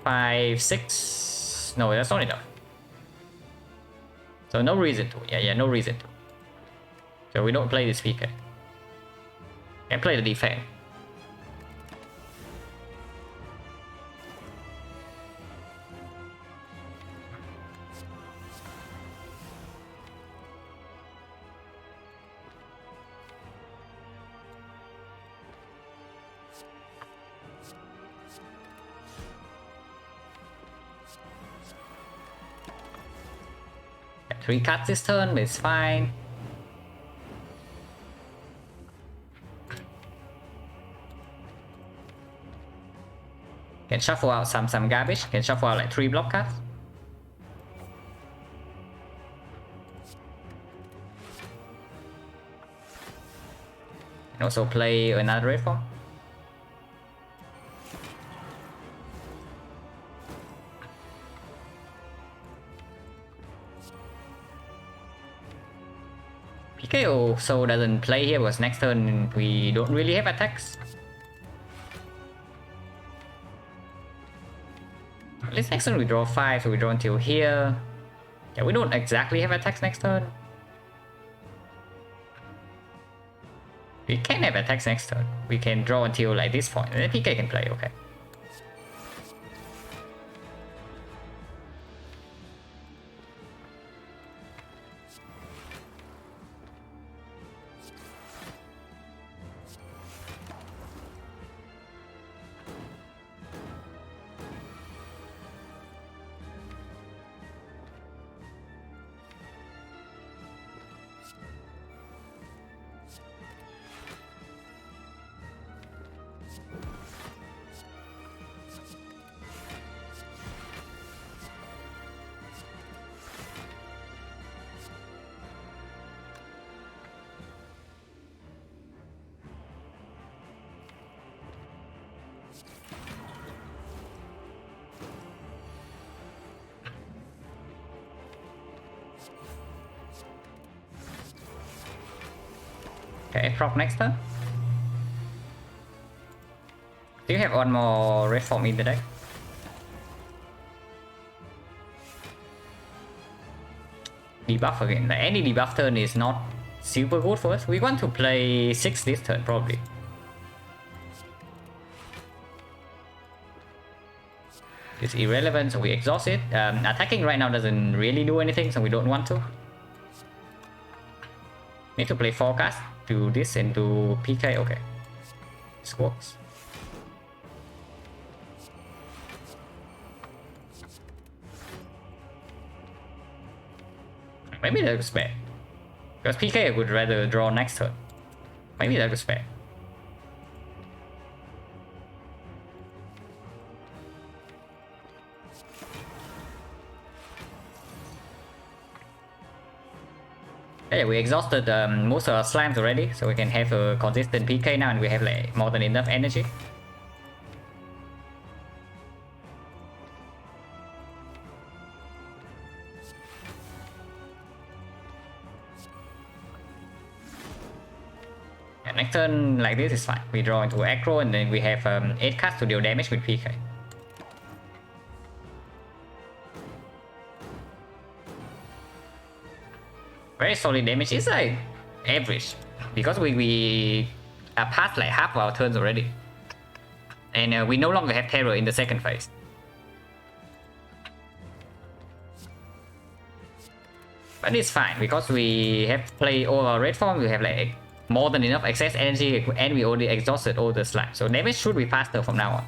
5, 6. No, that's not enough. So no reason to. Yeah, no reason to. So we don't play this PK. And play the defense. Yeah, 3 cards this turn, but it's fine. Can shuffle out some garbage. Can shuffle out like 3 block cards. And also play another red form. PK also doesn't play here because next turn we don't really have attacks. At least next turn we draw 5, so we draw until here. Yeah, we don't exactly have attacks next turn. We can have attacks next turn. We can draw until like this point, and then PK can play, okay. Okay, proc next turn. Do you have one more red form in the deck? Debuff again. Like, any debuff turn is not super good for us. We want to play 6 this turn probably. It's irrelevant, so we exhaust it. Attacking right now doesn't really do anything, so we don't want to. Need to play 4 cards. Do this and do PK. Okay, this works. Maybe that was bad, because PK would rather draw next turn. Maybe that was bad. Yeah, we exhausted most of our slimes already, so we can have a consistent PK now, and we have like more than enough energy. And next turn like this is fine. We draw into aggro, and then we have 8 cards to deal damage with PK. Very solid damage. It's like average, because we are past like half of our turns already, and we no longer have terror in the second phase. But it's fine, because we have played all our red form. We have like more than enough excess energy, and we already exhausted all the slime, so damage should be faster from now on.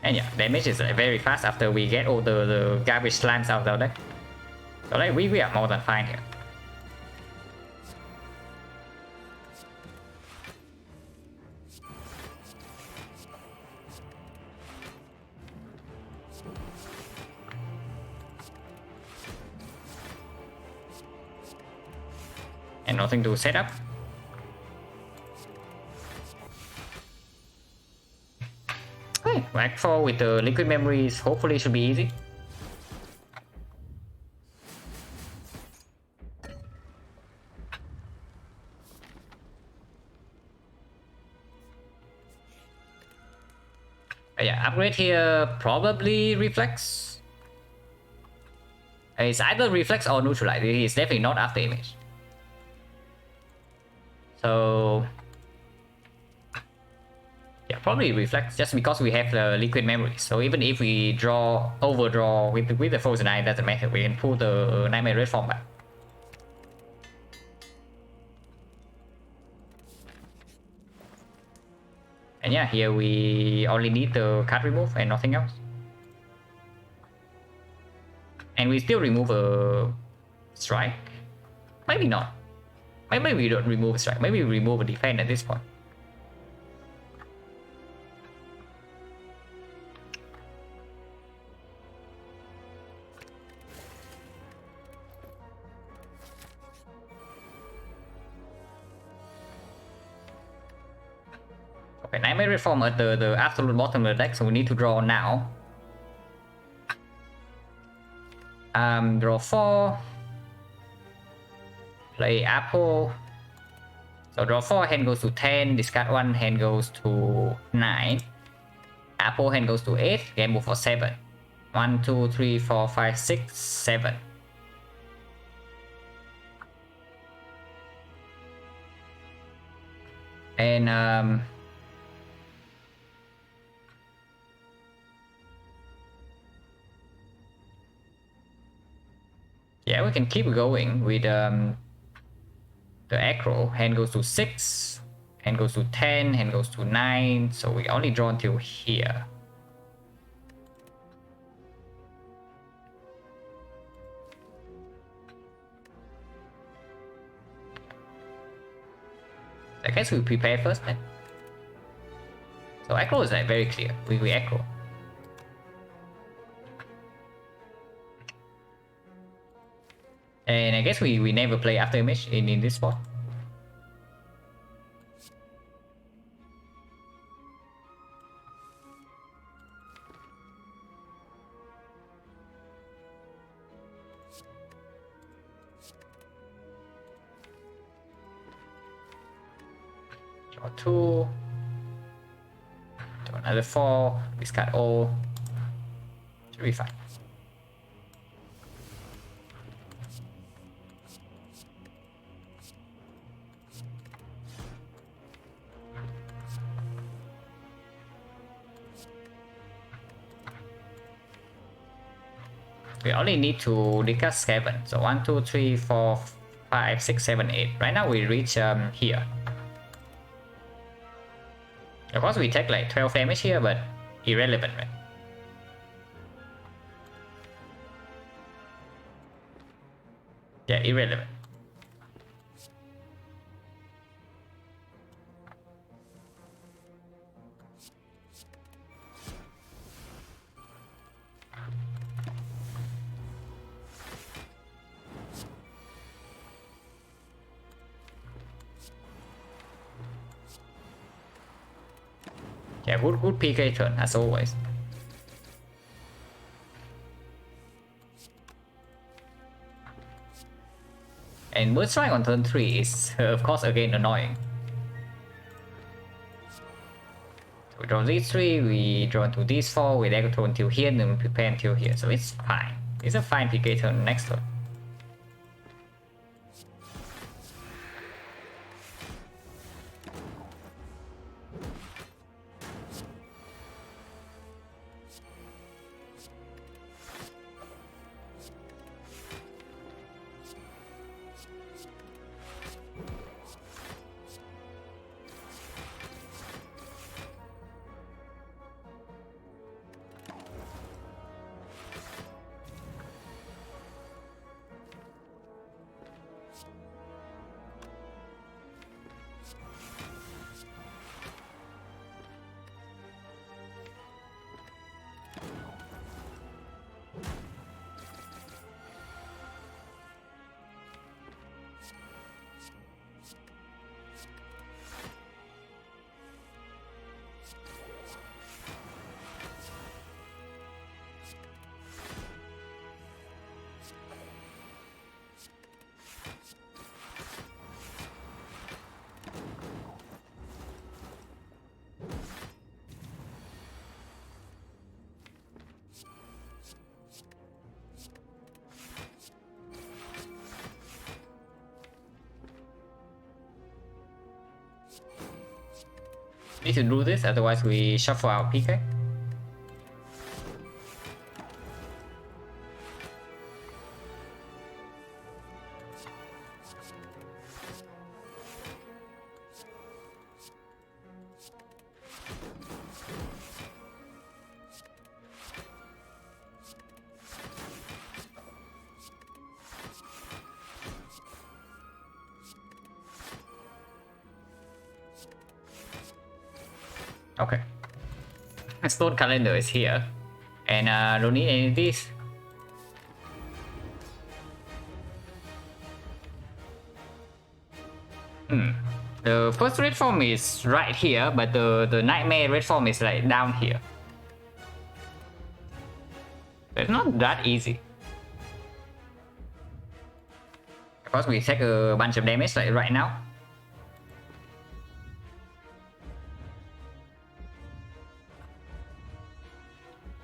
And yeah, damage is very fast after we get all the garbage slimes out of our deck. So like we are more than fine here. And nothing to set up. Okay, Act 4 with the liquid memories hopefully should be easy. Yeah, upgrade here, probably reflex. It's either reflex or neutralize. It's definitely not after image. So yeah, probably reflex just because we have the liquid memory. So even if we overdraw with the Frozen Eye, doesn't matter. We can pull the Nightmare Red form back. And yeah, here we only need the card remove and nothing else. And we still remove a strike. Maybe not. Maybe we don't remove a strike. Maybe we remove a defense at this point. Okay, Nightmare Reform at the absolute bottom of the deck, so we need to draw now. Draw 4. Play Apple. So draw 4, hand goes to 10, discard 1, hand goes to 9. Apple, hand goes to 8, game move for 7. 1, 2, 3, 4, 5, 6, 7. And yeah, we can keep going with the aggro. Hand goes to 6, hand goes to 10, hand goes to 9, so we only draw until here. I guess we prepare first then. So aggro is like very clear. We aggro. And I guess we never play after image in this spot. Draw 2. Draw another 4. Discard all. Should be fine. We only need to discard 7. So 1, 2, 3, 4, 5, 6, 7, 8. Right now we reach here. Of course we take like 12 damage here, but irrelevant, right? Yeah, irrelevant. Yeah, good PK turn as always. And Bird Strike on turn 3 is of course again annoying. So we draw these 3, we draw into these 4, we aggro until here, and then we prepare until here. So it's fine. It's a fine PK turn next turn. Need to do this, otherwise we shuffle our PK. Okay. Stone calendar is here. And don't need any of these. The first red form is right here, but the nightmare red form is like down here. It's not that easy. Of course, we take a bunch of damage like right now.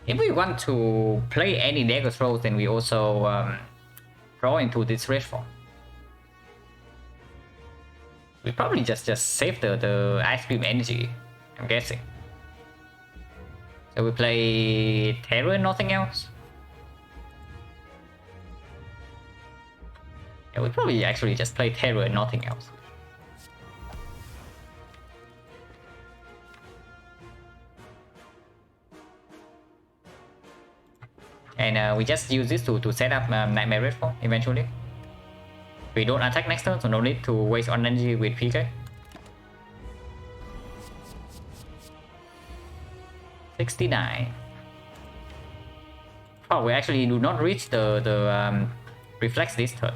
If we want to play any dagger throws, then we also draw into this red form. We probably just save the ice cream energy, I'm guessing. So we play Terror and nothing else. Yeah, we probably actually just play Terror and nothing else. And we just use this to set up Nightmare Red Form eventually. We don't attack next turn, so no need to waste on energy with PK. 69. Oh, we actually do not reach the reflex this turn.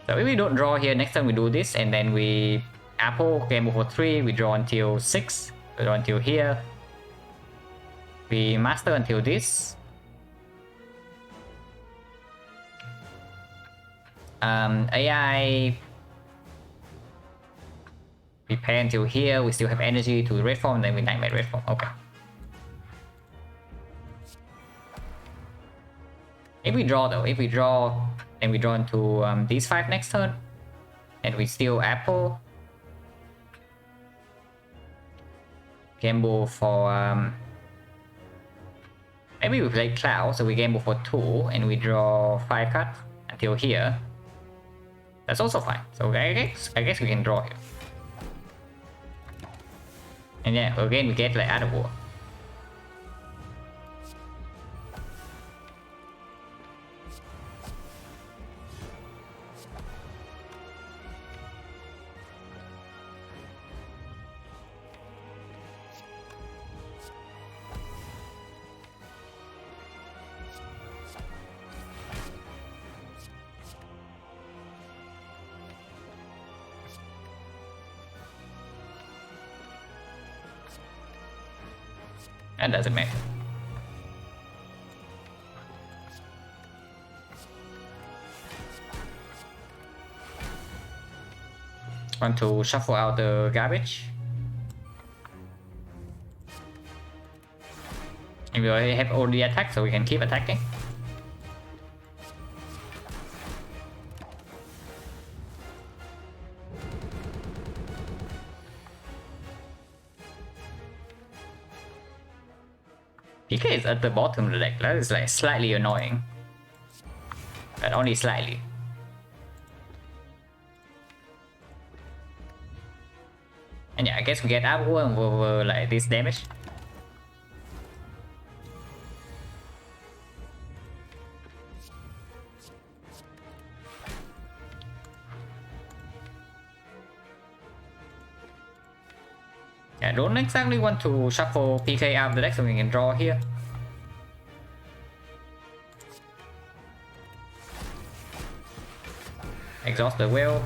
So if we don't draw here, next time we do this, and then we Apple game over 3, we draw until 6, we draw until here. We master until this. AI prepare until here, we still have energy to red form, then we nightmare red form. Okay. If we draw though, then we draw into these 5 next turn, and we steal Apple. Gamble for maybe we play Cloud, so we gamble for 2 and we draw 5 cards until here. That's also fine. So I guess we can draw here. And yeah, again we get like out of war. That doesn't matter. Want to shuffle out the garbage. And we already have all the attack, so we can keep attacking. PK is at the bottom of the deck. That is like slightly annoying, but only slightly. And yeah, I guess we get up and over like this damage. Yeah, don't exactly want to shuffle PK out of the deck so we can draw here. Exhaust the will.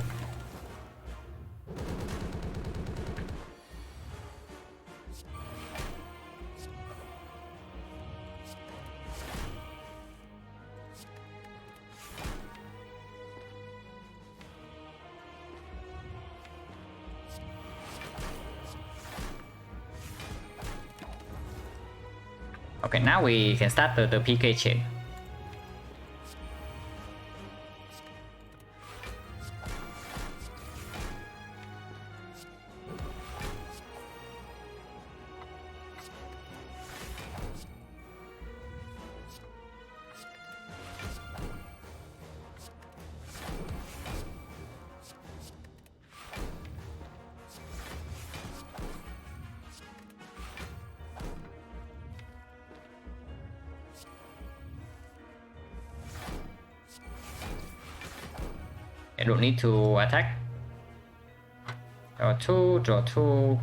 Okay, now we can start the PK chain. don't need to attack. Draw 2, draw 2.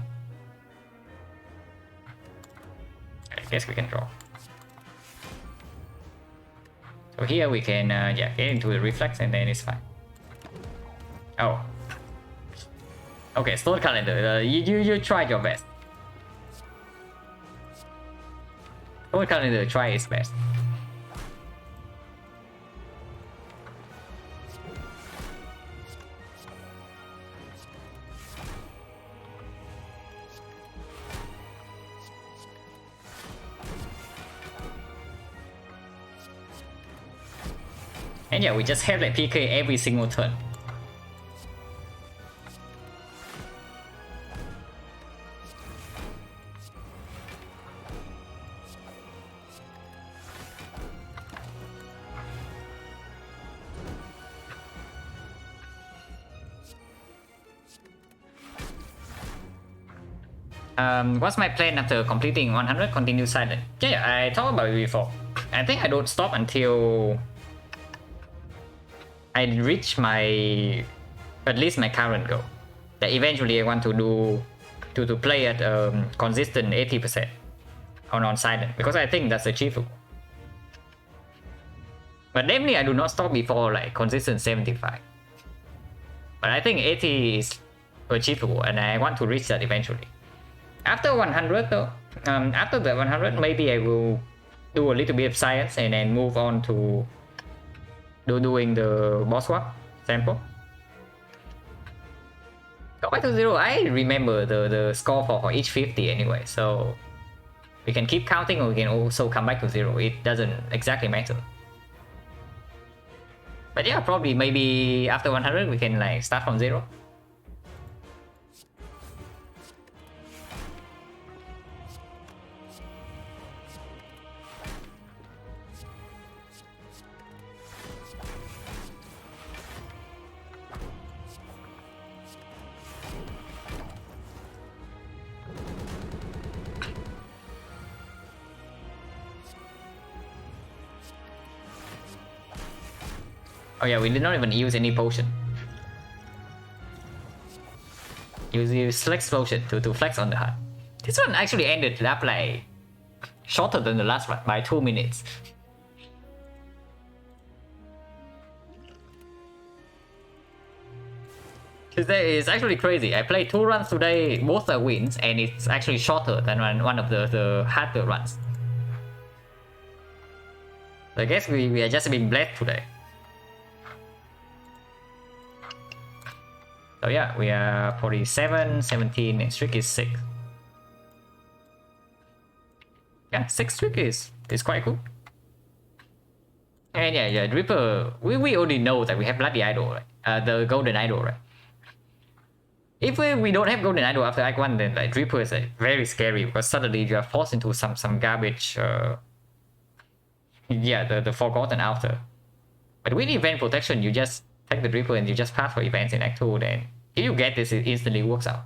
I guess we can draw. So here we can yeah, get into the reflex and then it's fine. Oh. Okay, Stone Calendar. You tried your best. Stone Calendar try its best. And yeah, we just have like PK every single turn. What's my plan after completing 100? Continue silent. Yeah, I talked about it before. I think I don't stop until I reach my, at least my current goal. That eventually I want to do, to play at consistent 80% on silent, because I think that's achievable. But definitely I do not stop before like consistent 75. But I think 80 is achievable and I want to reach that eventually. After 100 though, after the 100 maybe I will do a little bit of science and then move on to doing the boss walk sample. Go back to 0, I remember the score for each 50 anyway, so we can keep counting or we can also come back to 0, it doesn't exactly matter. But yeah, probably maybe after 100 we can like start from 0. Oh yeah, we did not even use any potion. Use flex potion to flex on the heart. This one actually ended up like shorter than the last one by 2 minutes. Today is actually crazy. I played 2 runs today, both are wins, and it's actually shorter than one of the harder runs. I guess we are just being blessed today. So yeah, we are 47, 17, and streak is 6. Yeah, 6 streak is quite cool. And yeah, Reaper, we already know that we have Bloody Idol, right? The Golden Idol, right? If we don't have Golden Idol after Act 1, then like Reaper is like, very scary because suddenly you are forced into some garbage. Yeah, the Forgotten after. But with Event Protection, you just take the Reaper and you just pass for events in Act 2, then if you get this, it instantly works out.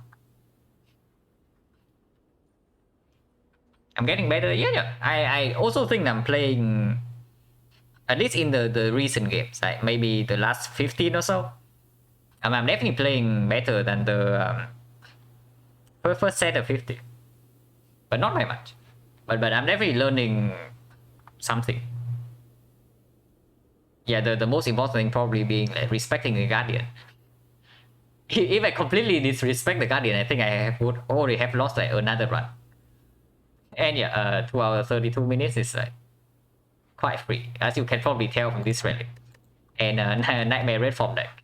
I'm getting better. Yeah. I also think I'm playing, at least in the recent games, like maybe the last 15 or so. I'm definitely playing better than the first set of 50. But not by much. But I'm definitely learning something. Yeah, the most important thing probably being like respecting the Guardian. If I completely disrespect the Guardian, I think I would already have lost like another run. And yeah, 2 hours 32 minutes is like quite free, as you can probably tell from this relic. And Nightmare Red Form deck.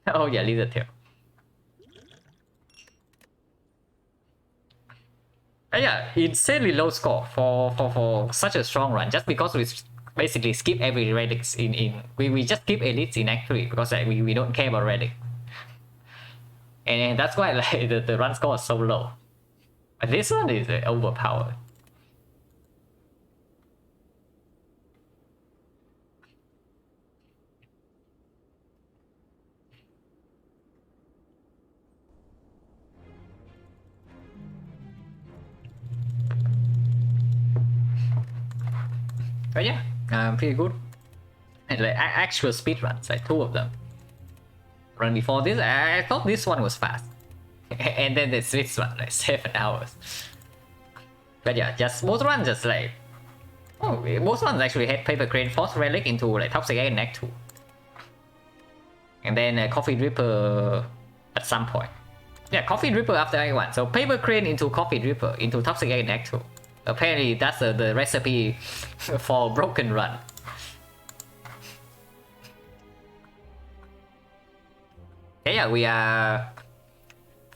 Oh yeah, Lizard Tail. Yeah, insanely low score for such a strong run, just because we basically skip every relics we just skip elites in Act 3 because like, we don't care about relic. And that's why like the run score is so low. But this one is overpowered. But yeah, pretty good. like actual speedruns, like 2 of them. Run before this, I thought this one was fast. And then there's this one, like 7 hours. But yeah, just most runs just like... Oh, most ones actually had Paper Crane Force Relic into like Toxic Egg and Act 2. And then Coffee Dripper at some point. Yeah, Coffee Dripper after Act 1. So Paper Crane into Coffee Dripper into Toxic Egg and Act 2. Apparently that's the recipe for broken run. Yeah, we are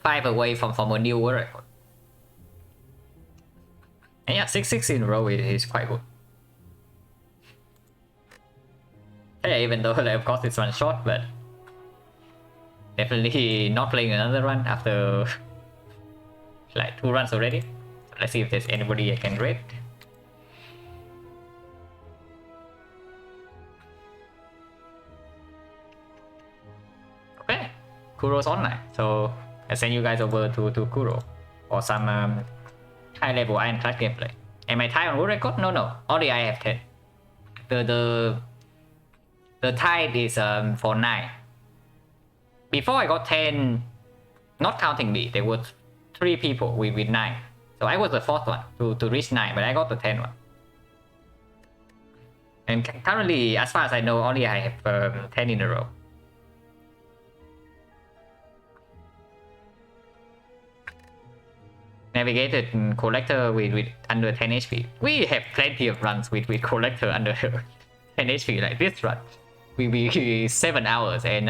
5 away from a new world record. And yeah, 6 in a row is quite good. Yeah, even though like, of course it's one shot, but definitely not playing another run after like 2 runs already. So let's see if there's anybody I can rate. Okay, Kuro's online, so I send you guys over to Kuro for some high level Ironclad gameplay. Am I tied on world record? No. Only I have 10. The tide is for 9. Before I got 10, not counting me, there were 3 people with 9. So I was the 4th one to reach 9, but I got the 10 one. And currently, as far as I know, only I have 10 in a row. Navigated Collector with under 10 HP. We have plenty of runs with Collector under 10 HP, like this run. We be 7 hours and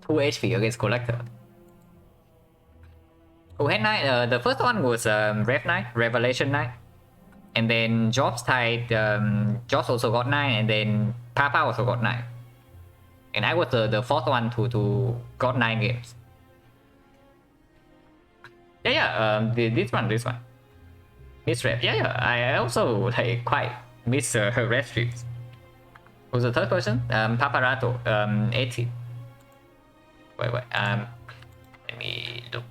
2 HP against Collector. Who had 9? The first one was Rev 9, Revelation 9. And then Jobs tied, Jobs also got 9, and then Papa also got 9. And I was the 4th one to got 9 games. This one. Miss Rev. I also like quite miss her red streams. Who's the 3rd person? Paparato, 18. Wait, let me look.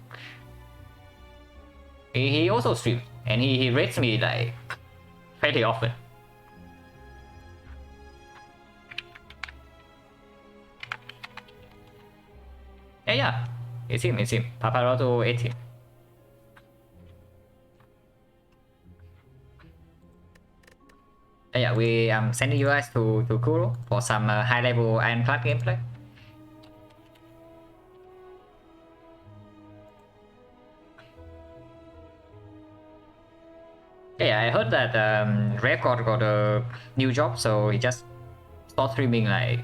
He also streams, and he rates me like fairly often. It's him, Paparato 18. We sending you guys to Kuro for some high level Ironclad gameplay. I heard that Rev got a new job, so he just stopped streaming like,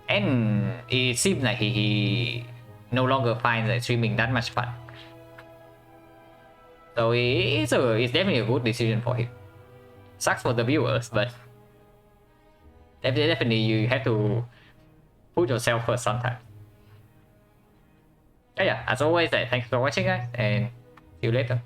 and it seems like he no longer finds like streaming that much fun. So it's definitely a good decision for him. Sucks for the viewers, but definitely you have to put yourself first sometimes. As always, thanks for watching guys, and see you later.